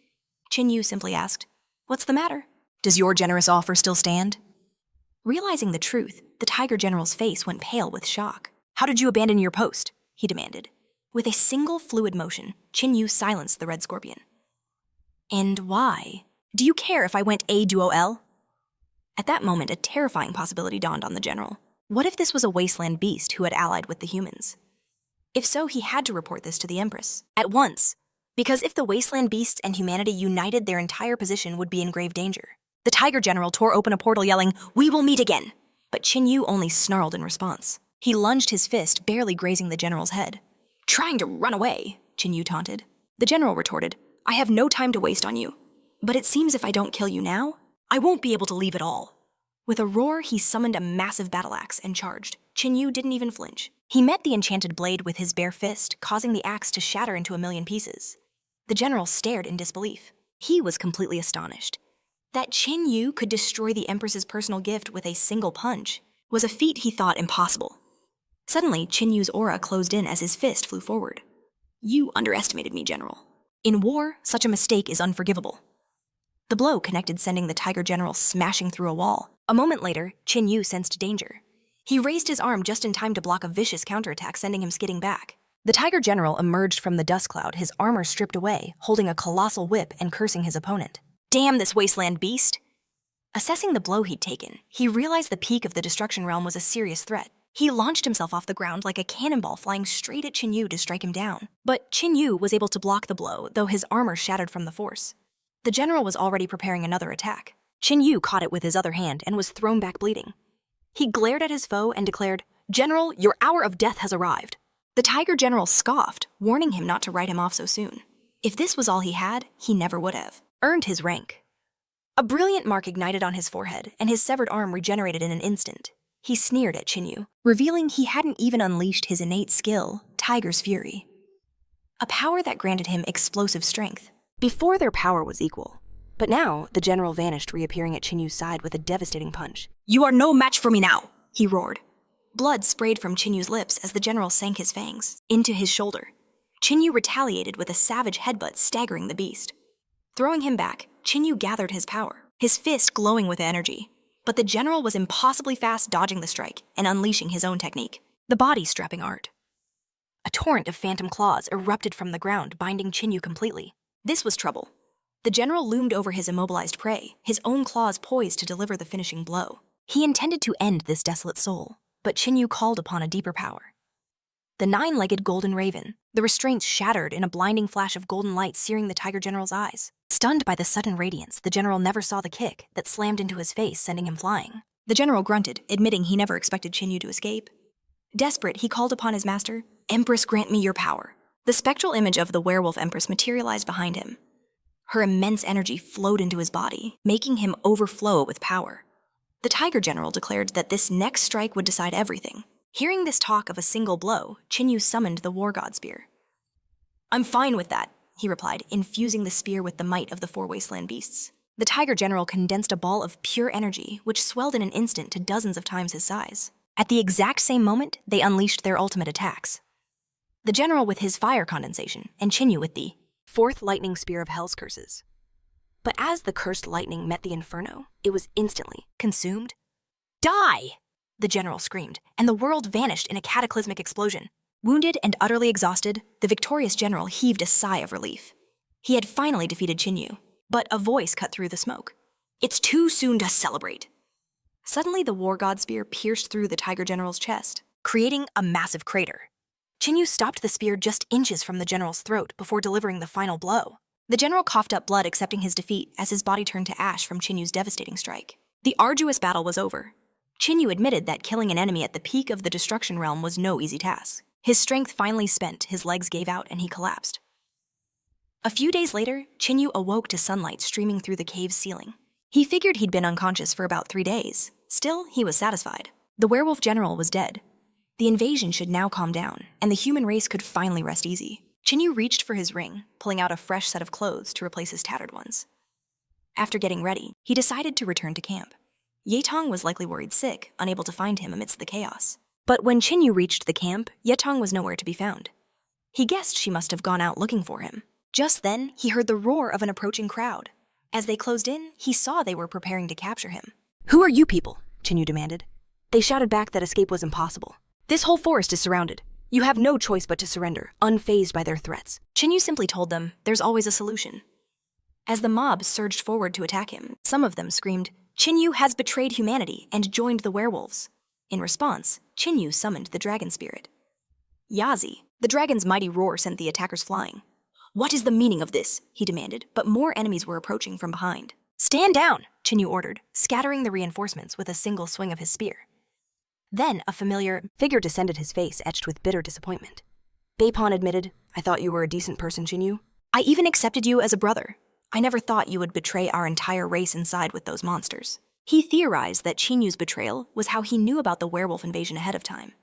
Ching Yu simply asked, What's the matter? Does your generous offer still stand? Realizing the truth, the Tiger General's face went pale with shock. How did you abandon your post? He demanded. With a single fluid motion, Ching Yu silenced the Red Scorpion. And why? Do you care if I went A-duo-L? At that moment, a terrifying possibility dawned on the general. What if this was a wasteland beast who had allied with the humans? If so, he had to report this to the Empress. At once. Because if the wasteland beasts and humanity united, their entire position would be in grave danger. The Tiger General tore open a portal yelling, We will meet again! But Ching Yu only snarled in response. He lunged his fist, barely grazing the general's head. Trying to run away, Ching Yu taunted. The general retorted, I have no time to waste on you. But it seems if I don't kill you now, I won't be able to leave at all. With a roar, he summoned a massive battle axe and charged. Ching Yu didn't even flinch. He met the enchanted blade with his bare fist, causing the axe to shatter into a million pieces. The general stared in disbelief. He was completely astonished. That Ching Yu could destroy the Empress's personal gift with a single punch was a feat he thought impossible. Suddenly, Ching Yu's aura closed in as his fist flew forward. You underestimated me, General. In war, such a mistake is unforgivable. The blow connected, sending the Tiger General smashing through a wall. A moment later, Ching Yu sensed danger. He raised his arm just in time to block a vicious counterattack, sending him skidding back. The Tiger General emerged from the dust cloud, his armor stripped away, holding a colossal whip and cursing his opponent. Damn this wasteland beast! Assessing the blow he'd taken, he realized the peak of the destruction realm was a serious threat. He launched himself off the ground like a cannonball, flying straight at Ching Yu to strike him down. But Ching Yu was able to block the blow, though his armor shattered from the force. The general was already preparing another attack. Ching Yu caught it with his other hand and was thrown back bleeding. He glared at his foe and declared, General, your hour of death has arrived. The Tiger General scoffed, warning him not to write him off so soon. If this was all he had, he never would have earned his rank. A brilliant mark ignited on his forehead, and his severed arm regenerated in an instant. He sneered at Ching Yu, revealing he hadn't even unleashed his innate skill, Tiger's Fury. A power that granted him explosive strength. Before, their power was equal. But now, the general vanished, reappearing at Ching Yu's side with a devastating punch. You are no match for me now, he roared. Blood sprayed from Ching Yu's lips as the general sank his fangs into his shoulder. Ching Yu retaliated with a savage headbutt, staggering the beast. Throwing him back, Ching Yu gathered his power. his fist glowing with energy. But the general was impossibly fast dodging the strike and unleashing his own technique, the body-strapping art. A torrent of phantom claws erupted from the ground, binding Ching Yu completely. This was trouble. The general loomed over his immobilized prey, his own claws poised to deliver the finishing blow. He intended to end this desolate soul, but Ching Yu called upon a deeper power. The nine-legged golden raven, the restraints shattered in a blinding flash of golden light searing the tiger general's eyes. Stunned by the sudden radiance, the general never saw the kick that slammed into his face, sending him flying. The general grunted, admitting he never expected Ching Yu to escape. Desperate, he called upon his master, "Empress, grant me your power." The spectral image of the werewolf empress materialized behind him. Her immense energy flowed into his body, making him overflow with power. The tiger general declared that this next strike would decide everything. Hearing this talk of a single blow, Ching Yu summoned the war god spear. "I'm fine with that," he replied, infusing the spear with the might of the four wasteland beasts. The tiger general condensed a ball of pure energy, which swelled in an instant to dozens of times his size. At the exact same moment, they unleashed their ultimate attacks. The general with his fire condensation, and Ching Yu with the fourth lightning spear of hell's curses. But as the cursed lightning met the inferno, it was instantly consumed. "Die!" the general screamed, and the world vanished in a cataclysmic explosion. Wounded and utterly exhausted, the victorious general heaved a sigh of relief. He had finally defeated Ching Yu, but a voice cut through the smoke. "It's too soon to celebrate." Suddenly, the war god spear pierced through the tiger general's chest, creating a massive crater. Ching Yu stopped the spear just inches from the general's throat before delivering the final blow. The general coughed up blood, accepting his defeat as his body turned to ash from Ching Yu's devastating strike. The arduous battle was over. Ching Yu admitted that killing an enemy at the peak of the destruction realm was no easy task. His strength finally spent, his legs gave out, and he collapsed. A few days later, Ching Yu awoke to sunlight streaming through the cave's ceiling. He figured he'd been unconscious for about 3 days. Still, he was satisfied. The werewolf general was dead. The invasion should now calm down, and the human race could finally rest easy. Ching Yu reached for his ring, pulling out a fresh set of clothes to replace his tattered ones. After getting ready, he decided to return to camp. Yetong was likely worried sick, unable to find him amidst the chaos. But when Ching Yu reached the camp, Yetong was nowhere to be found. He guessed she must have gone out looking for him. Just then, he heard the roar of an approaching crowd. As they closed in, he saw they were preparing to capture him. "Who are you people?" Ching Yu demanded. They shouted back that escape was impossible. "This whole forest is surrounded. You have no choice but to surrender, unfazed by their threats." Ching Yu simply told them, "There's always a solution." As the mob surged forward to attack him, some of them screamed, "Ching Yu has betrayed humanity and joined the werewolves." In response, Ching Yu summoned the dragon spirit. Yazi, the dragon's mighty roar sent the attackers flying. "What is the meaning of this?" he demanded, but more enemies were approaching from behind. "Stand down," Ching Yu ordered, scattering the reinforcements with a single swing of his spear. Then a familiar figure descended, his face etched with bitter disappointment. Beipon admitted, "I thought you were a decent person, Ching Yu." "I even accepted you as a brother. I never thought you would betray our entire race and side with those monsters." He theorized that Ching Yu's betrayal was how he knew about the werewolf invasion ahead of time.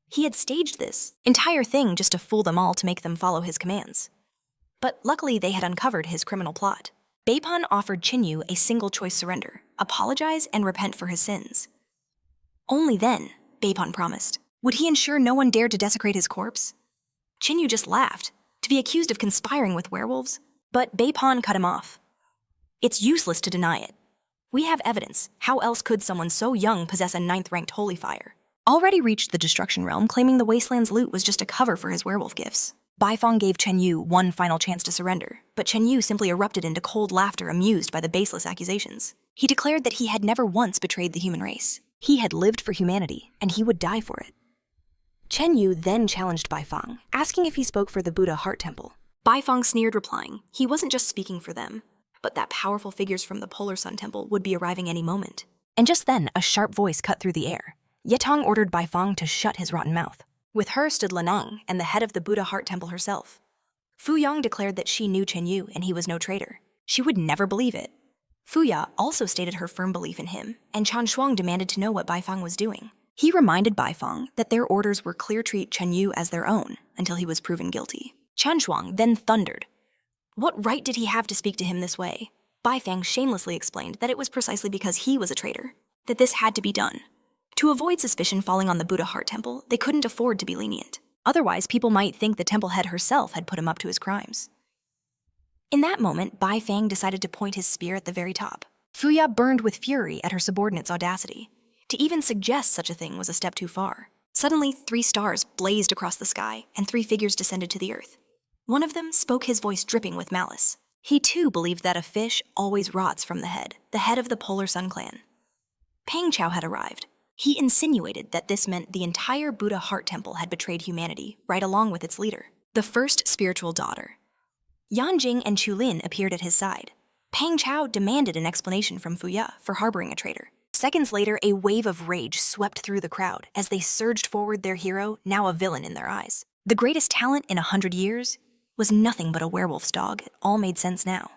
He had staged this entire thing just to fool them all to make them follow his commands. But luckily, they had uncovered his criminal plot. Beipon offered Ching Yu a single-choice surrender, apologize, and repent for his sins. Only then, Beipon promised, would he ensure no one dared to desecrate his corpse. Ching Yu just laughed, to be accused of conspiring with werewolves, but Beipon cut him off. "It's useless to deny it. We have evidence. How else could someone so young possess a 9th-ranked holy fire?" Already reached the destruction realm, claiming the wasteland's loot was just a cover for his werewolf gifts. Baifeng gave Ching Yu one final chance to surrender, but Ching Yu simply erupted into cold laughter, amused by the baseless accusations. He declared that he had never once betrayed the human race. He had lived for humanity, and he would die for it. Ching Yu then challenged Baifeng, asking if he spoke for the Buddha Heart Temple. Baifeng sneered, replying he wasn't just speaking for them, but that powerful figures from the Polar Sun Temple would be arriving any moment. And just then, a sharp voice cut through the air. Yetong ordered Baifeng to shut his rotten mouth. With her stood Lenang and the head of the Buddha Heart Temple herself. Fu Yang declared that she knew Ching Yu and he was no traitor. She would never believe it. Fuya also stated her firm belief in him, and Chan Shuang demanded to know what Baifeng was doing. He reminded Baifeng that their orders were clear treat Ching Yu as their own until he was proven guilty. Chan Shuang then thundered. What right did he have to speak to him this way? Baifeng shamelessly explained that it was precisely because he was a traitor, that this had to be done. To avoid suspicion falling on the Buddha Heart Temple, they couldn't afford to be lenient. Otherwise, people might think the temple head herself had put him up to his crimes. In that moment, Baifeng decided to point his spear at the very top. Fuya burned with fury at her subordinate's audacity. To even suggest such a thing was a step too far. Suddenly, 3 stars blazed across the sky, and 3 figures descended to the earth. One of them spoke, his voice dripping with malice. He too believed that a fish always rots from the head of the Polar Sun clan. Pang Chao had arrived. He insinuated that this meant the entire Buddha Heart Temple had betrayed humanity, right along with its leader, the first spiritual daughter. Yanjing and Chulin appeared at his side. Pang Chao demanded an explanation from Fuya for harboring a traitor. Seconds later, a wave of rage swept through the crowd as they surged forward their hero, now a villain in their eyes. The greatest talent in 100 years was nothing but a werewolf's dog. It all made sense now.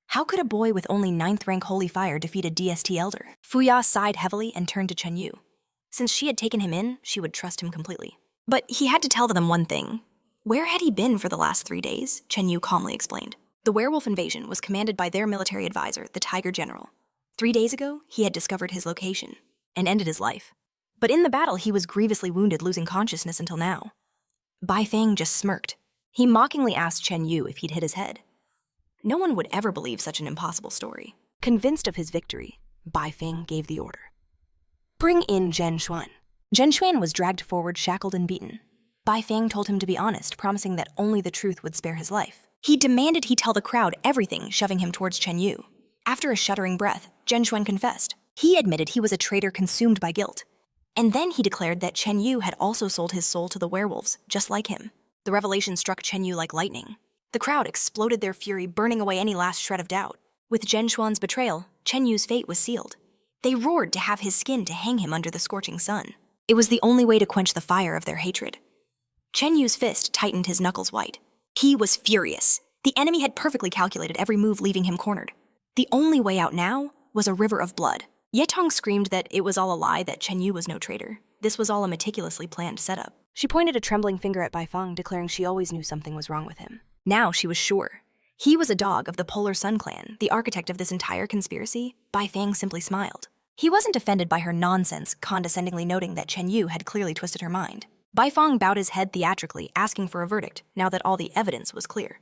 How could a boy with only 9th rank holy fire defeat a DST elder? Fuya sighed heavily and turned to Ching Yu. Since she had taken him in, she would trust him completely. But he had to tell them one thing. Where had he been for the last 3 days? Ching Yu calmly explained. The werewolf invasion was commanded by their military advisor, the Tiger General. 3 days ago, he had discovered his location and ended his life. But in the battle, he was grievously wounded, losing consciousness until now. Bai Fang just smirked. He mockingly asked Ching Yu if he'd hit his head. No one would ever believe such an impossible story. Convinced of his victory, Bai Fang gave the order. Bring in Zhen Xuan. Zhen Xuan was dragged forward, shackled and beaten. Bai Fang told him to be honest, promising that only the truth would spare his life. He demanded he tell the crowd everything, shoving him towards Ching Yu. After a shuddering breath, Zhen Xuan confessed. He admitted he was a traitor consumed by guilt. And then he declared that Ching Yu had also sold his soul to the werewolves, just like him. The revelation struck Ching Yu like lightning. The crowd exploded their fury, burning away any last shred of doubt. With Zhen Xuan's betrayal, Ching Yu's fate was sealed. They roared to have his skin to hang him under the scorching sun. It was the only way to quench the fire of their hatred. Ching Yu's fist tightened, his knuckles white. He was furious. The enemy had perfectly calculated every move, leaving him cornered. The only way out now was a river of blood. Yetong screamed that it was all a lie, that Ching Yu was no traitor. This was all a meticulously planned setup. She pointed a trembling finger at Bai Fang, declaring she always knew something was wrong with him. Now she was sure. He was a dog of the Polar Sun clan, the architect of this entire conspiracy. Bai Fang simply smiled. He wasn't offended by her nonsense, condescendingly noting that Ching Yu had clearly twisted her mind. Bai Fang bowed his head theatrically, asking for a verdict, now that all the evidence was clear.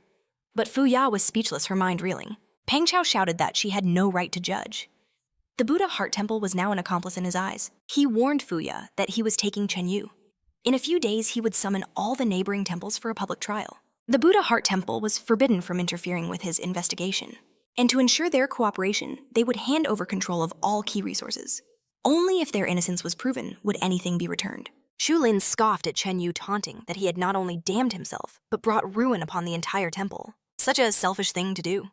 But Fuya was speechless, her mind reeling. Pang Chao shouted that she had no right to judge. The Buddha Heart Temple was now an accomplice in his eyes. He warned Fuya that he was taking Ching Yu. In a few days, he would summon all the neighboring temples for a public trial. The Buddha Heart Temple was forbidden from interfering with his investigation. And to ensure their cooperation, they would hand over control of all key resources. Only if their innocence was proven would anything be returned. Chulin scoffed at Ching Yu, taunting that he had not only damned himself, but brought ruin upon the entire temple. Such a selfish thing to do.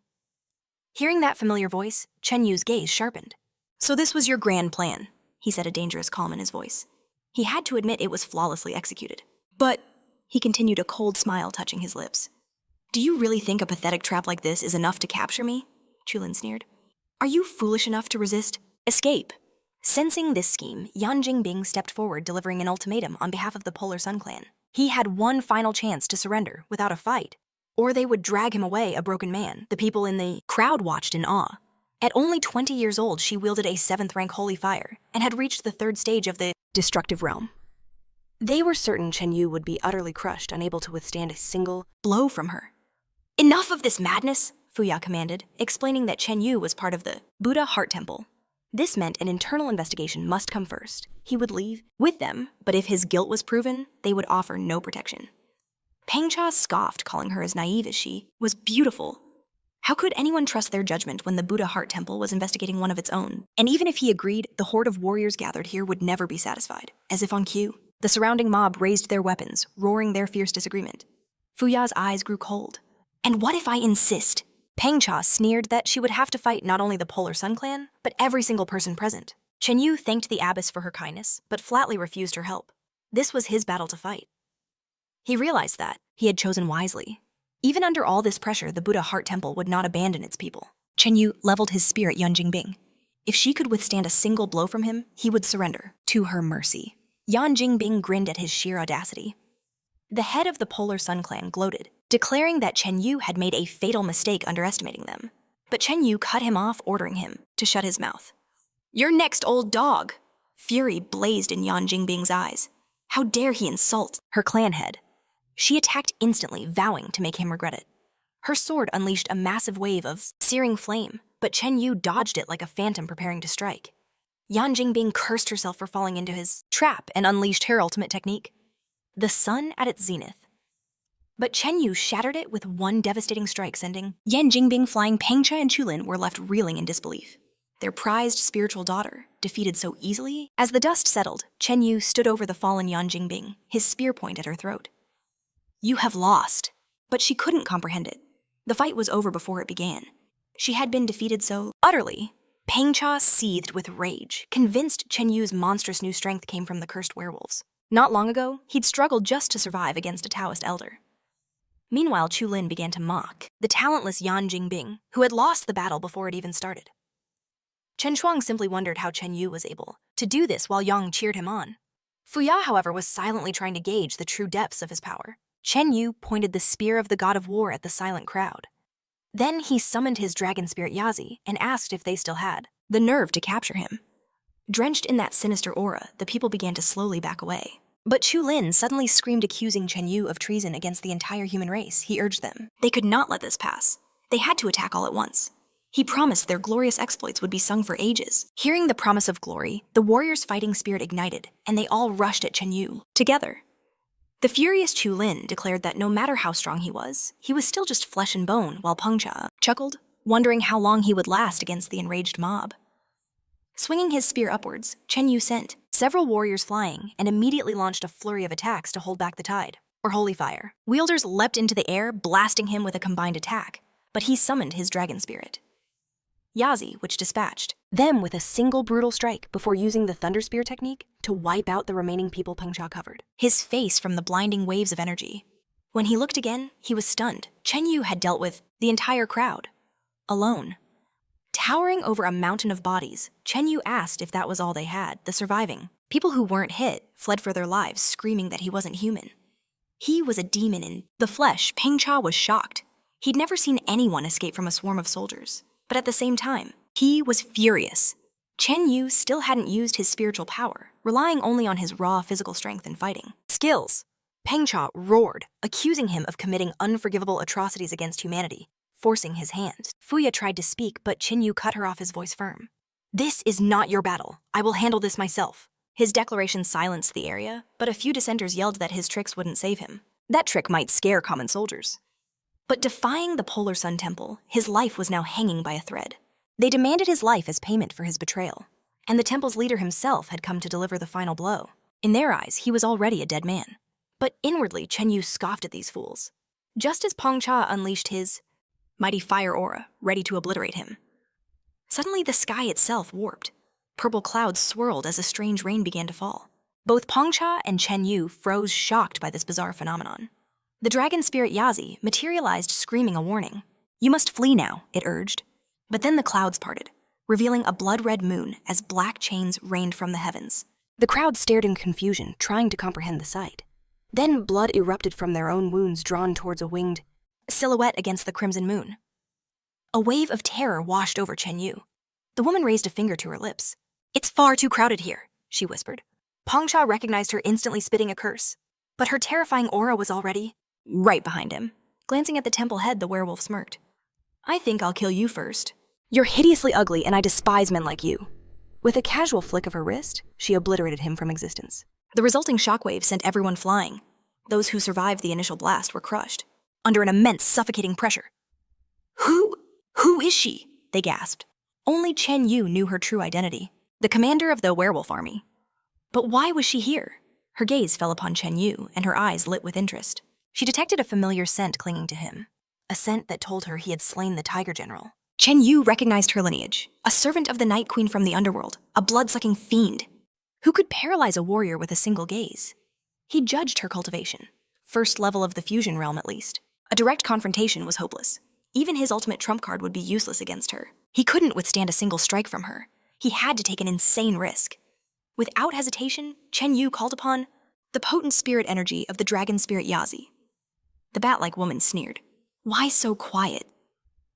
Hearing that familiar voice, Ching Yu's gaze sharpened. So this was your grand plan, he said, a dangerous calm in his voice. He had to admit it was flawlessly executed. But, he continued, a cold smile touching his lips. Do you really think a pathetic trap like this is enough to capture me? Chulin sneered. Are you foolish enough to resist? Escape. Sensing this scheme, Yan Jingbing stepped forward, delivering an ultimatum on behalf of the Polar Sun clan. He had one final chance to surrender without a fight, or they would drag him away a broken man. The people in the crowd watched in awe. At only 20 years old, she wielded a 7th rank holy fire and had reached the 3rd stage of the destructive realm. They were certain Ching Yu would be utterly crushed, unable to withstand a single blow from her. Enough of this madness, Fuya commanded, explaining that Ching Yu was part of the Buddha Heart Temple. This meant an internal investigation must come first. He would leave with them, but if his guilt was proven, they would offer no protection. Pang Cha scoffed, calling her as naive as she was beautiful. How could anyone trust their judgment when the Buddha Heart Temple was investigating one of its own? And even if he agreed, the horde of warriors gathered here would never be satisfied. As if on cue, the surrounding mob raised their weapons, roaring their fierce disagreement. Fuya's eyes grew cold. And what if I insist? Pang Cha sneered that she would have to fight not only the Polar Sun clan, but every single person present. Ching Yu thanked the abbess for her kindness, but flatly refused her help. This was his battle to fight. He realized that he had chosen wisely. Even under all this pressure, the Buddha Heart Temple would not abandon its people. Ching Yu leveled his spear at Yan Jingbing. If she could withstand a single blow from him, he would surrender to her mercy. Yan Jingbing grinned at his sheer audacity. The head of the Polar Sun clan gloated, declaring that Ching Yu had made a fatal mistake underestimating them. But Ching Yu cut him off, ordering him to shut his mouth. You're next, old dog! Fury blazed in Yan Jingbing's eyes. How dare he insult her clan head? She attacked instantly, vowing to make him regret it. Her sword unleashed a massive wave of searing flame, but Chen Yu dodged it like a phantom preparing to strike. Yan Jingbing cursed herself for falling into his trap and unleashed her ultimate technique, the sun at its zenith. But Chen Yu shattered it with one devastating strike, sending Yan Jingbing flying. Pengcha and Chulin were left reeling in disbelief. Their prized spiritual daughter, defeated so easily. As the dust settled, Chen Yu stood over the fallen Yan Jingbing, his spear point at her throat. "You have lost." But she couldn't comprehend it. The fight was over before it began. She had been defeated so utterly. Pengcha seethed with rage, convinced Chen Yu's monstrous new strength came from the cursed werewolves. Not long ago, he'd struggled just to survive against a Taoist elder. Meanwhile, Chulin began to mock the talentless Yan Jingbing, who had lost the battle before it even started. Chen Shuang simply wondered how Chen Yu was able to do this while Yang cheered him on. Fuya, however, was silently trying to gauge the true depths of his power. Chen Yu pointed the spear of the god of war at the silent crowd. Then he summoned his dragon spirit Yazi and asked if they still had the nerve to capture him. Drenched in that sinister aura, the people began to slowly back away. But Chulin suddenly screamed, accusing Chen Yu of treason against the entire human race. He urged them. They could not let this pass. They had to attack all at once. He promised their glorious exploits would be sung for ages. Hearing the promise of glory, the warriors' fighting spirit ignited, and they all rushed at Chen Yu, together. The furious Chulin declared that no matter how strong he was still just flesh and bone, while Pengcha chuckled, wondering how long he would last against the enraged mob. Swinging his spear upwards, Chen Yu sent several warriors flying and immediately launched a flurry of attacks to hold back the tide, or holy fire. Wielders leapt into the air, blasting him with a combined attack, but he summoned his dragon spirit, Yazi, which dispatched them with a single brutal strike before using the thunder spear technique to wipe out the remaining people Pengcha covered, his face from the blinding waves of energy. When he looked again, he was stunned. Chen Yu had dealt with the entire crowd, alone. Towering over a mountain of bodies, Chen Yu asked if that was all they had, the surviving. People who weren't hit fled for their lives, screaming that he wasn't human. He was a demon in the flesh. Pengcha was shocked. He'd never seen anyone escape from a swarm of soldiers. But at the same time, he was furious. Chen Yu still hadn't used his spiritual power, relying only on his raw physical strength and fighting skills. Pengcha roared, accusing him of committing unforgivable atrocities against humanity, forcing his hand. Fuya tried to speak, but Chen Yu cut her off, his voice firm. "This is not your battle. I will handle this myself." His declaration silenced the area, but a few dissenters yelled that his tricks wouldn't save him. That trick might scare common soldiers. But defying the Polar Sun Temple, his life was now hanging by a thread. They demanded his life as payment for his betrayal, and the temple's leader himself had come to deliver the final blow. In their eyes, he was already a dead man. But inwardly, Chen Yu scoffed at these fools. Just as Pengcha unleashed his mighty fire aura, ready to obliterate him, suddenly the sky itself warped. Purple clouds swirled as a strange rain began to fall. Both Pengcha and Chen Yu froze, shocked by this bizarre phenomenon. The dragon spirit Yazi materialized, screaming a warning. "You must flee now," it urged. But then the clouds parted, revealing a blood-red moon as black chains rained from the heavens. The crowd stared in confusion, trying to comprehend the sight. Then blood erupted from their own wounds, drawn towards a winged silhouette against the crimson moon. A wave of terror washed over Chen Yu. The woman raised a finger to her lips. "It's far too crowded here," she whispered. Pengcha recognized her, instantly spitting a curse. But her terrifying aura was already right behind him. Glancing at the temple head, the werewolf smirked. "I think I'll kill you first. You're hideously ugly, and I despise men like you." With a casual flick of her wrist, she obliterated him from existence. The resulting shockwave sent everyone flying. Those who survived the initial blast were crushed, under an immense, suffocating pressure. Who is she?" they gasped. Only Chen Yu knew her true identity, the commander of the werewolf army. But why was she here? Her gaze fell upon Chen Yu, and her eyes lit with interest. She detected a familiar scent clinging to him, a scent that told her he had slain the Tiger General. Chen Yu recognized her lineage, a servant of the Night Queen from the underworld, a blood-sucking fiend who could paralyze a warrior with a single gaze. He judged her cultivation, first level of the fusion realm at least. A direct confrontation was hopeless. Even his ultimate trump card would be useless against her. He couldn't withstand a single strike from her. He had to take an insane risk. Without hesitation, Chen Yu called upon the potent spirit energy of the dragon spirit Yazi. The bat-like woman sneered. "Why so quiet?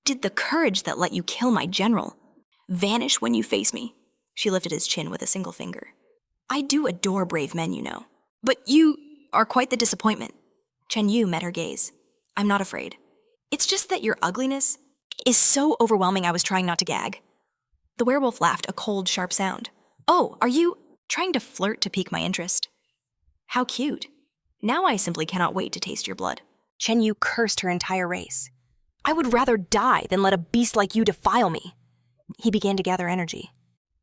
Did the courage that let you kill my general vanish when you face me?" She lifted his chin with a single finger. "I do adore brave men, you know. But you are quite the disappointment." Chen Yu met her gaze. "I'm not afraid. It's just that your ugliness, is so overwhelming I was trying not to gag. The werewolf laughed a cold, sharp sound. Oh, are you trying to flirt to pique my interest? How cute. Now I simply cannot wait to taste your blood. Ching Yu cursed her entire race. I would rather die than let a beast like you defile me. He began to gather energy,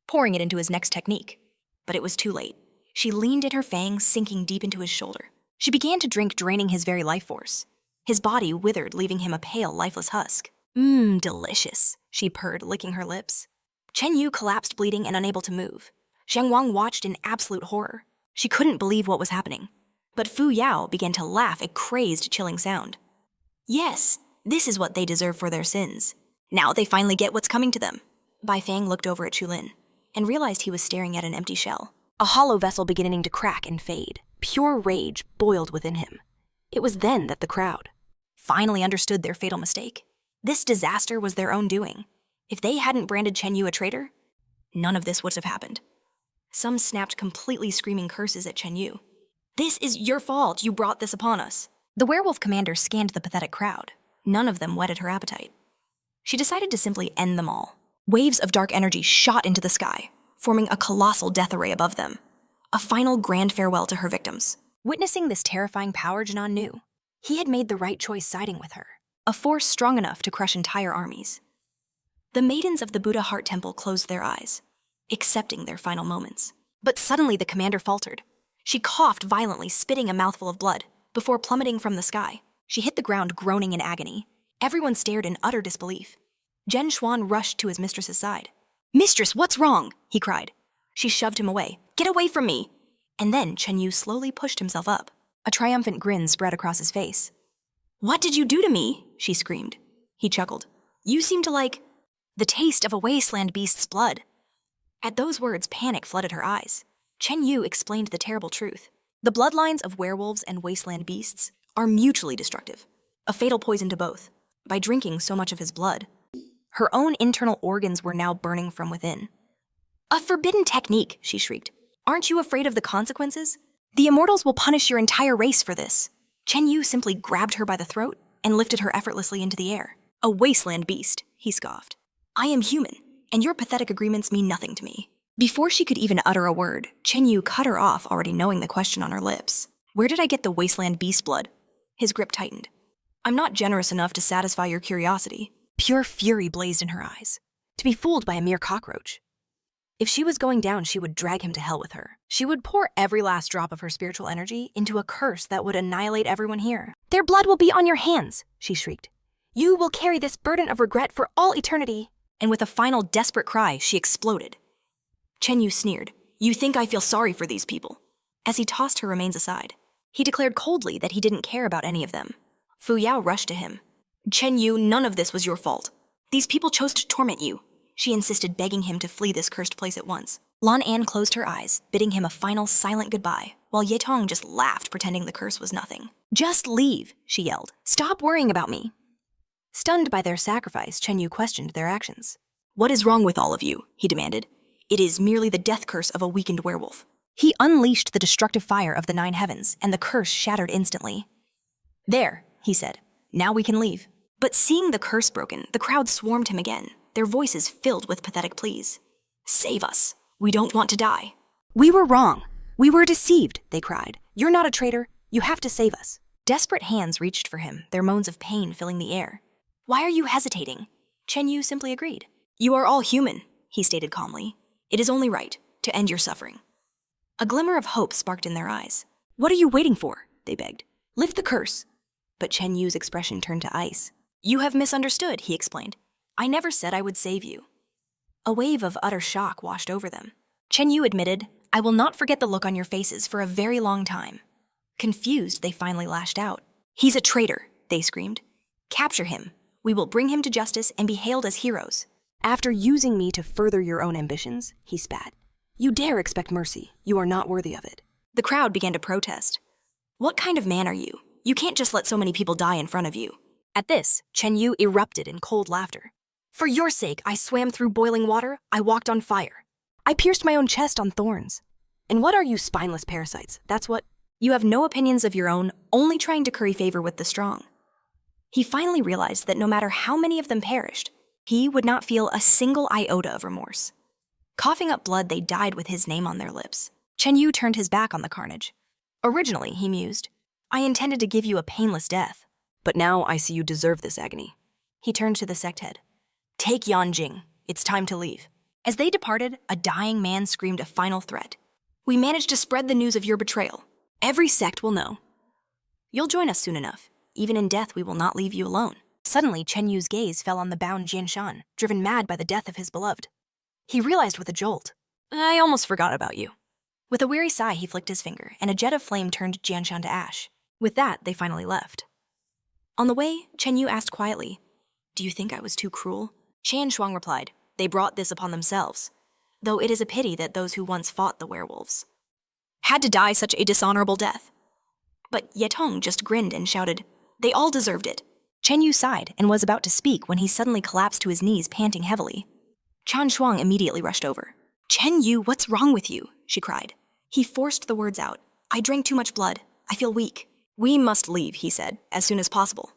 pouring it into his next technique. But it was too late. She leaned in her fangs, sinking deep into his shoulder. She began to drink, draining his very life force. His body withered, leaving him a pale, lifeless husk. Delicious, she purred, licking her lips. Ching Yu collapsed, bleeding and unable to move. Zhang Wang watched in absolute horror. She couldn't believe what was happening. But Fu Yao began to laugh, a crazed, chilling sound. Yes, this is what they deserve for their sins. Now they finally get what's coming to them. Bai Fang looked over at Chulin and realized he was staring at an empty shell. A hollow vessel beginning to crack and fade. Pure rage boiled within him. It was then that the crowd finally understood their fatal mistake. This disaster was their own doing. If they hadn't branded Ching Yu a traitor, none of this would have happened. Some snapped, completely screaming curses at Ching Yu. This is your fault. You brought this upon us. The werewolf commander scanned the pathetic crowd. None of them whetted her appetite. She decided to simply end them all. Waves of dark energy shot into the sky, forming a colossal death array above them. A final grand farewell to her victims. Witnessing this terrifying power, Janan knew he had made the right choice siding with her. A force strong enough to crush entire armies. The maidens of the Buddha Heart Temple closed their eyes, accepting their final moments. But suddenly the commander faltered. She coughed violently, spitting a mouthful of blood, before plummeting from the sky. She hit the ground, groaning in agony. Everyone stared in utter disbelief. Zhen Xuan rushed to his mistress's side. "Mistress, what's wrong?" he cried. She shoved him away. "Get away from me!" And then Ching Yu slowly pushed himself up. A triumphant grin spread across his face. "What did you do to me?" she screamed. He chuckled. "You seem to like the taste of a wasteland beast's blood." At those words, panic flooded her eyes. Ching Yu explained the terrible truth. The bloodlines of werewolves and wasteland beasts are mutually destructive, a fatal poison to both. By drinking so much of his blood, her own internal organs were now burning from within. "A forbidden technique," she shrieked. "Aren't you afraid of the consequences? The immortals will punish your entire race for this." Ching Yu simply grabbed her by the throat and lifted her effortlessly into the air. "A wasteland beast," he scoffed. "I am human, and your pathetic agreements mean nothing to me." Before she could even utter a word, Ching Yu cut her off, already knowing the question on her lips. "Where did I get the wasteland beast blood?" His grip tightened. "I'm not generous enough to satisfy your curiosity." Pure fury blazed in her eyes. To be fooled by a mere cockroach. If she was going down, she would drag him to hell with her. She would pour every last drop of her spiritual energy into a curse that would annihilate everyone here. "Their blood will be on your hands," she shrieked. "You will carry this burden of regret for all eternity." And with a final desperate cry, she exploded. Ching Yu sneered. "You think I feel sorry for these people?" As he tossed her remains aside, he declared coldly that he didn't care about any of them. Fu Yao rushed to him. "Ching Yu, none of this was your fault. These people chose to torment you," she insisted, begging him to flee this cursed place at once. Lan An closed her eyes, bidding him a final silent goodbye, while Ye Tong just laughed, pretending the curse was nothing. "Just leave," she yelled. "Stop worrying about me." Stunned by their sacrifice, Ching Yu questioned their actions. "What is wrong with all of you?" he demanded. "It is merely the death curse of a weakened werewolf." He unleashed the destructive fire of the 9 heavens, and the curse shattered instantly. "There," he said. "Now we can leave." But seeing the curse broken, the crowd swarmed him again, their voices filled with pathetic pleas. "Save us. We don't want to die." "We were wrong. We were deceived," they cried. "You're not a traitor. You have to save us." Desperate hands reached for him, their moans of pain filling the air. "Why are you hesitating?" Ching Yu simply agreed. "You are all human," he stated calmly. "It is only right to end your suffering." A glimmer of hope sparked in their eyes. "What are you waiting for?" they begged. "Lift the curse." But Ching Yu's expression turned to ice. "You have misunderstood," he explained. "I never said I would save you." A wave of utter shock washed over them. Ching Yu admitted, "I will not forget the look on your faces for a very long time." Confused, they finally lashed out. "He's a traitor," they screamed. "Capture him. We will bring him to justice and be hailed as heroes." "After using me to further your own ambitions," he spat, "you dare expect mercy. You are not worthy of it." The crowd began to protest. "What kind of man are you? You can't just let so many people die in front of you." At this, Ching Yu erupted in cold laughter. "For your sake, I swam through boiling water, I walked on fire. I pierced my own chest on thorns. And what are you spineless parasites? That's what—" You have no opinions of your own, only trying to curry favor with the strong." He finally realized that no matter how many of them perished, he would not feel a single iota of remorse. Coughing up blood, they died with his name on their lips. Ching Yu turned his back on the carnage. Originally, he mused, I intended to give you a painless death. But now I see you deserve this agony. He turned to the sect head. Take Yanjing. It's time to leave. As they departed, a dying man screamed a final threat. We managed to spread the news of your betrayal. Every sect will know. You'll join us soon enough. Even in death, we will not leave you alone. Suddenly, Ching Yu's gaze fell on the bound Jianshan, driven mad by the death of his beloved. He realized with a jolt, I almost forgot about you. With a weary sigh, he flicked his finger, and a jet of flame turned Jianshan to ash. With that, they finally left. On the way, Ching Yu asked quietly, Do you think I was too cruel? Qian Shuang replied, They brought this upon themselves, though it is a pity that those who once fought the werewolves had to die such a dishonorable death. But Yetong just grinned and shouted, They all deserved it. Ching Yu sighed and was about to speak when he suddenly collapsed to his knees, panting heavily. Qian Shuang immediately rushed over. Ching Yu, what's wrong with you? She cried. He forced the words out. I drank too much blood. I feel weak. We must leave, he said, as soon as possible.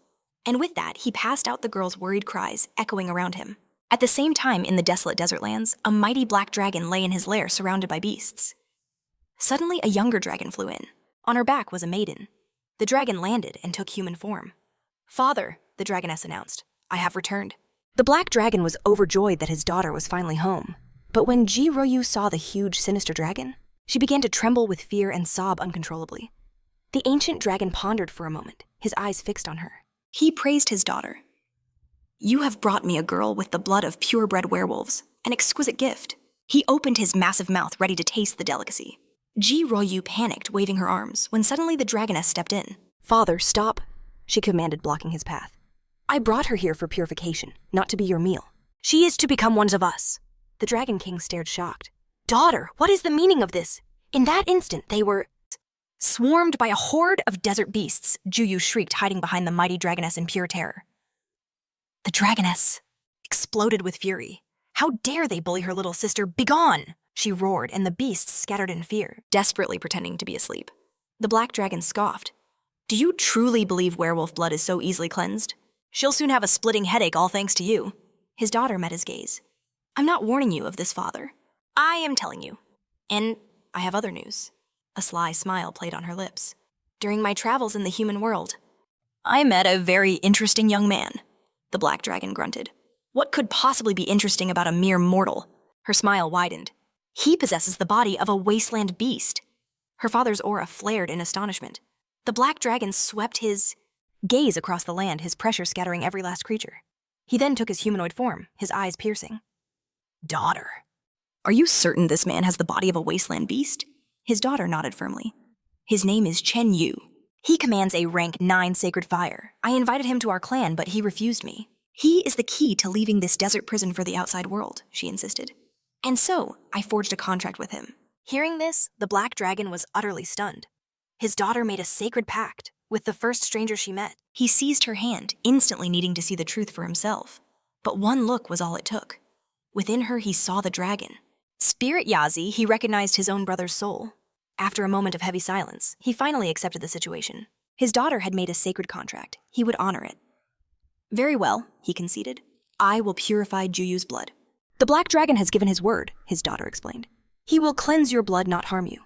And with that, he passed out the girl's worried cries, echoing around him. At the same time, in the desolate desert lands, a mighty black dragon lay in his lair surrounded by beasts. Suddenly, a younger dragon flew in. On her back was a maiden. The dragon landed and took human form. Father, the dragoness announced, I have returned. The black dragon was overjoyed that his daughter was finally home. But when Ji Royu saw the huge, sinister dragon, she began to tremble with fear and sob uncontrollably. The ancient dragon pondered for a moment, his eyes fixed on her. He praised his daughter. You have brought me a girl with the blood of purebred werewolves, an exquisite gift. He opened his massive mouth, ready to taste the delicacy. Ji Royu panicked, waving her arms, when suddenly the dragoness stepped in. Father, stop, she commanded, blocking his path. I brought her here for purification, not to be your meal. She is to become one of us. The Dragon King stared shocked. Daughter, what is the meaning of this? In that instant, they were swarmed by a horde of desert beasts, Juyu shrieked, hiding behind the mighty dragoness in pure terror. The dragoness exploded with fury. How dare they bully her little sister? Begone! She roared, and the beasts scattered in fear, desperately pretending to be asleep. The black dragon scoffed. Do you truly believe werewolf blood is so easily cleansed? She'll soon have a splitting headache, all thanks to you. His daughter met his gaze. I'm not warning you of this, father. I am telling you. And I have other news. A sly smile played on her lips. During my travels in the human world, I met a very interesting young man. The black dragon grunted. What could possibly be interesting about a mere mortal? Her smile widened. He possesses the body of a wasteland beast. Her father's aura flared in astonishment. The black dragon swept his gaze across the land, his pressure scattering every last creature. He then took his humanoid form, his eyes piercing. Daughter, are you certain this man has the body of a wasteland beast? His daughter nodded firmly. His name is Ching Yu. He commands a rank 9 sacred fire. I invited him to our clan, but he refused me. He is the key to leaving this desert prison for the outside world, she insisted. And so, I forged a contract with him. Hearing this, the black dragon was utterly stunned. His daughter made a sacred pact with the first stranger she met. He seized her hand, instantly needing to see the truth for himself. But one look was all it took. Within her, he saw the dragon. Spirit Yazi, he recognized his own brother's soul. After a moment of heavy silence, he finally accepted the situation. His daughter had made a sacred contract. He would honor it. Very well, he conceded. I will purify Juyu's blood. The black dragon has given his word, his daughter explained. He will cleanse your blood, not harm you.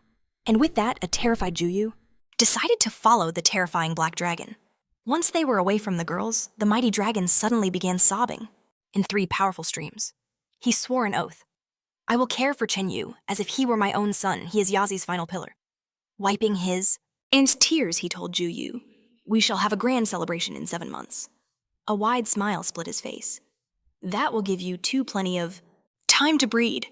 And with that, a terrified Juyu decided to follow the terrifying black dragon. Once they were away from the girls, the mighty dragon suddenly began sobbing in 3 powerful streams. He swore an oath. I will care for Ching Yu as if he were my own son. He is Yazi's final pillar. Wiping his and tears, he told Juyu, we shall have a grand celebration in 7 months. A wide smile split his face. That will give you 2 plenty of time to breed.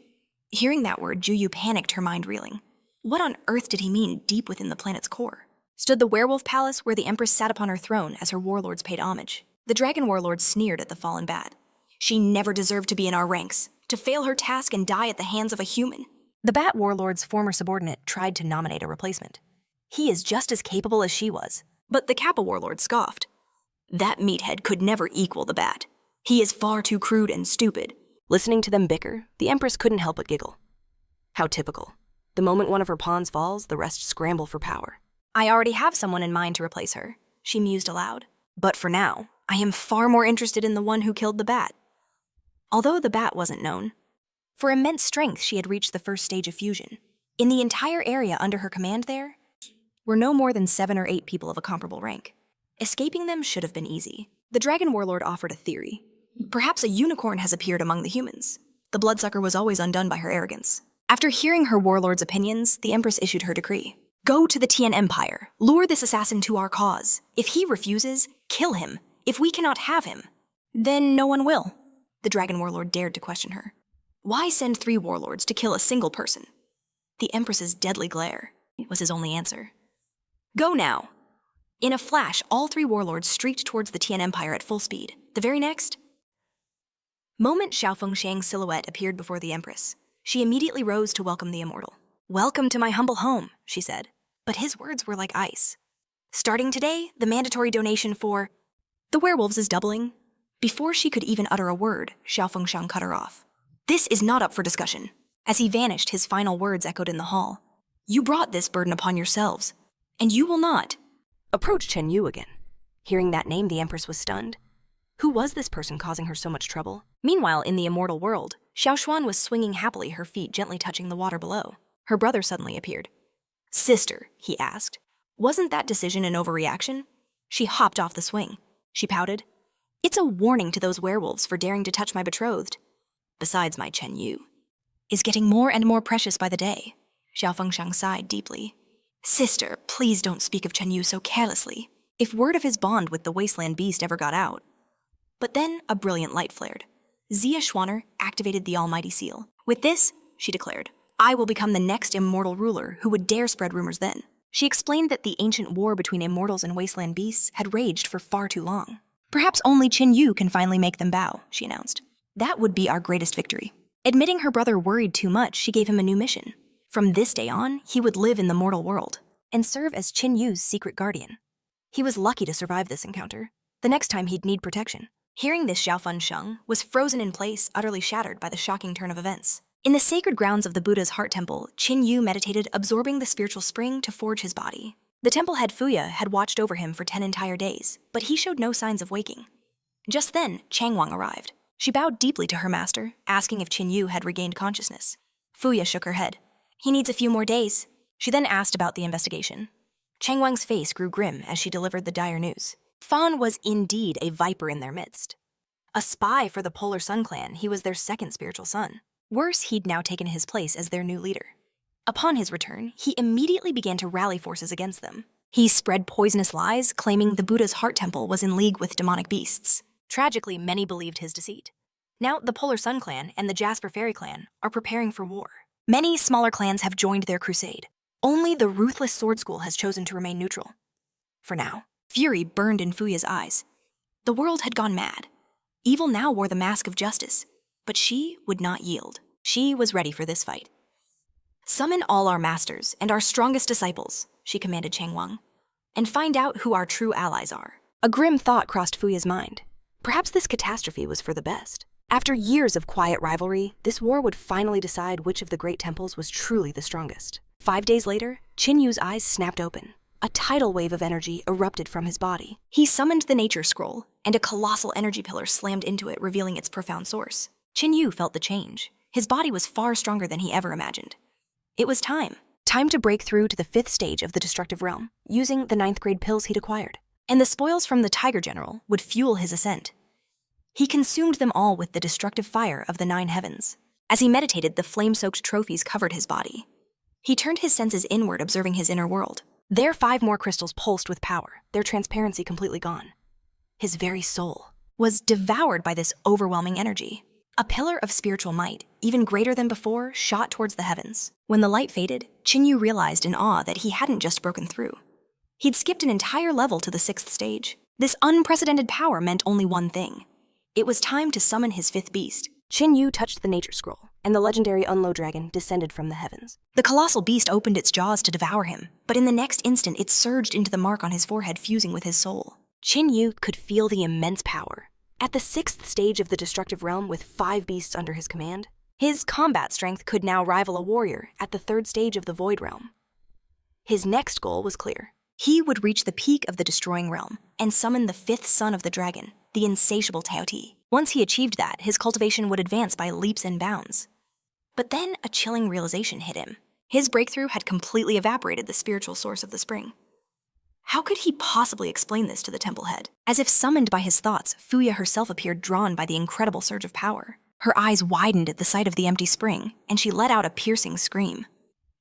Hearing that word, Juyu panicked, her mind reeling. What on earth did he mean deep within the planet's core? Stood the werewolf palace where the empress sat upon her throne as her warlords paid homage. The dragon warlord sneered at the fallen bat. She never deserved to be in our ranks, to fail her task and die at the hands of a human. The bat warlord's former subordinate tried to nominate a replacement. He is just as capable as she was. But the Kappa warlord scoffed. That meathead could never equal the bat. He is far too crude and stupid. Listening to them bicker, the empress couldn't help but giggle. How typical. The moment one of her pawns falls, the rest scramble for power. I already have someone in mind to replace her, she mused aloud. But for now, I am far more interested in the one who killed the bat. Although the bat wasn't known, for immense strength she had reached the first stage of fusion. In the entire area under her command there were no more than 7 or 8 people of a comparable rank. Escaping them should have been easy. The dragon warlord offered a theory. Perhaps a unicorn has appeared among the humans. The bloodsucker was always undone by her arrogance. After hearing her warlord's opinions, the Empress issued her decree. Go to the Tian Empire. Lure this assassin to our cause. If he refuses, kill him. If we cannot have him, then no one will. The dragon warlord dared to question her. Why send 3 warlords to kill a single person? The Empress's deadly glare was his only answer. Go now. In a flash, all 3 warlords streaked towards the Tian Empire at full speed. The very next moment, Xiao Fengxiang's silhouette appeared before the Empress. She immediately rose to welcome the immortal. Welcome to my humble home, she said. But his words were like ice. Starting today, the mandatory donation for the werewolves is doubling. Before she could even utter a word, Xiao Fengxiang cut her off. This is not up for discussion. As he vanished, his final words echoed in the hall. You brought this burden upon yourselves, and you will not. Approached Ching Yu again. Hearing that name, the Empress was stunned. Who was this person causing her so much trouble? Meanwhile, in the immortal world, Xiao Xuan was swinging happily, her feet gently touching the water below. Her brother suddenly appeared. Sister, he asked, wasn't that decision an overreaction? She hopped off the swing. She pouted. It's a warning to those werewolves for daring to touch my betrothed. Besides, my Ching Yu is getting more and more precious by the day. Xiao Fengxiang sighed deeply. Sister, please don't speak of Ching Yu so carelessly. If word of his bond with the wasteland beast ever got out. But then a brilliant light flared. Zia Schwanner activated the almighty seal. With this, she declared, I will become the next immortal ruler who would dare spread rumors then. She explained that the ancient war between immortals and wasteland beasts had raged for far too long. Perhaps only Ching Yu can finally make them bow, she announced. That would be our greatest victory. Admitting her brother worried too much, she gave him a new mission. From this day on, he would live in the mortal world and serve as Ching Yu's secret guardian. He was lucky to survive this encounter. The next time he'd need protection. Hearing this, Xiao Fengxiang was frozen in place, utterly shattered by the shocking turn of events. In the sacred grounds of the Buddha's heart temple, Ching Yu meditated, absorbing the spiritual spring to forge his body. The temple head Fuya had watched over him for 10 entire days, but he showed no signs of waking. Just then, Chang Wang arrived. She bowed deeply to her master, asking if Ching Yu had regained consciousness. Fuya shook her head. He needs a few more days. She then asked about the investigation. Chang Wang's face grew grim as she delivered the dire news. Fan was indeed a viper in their midst. A spy for the Polar Sun clan, he was their second spiritual son. Worse, he'd now taken his place as their new leader. Upon his return, he immediately began to rally forces against them. He spread poisonous lies, claiming the Buddha's heart temple was in league with demonic beasts. Tragically, many believed his deceit. Now, the Polar Sun clan and the Jasper Fairy clan are preparing for war. Many smaller clans have joined their crusade. Only the ruthless Sword School has chosen to remain neutral. For now, fury burned in Fuya's eyes. The world had gone mad. Evil now wore the mask of justice, but she would not yield. She was ready for this fight. Summon all our masters and our strongest disciples, she commanded Chang Wang, and find out who our true allies are. A grim thought crossed Fuya's mind. Perhaps this catastrophe was for the best. After years of quiet rivalry, this war would finally decide which of the great temples was truly the strongest. 5 days later, Ching Yu's eyes snapped open. A tidal wave of energy erupted from his body. He summoned the nature scroll, and a colossal energy pillar slammed into it, revealing its profound source. Ching Yu felt the change. His body was far stronger than he ever imagined. It was time. Time to break through to the 5th stage of the destructive realm, using the 9th grade pills he'd acquired. And the spoils from the Tiger General would fuel his ascent. He consumed them all with the destructive fire of the 9 heavens. As he meditated, the flame-soaked trophies covered his body. He turned his senses inward, observing his inner world. There 5 more crystals pulsed with power, their transparency completely gone. His very soul was devoured by this overwhelming energy. A pillar of spiritual might, even greater than before, shot towards the heavens. When the light faded, Ching Yu realized in awe that he hadn't just broken through. He'd skipped an entire level to the 6th stage. This unprecedented power meant only one thing. It was time to summon his 5th beast. Ching Yu touched the nature scroll, and the legendary Unlo dragon descended from the heavens. The colossal beast opened its jaws to devour him, but in the next instant it surged into the mark on his forehead, fusing with his soul. Ching Yu could feel the immense power. At the 6th stage of the destructive realm with 5 beasts under his command, his combat strength could now rival a warrior at the 3rd stage of the void realm. His next goal was clear. He would reach the peak of the destroying realm and summon the fifth son of the dragon, the insatiable Taoti. Once he achieved that, his cultivation would advance by leaps and bounds. But then a chilling realization hit him. His breakthrough had completely evaporated the spiritual source of the spring. How could he possibly explain this to the temple head? As if summoned by his thoughts, Fuya herself appeared, drawn by the incredible surge of power. Her eyes widened at the sight of the empty spring, and she let out a piercing scream.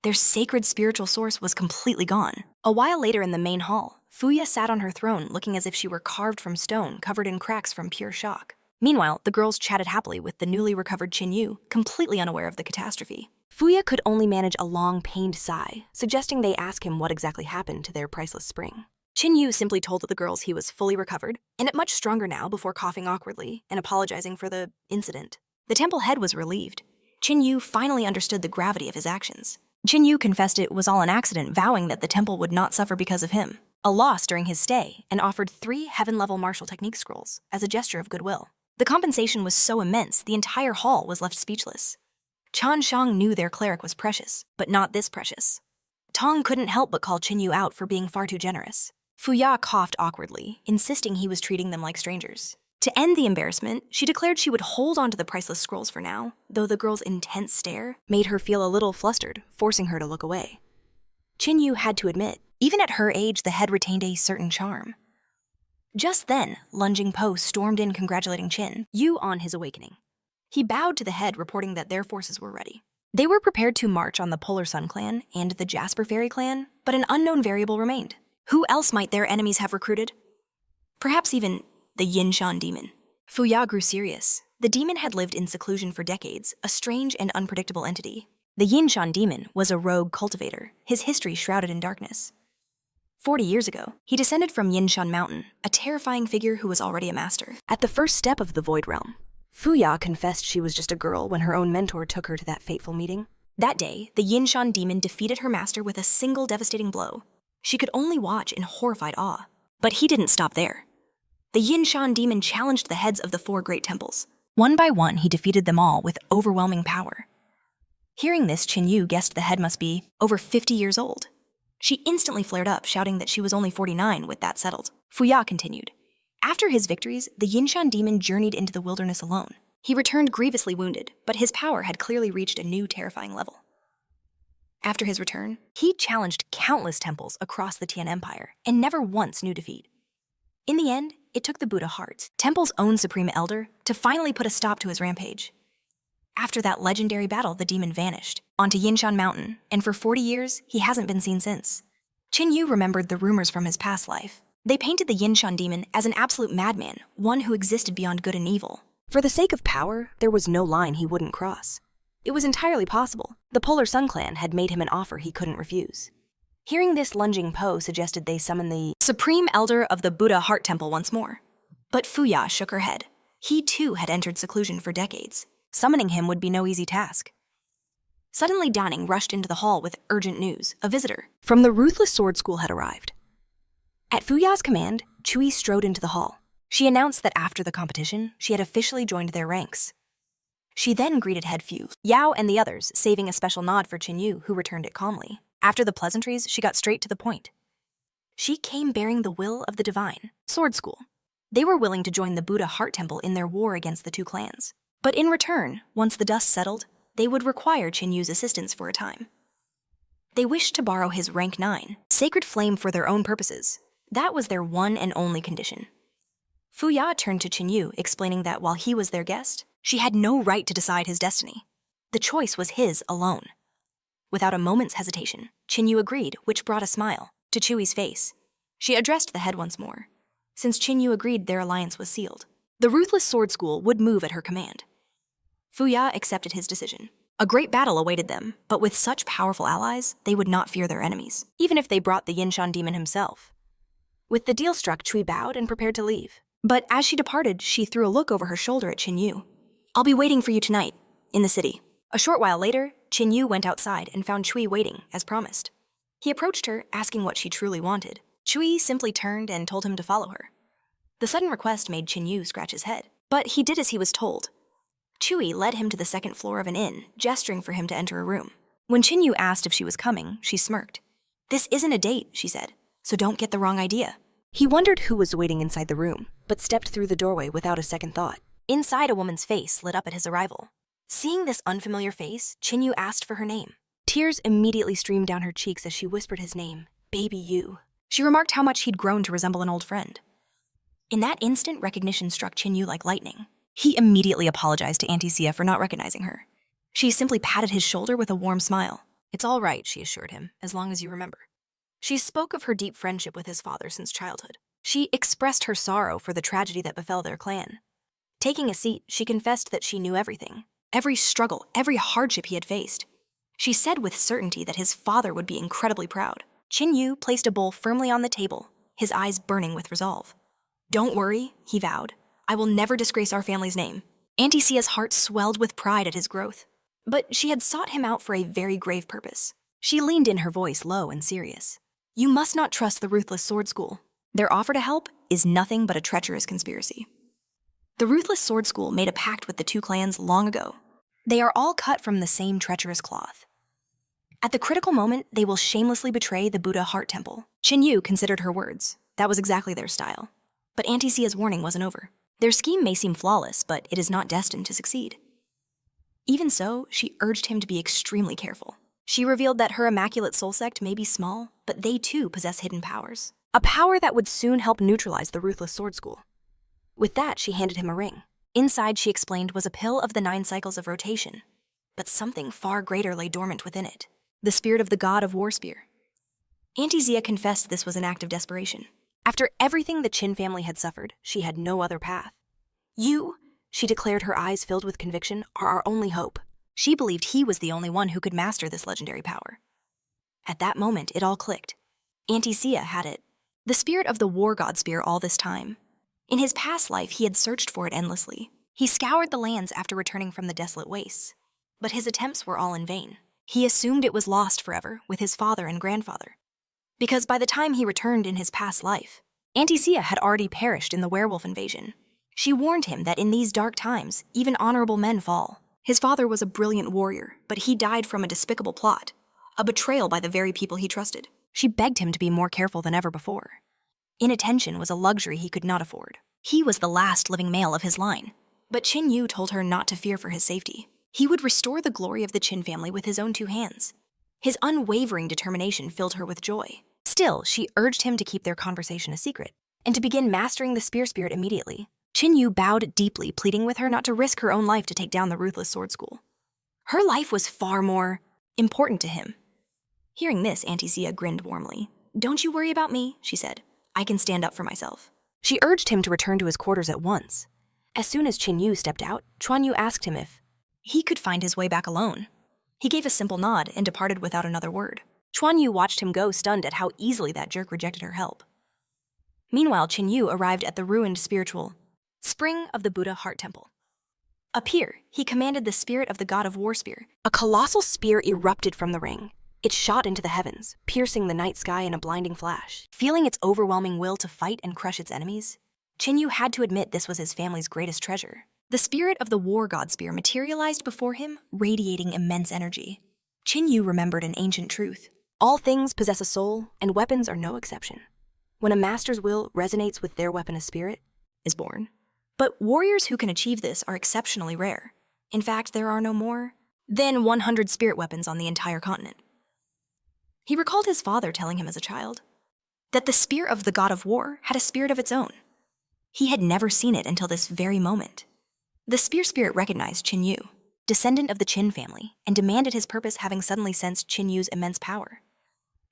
Their sacred spiritual source was completely gone. A while later in the main hall, Fuya sat on her throne looking as if she were carved from stone, covered in cracks from pure shock. Meanwhile, the girls chatted happily with the newly recovered Ching Yu, completely unaware of the catastrophe. Fuya could only manage a long, pained sigh, suggesting they ask him what exactly happened to their priceless spring. Ching Yu simply told the girls he was fully recovered, and much stronger now, before coughing awkwardly and apologizing for the incident. The temple head was relieved. Ching Yu finally understood the gravity of his actions. Ching Yu confessed it was all an accident, vowing that the temple would not suffer because of him, a loss during his stay, and offered 3 heaven-level martial technique scrolls as a gesture of goodwill. The compensation was so immense, the entire hall was left speechless. Chan Shang knew their cleric was precious, but not this precious. Tong couldn't help but call Ching Yu out for being far too generous. Fuya coughed awkwardly, insisting he was treating them like strangers. To end the embarrassment, she declared she would hold on to the priceless scrolls for now, though the girl's intense stare Made her feel a little flustered, forcing her to look away. Ching Yu had to admit, even at her age, the head retained a certain charm. Just then, lunging Po stormed in congratulating Chin Yu on his awakening. He bowed to the head, reporting that their forces were ready. They were prepared to march on the Polar Sun clan and the Jasper Fairy clan, but an unknown variable remained. Who else might their enemies have recruited? Perhaps even the Yinshan demon. Fuya grew serious. The demon had lived in seclusion for decades, a strange and unpredictable entity. The Yinshan demon was a rogue cultivator, his history shrouded in darkness. 40 years ago, he descended from Yinshan Mountain, a terrifying figure who was already a master. At the first step of the Void Realm, Fuya confessed she was just a girl when her own mentor took her to that fateful meeting. That day, the Yinshan demon defeated her master with a single devastating blow. She could only watch in horrified awe. But he didn't stop there. The Yinshan demon challenged the heads of the 4 great temples. One by one, he defeated them all with overwhelming power. Hearing this, Ching Yu guessed the head must be over 50 years old. She instantly flared up, shouting that she was only 49 with that settled. Fuya continued. After his victories, the Yinshan demon journeyed into the wilderness alone. He returned grievously wounded, but his power had clearly reached a new terrifying level. After his return, he challenged countless temples across the Tian Empire and never once knew defeat. In the end, it took the Buddha Heart, Temple's own supreme elder, to finally put a stop to his rampage. After that legendary battle, the demon vanished onto Yinshan Mountain, and for 40 years, he hasn't been seen since. Ching Yu remembered the rumors from his past life. They painted the Yinshan demon as an absolute madman, one who existed beyond good and evil. For the sake of power, there was no line he wouldn't cross. It was entirely possible. The Polar Sun clan had made him an offer he couldn't refuse. Hearing this, lunging Po suggested they summon the Supreme Elder of the Buddha Heart Temple once more. But Fuya shook her head. He too had entered seclusion for decades. Summoning him would be no easy task. Suddenly, Danning rushed into the hall with urgent news. A visitor from the Ruthless Sword School had arrived. At Fuya's command, Chui strode into the hall. She announced that after the competition, she had officially joined their ranks. She then greeted Head Fu, Yao, and the others, saving a special nod for Ching Yu, who returned it calmly. After the pleasantries, she got straight to the point. She came bearing the will of the divine, Sword School. They were willing to join the Buddha Heart Temple in their war against the 2 clans. But in return, once the dust settled, they would require Ching Yu's assistance for a time. They wished to borrow his rank 9, Sacred Flame, for their own purposes. That was their one and only condition. Fuya turned to Ching Yu, explaining that while he was their guest, she had no right to decide his destiny. The choice was his alone. Without a moment's hesitation, Ching Yu agreed, which brought a smile to Chui's face. She addressed the head once more. Since Ching Yu agreed, their alliance was sealed. The Ruthless Sword School would move at her command. Fuya accepted his decision. A great battle awaited them, but with such powerful allies, they would not fear their enemies, even if they brought the Yinshan demon himself. With the deal struck, Chui bowed and prepared to leave. But as she departed, she threw a look over her shoulder at Ching Yu. "I'll be waiting for you tonight, in the city." A short while later, Ching Yu went outside and found Chui waiting, as promised. He approached her, asking what she truly wanted. Chui simply turned and told him to follow her. The sudden request made Ching Yu scratch his head, but he did as he was told. Chui led him to the second floor of an inn, gesturing for him to enter a room. When Ching Yu asked if she was coming, she smirked. "This isn't a date," she said. so don't get the wrong idea. He wondered who was waiting inside the room, but stepped through the doorway without a second thought. Inside, a woman's face lit up at his arrival. Seeing this unfamiliar face, Ching Yu asked for her name. Tears immediately streamed down her cheeks as she whispered his name, Baby Yu. She remarked how much he'd grown to resemble an old friend. In that instant, recognition struck Ching Yu like lightning. He immediately apologized to Auntie Sia for not recognizing her. She simply patted his shoulder with a warm smile. It's all right, she assured him, as long as you remember. She spoke of her deep friendship with his father since childhood. She expressed her sorrow for the tragedy that befell their clan. Taking a seat, she confessed that she knew everything. Every struggle, every hardship he had faced. She said with certainty that his father would be incredibly proud. Ching Yu placed a bowl firmly on the table, his eyes burning with resolve. Don't worry, he vowed. I will never disgrace our family's name. Auntie Sia's heart swelled with pride at his growth. But she had sought him out for a very grave purpose. She leaned in, her voice low and serious. You must not trust the Ruthless Sword School. Their offer to help is nothing but a treacherous conspiracy. The Ruthless Sword School made a pact with the two clans long ago. They are all cut from the same treacherous cloth. At the critical moment, they will shamelessly betray the Buddha Heart Temple. Ching Yu considered her words. That was exactly their style. But Auntie Sia's warning wasn't over. Their scheme may seem flawless, but it is not destined to succeed. Even so, she urged him to be extremely careful. She revealed that her immaculate soul sect may be small, but they too possess hidden powers. A power that would soon help neutralize the Ruthless Sword School. With that, she handed him a ring. Inside, she explained, was a pill of the 9 cycles of rotation. But something far greater lay dormant within it. The spirit of the god of War Spear. Auntie Sia confessed this was an act of desperation. After everything the Qin family had suffered, she had no other path. You, she declared, her eyes filled with conviction, are our only hope. She believed he was the only one who could master this legendary power. At that moment, it all clicked. Auntie Sia had it. The spirit of the War God Spear all this time. In his past life, he had searched for it endlessly. He scoured the lands after returning from the desolate wastes. But his attempts were all in vain. He assumed it was lost forever with his father and grandfather. Because by the time he returned in his past life, Auntie Sia had already perished in the werewolf invasion. She warned him that in these dark times, even honorable men fall. His father was a brilliant warrior, but he died from a despicable plot, a betrayal by the very people he trusted. She begged him to be more careful than ever before. Inattention was a luxury he could not afford. He was the last living male of his line. But Ching Yu told her not to fear for his safety. He would restore the glory of the Qin family with his own 2 hands. His unwavering determination filled her with joy. Still, she urged him to keep their conversation a secret, and to begin mastering the spear spirit immediately. Ching Yu bowed deeply, pleading with her not to risk her own life to take down the Ruthless Sword School. Her life was far more important to him. Hearing this, Auntie Sia grinned warmly. Don't you worry about me, she said. I can stand up for myself. She urged him to return to his quarters at once. As soon as Ching Yu stepped out, Chuan Yu asked him if he could find his way back alone. He gave a simple nod and departed without another word. Chuan Yu watched him go, stunned at how easily that jerk rejected her help. Meanwhile, Ching Yu arrived at the ruined spiritual spring of the Buddha Heart Temple. Appear, he commanded the spirit of the god of War Spear. A colossal spear erupted from the ring. It shot into the heavens, piercing the night sky in a blinding flash. Feeling its overwhelming will to fight and crush its enemies, Ching Yu had to admit this was his family's greatest treasure. The spirit of the War God Spear materialized before him, radiating immense energy. Ching Yu remembered an ancient truth. All things possess a soul, and weapons are no exception. When a master's will resonates with their weapon, a spirit is born. But warriors who can achieve this are exceptionally rare. In fact, there are no more than 100 spirit weapons on the entire continent. He recalled his father telling him as a child that the spear of the god of war had a spirit of its own. He had never seen it until this very moment. The spear spirit recognized Ching Yu, descendant of the Qin family, and demanded his purpose, having suddenly sensed Ching Yu's immense power.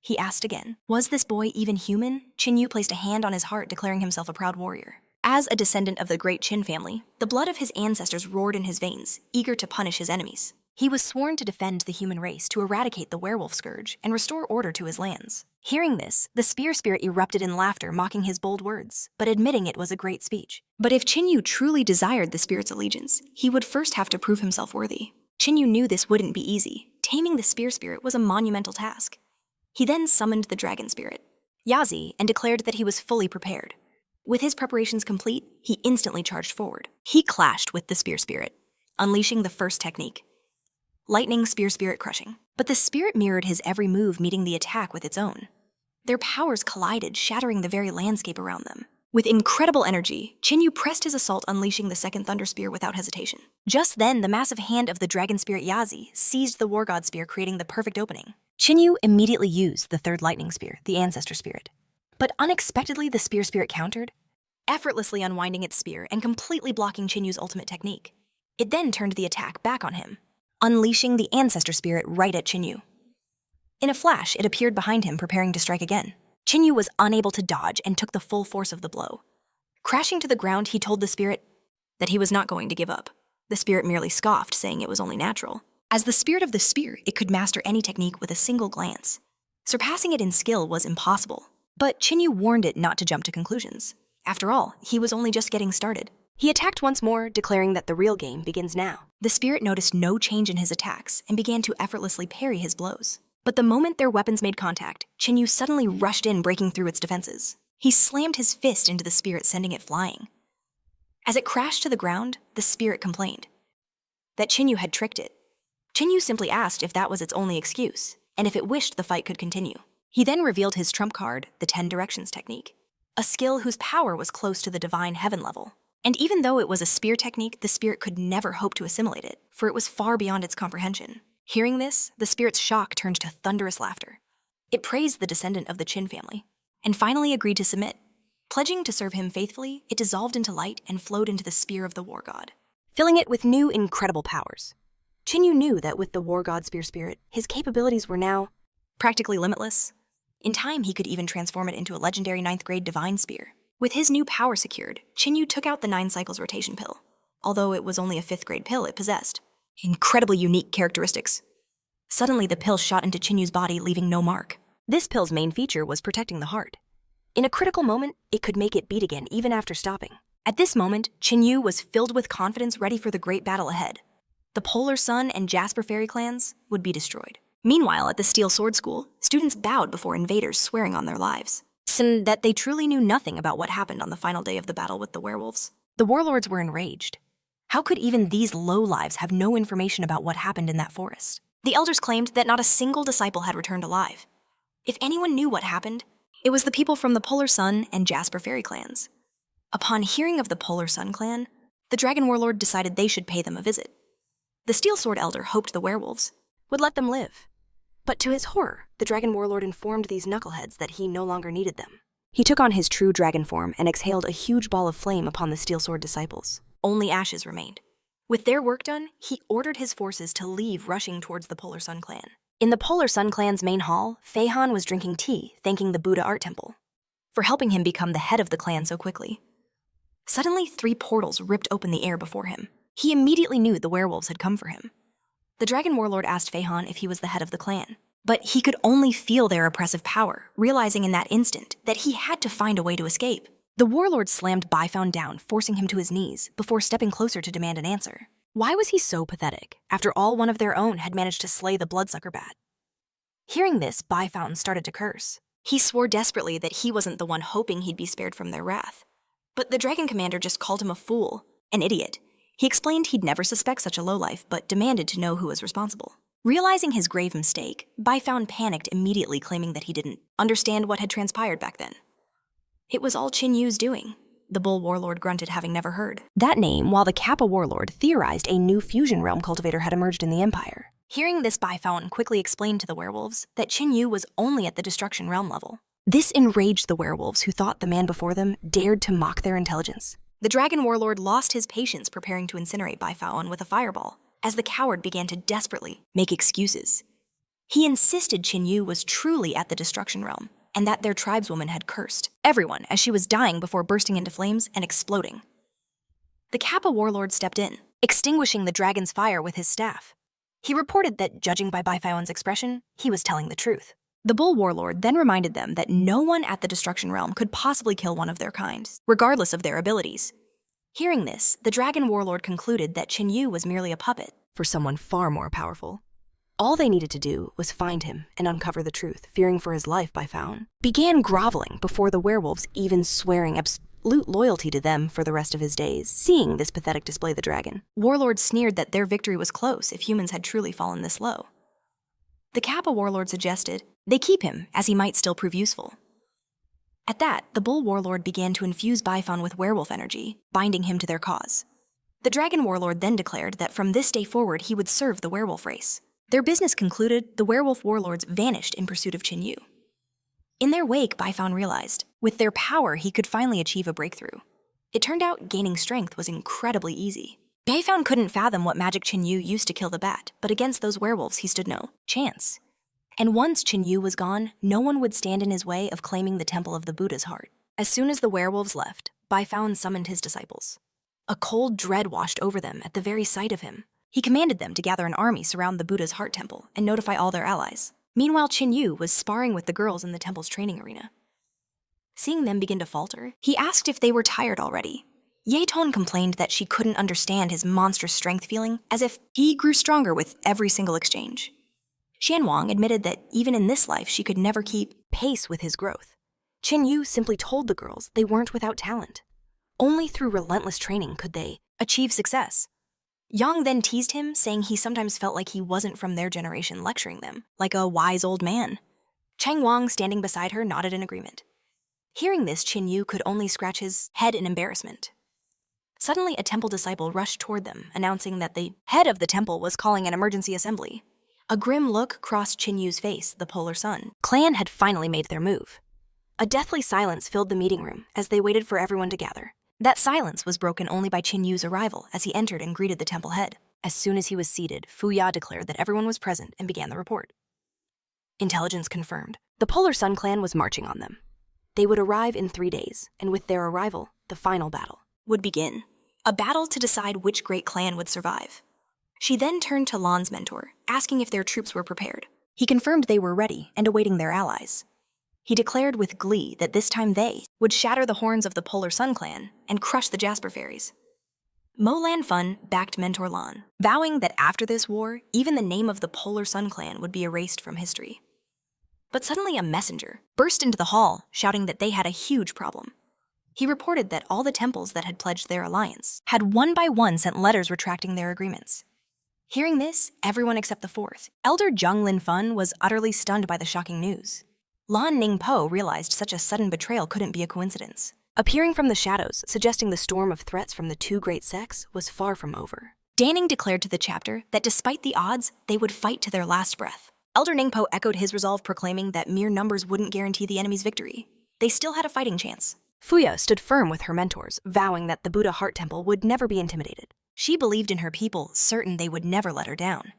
He asked again, was this boy even human? Ching Yu placed a hand on his heart, declaring himself a proud warrior. As a descendant of the great Qin family, the blood of his ancestors roared in his veins, eager to punish his enemies. He was sworn to defend the human race, to eradicate the werewolf scourge, and restore order to his lands. Hearing this, the spear spirit erupted in laughter, mocking his bold words, but admitting it was a great speech. But if Ching Yu truly desired the spirit's allegiance, he would first have to prove himself worthy. Ching Yu knew this wouldn't be easy. Taming the spear spirit was a monumental task. He then summoned the dragon spirit, Yazi, and declared that he was fully prepared. With his preparations complete, he instantly charged forward. He clashed with the spear spirit, unleashing the first technique, lightning spear spirit crushing. But the spirit mirrored his every move, meeting the attack with its own. Their powers collided, shattering the very landscape around them. With incredible energy, Ching Yu pressed his assault, unleashing the second Thunder Spear without hesitation. Just then, the massive hand of the dragon spirit Yazi seized the War God Spear, creating the perfect opening. Ching Yu immediately used the third Lightning Spear, the Ancestor Spirit. But unexpectedly, the Spear Spirit countered, effortlessly unwinding its spear and completely blocking Ching Yu's ultimate technique. It then turned the attack back on him, unleashing the Ancestor Spirit right at Ching Yu. In a flash, it appeared behind him, preparing to strike again. Ching Yu was unable to dodge and took the full force of the blow. Crashing to the ground, he told the spirit that he was not going to give up. The spirit merely scoffed, saying it was only natural. As the spirit of the spear, it could master any technique with a single glance. Surpassing it in skill was impossible. But Ching Yu warned it not to jump to conclusions. After all, he was only just getting started. He attacked once more, declaring that the real game begins now. The spirit noticed no change in his attacks and began to effortlessly parry his blows. But the moment their weapons made contact, Ching Yu suddenly rushed in, breaking through its defenses. He slammed his fist into the spirit, sending it flying. As it crashed to the ground, the spirit complained that Ching Yu had tricked it. Ching Yu simply asked if that was its only excuse, and if it wished the fight could continue. He then revealed his trump card, the 10 Directions technique, a skill whose power was close to the divine heaven level. And even though it was a spear technique, the spirit could never hope to assimilate it, for it was far beyond its comprehension. Hearing this, the spirit's shock turned to thunderous laughter. It praised the descendant of the Qin family, and finally agreed to submit. Pledging to serve him faithfully, it dissolved into light and flowed into the spear of the War God, filling it with new, incredible powers. Ching Yu knew that with the War God Spear Spirit, his capabilities were now practically limitless. In time, he could even transform it into a legendary 9th grade divine spear. With his new power secured, Ching Yu took out the 9 cycles rotation pill. Although it was only a 5th grade pill, it possessed incredibly unique characteristics. Suddenly, the pill shot into Ching Yu's body, leaving no mark. This pill's main feature was protecting the heart. In a critical moment, it could make it beat again even after stopping. At this moment, Ching Yu was filled with confidence, ready for the great battle ahead. The Polar Sun and Jasper Fairy clans would be destroyed. Meanwhile, at the Steel Sword School, students bowed before invaders, swearing on their lives, and that they truly knew nothing about what happened on the final day of the battle with the werewolves. The warlords were enraged. How could even these lowlives have no information about what happened in that forest? The elders claimed that not a single disciple had returned alive. If anyone knew what happened, it was the people from the Polar Sun and Jasper Fairy clans. Upon hearing of the Polar Sun clan, the Dragon Warlord decided they should pay them a visit. The Steel Sword Elder hoped the werewolves would let them live. But to his horror, the Dragon Warlord informed these knuckleheads that he no longer needed them. He took on his true dragon form and exhaled a huge ball of flame upon the Steel Sword disciples. Only ashes remained. With their work done, he ordered his forces to leave, rushing towards the Polar Sun clan. In the Polar Sun clan's main hall, Fei Han was drinking tea, thanking the Buddha Art Temple for helping him become the head of the clan so quickly. Suddenly, 3 portals ripped open the air before him. He immediately knew the werewolves had come for him. The Dragon Warlord asked Fei Han if he was the head of the clan, but he could only feel their oppressive power, realizing in that instant that he had to find a way to escape. The warlord slammed Bifan down, forcing him to his knees, before stepping closer to demand an answer. Why was he so pathetic? After all, one of their own had managed to slay the bloodsucker bat. Hearing this, Bifan started to curse. He swore desperately that he wasn't the one hoping he'd be spared from their wrath. But the dragon commander just called him a fool, an idiot. He explained he'd never suspect such a lowlife, but demanded to know who was responsible. Realizing his grave mistake, Bifan panicked immediately, claiming that he didn't understand what had transpired back then. It was all Ching Yu's doing, the Bull Warlord grunted, having never heard that name, while the Kappa Warlord theorized a new fusion realm cultivator had emerged in the Empire. Hearing this, Bifan quickly explained to the werewolves that Ching Yu was only at the destruction realm level. This enraged the werewolves, who thought the man before them dared to mock their intelligence. The Dragon Warlord lost his patience, preparing to incinerate Bifan with a fireball, as the coward began to desperately make excuses. He insisted Ching Yu was truly at the destruction realm, and that their tribeswoman had cursed everyone as she was dying before bursting into flames and exploding. The Kappa Warlord stepped in, extinguishing the dragon's fire with his staff. He reported that, judging by Baifao's expression, he was telling the truth. The Bull Warlord then reminded them that no one at the destruction realm could possibly kill one of their kind, regardless of their abilities. Hearing this, the Dragon Warlord concluded that Ching Yu was merely a puppet for someone far more powerful. All they needed to do was find him and uncover the truth. Fearing for his life, Bifan began groveling before the werewolves, even swearing absolute loyalty to them for the rest of his days. Seeing this pathetic display, the dragon Warlord sneered that their victory was close if humans had truly fallen this low. The Kappa Warlord suggested They keep him, as he might still prove useful. At that, the Bull Warlord began to infuse Baifan with werewolf energy, binding him to their cause. The Dragon Warlord then declared that from this day forward he would serve the werewolf race. Their business concluded, the werewolf warlords vanished in pursuit of Ching Yu. In their wake, Baifan realized, with their power he could finally achieve a breakthrough. It turned out gaining strength was incredibly easy. Baifan couldn't fathom what magic Ching Yu used to kill the bat, but against those werewolves he stood no chance. And once Ching Yu was gone, no one would stand in his way of claiming the temple of the Buddha's heart. As soon as the werewolves left, Baifan summoned his disciples. A cold dread washed over them at the very sight of him. He commanded them to gather an army surround the Buddha's heart temple and notify all their allies. Meanwhile, Ching Yu was sparring with the girls in the temple's training arena. Seeing them begin to falter, he asked if they were tired already. Ye Ton complained that she couldn't understand his monstrous strength feeling, as if he grew stronger with every single exchange. Xian Wang admitted that even in this life she could never keep pace with his growth. Ching Yu simply told the girls they weren't without talent. Only through relentless training could they achieve success. Yang then teased him, saying he sometimes felt like he wasn't from their generation lecturing them, like a wise old man. Chang Wang, standing beside her, nodded in agreement. Hearing this, Ching Yu could only scratch his head in embarrassment. Suddenly, a temple disciple rushed toward them, announcing that the head of the temple was calling an emergency assembly. A grim look crossed Ching Yu's face, the polar sun. Clan had finally made their move. A deathly silence filled the meeting room as they waited for everyone to gather. That silence was broken only by Ching Yu's arrival as he entered and greeted the temple head. As soon as he was seated, Fu Ya declared that everyone was present and began the report. Intelligence confirmed. The Polar Sun clan was marching on them. They would arrive in 3 days, and with their arrival, the final battle would begin. A battle to decide which great clan would survive. She then turned to Lan's mentor, asking if their troops were prepared. He confirmed they were ready and awaiting their allies. He declared with glee that this time they would shatter the horns of the Polar Sun clan and crush the Jasper Fairies. Mo Lan Fun backed Mentor Lan, vowing that after this war, even the name of the Polar Sun clan would be erased from history. But suddenly a messenger burst into the hall, shouting that they had a huge problem. He reported that all the temples that had pledged their alliance had one by one sent letters retracting their agreements. Hearing this, everyone except the fourth, Elder Zhang Lin Fun, was utterly stunned by the shocking news. Lan Ningpo realized such a sudden betrayal couldn't be a coincidence. Appearing from the shadows, suggesting the storm of threats from the two great sects was far from over. Danning declared to the chapter that despite the odds, they would fight to their last breath. Elder Ningpo echoed his resolve, proclaiming that mere numbers wouldn't guarantee the enemy's victory. They still had a fighting chance. Fuya stood firm with her mentors, vowing that the Buddha Heart Temple would never be intimidated. She believed in her people, certain they would never let her down.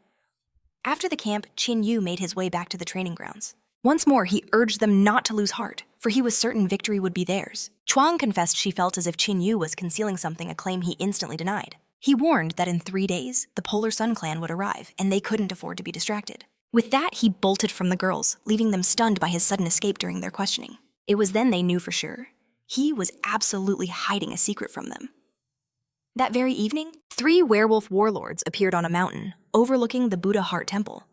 After the camp, Ching Yu made his way back to the training grounds. Once more, he urged them not to lose heart, for he was certain victory would be theirs. Chuang confessed she felt as if Ching Yu was concealing something, a claim he instantly denied. He warned that in 3 days, the Polar Sun clan would arrive, and they couldn't afford to be distracted. With that, he bolted from the girls, leaving them stunned by his sudden escape during their questioning. It was then they knew for sure. He was absolutely hiding a secret from them. That very evening, 3 werewolf warlords appeared on a mountain, overlooking the Buddha Heart Temple.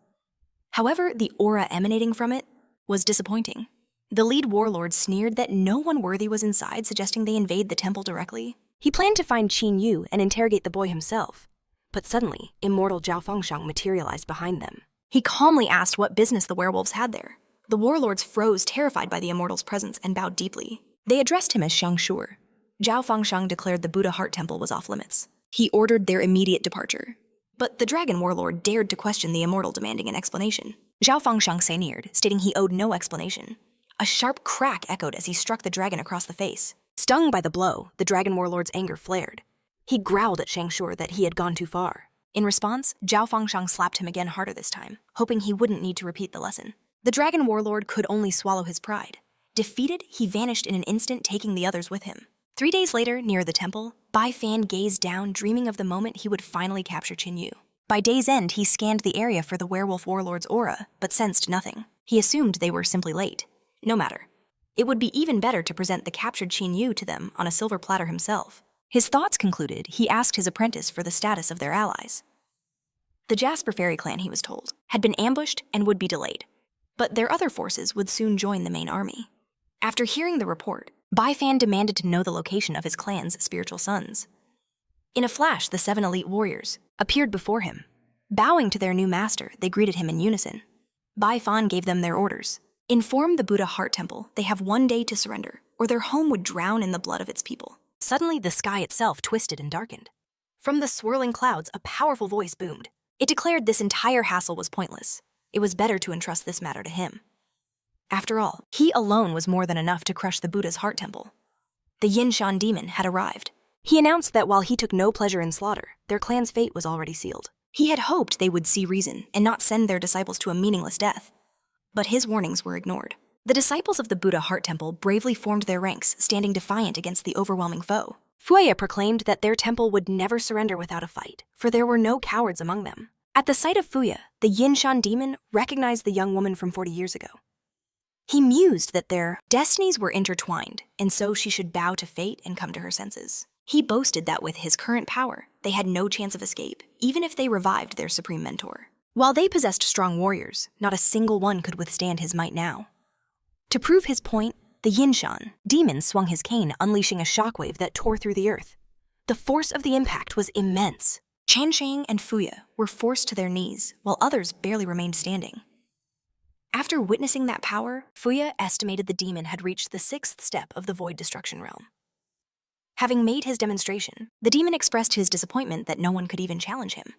However, the aura emanating from it was disappointing. The lead warlord sneered that no one worthy was inside, suggesting they invade the temple directly. He planned to find Ching Yu and interrogate the boy himself, but suddenly, immortal Zhao Fengshang materialized behind them. He calmly asked what business the werewolves had there. The warlords froze, terrified by the immortal's presence, and bowed deeply. They addressed him as Shang Shur. Zhao Fengshang declared the Buddha Heart Temple was off limits. He ordered their immediate departure. But the dragon warlord dared to question the immortal, demanding an explanation. Zhao Fengshang sneered, stating he owed no explanation. A sharp crack echoed as he struck the dragon across the face. Stung by the blow, the dragon warlord's anger flared. He growled at Shang Shur that he had gone too far. In response, Zhao Fengshang slapped him again harder this time, hoping he wouldn't need to repeat the lesson. The dragon warlord could only swallow his pride. Defeated, he vanished in an instant, taking the others with him. 3 days later, near the temple, Bai Fan gazed down, dreaming of the moment he would finally capture Ching Yu. By day's end, he scanned the area for the werewolf warlord's aura, but sensed nothing. He assumed they were simply late. No matter. It would be even better to present the captured Ching Yu to them on a silver platter himself. His thoughts concluded, he asked his apprentice for the status of their allies. The Jasper Fairy clan, he was told, had been ambushed and would be delayed. But their other forces would soon join the main army. After hearing the report, Bai Fan demanded to know the location of his clan's spiritual sons. In a flash, the 7 elite warriors appeared before him. Bowing to their new master, they greeted him in unison. Bai Fan gave them their orders. Inform the Buddha Heart Temple they have 1 day to surrender, or their home would drown in the blood of its people. Suddenly, the sky itself twisted and darkened. From the swirling clouds, a powerful voice boomed. It declared this entire hassle was pointless. It was better to entrust this matter to him. After all, he alone was more than enough to crush the Buddha's heart temple. The Yinshan demon had arrived. He announced that while he took no pleasure in slaughter, their clan's fate was already sealed. He had hoped they would see reason and not send their disciples to a meaningless death. But his warnings were ignored. The disciples of the Buddha Heart Temple bravely formed their ranks, standing defiant against the overwhelming foe. Fuya proclaimed that their temple would never surrender without a fight, for there were no cowards among them. At the sight of Fuya, the Yinshan demon recognized the young woman from 40 years ago. He mused that their destinies were intertwined, and so she should bow to fate and come to her senses. He boasted that with his current power, they had no chance of escape, even if they revived their supreme mentor. While they possessed strong warriors, not a single one could withstand his might now. To prove his point, the Yinshan demon swung his cane, unleashing a shockwave that tore through the earth. The force of the impact was immense. Chanshang and Fuya were forced to their knees, while others barely remained standing. After witnessing that power, Fuya estimated the demon had reached the 6th step of the Void Destruction Realm. Having made his demonstration, the demon expressed his disappointment that no one could even challenge him.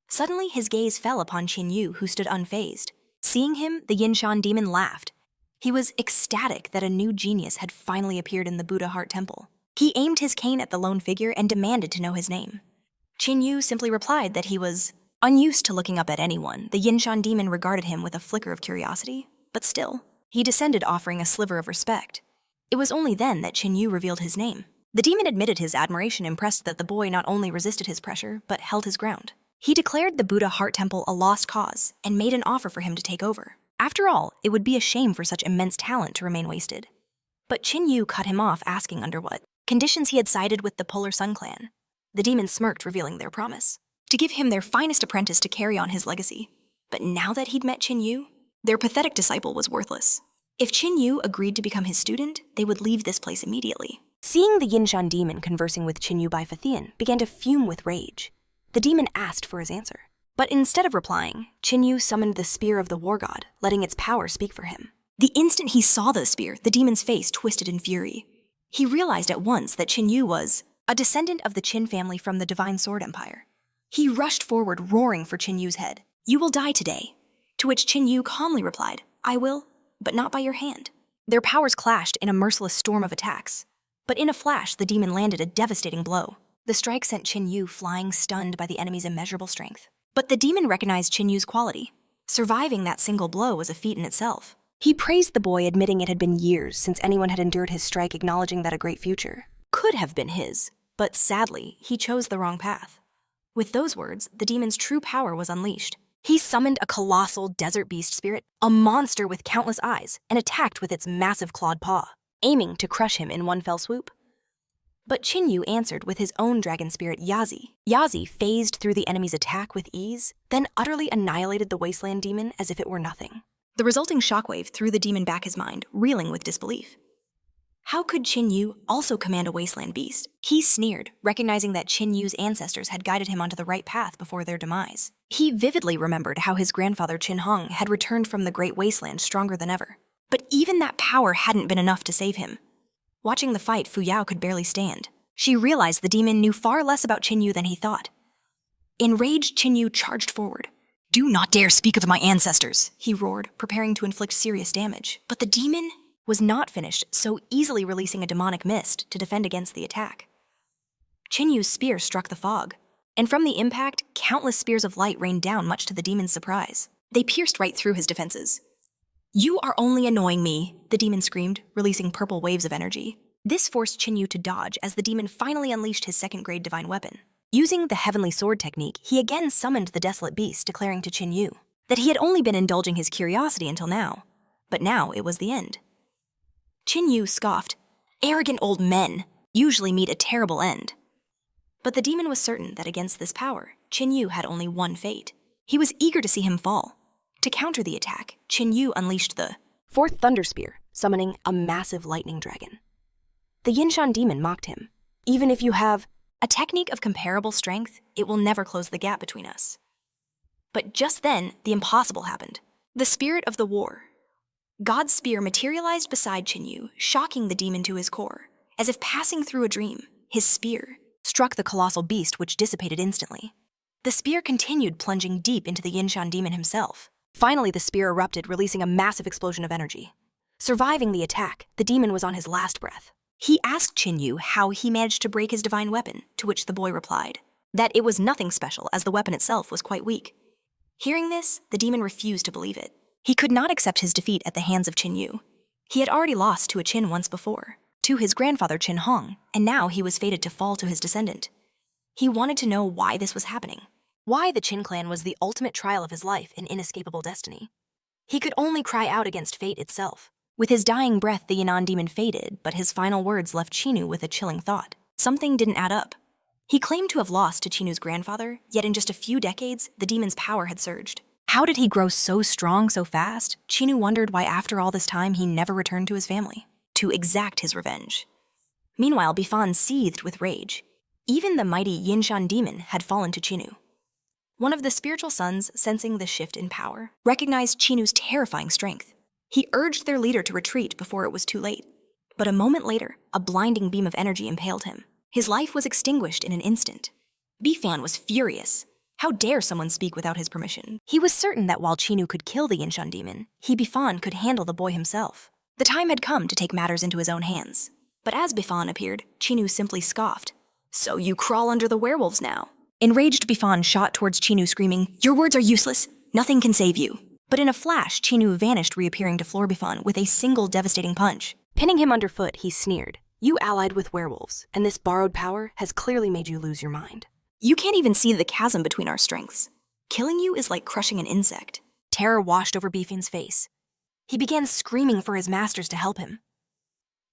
Suddenly, his gaze fell upon Ching Yu, who stood unfazed. Seeing him, the Yinshan demon laughed. He was ecstatic that a new genius had finally appeared in the Buddha Heart Temple. He aimed his cane at the lone figure and demanded to know his name. Ching Yu simply replied that he was unused to looking up at anyone. The Yinshan demon regarded him with a flicker of curiosity, but still, he descended, offering a sliver of respect. It was only then that Ching Yu revealed his name. The demon admitted his admiration, impressed that the boy not only resisted his pressure, but held his ground. He declared the Buddha Heart Temple a lost cause and made an offer for him to take over. After all, it would be a shame for such immense talent to remain wasted. But Ching Yu cut him off, asking under what conditions he had sided with the Polar Sun clan. The demon smirked, revealing their promise to give him their finest apprentice to carry on his legacy. But now that he'd met Ching Yu, their pathetic disciple was worthless. If Ching Yu agreed to become his student, they would leave this place immediately. Seeing the Yinshan demon conversing with Ching Yu by Fathian began to fume with rage. The demon asked for his answer. But instead of replying, Ching Yu summoned the spear of the war god, letting its power speak for him. The instant he saw the spear, the demon's face twisted in fury. He realized at once that Ching Yu was a descendant of the Qin family from the Divine Sword Empire. He rushed forward, roaring for Ching Yu's head. "You will die today." To which Ching Yu calmly replied, "I will, but not by your hand." Their powers clashed in a merciless storm of attacks. But in a flash, the demon landed a devastating blow. The strike sent Ching Yu flying, stunned by the enemy's immeasurable strength. But the demon recognized Ching Yu's quality. Surviving that single blow was a feat in itself. He praised the boy, admitting it had been years since anyone had endured his strike, acknowledging that a great future could have been his, but sadly, he chose the wrong path. With those words, the demon's true power was unleashed. He summoned a colossal desert beast spirit, a monster with countless eyes, and attacked with its massive clawed paw, aiming to crush him in one fell swoop. But Ching Yu answered with his own dragon spirit, Yazi. Yazi phased through the enemy's attack with ease, then utterly annihilated the wasteland demon as if it were nothing. The resulting shockwave threw the demon back his mind, reeling with disbelief. How could Ching Yu also command a wasteland beast? He sneered, recognizing that Ching Yu's ancestors had guided him onto the right path before their demise. He vividly remembered how his grandfather Qin Hong had returned from the great wasteland stronger than ever. But even that power hadn't been enough to save him. Watching the fight, Fu Yao could barely stand. She realized the demon knew far less about Ching Yu than he thought. Enraged, Ching Yu charged forward. "Do not dare speak of my ancestors," he roared, preparing to inflict serious damage. But the demon was not finished, so easily releasing a demonic mist to defend against the attack. Ching Yu's spear struck the fog, and from the impact, countless spears of light rained down, much to the demon's surprise. They pierced right through his defenses. "You are only annoying me," the demon screamed, releasing purple waves of energy. This forced Ching Yu to dodge as the demon finally unleashed his second-grade divine weapon. Using the heavenly sword technique, he again summoned the desolate beast, declaring to Ching Yu that he had only been indulging his curiosity until now, but now it was the end. Ching Yu scoffed. Arrogant old men usually meet a terrible end. But the demon was certain that against this power, Ching Yu had only one fate. He was eager to see him fall. To counter the attack, Ching Yu unleashed the fourth thunder spear, summoning a massive lightning dragon. The Yinshan demon mocked him. "Even if you have a technique of comparable strength, it will never close the gap between us." But just then, the impossible happened. The spirit of the war. God's spear materialized beside Ching Yu, shocking the demon to his core. As if passing through a dream, his spear struck the colossal beast, which dissipated instantly. The spear continued plunging deep into the Yinshan demon himself. Finally, the spear erupted, releasing a massive explosion of energy. Surviving the attack, the demon was on his last breath. He asked Ching Yu how he managed to break his divine weapon, to which the boy replied that it was nothing special, as the weapon itself was quite weak. Hearing this, the demon refused to believe it. He could not accept his defeat at the hands of Ching Yu. He had already lost to a Qin once before, to his grandfather Qin Hong, and now he was fated to fall to his descendant. He wanted to know why this was happening. Why the Qin clan was the ultimate trial of his life and inescapable destiny. He could only cry out against fate itself. With his dying breath, the Yinan demon faded, but his final words left Chinu with a chilling thought. Something didn't add up. He claimed to have lost to Chinu's grandfather, yet in just a few decades, the demon's power had surged. How did he grow so strong so fast? Chinu wondered why after all this time he never returned to his family, to exact his revenge. Meanwhile, Bifan seethed with rage. Even the mighty Yinshan demon had fallen to Chinu. One of the spiritual sons, sensing the shift in power, recognized Chinu's terrifying strength. He urged their leader to retreat before it was too late. But a moment later, a blinding beam of energy impaled him. His life was extinguished in an instant. Bifan was furious. How dare someone speak without his permission? He was certain that while Chinu could kill the Yinshan demon, Bifan could handle the boy himself. The time had come to take matters into his own hands. But as Bifan appeared, Chinu simply scoffed. "So you crawl under the werewolves now." Enraged, Bifan shot towards Chinu, screaming, "Your words are useless. Nothing can save you." But in a flash, Chinu vanished, reappearing to floor Bifan with a single devastating punch. Pinning him underfoot, he sneered, "You allied with werewolves, and this borrowed power has clearly made you lose your mind. You can't even see the chasm between our strengths. Killing you is like crushing an insect." Terror washed over Bifan's face. He began screaming for his masters to help him.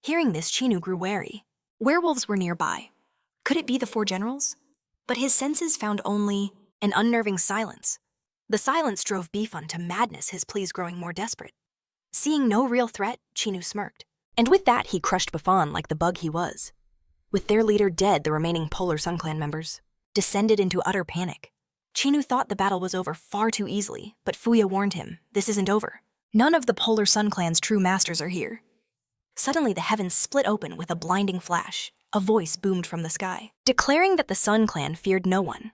Hearing this, Chinu grew wary. Werewolves were nearby. Could it be the four generals? But his senses found only an unnerving silence. The silence drove Bifan to madness, his pleas growing more desperate. Seeing no real threat, Chinu smirked. And with that, he crushed Bifan like the bug he was. With their leader dead, the remaining Polar Sun Clan members descended into utter panic. Chinu thought the battle was over far too easily, but Fuya warned him, "This isn't over. None of the Polar Sun Clan's true masters are here." Suddenly, the heavens split open with a blinding flash. A voice boomed from the sky, declaring that the Sun Clan feared no one.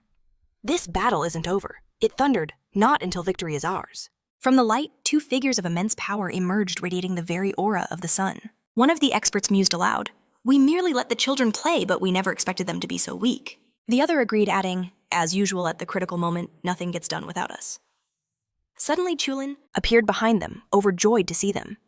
"This battle isn't over," it thundered, "not until victory is ours." From the light, two figures of immense power emerged, radiating the very aura of the sun. One of the experts mused aloud, "We merely let the children play, but we never expected them to be so weak." The other agreed, adding, "As usual at the critical moment, nothing gets done without us." Suddenly, Chulin appeared behind them, overjoyed to see them.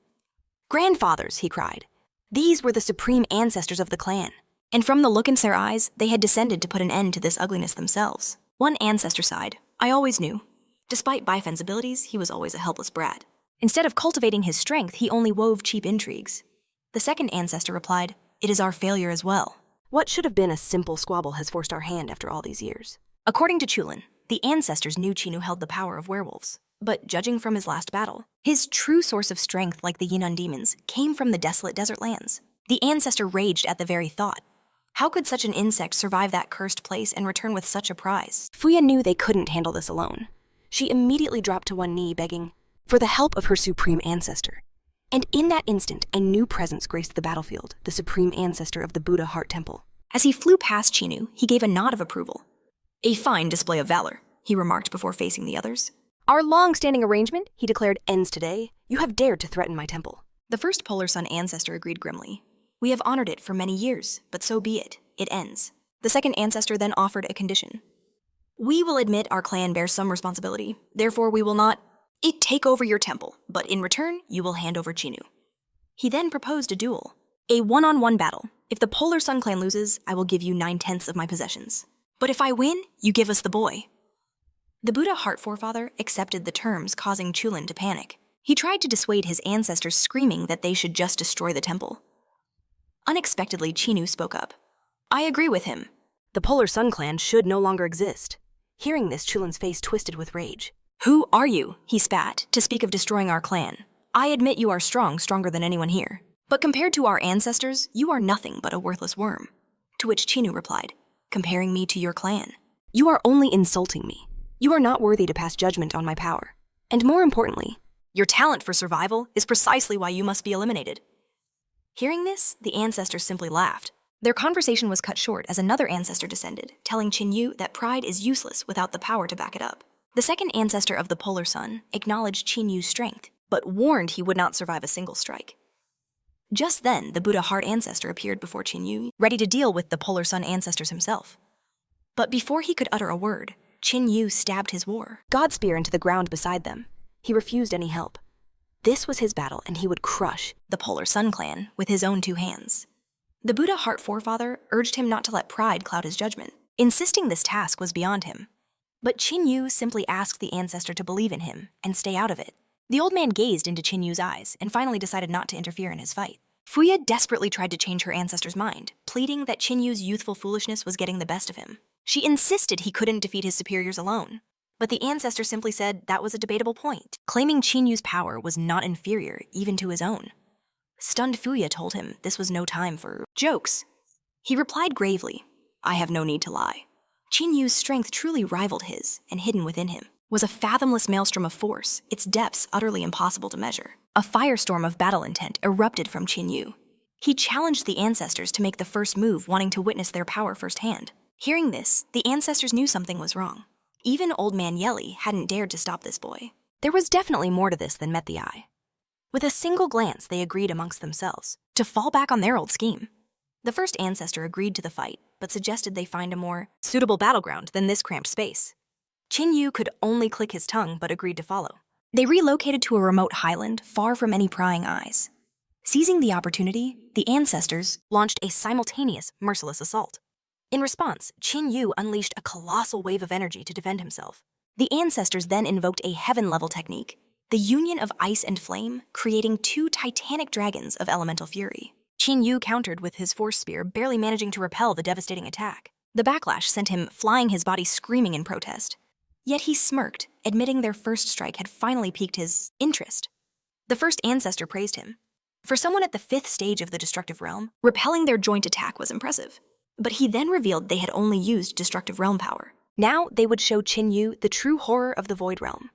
"Grandfathers," he cried. These were the supreme ancestors of the clan. And from the look in their eyes, they had descended to put an end to this ugliness themselves. One ancestor sighed, "I always knew. Despite Bifan's abilities, he was always a helpless brat. Instead of cultivating his strength, he only wove cheap intrigues." The second ancestor replied, "It is our failure as well. What should have been a simple squabble has forced our hand after all these years." According to Chulin, the ancestors knew Chinu held the power of werewolves. But judging from his last battle, his true source of strength, like the Yinan demons, came from the desolate desert lands. The ancestor raged at the very thought. How could such an insect survive that cursed place and return with such a prize? Fuya knew they couldn't handle this alone. She immediately dropped to one knee, begging for the help of her supreme ancestor. And in that instant, a new presence graced the battlefield, the supreme ancestor of the Buddha Heart Temple. As he flew past Chinu, he gave a nod of approval. "A fine display of valor," he remarked before facing the others. "Our long-standing arrangement," he declared, "ends today. You have dared to threaten my temple." The first Polar Sun ancestor agreed grimly. "We have honored it for many years, but so be it. It ends." The second ancestor then offered a condition. "We will admit our clan bears some responsibility. Therefore, we will not take over your temple, but in return, you will hand over Chinu." He then proposed a duel, a one-on-one battle. "If the Polar Sun Clan loses, I will give you 9/10 of my possessions. But if I win, you give us the boy." The Buddha Heart Forefather accepted the terms, causing Chulin to panic. He tried to dissuade his ancestors, screaming that they should just destroy the temple. Unexpectedly, Chinu spoke up. "I agree with him. The Polar Sun Clan should no longer exist." Hearing this, Chulin's face twisted with rage. "Who are you," he spat, "to speak of destroying our clan? I admit you are strong, stronger than anyone here. But compared to our ancestors, you are nothing but a worthless worm." To which Chinu replied, "Comparing me to your clan? You are only insulting me. You are not worthy to pass judgment on my power. And more importantly, Your talent for survival is precisely why you must be eliminated. Hearing this, the ancestors simply laughed. Their conversation was cut short as another ancestor descended, telling Ching Yu that pride is useless without the power to back it up. The second ancestor of the Polar Sun acknowledged Ching Yu's strength, but warned he would not survive a single strike. Just then, the Buddha Heart ancestor appeared before Ching Yu, ready to deal with the Polar Sun ancestors himself. But before he could utter a word, Ching Yu stabbed his God spear into the ground beside them. He refused any help. This was his battle, and he would crush the Polar Sun clan with his own 2 hands. The Buddha Heart forefather urged him not to let pride cloud his judgment, insisting this task was beyond him. But Ching Yu simply asked the ancestor to believe in him and stay out of it. The old man gazed into Ching Yu's eyes and finally decided not to interfere in his fight. Fuya desperately tried to change her ancestor's mind, pleading that Ching Yu's youthful foolishness was getting the best of him. She insisted he couldn't defeat his superiors alone. But the ancestor simply said that was a debatable point, claiming Ching Yu's power was not inferior even to his own. Stunned Fuya told him this was no time for jokes. He replied gravely, "I have no need to lie." Ching Yu's strength truly rivaled his, and hidden within him was a fathomless maelstrom of force, its depths utterly impossible to measure. A firestorm of battle intent erupted from Ching Yu. He challenged the ancestors to make the first move, wanting to witness their power firsthand. Hearing this, the ancestors knew something was wrong. Even Old Man Yeli hadn't dared to stop this boy. There was definitely more to this than met the eye. With a single glance, they agreed amongst themselves to fall back on their old scheme. The first ancestor agreed to the fight, but suggested they find a more suitable battleground than this cramped space. Ching Yu could only click his tongue, but agreed to follow. They relocated to a remote highland, far from any prying eyes. Seizing the opportunity, the ancestors launched a simultaneous, merciless assault. In response, Ching Yu unleashed a colossal wave of energy to defend himself. The ancestors then invoked a heaven-level technique, the union of ice and flame, creating 2 titanic dragons of elemental fury. Ching Yu countered with his force spear, barely managing to repel the devastating attack. The backlash sent him flying, his body screaming in protest. Yet he smirked, admitting their first strike had finally piqued his interest. The first ancestor praised him. For someone at the 5th stage of the destructive realm, repelling their joint attack was impressive. But he then revealed they had only used destructive realm power. Now they would show Ching Yu the true horror of the void realm.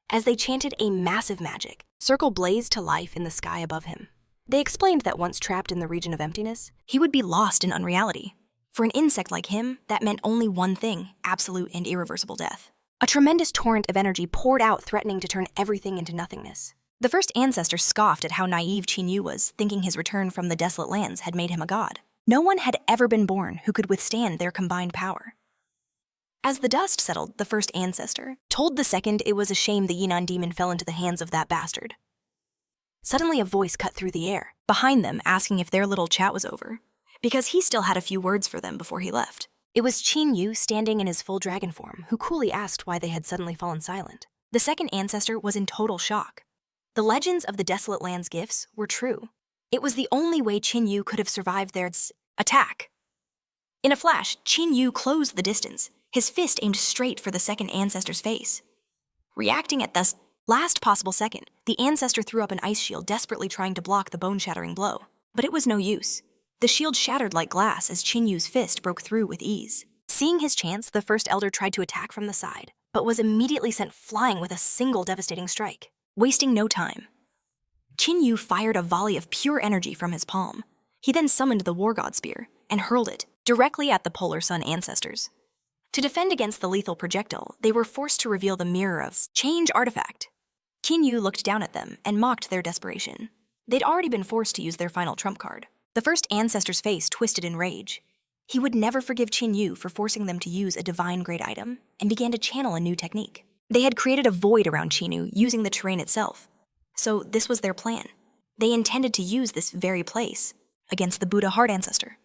As they chanted a massive magic, circle blazed to life in the sky above him. They explained that once trapped in the region of emptiness, he would be lost in unreality. For an insect like him, that meant only one thing, absolute and irreversible death. A tremendous torrent of energy poured out, threatening to turn everything into nothingness. The first ancestor scoffed at how naive Ching Yu was, thinking his return from the desolate lands had made him a god. No one had ever been born who could withstand their combined power. As the dust settled, the first ancestor told the second it was a shame the Yinan demon fell into the hands of that bastard. Suddenly a voice cut through the air, behind them, asking if their little chat was over, because he still had a few words for them before he left. It was Ching Yu, standing in his full dragon form, who coolly asked why they had suddenly fallen silent. The second ancestor was in total shock. The legends of the desolate land's gifts were true. It was the only way Ching Yu could have survived their attack. In a flash, Ching Yu closed the distance, his fist aimed straight for the second ancestor's face. Reacting at the last possible second, the ancestor threw up an ice shield, desperately trying to block the bone-shattering blow. But it was no use. The shield shattered like glass as Ching Yu's fist broke through with ease. Seeing his chance, the first elder tried to attack from the side, but was immediately sent flying with a single devastating strike. Wasting no time, Ching Yu fired a volley of pure energy from his palm. He then summoned the War God Spear and hurled it directly at the Polar Sun ancestors. To defend against the lethal projectile, they were forced to reveal the Mirror of Change artifact. Ching Yu looked down at them and mocked their desperation. They'd already been forced to use their final trump card. The first ancestor's face twisted in rage. He would never forgive Ching Yu for forcing them to use a divine-grade item, and began to channel a new technique. They had created a void around Ching Yu using the terrain itself. So this was their plan. They intended to use this very place against the Buddha Heart ancestor.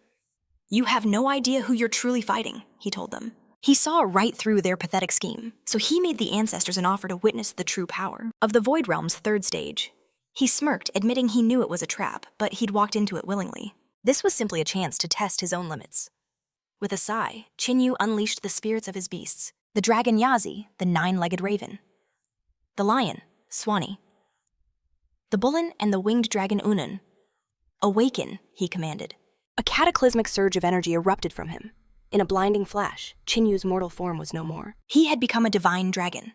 "You have no idea who you're truly fighting," he told them. He saw right through their pathetic scheme, so he made the ancestors an offer to witness the true power of the Void Realm's 3rd stage. He smirked, admitting he knew it was a trap, but he'd walked into it willingly. This was simply a chance to test his own limits. With a sigh, Ching Yu unleashed the spirits of his beasts, the dragon Yazi, the 9-legged raven, the lion, Swanee, the bullen and the winged dragon Unan. "Awaken," he commanded. A cataclysmic surge of energy erupted from him. In a blinding flash, Ching Yu's mortal form was no more. He had become a divine dragon.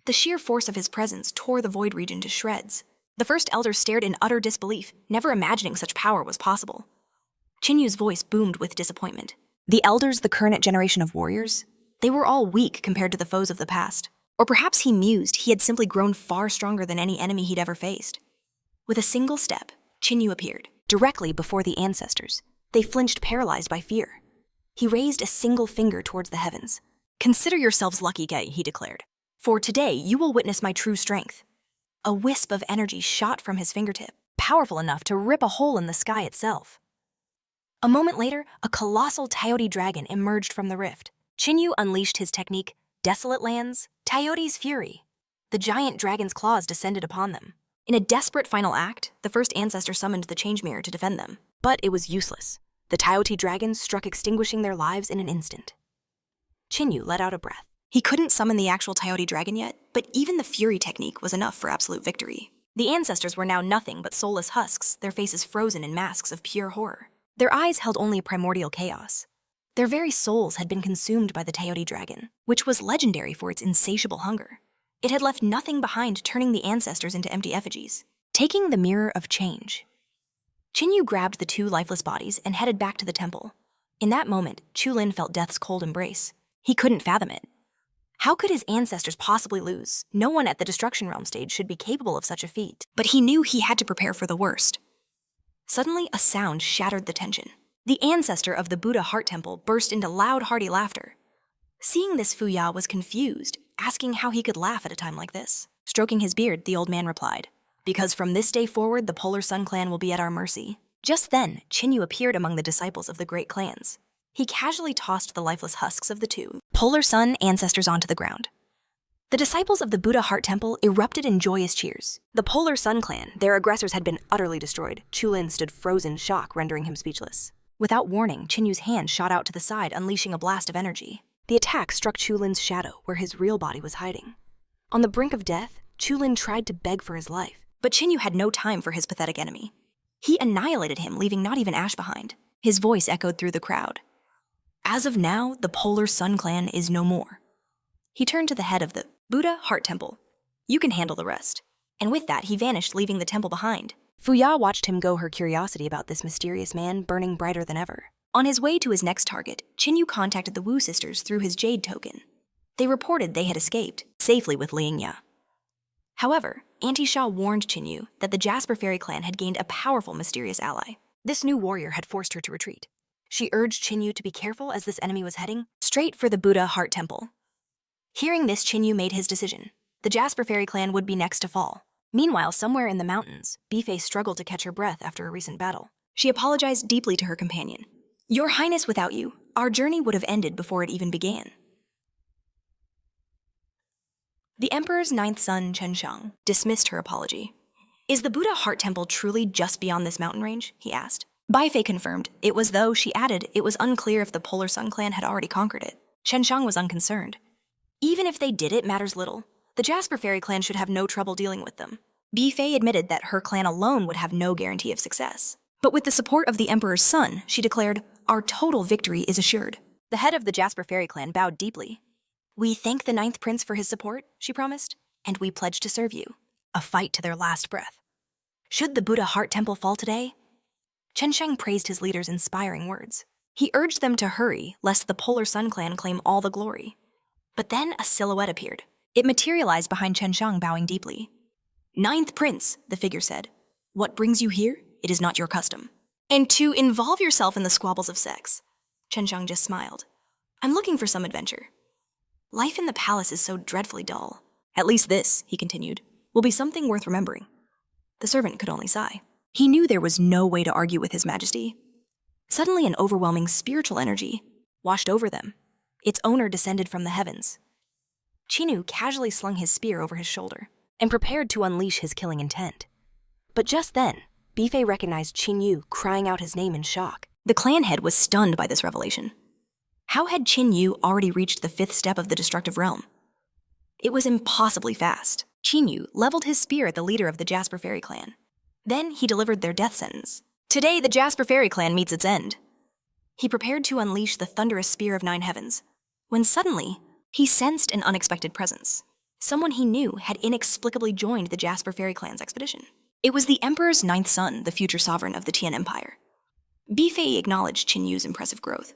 The sheer force of his presence tore the void region to shreds. The first elder stared in utter disbelief, never imagining such power was possible. Ching Yu's voice boomed with disappointment. The elders, the current generation of warriors, they were all weak compared to the foes of the past. Or perhaps he mused he had simply grown far stronger than any enemy he'd ever faced. With a single step, Ching Yu appeared. Directly before the ancestors, they flinched, paralyzed by fear. He raised a single finger towards the heavens. "Consider yourselves lucky, Gay," he declared. "For today, you will witness my true strength." A wisp of energy shot from his fingertip, powerful enough to rip a hole in the sky itself. A moment later, a colossal Tayoti dragon emerged from the rift. Ching Yu unleashed his technique, Desolate Lands, Tayoti's Fury. The giant dragon's claws descended upon them. In a desperate final act, the first ancestor summoned the change mirror to defend them. But it was useless. The Tayoti dragons struck, extinguishing their lives in an instant. Ching Yu let out a breath. He couldn't summon the actual Tayoti dragon yet, but even the Fury technique was enough for absolute victory. The ancestors were now nothing but soulless husks, their faces frozen in masks of pure horror. Their eyes held only primordial chaos. Their very souls had been consumed by the Tayoti dragon, which was legendary for its insatiable hunger. It had left nothing behind, turning the ancestors into empty effigies. Taking the mirror of change, Ching Yu grabbed the two lifeless bodies and headed back to the temple. In that moment, Chulin felt death's cold embrace. He couldn't fathom it. How could his ancestors possibly lose? No one at the Destruction Realm stage should be capable of such a feat. But he knew he had to prepare for the worst. Suddenly, a sound shattered the tension. The ancestor of the Buddha Heart Temple burst into loud, hearty laughter. Seeing this, Fuya was confused, asking how he could laugh at a time like this. Stroking his beard, the old man replied, "Because from this day forward, the Polar Sun clan will be at our mercy." Just then, Ching Yu appeared among the disciples of the great clans. He casually tossed the lifeless husks of the two Polar Sun ancestors onto the ground. The disciples of the Buddha Heart Temple erupted in joyous cheers. The Polar Sun clan, their aggressors had been utterly destroyed. Chulin stood frozen, shock rendering him speechless. Without warning, Ching Yu's hand shot out to the side, unleashing a blast of energy. The attack struck Chulin's shadow, where his real body was hiding. On the brink of death, Chulin tried to beg for his life, but Ching Yu had no time for his pathetic enemy. He annihilated him, leaving not even ash behind. His voice echoed through the crowd. "As of now, the Polar Sun clan is no more." He turned to the head of the Buddha Heart Temple. "You can handle the rest." And with that, he vanished, leaving the temple behind. Fuya watched him go, her curiosity about this mysterious man burning brighter than ever. On his way to his next target, Ching Yu contacted the Wu sisters through his jade token. They reported they had escaped, safely with Liangya. However, Auntie Sha warned Ching Yu that the Jasper Fairy clan had gained a powerful, mysterious ally. This new warrior had forced her to retreat. She urged Ching Yu to be careful as this enemy was heading straight for the Buddha Heart Temple. Hearing this, Ching Yu made his decision. The Jasper Fairy clan would be next to fall. Meanwhile, somewhere in the mountains, Bifei struggled to catch her breath after a recent battle. She apologized deeply to her companion. "Your Highness, without you, our journey would have ended before it even began." The Emperor's ninth son, Chen Shang, dismissed her apology. "Is the Buddha Heart Temple truly just beyond this mountain range?" he asked. Bifei confirmed. It was, though, she added, it was unclear if the Polar Sun clan had already conquered it. Chen Shang was unconcerned. "Even if they did, it matters little. The Jasper Fairy clan should have no trouble dealing with them." Bifei admitted that her clan alone would have no guarantee of success. But with the support of the Emperor's son, she declared, "Our total victory is assured." The head of the Jasper Fairy clan bowed deeply. "We thank the Ninth Prince for his support," she promised, "and we pledge to serve you." A fight to their last breath. Should the Buddha Heart Temple fall today? Chen Shang praised his leader's inspiring words. He urged them to hurry, lest the Polar Sun clan claim all the glory. But then a silhouette appeared. It materialized behind Chen Shang, bowing deeply. "Ninth Prince," the figure said, "what brings you here? It is not your custom. And to involve yourself in the squabbles of sex." Chen Shang just smiled. "I'm looking for some adventure. Life in the palace is so dreadfully dull. At least this," he continued, "will be something worth remembering." The servant could only sigh. He knew there was no way to argue with His Majesty. Suddenly, an overwhelming spiritual energy washed over them. Its owner descended from the heavens. Ching Yu casually slung his spear over his shoulder and prepared to unleash his killing intent. But just then, Bifei recognized Ching Yu, crying out his name in shock. The clan head was stunned by this revelation. How had Ching Yu already reached the fifth step of the destructive realm? It was impossibly fast. Ching Yu leveled his spear at the leader of the Jasper Fairy clan. Then he delivered their death sentence. "Today, the Jasper Fairy clan meets its end." He prepared to unleash the thunderous spear of 9 heavens, when suddenly, he sensed an unexpected presence. Someone he knew had inexplicably joined the Jasper Fairy Clan's expedition. It was the Emperor's ninth son, the future sovereign of the Tian Empire. Bifei acknowledged Ching Yu's impressive growth,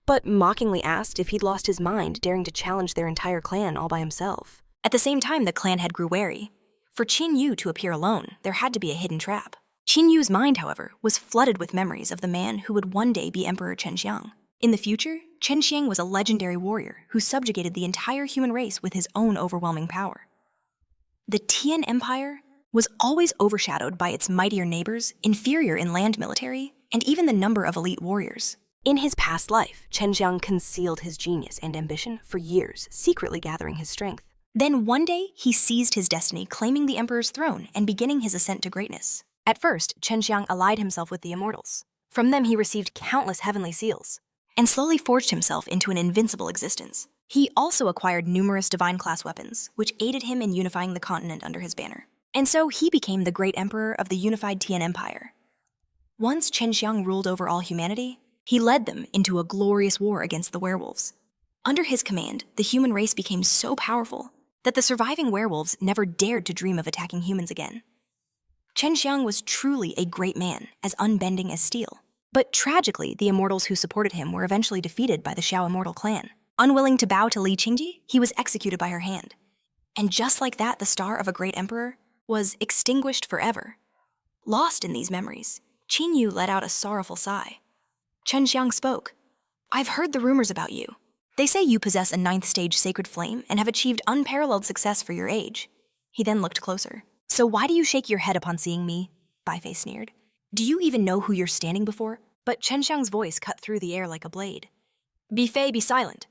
but mockingly asked if he'd lost his mind daring to challenge their entire clan all by himself. At the same time, the clan head grew wary. For Ching Yu to appear alone, there had to be a hidden trap. Ching Yu's mind, however, was flooded with memories of the man who would one day be Emperor Chen Xiang. In the future, Chen Xiang was a legendary warrior who subjugated the entire human race with his own overwhelming power. The Tian Empire was always overshadowed by its mightier neighbors, inferior in land military, and even the number of elite warriors. In his past life, Chen Xiang concealed his genius and ambition for years, secretly gathering his strength. Then one day, he seized his destiny, claiming the emperor's throne and beginning his ascent to greatness. At first, Chen Xiang allied himself with the immortals. From them, he received countless heavenly seals and slowly forged himself into an invincible existence. He also acquired numerous divine-class weapons, which aided him in unifying the continent under his banner. And so he became the great emperor of the unified Tian Empire. Once Chen Xiang ruled over all humanity, he led them into a glorious war against the werewolves. Under his command, the human race became so powerful that the surviving werewolves never dared to dream of attacking humans again. Chen Xiang was truly a great man, as unbending as steel. But tragically, the immortals who supported him were eventually defeated by the Xiao Immortal clan. Unwilling to bow to Li Qingji, he was executed by her hand. And just like that, the star of a great emperor was extinguished forever. Lost in these memories, Ching Yu let out a sorrowful sigh. Chen Xiang spoke. "I've heard the rumors about you. They say you possess a ninth stage sacred flame and have achieved unparalleled success for your age." He then looked closer. "So why do you shake your head upon seeing me?" Beifei sneered. "Do you even know who you're standing before?" But Chen Xiang's voice cut through the air like a blade. "Beifei, be silent."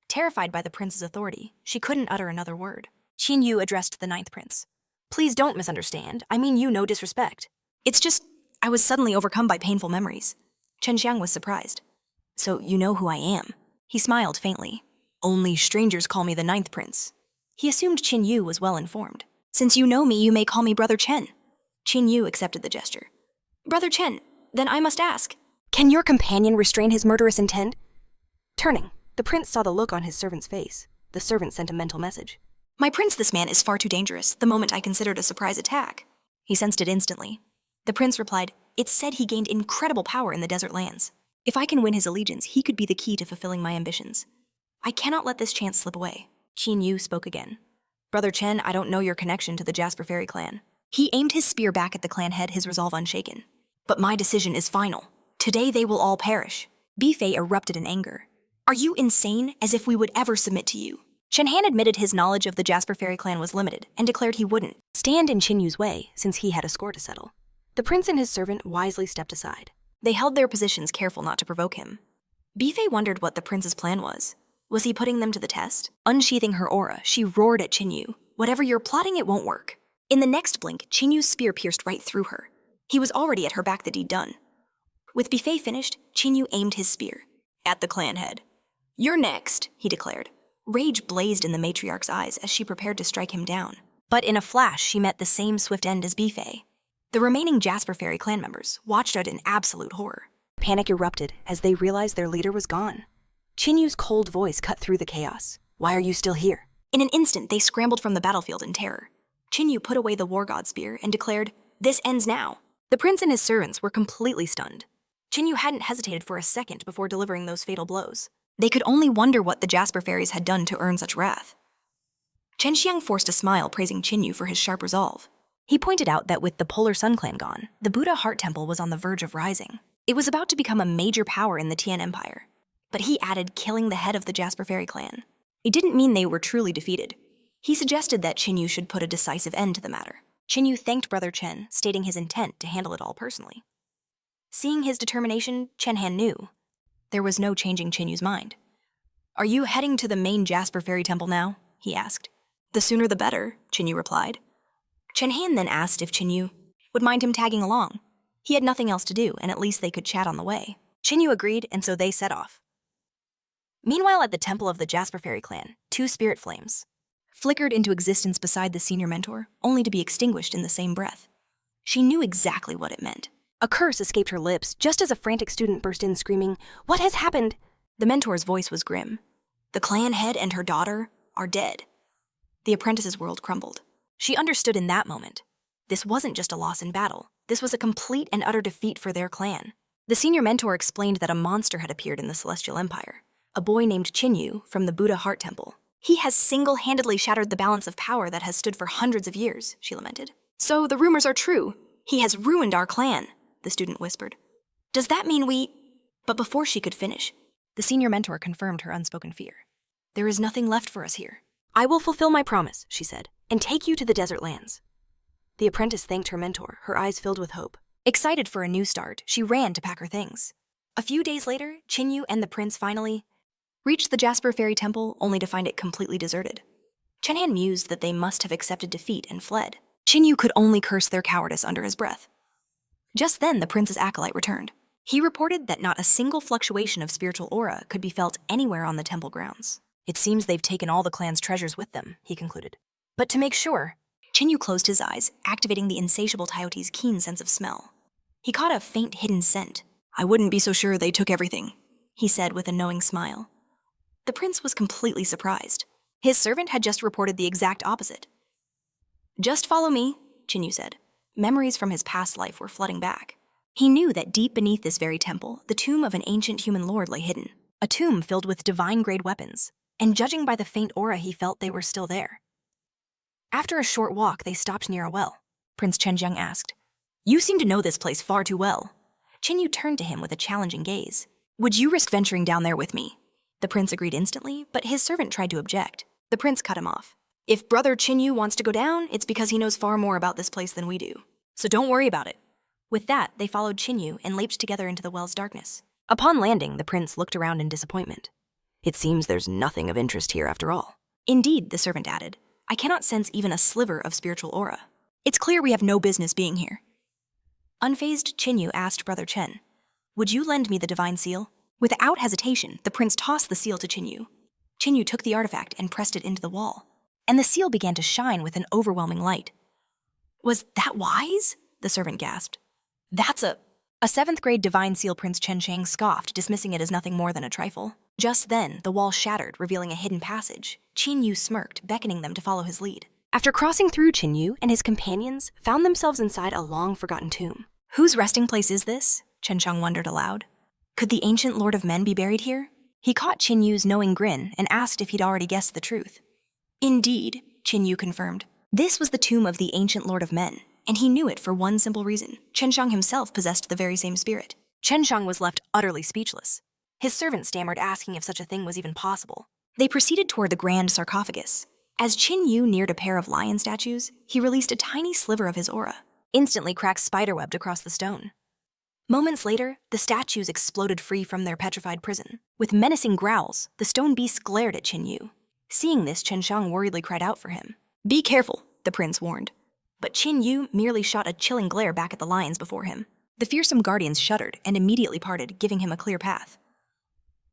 Terrified by the prince's authority, she couldn't utter another word. Qin Yu addressed the ninth prince. "Please don't misunderstand. I mean you no disrespect. It's just, I was suddenly overcome by painful memories." Chen Xiang was surprised. "So you know who I am?" He smiled faintly. "Only strangers call me the ninth prince." He assumed Qin Yu was well informed. "Since you know me, you may call me Brother Chen." Qin Yu accepted the gesture. "Brother Chen, then I must ask, Can your companion restrain his murderous intent?" Turning, the prince saw the look on his servant's face. The servant sent a mental message. "My prince, this man is far too dangerous the moment I considered a surprise attack." He sensed it instantly. The prince replied, "It said he gained incredible power in the desert lands. If I can win his allegiance, he could be the key to fulfilling my ambitions. I cannot let this chance slip away." Qin Yu spoke again. "Brother Chen, I don't know your connection to the Jasper Fairy clan." He aimed his spear back at the clan head, his resolve unshaken. "But my decision is final. Today they will all perish." Bifei erupted in anger. "Are you insane? As if we would ever submit to you." Chen Han admitted his knowledge of the Jasper Fairy clan was limited and declared he wouldn't stand in Qin Yu's way, since he had a score to settle. The prince and his servant wisely stepped aside. They held their positions, careful not to provoke him. Bifei wondered what the prince's plan was. Was he putting them to the test? Unsheathing her aura, she roared at Qin Yu. "Whatever you're plotting, it won't work." In the next blink, Qin Yu's spear pierced right through her. He was already at her back, the deed done. With Bifei finished, Qin Yu aimed his spear at the clan head. "You're next," he declared. Rage blazed in the matriarch's eyes as she prepared to strike him down. But in a flash, she met the same swift end as Bifei. The remaining Jasper Fairy clan members watched out in absolute horror. Panic erupted as they realized their leader was gone. Qin Yu's cold voice cut through the chaos. "Why are you still here?" In an instant, they scrambled from the battlefield in terror. Qin Yu put away the war god spear and declared, "This ends now." The prince and his servants were completely stunned. Qin Yu hadn't hesitated for a second before delivering those fatal blows. They could only wonder what the Jasper Fairies had done to earn such wrath. Chen Xiang forced a smile, praising Qin Yu for his sharp resolve. He pointed out that with the Polar Sun clan gone, the Buddha Heart Temple was on the verge of rising. It was about to become a major power in the Tian Empire. But he added killing the head of the Jasper Fairy clan. It didn't mean they were truly defeated. He suggested that Qin Yu should put a decisive end to the matter. Qin Yu thanked Brother Chen, stating his intent to handle it all personally. Seeing his determination, Chen Han knew. There was no changing Qin Yu's mind. "Are you heading to the main Jasper Fairy Temple now?" he asked. "The sooner the better," Qin Yu replied. Chen Han then asked if Qin Yu would mind him tagging along. He had nothing else to do, and at least they could chat on the way. Qin Yu agreed, and so they set off. Meanwhile, at the temple of the Jasper Fairy clan, two spirit flames flickered into existence beside the senior mentor, only to be extinguished in the same breath. She knew exactly what it meant. A curse escaped her lips just as a frantic student burst in screaming, "What has happened?" The mentor's voice was grim. "The clan head and her daughter are dead." The apprentice's world crumbled. She understood in that moment. This wasn't just a loss in battle. This was a complete and utter defeat for their clan. The senior mentor explained that a monster had appeared in the Celestial Empire, a boy named Ching Yu from the Buddha Heart Temple. He has single-handedly shattered the balance of power that has stood for hundreds of years, she lamented. So the rumors are true. He has ruined our clan, the student whispered. Does that mean we... But before she could finish, the senior mentor confirmed her unspoken fear. There is nothing left for us here. I will fulfill my promise, she said, and take you to the desert lands. The apprentice thanked her mentor, her eyes filled with hope. Excited for a new start, she ran to pack her things. A few days later, Ching Yu and the prince finally reached the Jasper Fairy Temple only to find it completely deserted. Chen Han mused that they must have accepted defeat and fled. Ching Yu could only curse their cowardice under his breath. Just then, the prince's acolyte returned. He reported that not a single fluctuation of spiritual aura could be felt anywhere on the temple grounds. It seems they've taken all the clan's treasures with them, he concluded. But to make sure, Ching Yu closed his eyes, activating the insatiable Tiote's keen sense of smell. He caught a faint hidden scent. I wouldn't be so sure they took everything, he said with a knowing smile. The prince was completely surprised. His servant had just reported the exact opposite. Just follow me, Ching Yu said. Memories from his past life were flooding back. He knew that deep beneath this very temple, the tomb of an ancient human lord lay hidden. A tomb filled with divine-grade weapons, and judging by the faint aura he felt they were still there. After a short walk, they stopped near a well. Prince Chenjiang asked, You seem to know this place far too well. Ching Yu turned to him with a challenging gaze. Would you risk venturing down there with me? The prince agreed instantly, but his servant tried to object. The prince cut him off. If brother Ching Yu wants to go down, it's because he knows far more about this place than we do. So don't worry about it. With that, they followed Ching Yu and leaped together into the well's darkness. Upon landing, the prince looked around in disappointment. It seems there's nothing of interest here after all. Indeed, the servant added. I cannot sense even a sliver of spiritual aura. It's clear we have no business being here. Unfazed, Ching Yu asked Brother Chen, Would you lend me the divine seal? Without hesitation, the prince tossed the seal to Ching Yu. Ching Yu took the artifact and pressed it into the wall, and the seal began to shine with an overwhelming light. Was that wise? The servant gasped. That's a 7th-grade divine seal, Prince Chen Chang scoffed, dismissing it as nothing more than a trifle. Just then, the wall shattered, revealing a hidden passage. Ching Yu smirked, beckoning them to follow his lead. After crossing through, Ching Yu and his companions found themselves inside a long-forgotten tomb. Whose resting place is this? Chen Shang wondered aloud. Could the ancient Lord of Men be buried here? He caught Ching Yu's knowing grin and asked if he'd already guessed the truth. Indeed, Ching Yu confirmed. This was the tomb of the ancient Lord of Men, and he knew it for one simple reason. Chen Shang himself possessed the very same spirit. Chen Shang was left utterly speechless. His servant stammered, asking if such a thing was even possible. They proceeded toward the grand sarcophagus. As Ching Yu neared a pair of lion statues, he released a tiny sliver of his aura. Instantly, cracks spiderwebbed across the stone. Moments later, the statues exploded free from their petrified prison. With menacing growls, the stone beasts glared at Ching Yu. Seeing this, Chen Shang worriedly cried out for him. Be careful, the prince warned. But Ching Yu merely shot a chilling glare back at the lions before him. The fearsome guardians shuddered and immediately parted, giving him a clear path.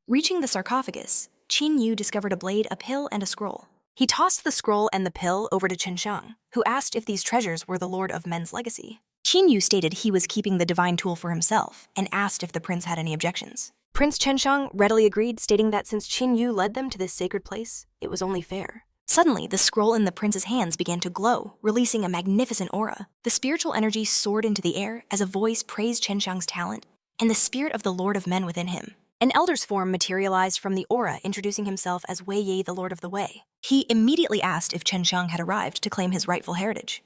Reaching the sarcophagus, Ching Yu discovered a blade, a pill, and a scroll. He tossed the scroll and the pill over to Chen Shang, who asked if these treasures were the Lord of Men's legacy. Ching Yu stated he was keeping the divine tool for himself and asked if the prince had any objections. Prince Chen Shang readily agreed, stating that since Ching Yu led them to this sacred place, it was only fair. Suddenly, the scroll in the prince's hands began to glow, releasing a magnificent aura. The spiritual energy soared into the air as a voice praised Chen Shang's talent and the spirit of the Lord of Men within him. An elder's form materialized from the aura, introducing himself as Wei Ye, the Lord of the Wei. He immediately asked if Chen Shang had arrived to claim his rightful heritage.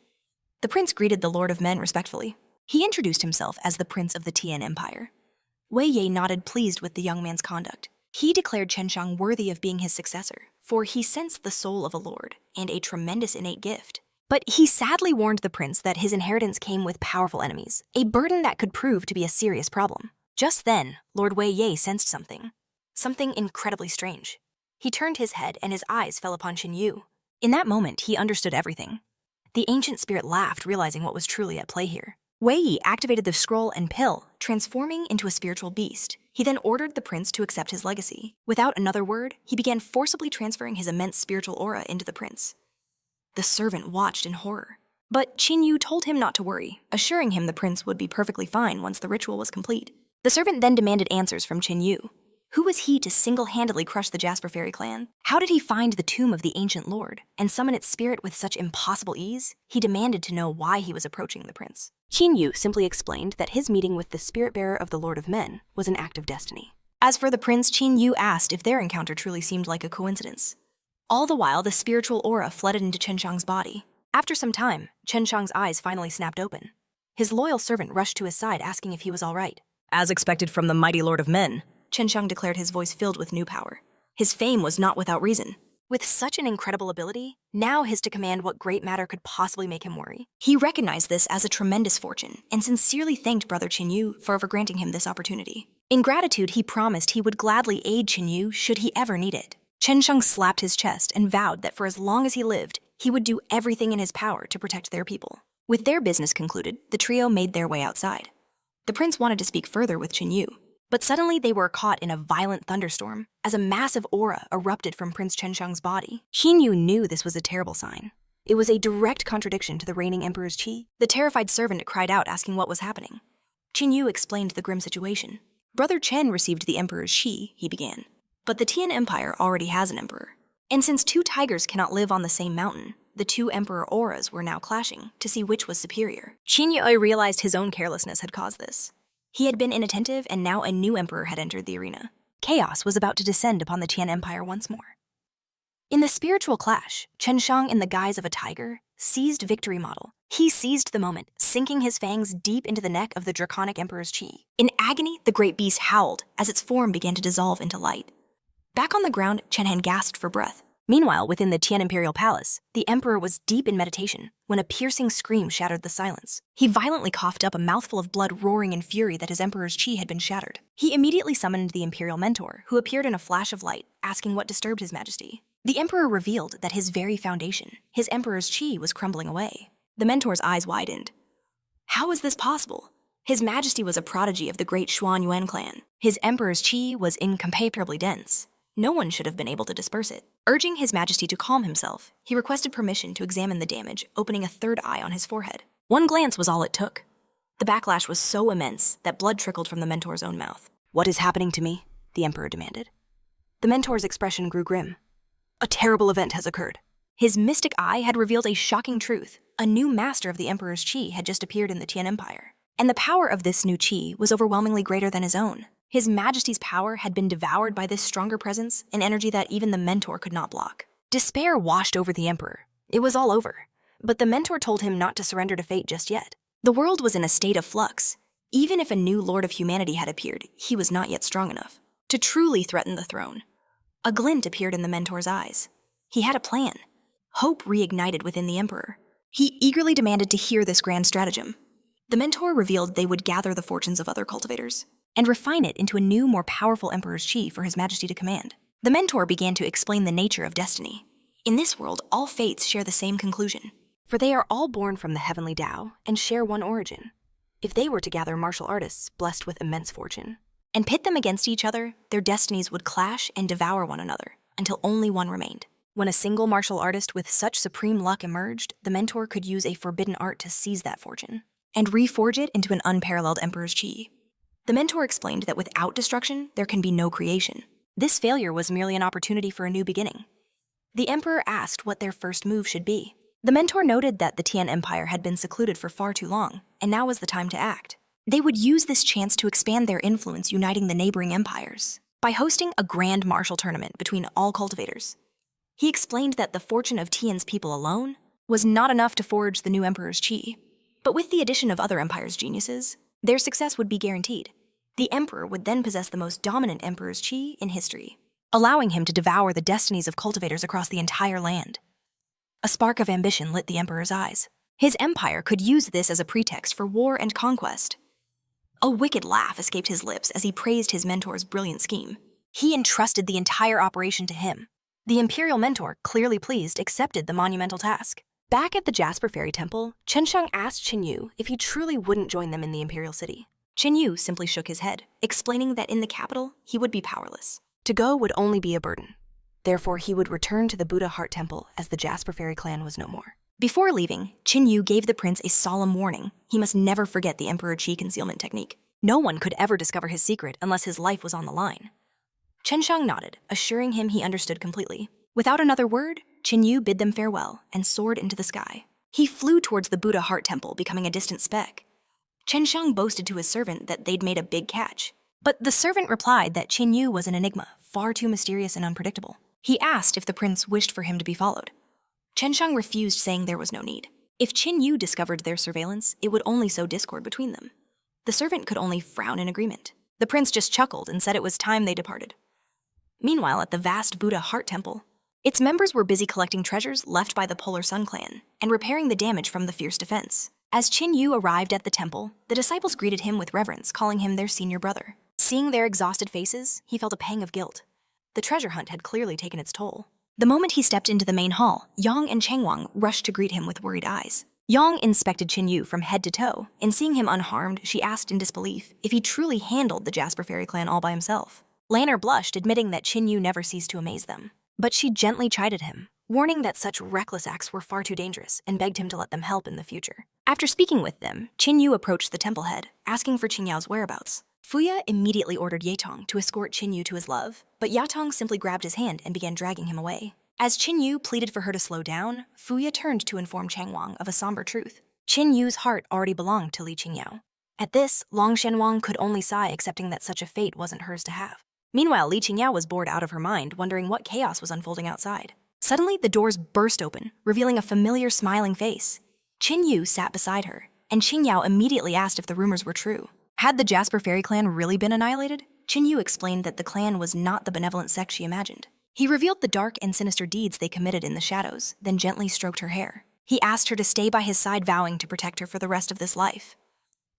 The prince greeted the Lord of Men respectfully. He introduced himself as the Prince of the Tian Empire. Wei Ye nodded, pleased with the young man's conduct. He declared Chen Shang worthy of being his successor, for he sensed the soul of a lord and a tremendous innate gift. But he sadly warned the prince that his inheritance came with powerful enemies, a burden that could prove to be a serious problem. Just then, Lord Wei Ye sensed something incredibly strange. He turned his head and his eyes fell upon Ching Yu. In that moment, he understood everything. The ancient spirit laughed, realizing what was truly at play here. Wei Yi activated the scroll and pill, transforming into a spiritual beast. He then ordered the prince to accept his legacy. Without another word, he began forcibly transferring his immense spiritual aura into the prince. The servant watched in horror. But Ching Yu told him not to worry, assuring him the prince would be perfectly fine once the ritual was complete. The servant then demanded answers from Ching Yu. Who was he to single-handedly crush the Jasper Fairy clan? How did he find the tomb of the ancient lord and summon its spirit with such impossible ease? He demanded to know why he was approaching the prince. Ching Yu simply explained that his meeting with the spirit-bearer of the Lord of Men was an act of destiny. As for the prince, Ching Yu asked if their encounter truly seemed like a coincidence. All the while, the spiritual aura flooded into Chen Shang's body. After some time, Chen Shang's eyes finally snapped open. His loyal servant rushed to his side asking if he was all right. As expected from the mighty Lord of Men, Chen Shang declared, his voice filled with new power. His fame was not without reason. With such an incredible ability, now his to command what great matter could possibly make him worry. He recognized this as a tremendous fortune and sincerely thanked Brother Ching Yu for granting him this opportunity. In gratitude, he promised he would gladly aid Ching Yu should he ever need it. Chen Shang slapped his chest and vowed that for as long as he lived, he would do everything in his power to protect their people. With their business concluded, the trio made their way outside. The prince wanted to speak further with Ching Yu, but suddenly they were caught in a violent thunderstorm as a massive aura erupted from Prince Chen Shang's body. Ching Yu knew this was a terrible sign. It was a direct contradiction to the reigning emperor's qi. The terrified servant cried out asking what was happening. Ching Yu explained the grim situation. Brother Chen received the emperor's qi, he began. But the Tian Empire already has an emperor. And since two tigers cannot live on the same mountain, the two emperor auras were now clashing to see which was superior. Ching Yu realized his own carelessness had caused this. He had been inattentive, and now a new emperor had entered the arena. Chaos was about to descend upon the Tian Empire once more. In the spiritual clash, Chen Shang, in the guise of a tiger, seized victory model. He seized the moment, sinking his fangs deep into the neck of the draconic emperor's qi. In agony, the great beast howled as its form began to dissolve into light. Back on the ground, Chen Han gasped for breath. Meanwhile, within the Tian Imperial Palace, the emperor was deep in meditation when a piercing scream shattered the silence. He violently coughed up a mouthful of blood, roaring in fury that his emperor's qi had been shattered. He immediately summoned the imperial mentor, who appeared in a flash of light, asking what disturbed his majesty. The emperor revealed that his very foundation, his emperor's qi, was crumbling away. The mentor's eyes widened. How is this possible? His majesty was a prodigy of the great Xuan Yuan clan. His emperor's qi was incomparably dense. No one should have been able to disperse it. Urging his majesty to calm himself, he requested permission to examine the damage, opening a third eye on his forehead. One glance was all it took. The backlash was so immense that blood trickled from the mentor's own mouth. "What is happening to me?" the emperor demanded. The mentor's expression grew grim. "A terrible event has occurred." His mystic eye had revealed a shocking truth. A new master of the emperor's qi had just appeared in the Tian Empire. And the power of this new qi was overwhelmingly greater than his own. His majesty's power had been devoured by this stronger presence, an energy that even the mentor could not block. Despair washed over the emperor. It was all over. But the mentor told him not to surrender to fate just yet. The world was in a state of flux. Even if a new lord of humanity had appeared, he was not yet strong enough to truly threaten the throne. A glint appeared in the mentor's eyes. He had a plan. Hope reignited within the emperor. He eagerly demanded to hear this grand stratagem. The mentor revealed they would gather the fortunes of other cultivators and refine it into a new, more powerful emperor's qi for his majesty to command. The mentor began to explain the nature of destiny. In this world, all fates share the same conclusion. For they are all born from the heavenly Tao and share one origin. If they were to gather martial artists blessed with immense fortune and pit them against each other, their destinies would clash and devour one another until only one remained. When a single martial artist with such supreme luck emerged, the mentor could use a forbidden art to seize that fortune and reforge it into an unparalleled emperor's qi. The mentor explained that without destruction, there can be no creation. This failure was merely an opportunity for a new beginning. The emperor asked what their first move should be. The mentor noted that the Tian Empire had been secluded for far too long, and now was the time to act. They would use this chance to expand their influence, uniting the neighboring empires by hosting a grand martial tournament between all cultivators. He explained that the fortune of Tian's people alone was not enough to forge the new emperor's qi, but with the addition of other empires' geniuses, their success would be guaranteed. The emperor would then possess the most dominant emperor's qi in history, allowing him to devour the destinies of cultivators across the entire land. A spark of ambition lit the emperor's eyes. His empire could use this as a pretext for war and conquest. A wicked laugh escaped his lips as he praised his mentor's brilliant scheme. He entrusted the entire operation to him. The imperial mentor, clearly pleased, accepted the monumental task. Back at the Jasper Fairy Temple, Chen Shang asked Ching Yu if he truly wouldn't join them in the imperial city. Ching Yu simply shook his head, explaining that in the capital, he would be powerless. To go would only be a burden. Therefore, he would return to the Buddha Heart Temple as the Jasper Fairy clan was no more. Before leaving, Ching Yu gave the prince a solemn warning. He must never forget the emperor qi concealment technique. No one could ever discover his secret unless his life was on the line. Chen Shang nodded, assuring him he understood completely. Without another word, Ching Yu bid them farewell and soared into the sky. He flew towards the Buddha Heart Temple, becoming a distant speck. Chen Shang boasted to his servant that they'd made a big catch. But the servant replied that Ching Yu was an enigma, far too mysterious and unpredictable. He asked if the prince wished for him to be followed. Chen Shang refused, saying there was no need. If Ching Yu discovered their surveillance, it would only sow discord between them. The servant could only frown in agreement. The prince just chuckled and said it was time they departed. Meanwhile, at the vast Buddha Heart Temple, its members were busy collecting treasures left by the Polar Sun clan and repairing the damage from the fierce defense. As Ching Yu arrived at the temple, the disciples greeted him with reverence, calling him their senior brother. Seeing their exhausted faces, he felt a pang of guilt. The treasure hunt had clearly taken its toll. The moment he stepped into the main hall, Yang and Changwang rushed to greet him with worried eyes. Yang inspected Ching Yu from head to toe, and seeing him unharmed, she asked in disbelief if he truly handled the Jasper Fairy clan all by himself. Lanner blushed, admitting that Ching Yu never ceased to amaze them. But she gently chided him, warning that such reckless acts were far too dangerous, and begged him to let them help in the future. After speaking with them, Ching Yu approached the temple head, asking for Qing Yao's whereabouts. Fuya immediately ordered Yetong to escort Ching Yu to his love, but Yatong simply grabbed his hand and began dragging him away. As Ching Yu pleaded for her to slow down, Fuya turned to inform Changwang of a somber truth. Ching Yu's heart already belonged to Li Qingyao. At this, Long Shenwang could only sigh, accepting that such a fate wasn't hers to have. Meanwhile, Li Qingyao was bored out of her mind, wondering what chaos was unfolding outside. Suddenly, the doors burst open, revealing a familiar smiling face. Ching Yu sat beside her, and Qingyao immediately asked if the rumors were true. Had the Jasper Fairy clan really been annihilated? Ching Yu explained that the clan was not the benevolent sect she imagined. He revealed the dark and sinister deeds they committed in the shadows, then gently stroked her hair. He asked her to stay by his side, vowing to protect her for the rest of this life.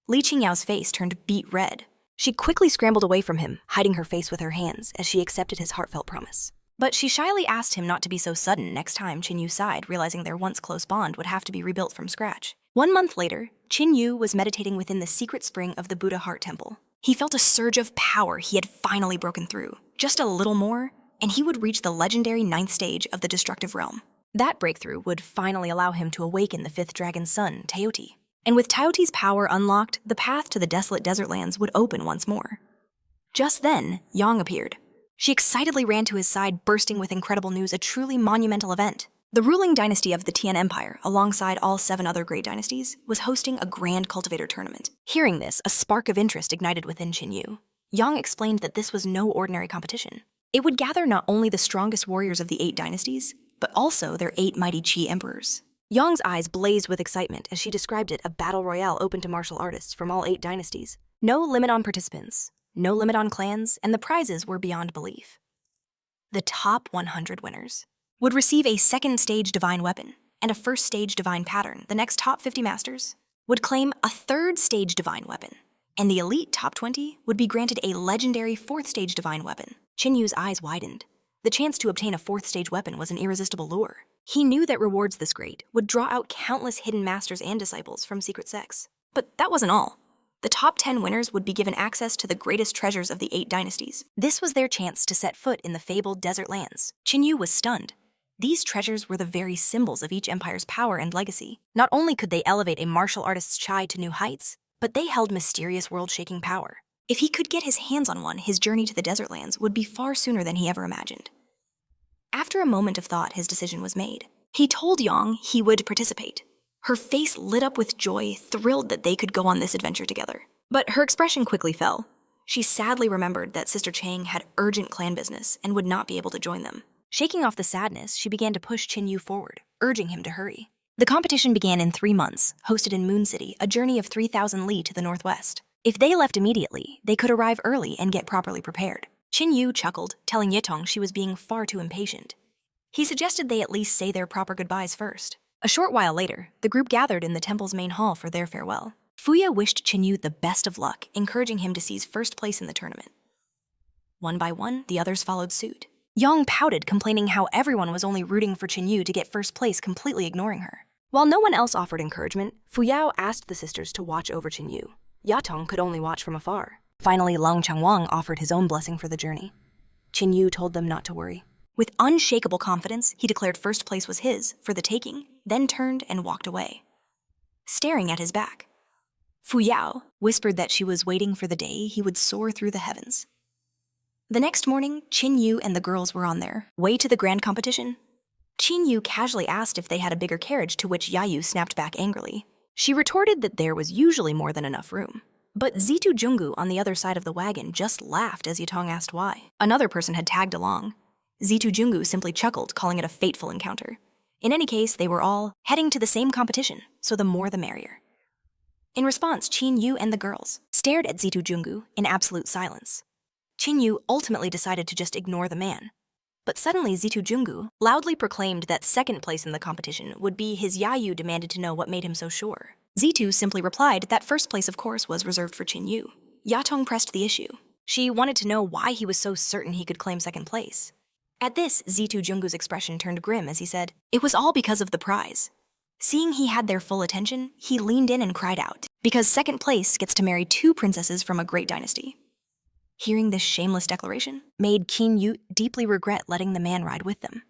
Li Qingyao's face turned beet red. She quickly scrambled away from him, hiding her face with her hands as she accepted his heartfelt promise. But she shyly asked him not to be so sudden next time Ching Yu sighed, realizing their once close bond would have to be rebuilt from scratch. 1 month later, Ching Yu was meditating within the secret spring of the Buddha Heart Temple. He felt a surge of power he had finally broken through. Just a little more, and he would reach the legendary 9th stage of the destructive realm. That breakthrough would finally allow him to awaken the 5th dragon's son, Teoti. And with Teoti's power unlocked, the path to the desolate desert lands would open once more. Just then, Yang appeared. She excitedly ran to his side, bursting with incredible news, a truly monumental event. The ruling dynasty of the Tian Empire, alongside all 7 other great dynasties, was hosting a grand cultivator tournament. Hearing this, a spark of interest ignited within Ching Yu. Yang explained that this was no ordinary competition. It would gather not only the strongest warriors of the 8 dynasties, but also their 8 mighty Qi emperors. Yang's eyes blazed with excitement as she described it, a battle royale open to martial artists from all 8 dynasties. No limit on participants, no limit on clans, and the prizes were beyond belief. The top 100 winners would receive a 2nd stage divine weapon and a 1st stage divine pattern. The next top 50 masters would claim a 3rd stage divine weapon, and the elite top 20 would be granted a legendary 4th stage divine weapon. Ching Yu's eyes widened. The chance to obtain a 4th stage weapon was an irresistible lure. He knew that rewards this great would draw out countless hidden masters and disciples from secret sects. But that wasn't all. The top 10 winners would be given access to the greatest treasures of the 8 dynasties. This was their chance to set foot in the fabled desert lands. Ching Yu was stunned. These treasures were the very symbols of each empire's power and legacy. Not only could they elevate a martial artist's chai to new heights, but they held mysterious world-shaking power. If he could get his hands on one, his journey to the desert lands would be far sooner than he ever imagined. After a moment of thought, his decision was made. He told Yang he would participate. Her face lit up with joy, thrilled that they could go on this adventure together. But her expression quickly fell. She sadly remembered that Sister Chang had urgent clan business and would not be able to join them. Shaking off the sadness, she began to push Ching Yu forward, urging him to hurry. The competition began in 3 months, hosted in Moon City, a journey of 3,000 li to the northwest. If they left immediately, they could arrive early and get properly prepared. Ching Yu chuckled, telling Yetong she was being far too impatient. He suggested they at least say their proper goodbyes first. A short while later, the group gathered in the temple's main hall for their farewell. Fuya wished Ching Yu the best of luck, encouraging him to seize first place in the tournament. One by one, the others followed suit. Yang pouted, complaining how everyone was only rooting for Ching Yu to get first place, completely ignoring her. While no one else offered encouragement, Fuyao asked the sisters to watch over Ching Yu. Yatong could only watch from afar. Finally, Long Changwang offered his own blessing for the journey. Ching Yu told them not to worry. With unshakable confidence, he declared first place was his, for the taking, then turned and walked away. Staring at his back, Fuyao whispered that she was waiting for the day he would soar through the heavens. The next morning, Ching Yu and the girls were on their way to the grand competition. Ching Yu casually asked if they had a bigger carriage, to which Yayu snapped back angrily. She retorted that there was usually more than enough room. But Zitu Jungu on the other side of the wagon just laughed as Yatong asked why. Another person had tagged along. Zitu Jungu simply chuckled, calling it a fateful encounter. In any case, they were all heading to the same competition, so the more the merrier. In response, Ching Yu and the girls stared at Zitu Jungu in absolute silence. Ching Yu ultimately decided to just ignore the man. But suddenly Zitu Jungu loudly proclaimed that second place in the competition would be his. Yayu demanded to know what made him so sure. Zitu simply replied that first place, of course, was reserved for Ching Yu. Yatong pressed the issue. She wanted to know why he was so certain he could claim second place. At this, Zitu Jungu's expression turned grim as he said, "It was all because of the prize." Seeing he had their full attention, he leaned in and cried out, "Because second place gets to marry 2 princesses from a great dynasty." Hearing this shameless declaration made Ching Yu deeply regret letting the man ride with them.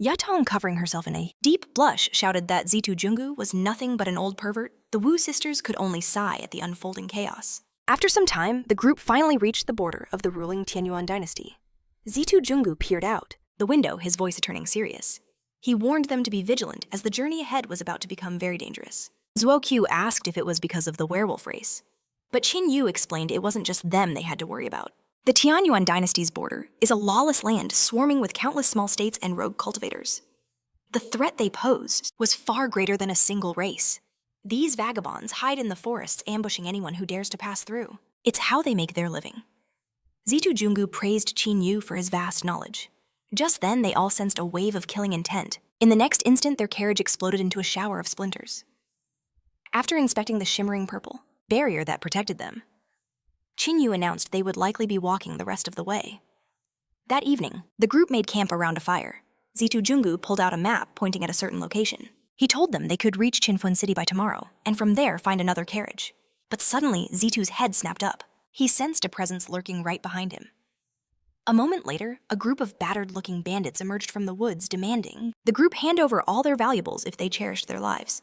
Yatong, covering herself in a deep blush, shouted that Zitu Jungu was nothing but an old pervert. The Wu sisters could only sigh at the unfolding chaos. After some time, the group finally reached the border of the ruling Tianyuan dynasty. Zitu Jungu peered out the window, his voice turning serious. He warned them to be vigilant as the journey ahead was about to become very dangerous. Zuo Qiu asked if it was because of the werewolf race. But Ching Yu explained it wasn't just them they had to worry about. The Tianyuan dynasty's border is a lawless land swarming with countless small states and rogue cultivators. The threat they posed was far greater than a single race. These vagabonds hide in the forests, ambushing anyone who dares to pass through. It's how they make their living. Zitu Jungu praised Ching Yu for his vast knowledge. Just then, they all sensed a wave of killing intent. In the next instant, their carriage exploded into a shower of splinters. After inspecting the shimmering purple barrier that protected them, Ching Yu announced they would likely be walking the rest of the way. That evening, the group made camp around a fire. Zitu Jungu pulled out a map pointing at a certain location. He told them they could reach Qinfen City by tomorrow, and from there find another carriage. But suddenly, Zitu's head snapped up. He sensed a presence lurking right behind him. A moment later, a group of battered-looking bandits emerged from the woods, demanding the group hand over all their valuables if they cherished their lives.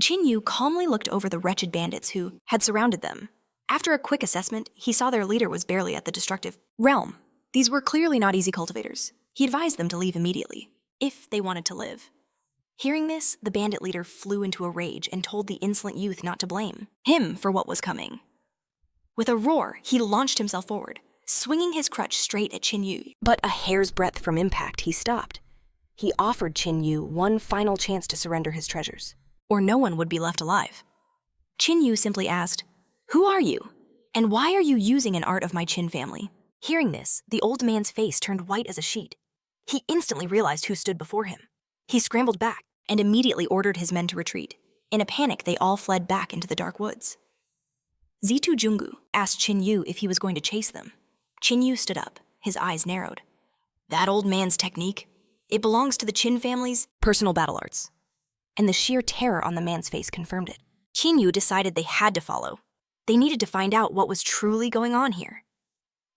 Ching Yu calmly looked over the wretched bandits who had surrounded them. After a quick assessment, he saw their leader was barely at the destructive realm. These were clearly not easy cultivators. He advised them to leave immediately, if they wanted to live. Hearing this, the bandit leader flew into a rage and told the insolent youth not to blame him for what was coming. With a roar, he launched himself forward, swinging his crutch straight at Ching Yu. But a hair's breadth from impact, he stopped. He offered Ching Yu one final chance to surrender his treasures, or no one would be left alive. Ching Yu simply asked, "Who are you? And why are you using an art of my Qin family?" Hearing this, the old man's face turned white as a sheet. He instantly realized who stood before him. He scrambled back and immediately ordered his men to retreat. In a panic, they all fled back into the dark woods. Zitu Jungu asked Ching Yu if he was going to chase them. Ching Yu stood up, his eyes narrowed. "That old man's technique, it belongs to the Qin family's personal battle arts." And the sheer terror on the man's face confirmed it. Ching Yu decided they had to follow. They needed to find out what was truly going on here.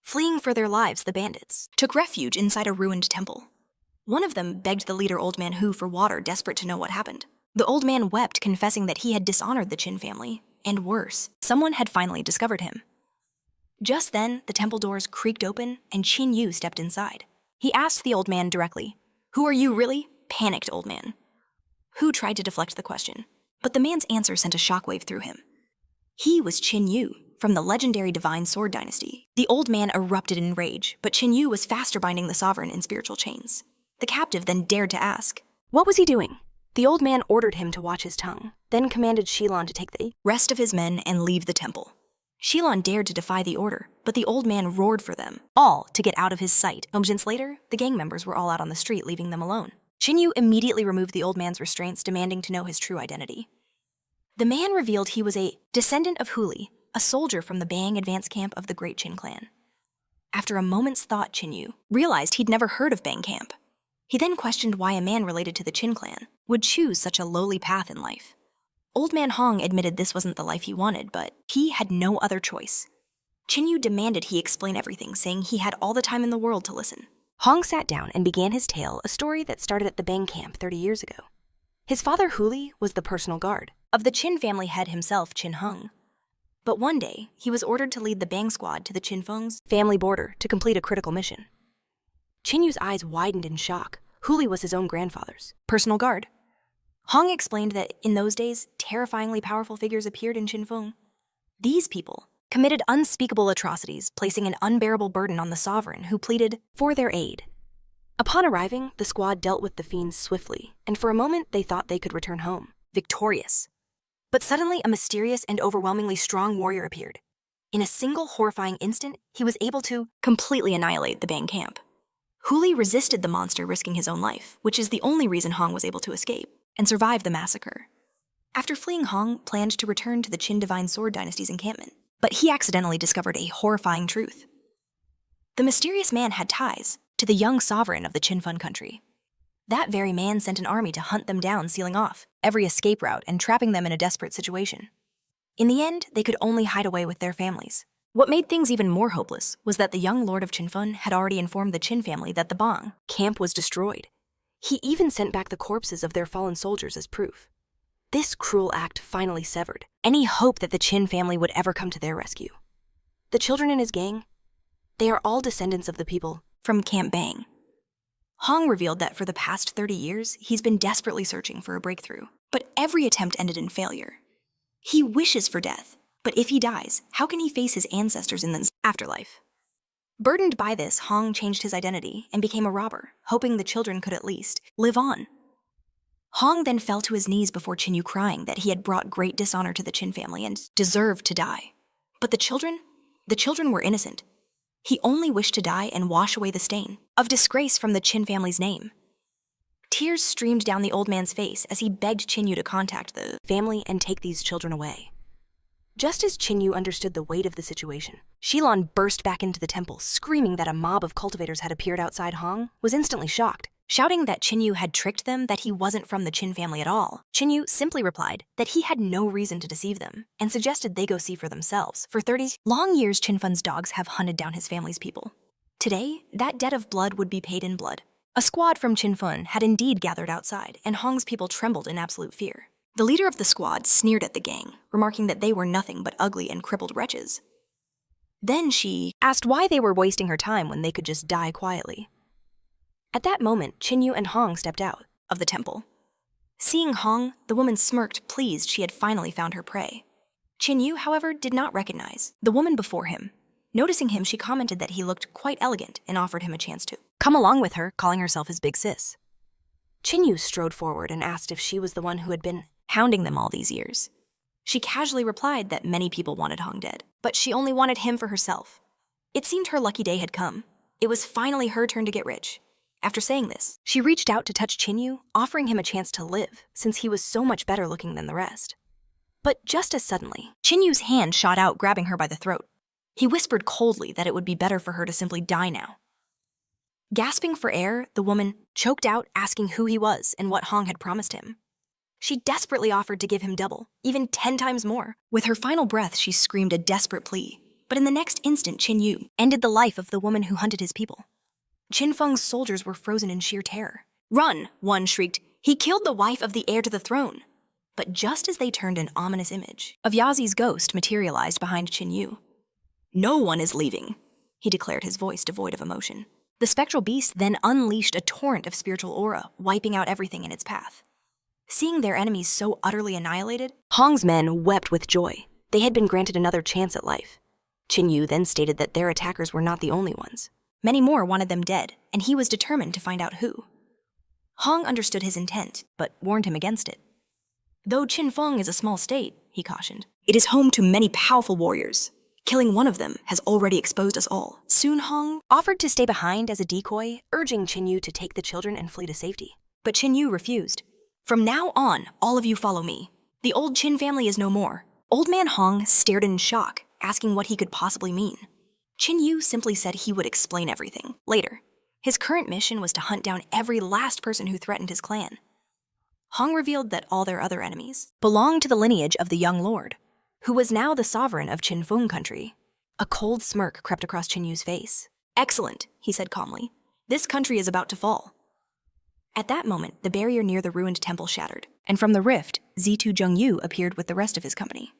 Fleeing for their lives, the bandits took refuge inside a ruined temple. One of them begged the leader, Old Man Hu, for water, desperate to know what happened. The old man wept, confessing that he had dishonored the Qin family, and worse, someone had finally discovered him. Just then, the temple doors creaked open, and Ching Yu stepped inside. He asked the old man directly, "Who are you really?" Panicked old man. Hu tried to deflect the question, but the man's answer sent a shockwave through him. He was Ching Yu, from the legendary Divine Sword Dynasty. The old man erupted in rage, but Ching Yu was faster binding the sovereign in spiritual chains. The captive then dared to ask, what was he doing? The old man ordered him to watch his tongue, then commanded Shilon to take the rest of his men and leave the temple. Shilon dared to defy the order, but the old man roared for them, all to get out of his sight. Moments later, the gang members were all out on the street, leaving them alone. Ching Yu immediately removed the old man's restraints, demanding to know his true identity. The man revealed he was a descendant of Huli, a soldier from the Bang advance camp of the Great Qin clan. After a moment's thought, Ching Yu realized he'd never heard of Bang camp. He then questioned why a man related to the Qin clan would choose such a lowly path in life. Old Man Hong admitted this wasn't the life he wanted, but he had no other choice. Ching Yu demanded he explain everything, saying he had all the time in the world to listen. Hong sat down and began his tale, a story that started at the Bang camp 30 years ago. His father, Huli, was the personal guard of the Qin family head himself, Qin Hung. But one day, he was ordered to lead the Bang Squad to the Qinfeng's family border to complete a critical mission. Ching Yu's eyes widened in shock. Huli was his own grandfather's personal guard. Hong explained that in those days, terrifyingly powerful figures appeared in Qinfeng. These people committed unspeakable atrocities, placing an unbearable burden on the sovereign, who pleaded for their aid. Upon arriving, the squad dealt with the fiends swiftly, and for a moment they thought they could return home, victorious. But suddenly, a mysterious and overwhelmingly strong warrior appeared. In a single horrifying instant, he was able to completely annihilate the Bang camp. Huli resisted the monster, risking his own life, which is the only reason Hong was able to escape and survive the massacre. After fleeing, Hong planned to return to the Qin Divine Sword Dynasty's encampment, but he accidentally discovered a horrifying truth. The mysterious man had ties to the young sovereign of the Qinfen country. That very man sent an army to hunt them down, sealing off every escape route and trapping them in a desperate situation. In the end, they could only hide away with their families. What made things even more hopeless was that the young lord of Qinfen had already informed the Qin family that the Bang camp was destroyed. He even sent back the corpses of their fallen soldiers as proof. This cruel act finally severed any hope that the Qin family would ever come to their rescue. The children in his gang, they are all descendants of the people from Camp Bang. Hong revealed that for the past 30 years, he's been desperately searching for a breakthrough, but every attempt ended in failure. He wishes for death, but if he dies, how can he face his ancestors in the afterlife? Burdened by this, Hong changed his identity and became a robber, hoping the children could at least live on. Hong then fell to his knees before Ching Yu, crying that he had brought great dishonor to the Qin family and deserved to die. But the children were innocent. He only wished to die and wash away the stain of disgrace from the Qin family's name. Tears streamed down the old man's face as he begged Ching Yu to contact the family and take these children away. Just as Ching Yu understood the weight of the situation, Shilon burst back into the temple, screaming that a mob of cultivators had appeared outside. Hong was instantly shocked, shouting that Ching Yu had tricked them, that he wasn't from the Qin family at all. Ching Yu simply replied that he had no reason to deceive them and suggested they go see for themselves. For 30 long years, Qinfen's dogs have hunted down his family's people. Today, that debt of blood would be paid in blood. A squad from Qinfen had indeed gathered outside, and Hong's people trembled in absolute fear. The leader of the squad sneered at the gang, remarking that they were nothing but ugly and crippled wretches. Then she asked why they were wasting her time when they could just die quietly. At that moment, Ching Yu and Hong stepped out of the temple. Seeing Hong, the woman smirked, pleased she had finally found her prey. Ching Yu, however, did not recognize the woman before him. Noticing him, she commented that he looked quite elegant and offered him a chance to come along with her, calling herself his big sis. Ching Yu strode forward and asked if she was the one who had been hounding them all these years. She casually replied that many people wanted Hong dead, but she only wanted him for herself. It seemed her lucky day had come. It was finally her turn to get rich. After saying this, she reached out to touch Ching Yu, offering him a chance to live, since he was so much better looking than the rest. But just as suddenly, Ching Yu's hand shot out, grabbing her by the throat. He whispered coldly that it would be better for her to simply die now. Gasping for air, the woman choked out, asking who he was and what Hong had promised him. She desperately offered to give him double, even 10 times more. With her final breath, she screamed a desperate plea. But in the next instant, Ching Yu ended the life of the woman who hunted his people. Qinfeng's soldiers were frozen in sheer terror. "Run!" one shrieked. "He killed the wife of the heir to the throne." But just as they turned, an ominous image of Yazi's ghost materialized behind Ching Yu. "No one is leaving," he declared, his voice devoid of emotion. The spectral beast then unleashed a torrent of spiritual aura, wiping out everything in its path. Seeing their enemies so utterly annihilated, Hong's men wept with joy. They had been granted another chance at life. Ching Yu then stated that their attackers were not the only ones. Many more wanted them dead, and he was determined to find out who. Hong understood his intent, but warned him against it. Though Qinfeng is a small state, he cautioned, it is home to many powerful warriors. Killing one of them has already exposed us all. Soon Hong offered to stay behind as a decoy, urging Ching Yu to take the children and flee to safety. But Ching Yu refused. "From now on, all of you follow me. The old Qin family is no more." Old man Hong stared in shock, asking what he could possibly mean. Ching Yu simply said he would explain everything later. His current mission was to hunt down every last person who threatened his clan. Hong revealed that all their other enemies belonged to the lineage of the young lord, who was now the sovereign of Qinfeng country. A cold smirk crept across Ching Yu's face. "Excellent," he said calmly. "This country is about to fall." At that moment, the barrier near the ruined temple shattered, and from the rift, Zitu Zhengyu appeared with the rest of his company.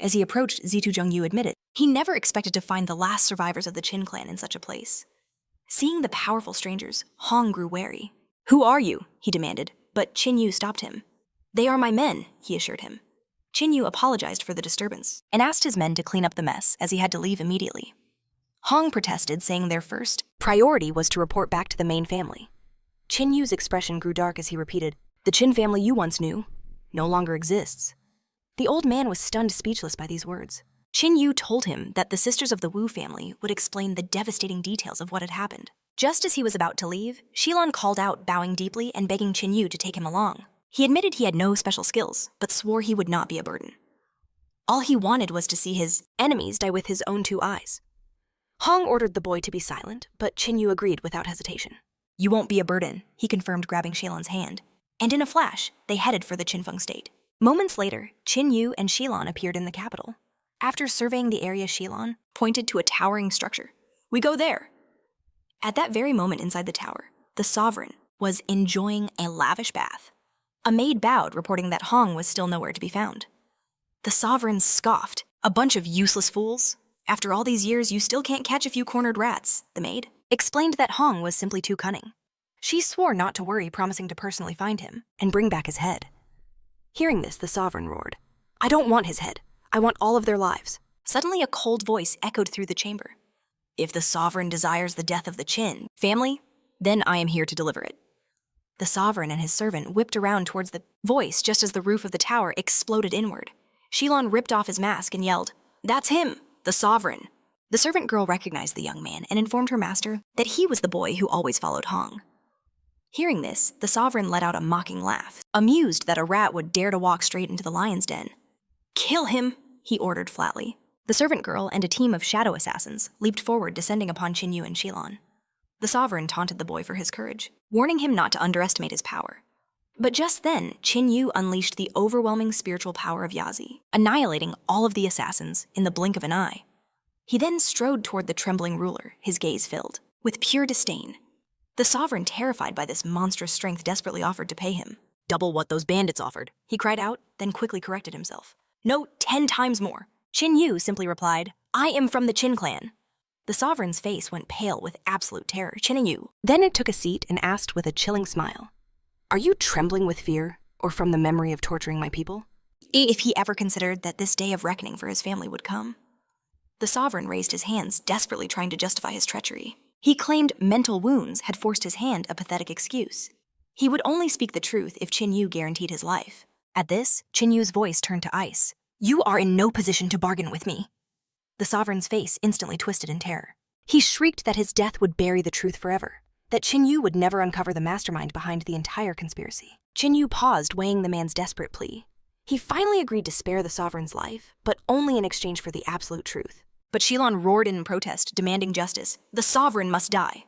As he approached, Ching Yu admitted he never expected to find the last survivors of the Qin clan in such a place. Seeing the powerful strangers, Hong grew wary. "Who are you?" he demanded, but Qin Yu stopped him. "They are my men," he assured him. Qin Yu apologized for the disturbance and asked his men to clean up the mess as he had to leave immediately. Hong protested, saying their first priority was to report back to the main family. Qin Yu's expression grew dark as he repeated, "The Qin family you once knew no longer exists." The old man was stunned speechless by these words. Qin Yu told him that the sisters of the Wu family would explain the devastating details of what had happened. Just as he was about to leave, Shilon called out, bowing deeply and begging Qin Yu to take him along. He admitted he had no special skills, but swore he would not be a burden. All he wanted was to see his enemies die with his own 2 eyes. Hong ordered the boy to be silent, but Qin Yu agreed without hesitation. "You won't be a burden," he confirmed, grabbing Shilon's hand. And in a flash, they headed for the Qinfeng state. Moments later, Qin Yu and Shilon appeared in the capital. After surveying the area, Shilon pointed to a towering structure. "We go there." At that very moment inside the tower, the sovereign was enjoying a lavish bath. A maid bowed, reporting that Hong was still nowhere to be found. The sovereign scoffed. "A bunch of useless fools. After all these years, you still can't catch a few cornered rats," the maid explained that Hong was simply too cunning. She swore not to worry, promising to personally find him and bring back his head. Hearing this, the sovereign roared, "I don't want his head. I want all of their lives." Suddenly, a cold voice echoed through the chamber. "If the sovereign desires the death of the Qin family, then I am here to deliver it." The sovereign and his servant whipped around towards the voice just as the roof of the tower exploded inward. Shilon ripped off his mask and yelled, "That's him, the sovereign." The servant girl recognized the young man and informed her master that he was the boy who always followed Hong. Hearing this, the sovereign let out a mocking laugh, amused that a rat would dare to walk straight into the lion's den. "Kill him," he ordered flatly. The servant girl and a team of shadow assassins leaped forward, descending upon Qin Yu and Shilon. The sovereign taunted the boy for his courage, warning him not to underestimate his power. But just then, Qin Yu unleashed the overwhelming spiritual power of Yazi, annihilating all of the assassins in the blink of an eye. He then strode toward the trembling ruler, his gaze filled with pure disdain. The sovereign, terrified by this monstrous strength, desperately offered to pay him. "Double what those bandits offered," he cried out, then quickly corrected himself. "No, 10 times more." Qin Yu simply replied, "I am from the Qin clan." The sovereign's face went pale with absolute terror. Qin Yu then it took a seat and asked with a chilling smile, "Are you trembling with fear or from the memory of torturing my people?" if he ever considered that this day of reckoning for his family would come. The sovereign raised his hands, desperately trying to justify his treachery. He claimed mental wounds had forced his hand, a pathetic excuse. He would only speak the truth if Qin Yu guaranteed his life. At this, Qin Yu's voice turned to ice. "You are in no position to bargain with me." The sovereign's face instantly twisted in terror. He shrieked that his death would bury the truth forever, that Qin Yu would never uncover the mastermind behind the entire conspiracy. Qin Yu paused, weighing the man's desperate plea. He finally agreed to spare the sovereign's life, but only in exchange for the absolute truth. But Shilon roared in protest, demanding justice. "The sovereign must die."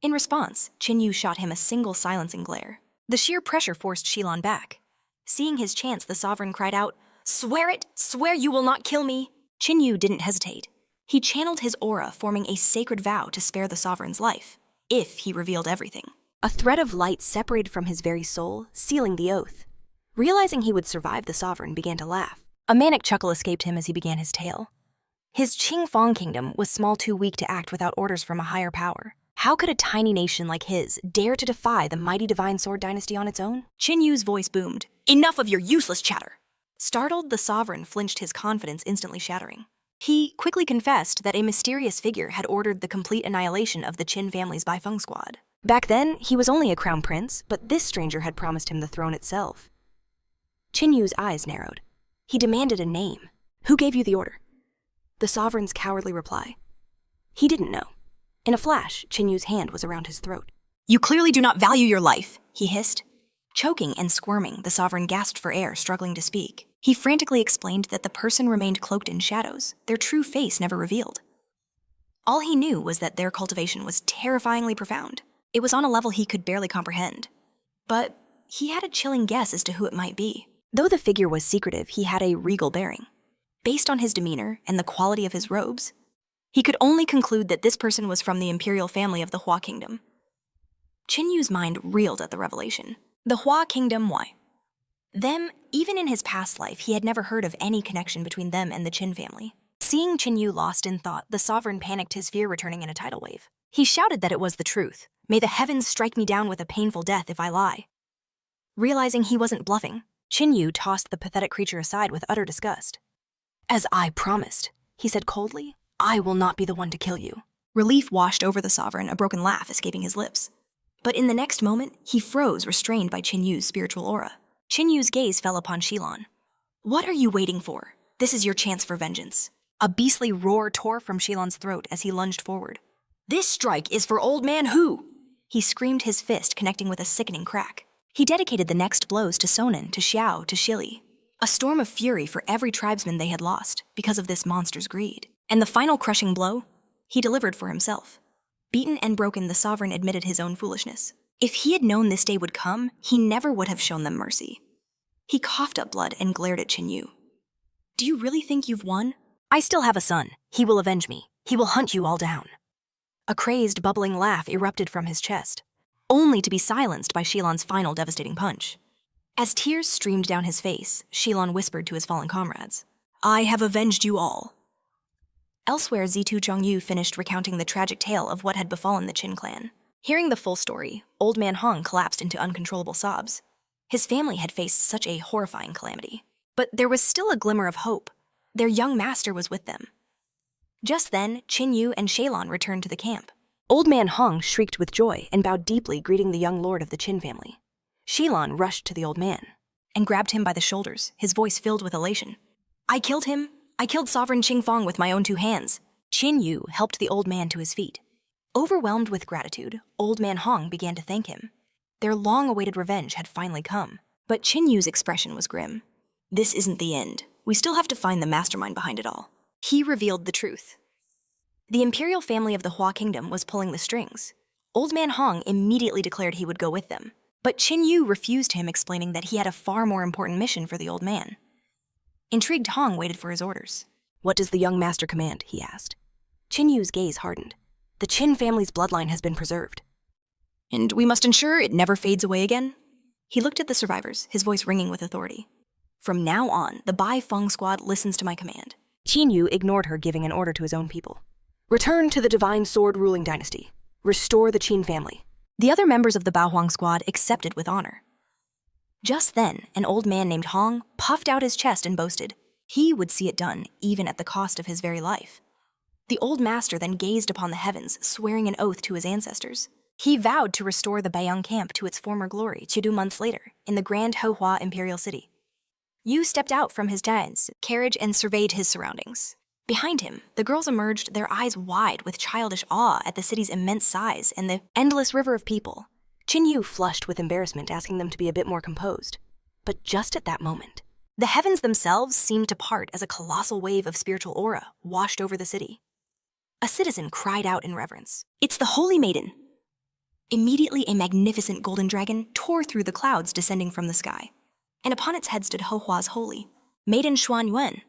In response, Qin Yu shot him a single silencing glare. The sheer pressure forced Shilon back. Seeing his chance, the sovereign cried out, "Swear it! Swear you will not kill me!" Qin Yu didn't hesitate. He channeled his aura, forming a sacred vow to spare the sovereign's life, if he revealed everything. A thread of light separated from his very soul, sealing the oath. Realizing he would survive, the sovereign began to laugh. A manic chuckle escaped him as he began his tale. His Qingfang kingdom was small, too weak to act without orders from a higher power. How could a tiny nation like his dare to defy the mighty divine sword dynasty on its own? Qin Yu's voice boomed. "Enough of your useless chatter!" Startled, the sovereign flinched, his confidence instantly shattering. He quickly confessed that a mysterious figure had ordered the complete annihilation of the Qin family's Baifeng squad. Back then, he was only a crown prince, but this stranger had promised him the throne itself. Qin Yu's eyes narrowed. He demanded a name. "Who gave you the order?" The sovereign's cowardly reply. He didn't know. In a flash, Qin Yu's hand was around his throat. "You clearly do not value your life," he hissed. Choking and squirming, the sovereign gasped for air, struggling to speak. He frantically explained that the person remained cloaked in shadows, their true face never revealed. All he knew was that their cultivation was terrifyingly profound. It was on a level he could barely comprehend. But he had a chilling guess as to who it might be. Though the figure was secretive, he had a regal bearing. Based on his demeanor and the quality of his robes, he could only conclude that this person was from the imperial family of the Hua Kingdom. Qin Yu's mind reeled at the revelation. The Hua Kingdom, why? Them, even in his past life, he had never heard of any connection between them and the Qin family. Seeing Ching Yu lost in thought, the sovereign panicked, his fear returning in a tidal wave. He shouted that it was the truth. May the heavens strike me down with a painful death if I lie. Realizing he wasn't bluffing, Ching Yu tossed the pathetic creature aside with utter disgust. As I promised, he said coldly, I will not be the one to kill you. Relief washed over the sovereign, a broken laugh escaping his lips. But in the next moment, he froze, restrained by Ching Yu's spiritual aura. Ching Yu's gaze fell upon Shilon. What are you waiting for? This is your chance for vengeance. A beastly roar tore from Shilon's throat as he lunged forward. This strike is for old man Hu! He screamed, his fist connecting with a sickening crack. He dedicated the next blows to Sonin, to Xiao, to Shili. A storm of fury for every tribesman they had lost because of this monster's greed. And the final crushing blow, he delivered for himself. Beaten and broken, the sovereign admitted his own foolishness. If he had known this day would come, he never would have shown them mercy. He coughed up blood and glared at Ching Yu. Do you really think you've won? I still have a son. He will avenge me. He will hunt you all down. A crazed, bubbling laugh erupted from his chest, only to be silenced by Shilon's final devastating punch. As tears streamed down his face, Shilon whispered to his fallen comrades, I have avenged you all. Elsewhere, Zitu Zhongyu finished recounting the tragic tale of what had befallen the Qin clan. Hearing the full story, old man Hong collapsed into uncontrollable sobs. His family had faced such a horrifying calamity. But there was still a glimmer of hope. Their young master was with them. Just then, Ching Yu and Shalon returned to the camp. Old man Hong shrieked with joy and bowed deeply, greeting the young lord of the Qin family. Shalon rushed to the old man and grabbed him by the shoulders, his voice filled with elation. I killed him. I killed Sovereign Qing Fong with my own 2 hands. Ching Yu helped the old man to his feet. Overwhelmed with gratitude, old man Hong began to thank him. Their long-awaited revenge had finally come, but Ching Yu's expression was grim. This isn't the end. We still have to find the mastermind behind it all. He revealed the truth. The imperial family of the Hua Kingdom was pulling the strings. Old man Hong immediately declared he would go with them, but Ching Yu refused him, explaining that he had a far more important mission for the old man. Intrigued, Hong waited for his orders. What does the young master command? He asked. Ching Yu's gaze hardened. The Qin family's bloodline has been preserved. And we must ensure it never fades away again? He looked at the survivors, his voice ringing with authority. From now on, the Bai Feng squad listens to my command. Ching Yu ignored her, giving an order to his own people. Return to the divine sword-ruling dynasty. Restore the Qin family. The other members of the Bao Huang squad accepted with honor. Just then, an old man named Hong puffed out his chest and boasted. He would see it done, even at the cost of his very life. The old master then gazed upon the heavens, swearing an oath to his ancestors. He vowed to restore the Baiyang camp to its former glory 2 months later, in the grand Hohua imperial city. Yu stepped out from his dad's carriage and surveyed his surroundings. Behind him, the girls emerged, their eyes wide with childish awe at the city's immense size and the endless river of people. Ching Yu flushed with embarrassment, asking them to be a bit more composed. But just at that moment, the heavens themselves seemed to part as a colossal wave of spiritual aura washed over the city. A citizen cried out in reverence, "It's the Holy Maiden!" Immediately, a magnificent golden dragon tore through the clouds descending from the sky, and upon its head stood Hohua's holy, Maiden Xuan Yuan.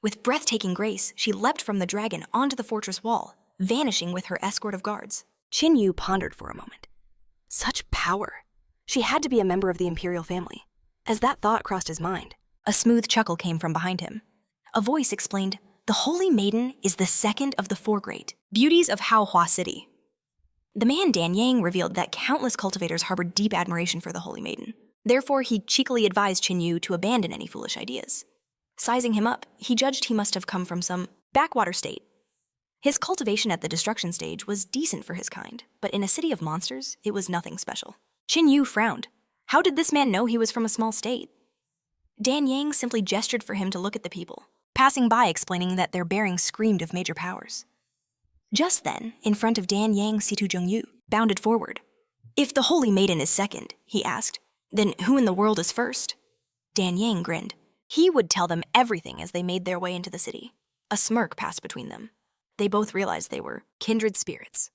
With breathtaking grace, she leapt from the dragon onto the fortress wall, vanishing with her escort of guards. Ching Yu pondered for a moment. Such power! She had to be a member of the imperial family. As that thought crossed his mind, a smooth chuckle came from behind him. A voice explained, "The Holy Maiden is the second of the 4 great beauties of Haohua City." The man Dan Yang revealed that countless cultivators harbored deep admiration for the Holy Maiden. Therefore, he cheekily advised Ching Yu to abandon any foolish ideas. Sizing him up, he judged he must have come from some backwater state. His cultivation at the destruction stage was decent for his kind, but in a city of monsters, it was nothing special. Ching Yu frowned. How did this man know he was from a small state? Dan Yang simply gestured for him to look at the people, passing by explaining that their bearing screamed of major powers. Just then, in front of Dan Yang, Zitu Zhongyu bounded forward. "If the Holy Maiden is second," he asked, "then who in the world is first?" Dan Yang grinned. He would tell them everything as they made their way into the city. A smirk passed between them. They both realized they were kindred spirits.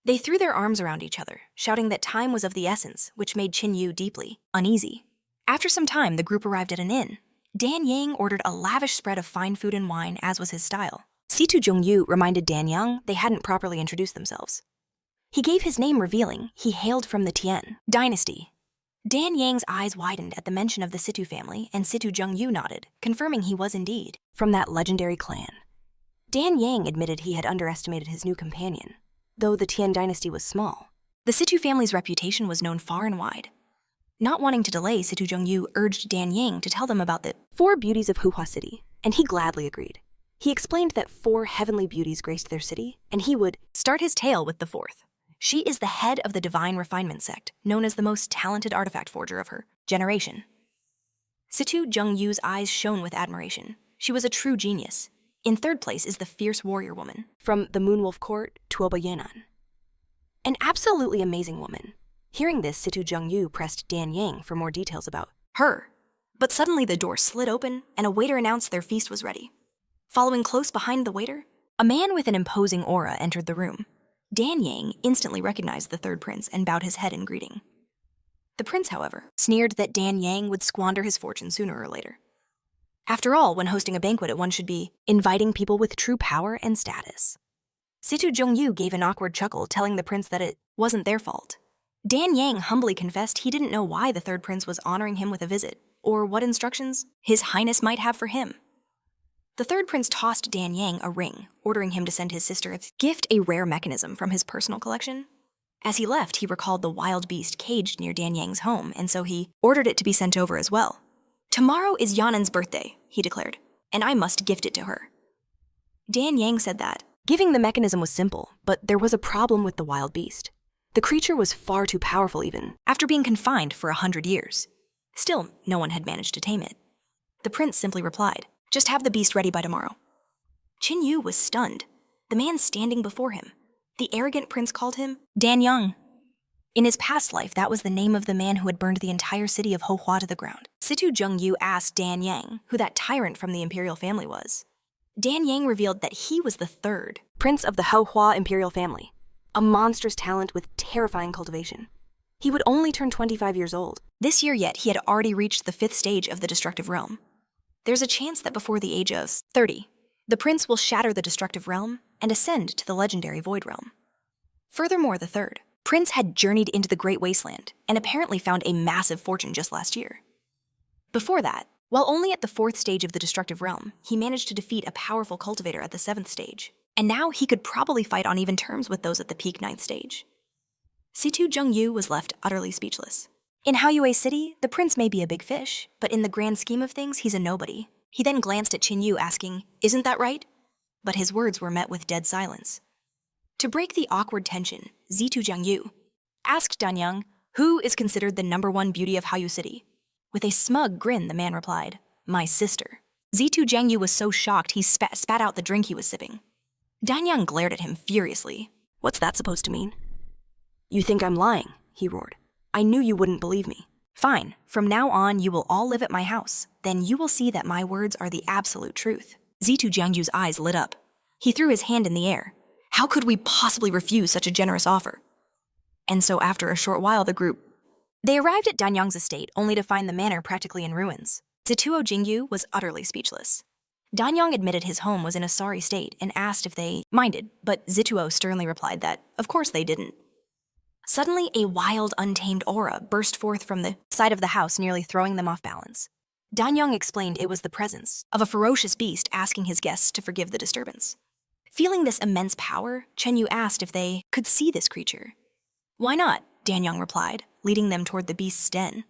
They threw their arms around each other, shouting that time was of the essence, which made Ching Yu deeply uneasy. After some time, the group arrived at an inn. Dan Yang ordered a lavish spread of fine food and wine, as was his style. Zitu Zhongyu reminded Dan Yang they hadn't properly introduced themselves. He gave his name, revealing he hailed from the Tian dynasty. Dan Yang's eyes widened at the mention of the Situ family, and Situ Jung-yu nodded, confirming he was indeed from that legendary clan. Dan Yang admitted he had underestimated his new companion, though the Tian dynasty was small. The Situ family's reputation was known far and wide. Not wanting to delay, Situ Jung-yu urged Dan Yang to tell them about the 4 beauties of Manhwa City, and he gladly agreed. He explained that 4 heavenly beauties graced their city, and he would start his tale with the 4th. She is the head of the Divine Refinement sect, known as the most talented artifact forger of her generation. Situ Jung-yu's eyes shone with admiration. She was a true genius. In 3rd place is the fierce warrior woman from the Moonwolf Court, Tuoba Yan'an. An absolutely amazing woman. Hearing this, Situ Jung-yu pressed Dan Yang for more details about her. But suddenly the door slid open, and a waiter announced their feast was ready. Following close behind the waiter, a man with an imposing aura entered the room. Dan Yang instantly recognized the 3rd prince and bowed his head in greeting. The prince, however, sneered that Dan Yang would squander his fortune sooner or later. After all, when hosting a banquet, one should be inviting people with true power and status. Situ Jung-yu gave an awkward chuckle, telling the prince that it wasn't their fault. Dan Yang humbly confessed he didn't know why the 3rd prince was honoring him with a visit, or what instructions His Highness might have for him. The 3rd prince tossed Dan Yang a ring, ordering him to send his sister a gift, a rare mechanism from his personal collection. As he left, he recalled the wild beast caged near Dan Yang's home, and so he ordered it to be sent over as well. "Tomorrow is Yanan's birthday," he declared, "and I must gift it to her." Dan Yang said that giving the mechanism was simple, but there was a problem with the wild beast. The creature was far too powerful even after being confined for 100 years. Still, no one had managed to tame it. The prince simply replied, "Just have the beast ready by tomorrow." Ching Yu was stunned. The man standing before him, the arrogant prince, called him Dan Yang. In his past life, that was the name of the man who had burned the entire city of Hohua to the ground. Situ Jung-yu asked Dan Yang who that tyrant from the imperial family was. Dan Yang revealed that he was the 3rd prince of the Hohua imperial family, a monstrous talent with terrifying cultivation. He would only turn 25 years old. This year yet, he had already reached the 5th stage of the destructive realm. There's a chance that before the age of 30, the prince will shatter the destructive realm and ascend to the legendary void realm. Furthermore, the 3rd prince had journeyed into the Great Wasteland and apparently found a massive fortune just last year. Before that, while only at the 4th stage of the destructive realm, he managed to defeat a powerful cultivator at the 7th stage, and now he could probably fight on even terms with those at the peak 9th stage. Situ Jung-yu was left utterly speechless. In Haoyue City, the prince may be a big fish, but in the grand scheme of things, he's a nobody. He then glanced at Ching Yu, asking, "Isn't that right?" But his words were met with dead silence. To break the awkward tension, Situ Jung-yu asked Dan Yang, "Who is considered the #1 beauty of Haoyue City?" With a smug grin, the man replied, "My sister." Situ Jung-yu was so shocked he spat out the drink he was sipping. Dan Yang glared at him furiously. "What's that supposed to mean?" "You think I'm lying," he roared. "I knew you wouldn't believe me." "Fine. From now on, you will all live at my house. Then you will see that my words are the absolute truth." Situ Jung-yu's eyes lit up. He threw his hand in the air. How could we possibly refuse such a generous offer? And so after a short while, they arrived at Dan Yang's estate, only to find the manor practically in ruins. Zituo Jingyu was utterly speechless. Dan Yang admitted his home was in a sorry state and asked if they minded, but Zituo sternly replied that, of course they didn't. Suddenly, a wild, untamed aura burst forth from the side of the house, nearly throwing them off balance. Dan Yang explained it was the presence of a ferocious beast asking his guests to forgive the disturbance. Feeling this immense power, Ching Yu asked if they could see this creature. "Why not?" Dan Yang replied, leading them toward the beast's den.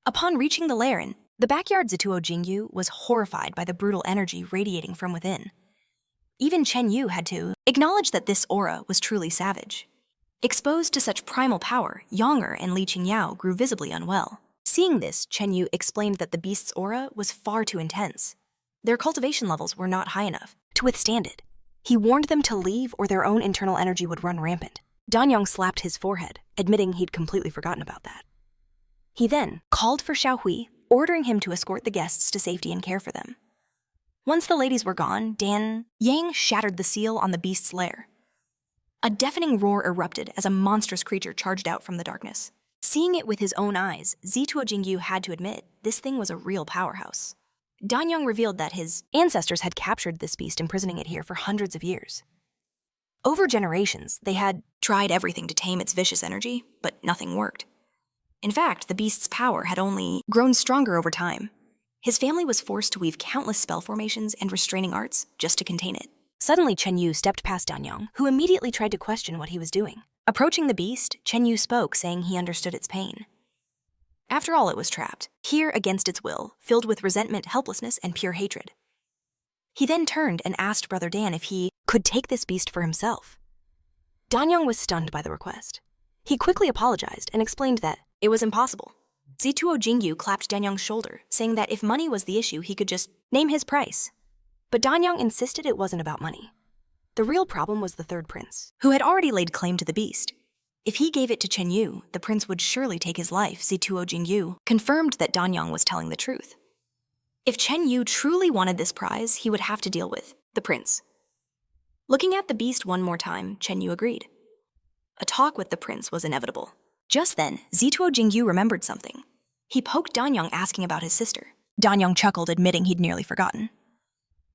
Upon reaching the lair in the backyard, Zituo Jingyu was horrified by the brutal energy radiating from within. Even Ching Yu had to acknowledge that this aura was truly savage. Exposed to such primal power, Yonger and Li Qingyao grew visibly unwell. Seeing this, Ching Yu explained that the beast's aura was far too intense. Their cultivation levels were not high enough to withstand it. He warned them to leave or their own internal energy would run rampant. Dan Yang slapped his forehead, admitting he'd completely forgotten about that. He then called for Xiao Hui, ordering him to escort the guests to safety and care for them. Once the ladies were gone, Dan Yang shattered the seal on the beast's lair. A deafening roar erupted as a monstrous creature charged out from the darkness. Seeing it with his own eyes, Zituo Jingyu had to admit this thing was a real powerhouse. Dan Yang revealed that his ancestors had captured this beast, imprisoning it here for hundreds of years. Over generations, they had tried everything to tame its vicious energy, but nothing worked. In fact, the beast's power had only grown stronger over time. His family was forced to weave countless spell formations and restraining arts just to contain it. Suddenly, Ching Yu stepped past Danyang, who immediately tried to question what he was doing. Approaching the beast, Ching Yu spoke, saying he understood its pain. After all, it was trapped, here against its will, filled with resentment, helplessness, and pure hatred. He then turned and asked Brother Dan if he could take this beast for himself. Danyang was stunned by the request. He quickly apologized and explained that it was impossible. Zituo Jingyu clapped Danyang's shoulder, saying that if money was the issue, he could just name his price. But Danyang insisted it wasn't about money. The real problem was the third prince, who had already laid claim to the beast. If he gave it to Ching Yu, the prince would surely take his life. Zituo Jingyu confirmed that Danyang was telling the truth. If Ching Yu truly wanted this prize, he would have to deal with the prince. Looking at the beast one more time, Ching Yu agreed. A talk with the prince was inevitable. Just then, Zituo Jingyu remembered something. He poked Danyang, asking about his sister. Danyang chuckled, admitting he'd nearly forgotten.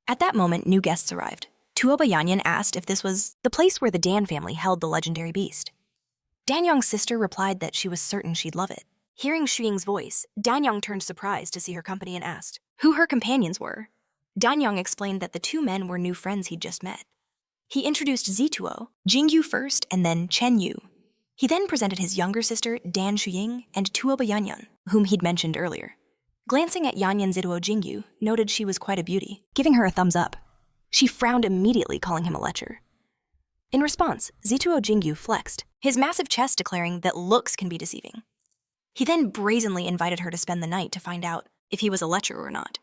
At that moment, new guests arrived. Tuoba Yanyan asked if this was the place where the Dan family held the legendary beast. Danyang's sister replied that she was certain she'd love it. Hearing Xuying's voice, Danyang turned surprised to see her company and asked who her companions were. Danyang explained that the two men were new friends he'd just met. He introduced Zituo, Jingyu first, and then Ching Yu. He then presented his younger sister, Dan Shuying, and Tuoba Yanyan, whom he'd mentioned earlier. Glancing at Yanyan, Zituo Jingyu noted she was quite a beauty, giving her a thumbs up. She frowned immediately, calling him a lecher. In response, Zituo Jingyu flexed, his massive chest declaring that looks can be deceiving. He then brazenly invited her to spend the night to find out if he was a lecher or not.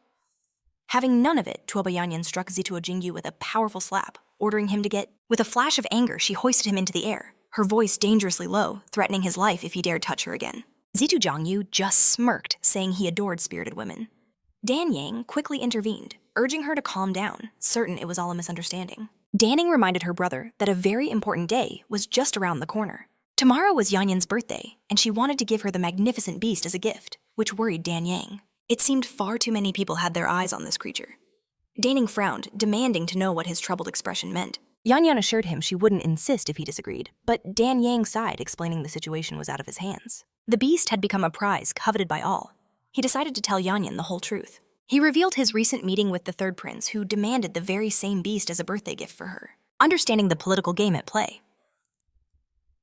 Having none of it, Tuoba Yanyan struck Zituo Jingyu with a powerful slap, ordering him to get. With a flash of anger, she hoisted him into the air, her voice dangerously low, threatening his life if he dared touch her again. Zituo Jingyu just smirked, saying he adored spirited women. Dan Yang quickly intervened, urging her to calm down, certain it was all a misunderstanding. Danning reminded her brother that a very important day was just around the corner. Tomorrow was Yanyan's birthday, and she wanted to give her the magnificent beast as a gift, which worried Dan Yang. It seemed far too many people had their eyes on this creature. Danning frowned, demanding to know what his troubled expression meant. Yanyan assured him she wouldn't insist if he disagreed, but Dan Yang sighed, explaining the situation was out of his hands. The beast had become a prize coveted by all. He decided to tell Yanyan the whole truth. He revealed his recent meeting with the third prince, who demanded the very same beast as a birthday gift for her, understanding the political game at play.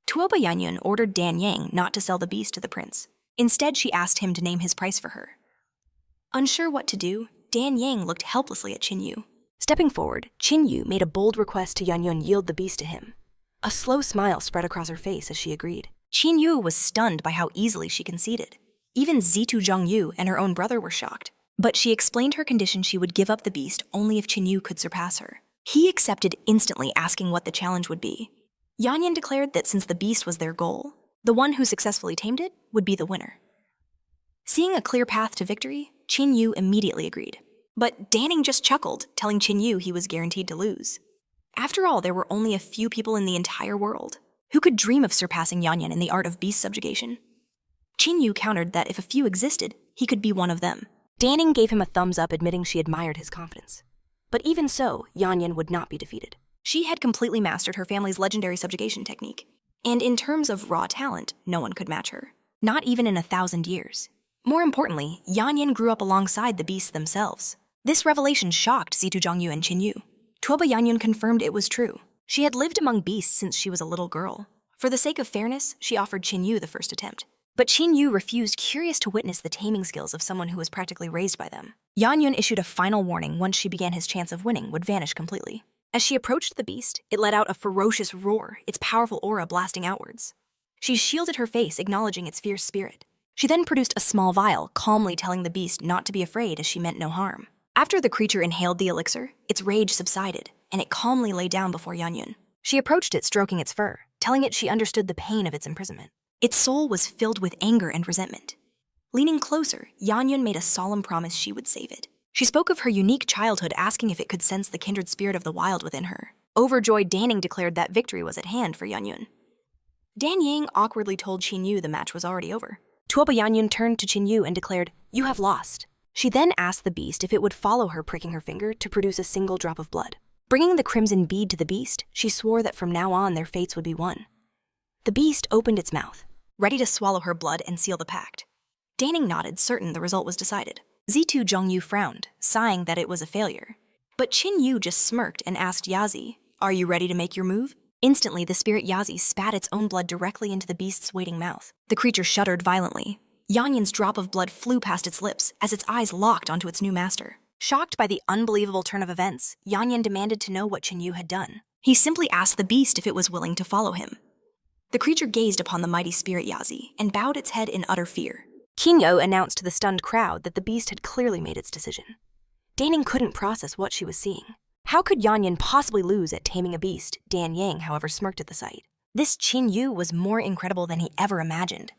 Tuoba Yanyan ordered Dan Yang not to sell the beast to the prince. Instead, she asked him to name his price for her. Unsure what to do, Dan Yang looked helplessly at Ching Yu. Stepping forward, Ching Yu made a bold request to Yanyan yield the beast to him. A slow smile spread across her face as she agreed. Ching Yu was stunned by how easily she conceded. Even Zituo Jingyu and her own brother were shocked. But she explained her condition: she would give up the beast only if Ching Yu could surpass her. He accepted instantly, asking what the challenge would be. Yanyan declared that since the beast was their goal, the one who successfully tamed it would be the winner. Seeing a clear path to victory, Ching Yu immediately agreed. But Danning just chuckled, telling Ching Yu he was guaranteed to lose. After all, there were only a few people in the entire world who could dream of surpassing Yanyan in the art of beast subjugation. Ching Yu countered that if a few existed, he could be one of them. Danning gave him a thumbs up, admitting she admired his confidence. But even so, Yanyan would not be defeated. She had completely mastered her family's legendary subjugation technique. And in terms of raw talent, no one could match her. Not even in 1,000 years. More importantly, Yanyan grew up alongside the beasts themselves. This revelation shocked Zituo Jingyu and Ching Yu. Tuoba Yanyan confirmed it was true. She had lived among beasts since she was a little girl. For the sake of fairness, she offered Ching Yu the first attempt. But Ching Yu refused, curious to witness the taming skills of someone who was practically raised by them. Yanyan issued a final warning: once she began, his chance of winning would vanish completely. As she approached the beast, it let out a ferocious roar, its powerful aura blasting outwards. She shielded her face, acknowledging its fierce spirit. She then produced a small vial, calmly telling the beast not to be afraid, as she meant no harm. After the creature inhaled the elixir, its rage subsided, and it calmly lay down before Yanyan. She approached it, stroking its fur, telling it she understood the pain of its imprisonment. Its soul was filled with anger and resentment. Leaning closer, Yanyan made a solemn promise she would save it. She spoke of her unique childhood, asking if it could sense the kindred spirit of the wild within her. Overjoyed, Danning declared that victory was at hand for Yanyan. Dan Yang awkwardly told Ching Yu the match was already over. Tuoba Yanyan turned to Ching Yu and declared, "You have lost." She then asked the beast if it would follow her, pricking her finger to produce a single drop of blood. Bringing the crimson bead to the beast, she swore that from now on their fates would be one. The beast opened its mouth. ready to swallow her blood and seal the pact. Daning nodded, certain the result was decided. Zhang Yu frowned, sighing that it was a failure. But Ching Yu just smirked and asked Yazi, "Are you ready to make your move?" Instantly, the spirit Yazi spat its own blood directly into the beast's waiting mouth. The creature shuddered violently. Yanyan's drop of blood flew past its lips as its eyes locked onto its new master. Shocked by the unbelievable turn of events, Yanyan demanded to know what Ching Yu had done. He simply asked the beast if it was willing to follow him. The creature gazed upon the mighty spirit Yazi and bowed its head in utter fear. Ching Yu announced to the stunned crowd that the beast had clearly made its decision. Daning couldn't process what she was seeing. How could Yanyan possibly lose at taming a beast? Dan Yang, however, smirked at the sight. This Ching Yu was more incredible than he ever imagined.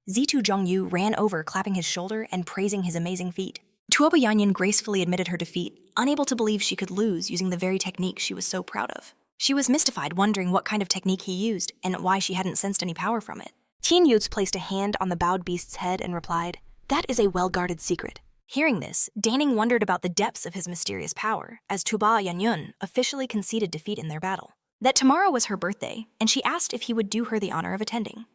Zhang Yu ran over, clapping his shoulder and praising his amazing feat. Tuoba Yanyan gracefully admitted her defeat, unable to believe she could lose using the very technique she was so proud of. She was mystified, wondering what kind of technique he used and why she hadn't sensed any power from it. Ching Yu placed a hand on the bowed beast's head and replied, "That is a well-guarded secret." Hearing this, Daning wondered about the depths of his mysterious power, as Tuoba Yanyan officially conceded defeat in their battle. That tomorrow was her birthday, and she asked if he would do her the honor of attending.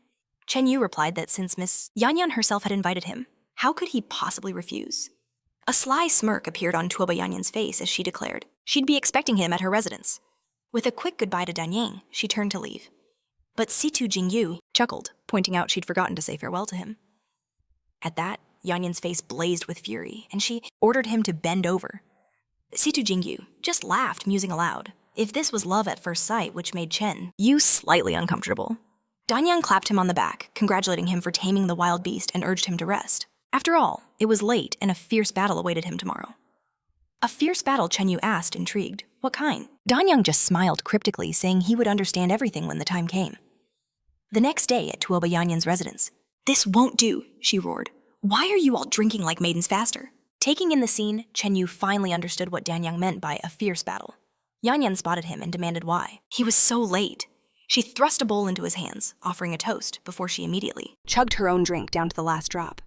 Ching Yu replied that since Miss Yanyan herself had invited him, how could he possibly refuse? A sly smirk appeared on Tuoba Yanyan's face as she declared she'd be expecting him at her residence. With a quick goodbye to Danyang, she turned to leave. But Jing Yu chuckled, pointing out she'd forgotten to say farewell to him. At that, Yanyan's face blazed with fury, and she ordered him to bend over. Jing Yu just laughed, musing aloud. If this was love at first sight, which made Chen Yu slightly uncomfortable. Danyang clapped him on the back, congratulating him for taming the wild beast and urged him to rest. After all, it was late and a fierce battle awaited him tomorrow. A fierce battle, Chen Yu asked, intrigued. What kind? Danyang just smiled cryptically, saying he would understand everything when the time came. The next day at Tuoba Yanyan's residence, "This won't do," she roared. "Why are you all drinking like maidens faster?" Taking in the scene, Chen Yu finally understood what Danyang meant by a fierce battle. Yanyan spotted him and demanded why. He was so late. She thrust a bowl into his hands, offering a toast, before she immediately chugged her own drink down to the last drop.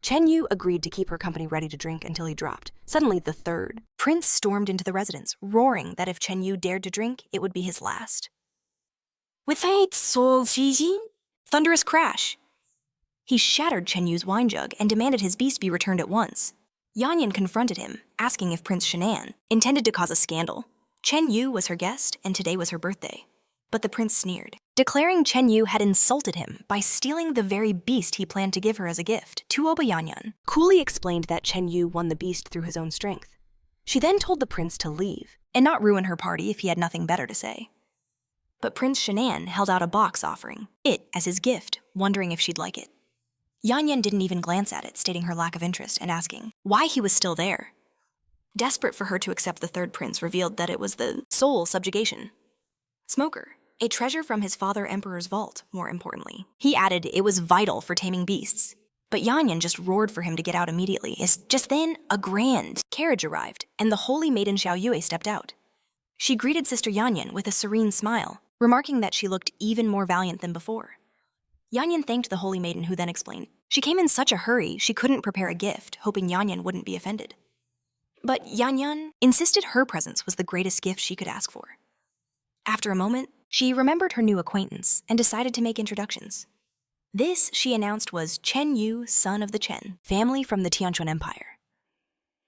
Chen Yu agreed to keep her company ready to drink until he dropped. Suddenly, the third prince stormed into the residence, roaring that if Chen Yu dared to drink, it would be his last. With a thunderous crash, he shattered Chen Yu's wine jug and demanded his beast be returned at once. Yanyan confronted him, asking if Prince Shenan intended to cause a scandal. Chen Yu was her guest, and today was her birthday. But the prince sneered, declaring Chen Yu had insulted him by stealing the very beast he planned to give her as a gift. Tuoba Yanyan coolly explained that Chen Yu won the beast through his own strength. She then told the prince to leave and not ruin her party if he had nothing better to say. But Prince Shenan held out a box offering it as his gift, wondering if she'd like it. Yanyan didn't even glance at it, stating her lack of interest and asking why he was still there. Desperate for her to accept, the third prince revealed that it was the soul subjugation. Smoker, a treasure from his father emperor's vault, more importantly. He added it was vital for taming beasts. But Yanyan just roared for him to get out immediately, as just then a grand carriage arrived, and the holy maiden Xiao Yue stepped out. She greeted Sister Yanyan with a serene smile, remarking that she looked even more valiant than before. Yanyan thanked the holy maiden, who then explained she came in such a hurry she couldn't prepare a gift, hoping Yanyan wouldn't be offended. But Yanyan insisted her presence was the greatest gift she could ask for. After a moment, she remembered her new acquaintance and decided to make introductions. This, she announced, was Chen Yu, son of the Chen, family from the Tianquan Empire.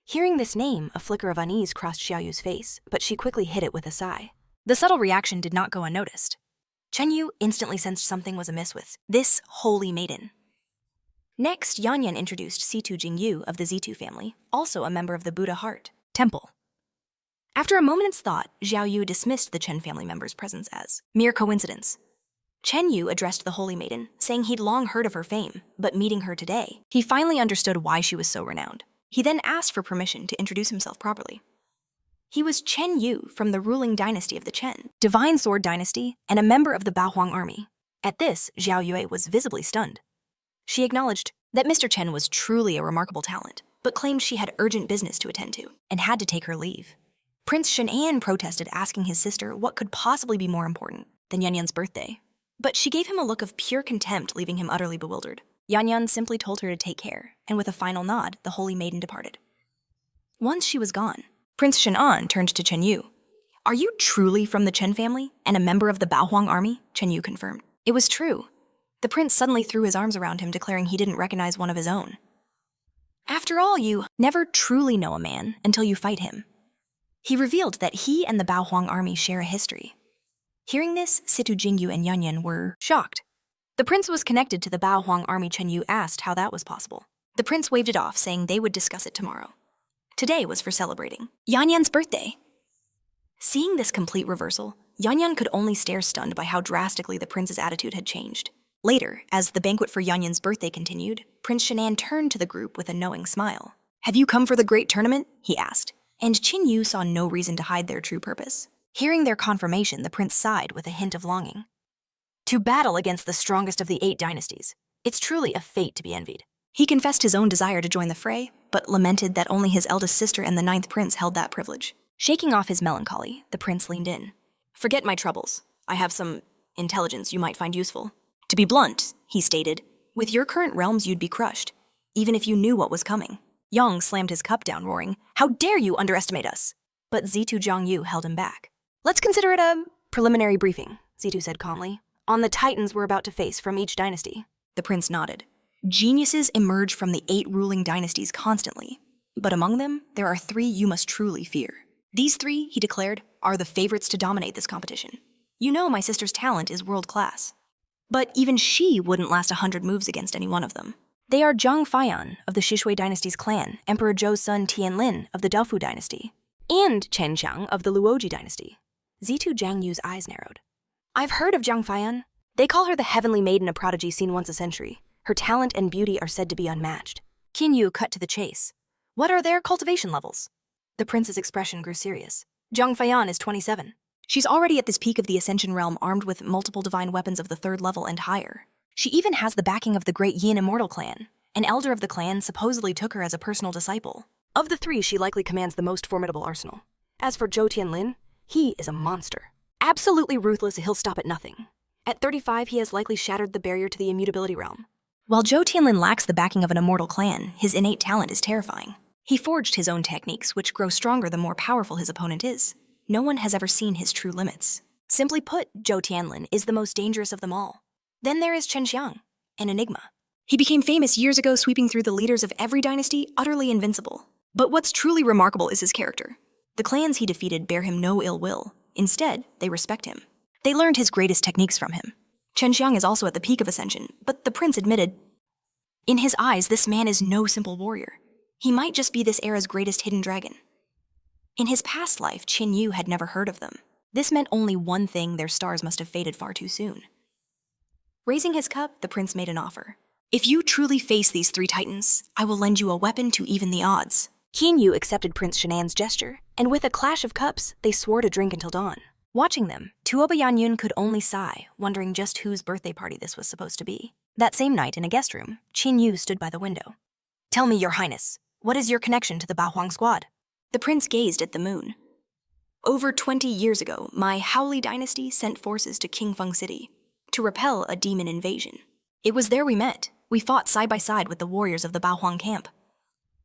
Hearing this name, a flicker of unease crossed Xiao Yu's face, but she quickly hid it with a sigh. The subtle reaction did not go unnoticed. Chen Yu instantly sensed something was amiss with this holy maiden. Next, Yanyan introduced Jing Yu of the Zitu family, also a member of the Buddha Heart Temple. After a moment's thought, Xiao Yu dismissed the Chen family member's presence as mere coincidence. Chen Yu addressed the holy maiden, saying he'd long heard of her fame, but meeting her today, he finally understood why she was so renowned. He then asked for permission to introduce himself properly. He was Chen Yu from the ruling dynasty of the Chen, Divine Sword Dynasty, and a member of the Baohuang army. At this, Xiao Yue was visibly stunned. She acknowledged that Mr. Chen was truly a remarkable talent, but claimed she had urgent business to attend to, and had to take her leave. Prince Shenan protested, asking his sister what could possibly be more important than Yanyan's birthday. But she gave him a look of pure contempt, leaving him utterly bewildered. Yanyan simply told her to take care, and with a final nod, the holy maiden departed. Once she was gone, Prince Shenan turned to Chen Yu. "Are you truly from the Chen family and a member of the Baohuang army?" Chen Yu confirmed. It was true. The prince suddenly threw his arms around him, declaring he didn't recognize one of his own. After all, you never truly know a man until you fight him. He revealed that he and the Bao Huang army share a history. Hearing this, Situ Jingyu and Yanyan were shocked. The prince was connected to the Bao Huang army. Ching Yu asked how that was possible. The prince waved it off, saying they would discuss it tomorrow. Today was for celebrating Yanyan's birthday. Seeing this complete reversal, Yanyan could only stare stunned by how drastically the prince's attitude had changed. Later, as the banquet for Yanyan's birthday continued, Prince Shan'an turned to the group with a knowing smile. "Have you come for the great tournament?" he asked, and Ching Yu saw no reason to hide their true purpose. Hearing their confirmation, the prince sighed with a hint of longing. "To battle against the strongest of the 8 dynasties. It's truly a fate to be envied." He confessed his own desire to join the fray, but lamented that only his eldest sister and the 9th prince held that privilege. Shaking off his melancholy, the prince leaned in. "Forget my troubles. I have some intelligence you might find useful. To be blunt," he stated, "with your current realms you'd be crushed, even if you knew what was coming." Yang slammed his cup down, roaring, "How dare you underestimate us?" But Zitu Zhangyu held him back. "Let's consider it a preliminary briefing," Zitu said calmly, "on the titans we're about to face from each dynasty." The prince nodded. Geniuses emerge from the 8 ruling dynasties constantly, but among them, there are 3 you must truly fear. These 3, he declared, are the favorites to dominate this competition. You know my sister's talent is world-class. But even she wouldn't last 100 moves against any one of them. They are Zhang Feiyan of the Shishui dynasty's clan, Emperor Zhou's son Tianlin of the Daofu dynasty, and Chen Xiang of the Luoji dynasty. Zitu Zhangyu's eyes narrowed. "I've heard of Zhang Feiyan. They call her the heavenly maiden, a prodigy seen once a century. Her talent and beauty are said to be unmatched." Qin Yu cut to the chase. "What are their cultivation levels?" The prince's expression grew serious. "Zhang Feiyan is 27. She's already at this peak of the Ascension realm, armed with multiple divine weapons of the 3rd level and higher. She even has the backing of the great Yin Immortal clan. An elder of the clan supposedly took her as a personal disciple. Of the 3, she likely commands the most formidable arsenal. As for Zhou Tianlin, he is a monster. Absolutely ruthless, he'll stop at nothing. At 35, he has likely shattered the barrier to the immutability realm. While Zhou Tianlin lacks the backing of an immortal clan, his innate talent is terrifying. He forged his own techniques, which grow stronger the more powerful his opponent is. No one has ever seen his true limits. Simply put, Zhou Tianlin is the most dangerous of them all. Then there is Chen Xiang, an enigma. He became famous years ago, sweeping through the leaders of every dynasty, utterly invincible. But what's truly remarkable is his character. The clans he defeated bear him no ill will. Instead, they respect him. They learned his greatest techniques from him. Chen Xiang is also at the peak of ascension, but the prince admitted, in his eyes, this man is no simple warrior. He might just be this era's greatest hidden dragon. In his past life, Ching Yu had never heard of them. This meant only one thing: their stars must have faded far too soon. Raising his cup, the prince made an offer. "If you truly face these 3 titans, I will lend you a weapon to even the odds." Qin Yu accepted Prince Shan'an's gesture, and with a clash of cups, they swore to drink until dawn. Watching them, Tuoba Yanyun could only sigh, wondering just whose birthday party this was supposed to be. That same night, in a guest room, Qin Yu stood by the window. "Tell me, Your Highness, what is your connection to the Bao Huang squad?" The prince gazed at the moon. "Over 20 years ago, my Howley dynasty sent forces to Qingfeng City to repel a demon invasion. It was there we met. We fought side by side with the warriors of the Bao Huang camp."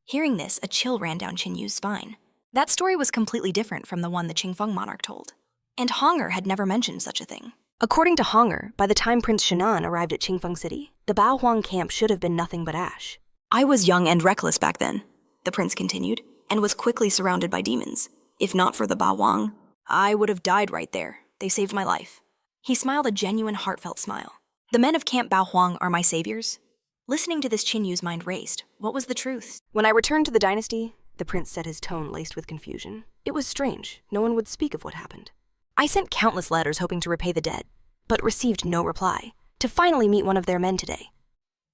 Hearing this, a chill ran down Qin Yu's spine. That story was completely different from the one the Qingfeng monarch told. And Honger had never mentioned such a thing. According to Honger, by the time Prince Shan'an arrived at Qingfeng City, the Bao Huang camp should have been nothing but ash. "I was young and reckless back then," the prince continued, "and was quickly surrounded by demons. If not for the Bao Huang, I would have died right there. They saved my life." He smiled a genuine, heartfelt smile. "The men of Camp Bao Huang are my saviors?" Listening to this, Qin Yu's mind raced. What was the truth? "When I returned to the dynasty," the prince said, his tone laced with confusion, "it was strange. No one would speak of what happened. I sent countless letters hoping to repay the debt, but received no reply. To finally meet one of their men today."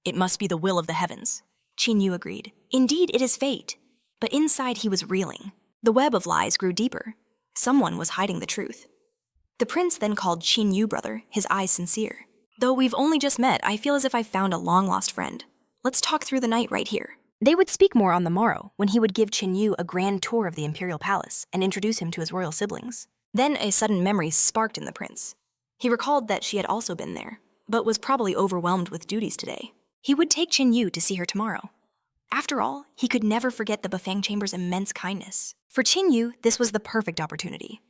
"It must be the will of the heavens," Qin Yu agreed. "Indeed, it is fate." But inside he was reeling. The web of lies grew deeper. Someone was hiding the truth. The prince then called Qin Yu brother, his eyes sincere. "Though we've only just met, I feel as if I've found a long-lost friend. Let's talk through the night right here." They would speak more on the morrow, when he would give Qin Yu a grand tour of the imperial palace and introduce him to his royal siblings. Then a sudden memory sparked in the prince. He recalled that she had also been there, but was probably overwhelmed with duties today. He would take Qin Yu to see her tomorrow. After all, he could never forget the Bafang Chamber's immense kindness. For Qin Yu, this was the perfect opportunity.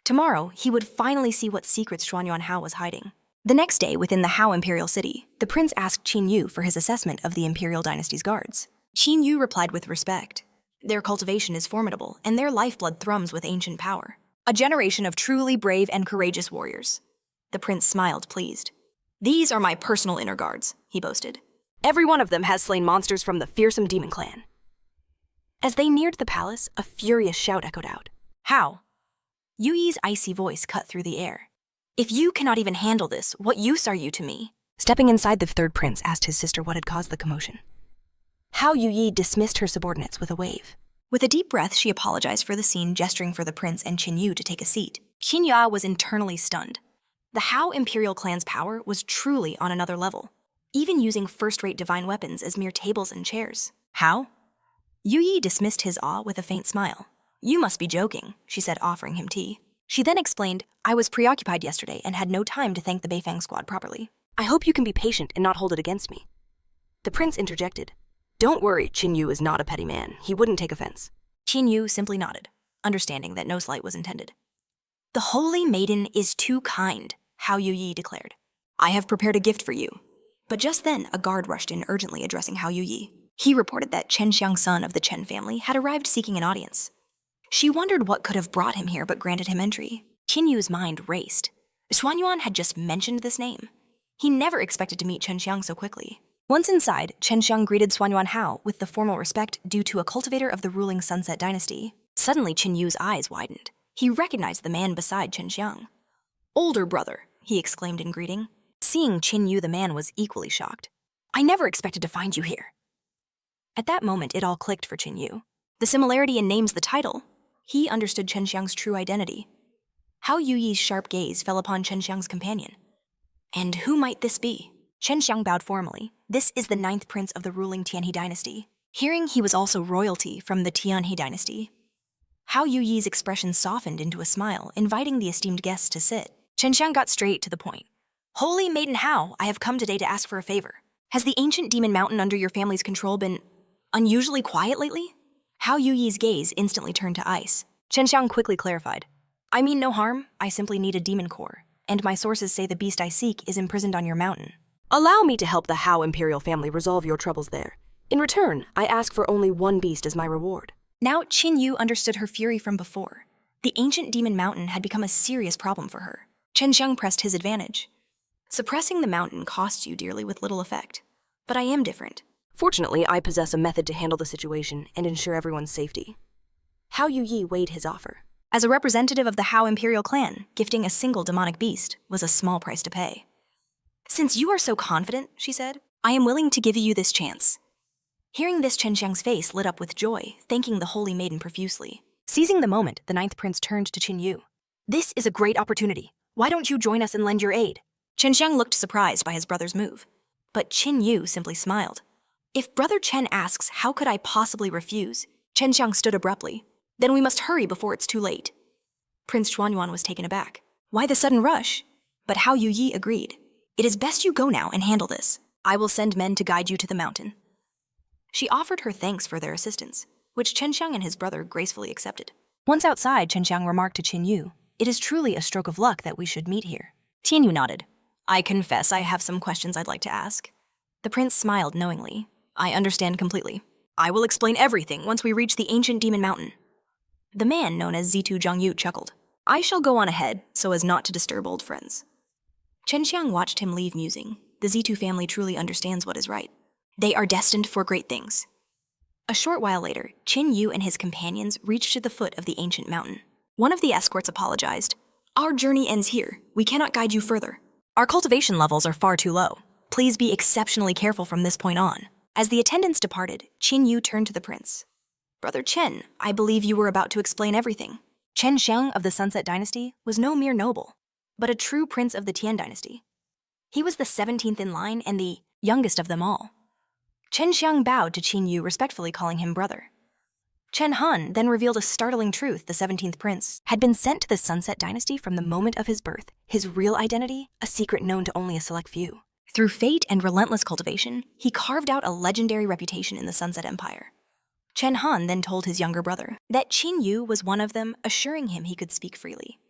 Tomorrow, he would finally see what secrets Xuanyuan Hao was hiding. The next day, within the Hao imperial city, the prince asked Ching Yu for his assessment of the imperial dynasty's guards. Ching Yu replied with respect. Their cultivation is formidable, and their lifeblood thrums with ancient power. A generation of truly brave and courageous warriors. The prince smiled, pleased. These are my personal inner guards, he boasted. Every one of them has slain monsters from the fearsome demon clan. As they neared the palace, a furious shout echoed out. How? Yu Yi's icy voice cut through the air. If you cannot even handle this, what use are you to me? Stepping inside, the third prince asked his sister what had caused the commotion. Hao Yuyi dismissed her subordinates with a wave. With a deep breath, she apologized for the scene, gesturing for the prince and Ching Yu to take a seat. Qin Ya was internally stunned. The Hao imperial clan's power was truly on another level, even using first-rate divine weapons as mere tables and chairs. How? Yu Yi dismissed his awe with a faint smile. You must be joking, she said, offering him tea. She then explained, I was preoccupied yesterday and had no time to thank the Beifang squad properly. I hope you can be patient and not hold it against me. The prince interjected. Don't worry, Ching Yu is not a petty man. He wouldn't take offense. Ching Yu simply nodded, understanding that no slight was intended. The holy maiden is too kind, Hao Yuyi declared. I have prepared a gift for you. But just then, a guard rushed in urgently addressing Hao Yuyi. He reported that Chen Xiang, son of the Chen family, had arrived seeking an audience. She wondered what could have brought him here but granted him entry. Qin Yu's mind raced. Xuanyuan had just mentioned this name. He never expected to meet Chen Xiang so quickly. Once inside, Chen Xiang greeted Xuanyuan Hao with the formal respect due to a cultivator of the ruling Sunset Dynasty. Suddenly, Qin Yu's eyes widened. He recognized the man beside Chen Xiang. Older brother, he exclaimed in greeting. Seeing Qin Yu, the man was equally shocked. I never expected to find you here. At that moment, it all clicked for Qin Yu. The similarity in name's the title. He understood Chen Xiang's true identity. Hao Yuyi's sharp gaze fell upon Chen Xiang's companion. And who might this be? Chen Xiang bowed formally. This is the 9th prince of the ruling Tianhe dynasty. Hearing he was also royalty from the Tianhe dynasty, Hao Yuyi's expression softened into a smile, inviting the esteemed guests to sit. Chen Xiang got straight to the point. Holy Maiden Hao, I have come today to ask for a favor. Has the ancient demon mountain under your family's control been unusually quiet lately? Hao Yuyi's gaze instantly turned to ice. Chen Xiang quickly clarified. I mean no harm, I simply need a demon core, and my sources say the beast I seek is imprisoned on your mountain. Allow me to help the Hao imperial family resolve your troubles there. In return, I ask for only one beast as my reward. Now Qin Yu understood her fury from before. The ancient demon mountain had become a serious problem for her. Chen Xiang pressed his advantage. Suppressing the mountain costs you dearly with little effect. But I am different. Fortunately, I possess a method to handle the situation and ensure everyone's safety. Hao Yuyi weighed his offer. As a representative of the Hao imperial clan, gifting a single demonic beast was a small price to pay. Since you are so confident, she said, I am willing to give you this chance. Hearing this, Chen Xiang's face lit up with joy, thanking the holy maiden profusely. Seizing the moment, the 9th prince turned to Qin Yu. This is a great opportunity. Why don't you join us and lend your aid? Chen Xiang looked surprised by his brother's move. But Qin Yu simply smiled. If Brother Chen asks, how could I possibly refuse? Chen Xiang stood abruptly. Then we must hurry before it's too late. Prince Xuanyuan was taken aback. Why the sudden rush? But Hao Yuyi agreed. It is best you go now and handle this. I will send men to guide you to the mountain. She offered her thanks for their assistance, which Chen Xiang and his brother gracefully accepted. Once outside, Chen Xiang remarked to Qin Yu, it is truly a stroke of luck that we should meet here. Qin Yu nodded. I confess I have some questions I'd like to ask. The prince smiled knowingly. I understand completely. I will explain everything once we reach the ancient demon mountain. The man known as Zitu Zhangyu chuckled. I shall go on ahead so as not to disturb old friends. Chen Xiang watched him leave musing. The Zitu family truly understands what is right. They are destined for great things. A short while later, Qin Yu and his companions reached to the foot of the ancient mountain. One of the escorts apologized. Our journey ends here. We cannot guide you further. Our cultivation levels are far too low. Please be exceptionally careful from this point on. As the attendants departed, Qin Yu turned to the prince. Brother Chen, I believe you were about to explain everything. Chen Xiang of the Sunset Dynasty was no mere noble, but a true prince of the Tian Dynasty. He was the 17th in line and the youngest of them all. Chen Xiang bowed to Qin Yu, respectfully calling him brother. Chen Han then revealed a startling truth. The 17th prince had been sent to the Sunset Dynasty from the moment of his birth, his real identity a secret known to only a select few. Through fate and relentless cultivation, he carved out a legendary reputation in the Sunset Empire. Chen Han then told his younger brother that Qin Yu was one of them, assuring him he could speak freely.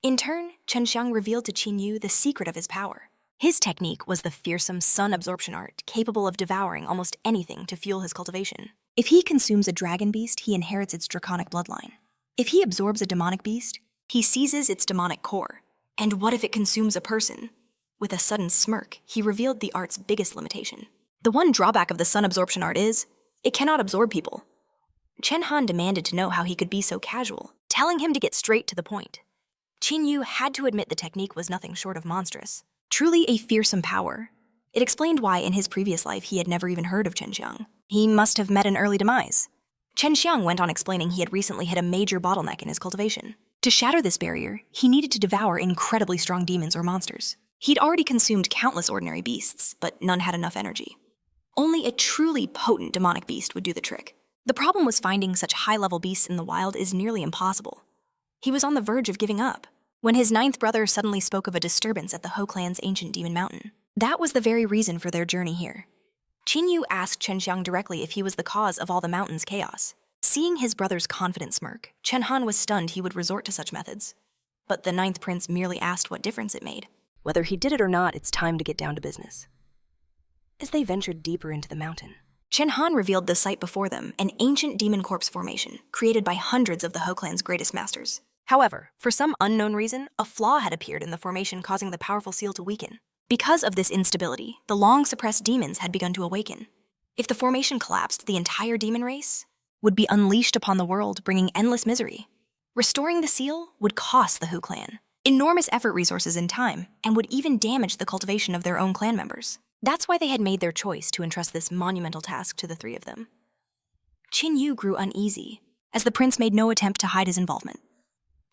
In turn, Chen Xiang revealed to Ching Yu the secret of his power. His technique was the fearsome sun absorption art, capable of devouring almost anything to fuel his cultivation. If he consumes a dragon beast, he inherits its draconic bloodline. If he absorbs a demonic beast, he seizes its demonic core. And what if it consumes a person? With a sudden smirk, he revealed the art's biggest limitation. The one drawback of the sun absorption art is, it cannot absorb people. Chen Han demanded to know how he could be so casual, telling him to get straight to the point. Ching Yu had to admit the technique was nothing short of monstrous. Truly a fearsome power. It explained why in his previous life he had never even heard of Chen Xiang. He must have met an early demise. Chen Xiang went on explaining he had recently hit a major bottleneck in his cultivation. To shatter this barrier, he needed to devour incredibly strong demons or monsters. He'd already consumed countless ordinary beasts, but none had enough energy. Only a truly potent demonic beast would do the trick. The problem was finding such high-level beasts in the wild is nearly impossible. He was on the verge of giving up, when his ninth brother suddenly spoke of a disturbance at the Ho clan's ancient demon mountain. That was the very reason for their journey here. Ching Yu asked Chen Xiang directly if he was the cause of all the mountain's chaos. Seeing his brother's confident smirk, Chen Han was stunned he would resort to such methods. But the ninth prince merely asked what difference it made. Whether he did it or not, it's time to get down to business. As they ventured deeper into the mountain, Chen Han revealed the sight before them, an ancient demon corpse formation, created by hundreds of the Ho clan's greatest masters. However, for some unknown reason, a flaw had appeared in the formation, causing the powerful seal to weaken. Because of this instability, the long-suppressed demons had begun to awaken. If the formation collapsed, the entire demon race would be unleashed upon the world, bringing endless misery. Restoring the seal would cost the Ho clan enormous effort, resources, and time, and would even damage the cultivation of their own clan members. That's why they had made their choice to entrust this monumental task to the three of them. Ching Yu grew uneasy, as the prince made no attempt to hide his involvement.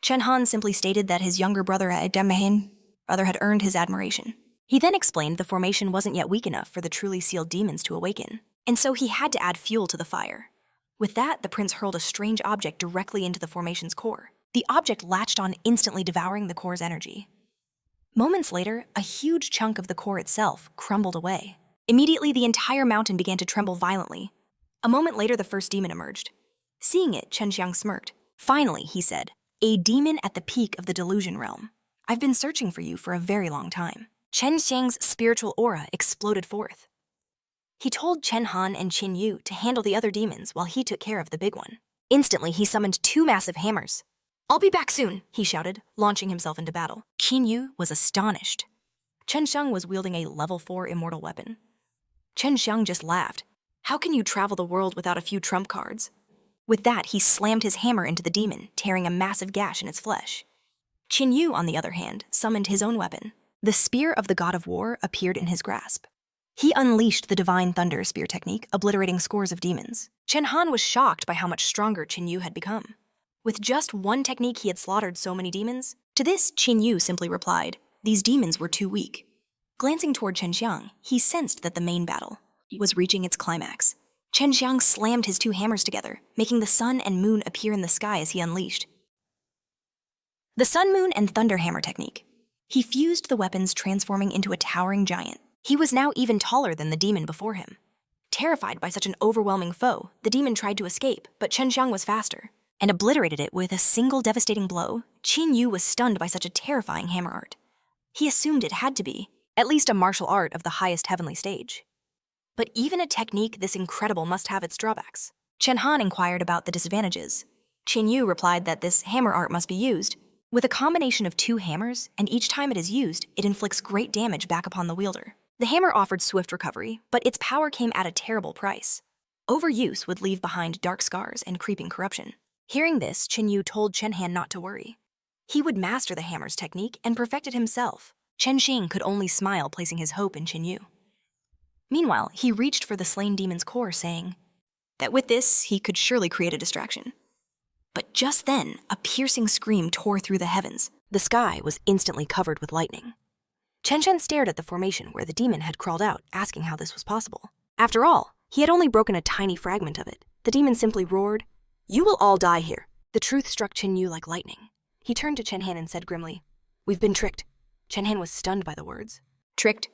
Chen Han simply stated that his younger brother had earned his admiration. He then explained the formation wasn't yet weak enough for the truly sealed demons to awaken, and so he had to add fuel to the fire. With that, the prince hurled a strange object directly into the formation's core. The object latched on, instantly devouring the core's energy. Moments later, a huge chunk of the core itself crumbled away. Immediately, the entire mountain began to tremble violently. A moment later, the first demon emerged. Seeing it, Chen Xiang smirked. Finally, he said, a demon at the peak of the delusion realm. I've been searching for you for a very long time. Chen Xiang's spiritual aura exploded forth. He told Chen Han and Ching Yu to handle the other demons while he took care of the big one. Instantly, he summoned 2 massive hammers. I'll be back soon, he shouted, launching himself into battle. Ching Yu was astonished. Chen Xiang was wielding a level 4 immortal weapon. Chen Xiang just laughed. How can you travel the world without a few trump cards? With that, he slammed his hammer into the demon, tearing a massive gash in its flesh. Ching Yu, on the other hand, summoned his own weapon. The spear of the god of war appeared in his grasp. He unleashed the divine thunder spear technique, obliterating scores of demons. Chen Han was shocked by how much stronger Ching Yu had become. With just one technique, he had slaughtered so many demons. To this, Ching Yu simply replied, these demons were too weak. Glancing toward Chen Xiang, he sensed that the main battle was reaching its climax. Chen Xiang slammed his 2 hammers together, making the sun and moon appear in the sky as he unleashed the sun, moon, and thunder hammer technique. He fused the weapons, transforming into a towering giant. He was now even taller than the demon before him. Terrified by such an overwhelming foe, the demon tried to escape, but Chen Xiang was faster and obliterated it with a single devastating blow. Ching Yu was stunned by such a terrifying hammer art. He assumed it had to be, at least, a martial art of the highest heavenly stage. But even a technique this incredible must have its drawbacks. Chen Han inquired about the disadvantages. Ching Yu replied that this hammer art must be used with a combination of 2 hammers, and each time it is used, it inflicts great damage back upon the wielder. The hammer offered swift recovery, but its power came at a terrible price. Overuse would leave behind dark scars and creeping corruption. Hearing this, Ching Yu told Chen Han not to worry. He would master the hammer's technique and perfect it himself. Chen Xing could only smile, placing his hope in Ching Yu. Meanwhile, he reached for the slain demon's core, saying that with this, he could surely create a distraction. But just then, a piercing scream tore through the heavens. the sky was instantly covered with lightning. Chen Shen stared at the formation where the demon had crawled out, asking how this was possible. After all, he had only broken a tiny fragment of it. The demon simply roared, "You will all die here." The truth struck Ching Yu like lightning. He turned to Chen Han and said grimly, "We've been tricked." Chen Han was stunned by the words. Tricked?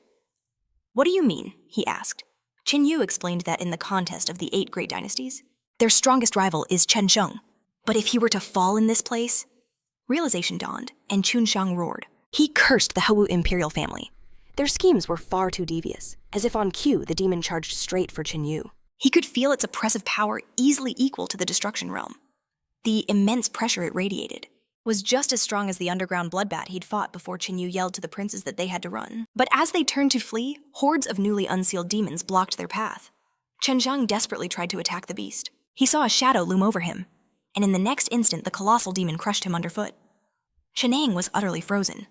What do you mean? He asked. Ching Yu explained that in the contest of the 8 great dynasties, their strongest rival is Chen Sheng. But if he were to fall in this place, Realization dawned, and Chunshang roared. He cursed the Hewu imperial family. Their schemes were far too devious. As if on cue, the demon charged straight for Ching Yu. He could feel its oppressive power easily equal to the destruction realm. The immense pressure it radiated was just as strong as the underground bloodbath he'd fought before Ching Yu yelled to the princes that they had to run. But as they turned to flee, hordes of newly unsealed demons blocked their path. Chenzhang desperately tried to attack the beast. He saw a shadow loom over him, and in the next instant the colossal demon crushed him underfoot. Chenang was utterly frozen,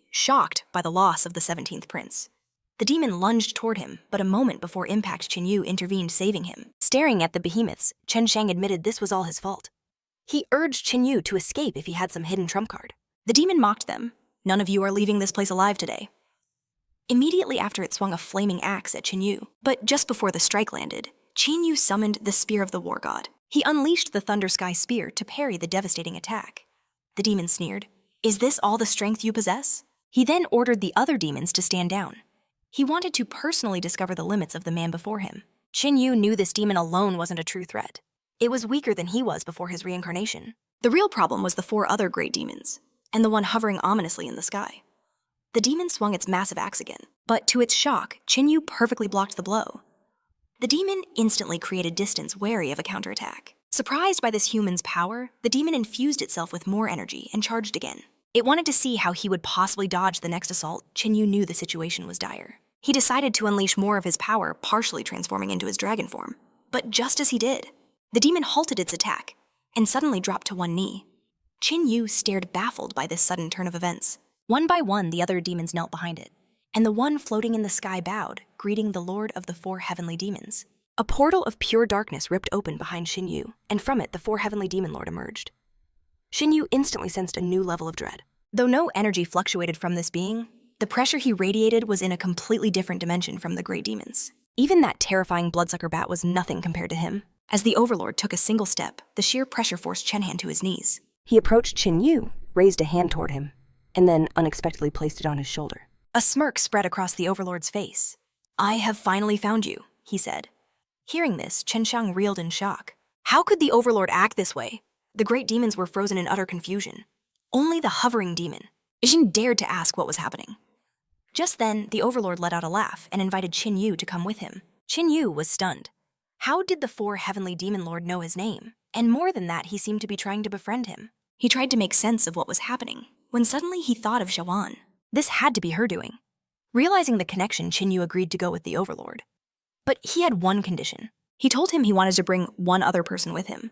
shocked by the loss of the 17th prince. The demon lunged toward him, but a moment before impact Ching Yu intervened, saving him. Staring at the behemoths, Chen Shang admitted this was all his fault. He urged Ching Yu to escape if he had some hidden trump card. The demon mocked them. None of you are leaving this place alive today. Immediately after, it swung a flaming axe at Ching Yu, but just before the strike landed, Ching Yu summoned the Spear of the War God. He unleashed the Thunder Sky Spear to parry the devastating attack. The demon sneered, "Is this all the strength you possess?" He then ordered the other demons to stand down. He wanted to personally discover the limits of the man before him. Ching Yu knew this demon alone wasn't a true threat. It was weaker than he was before his reincarnation. The real problem was the 4 other great demons, and the one hovering ominously in the sky. The demon swung its massive axe again, but to its shock, Ching Yu perfectly blocked the blow. The demon instantly created distance, wary of a counterattack. Surprised by this human's power, the demon infused itself with more energy and charged again. It wanted to see how he would possibly dodge the next assault. Ching Yu knew the situation was dire. He decided to unleash more of his power, partially transforming into his dragon form. But just as he did, the demon halted its attack and suddenly dropped to one knee. Ching Yu stared baffled by this sudden turn of events. One by one, the other demons knelt behind it, and the one floating in the sky bowed, greeting the Lord of the 4 heavenly demons. A portal of pure darkness ripped open behind Ching Yu, and from it the 4 heavenly demon lord emerged. Ching Yu instantly sensed a new level of dread. Though no energy fluctuated from this being, the pressure he radiated was in a completely different dimension from the great demons. Even that terrifying bloodsucker bat was nothing compared to him. As the Overlord took a single step, the sheer pressure forced Chenhan to his knees. He approached Ching Yu, raised a hand toward him, and then unexpectedly placed it on his shoulder. A smirk spread across the Overlord's face. "I have finally found you," he said. Hearing this, Chen Shang reeled in shock. How could the Overlord act this way? The great demons were frozen in utter confusion. Only the hovering demon, Jin, dared to ask what was happening. Just then, the Overlord let out a laugh and invited Ching Yu to come with him. Ching Yu was stunned. How did the 4 heavenly demon lord know his name? And more than that, he seemed to be trying to befriend him. He tried to make sense of what was happening, when suddenly he thought of Xiaoan. This had to be her doing. Realizing the connection, Ching Yu agreed to go with the Overlord. But he had one condition. He told him he wanted to bring one other person with him.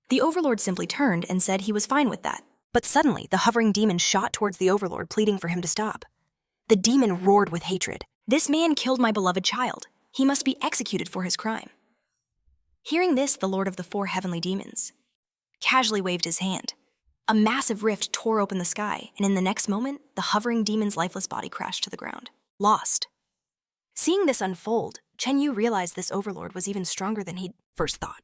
The Overlord simply turned and said he was fine with that. But suddenly, the hovering demon shot towards the Overlord, pleading for him to stop. The demon roared with hatred. "This man killed my beloved child. He must be executed for his crime." Hearing this, the Lord of the 4 heavenly demons casually waved his hand. A massive rift tore open the sky, and in the next moment, the hovering demon's lifeless body crashed to the ground. Lost. Seeing this unfold, Chen Yu realized this Overlord was even stronger than he'd first thought.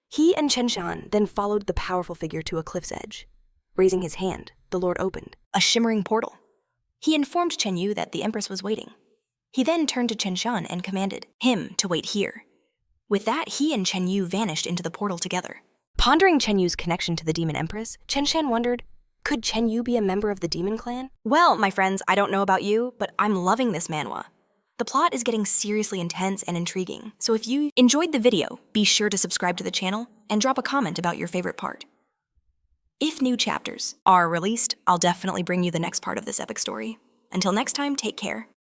He and Chen Shan then followed the powerful figure to a cliff's edge. Raising his hand, the Lord opened a shimmering portal. He informed Chen Yu that the Empress was waiting. He then turned to Chen Shan and commanded him to wait here. With that, he and Chen Yu vanished into the portal together. Pondering Chen Yu's connection to the Demon Empress, Chen Shan wondered, could Chen Yu be a member of the Demon Clan? Well, my friends, I don't know about you, but I'm loving this manhwa. The plot is getting seriously intense and intriguing, so if you enjoyed the video, be sure to subscribe to the channel and drop a comment about your favorite part. If new chapters are released, I'll definitely bring you the next part of this epic story. Until next time, take care.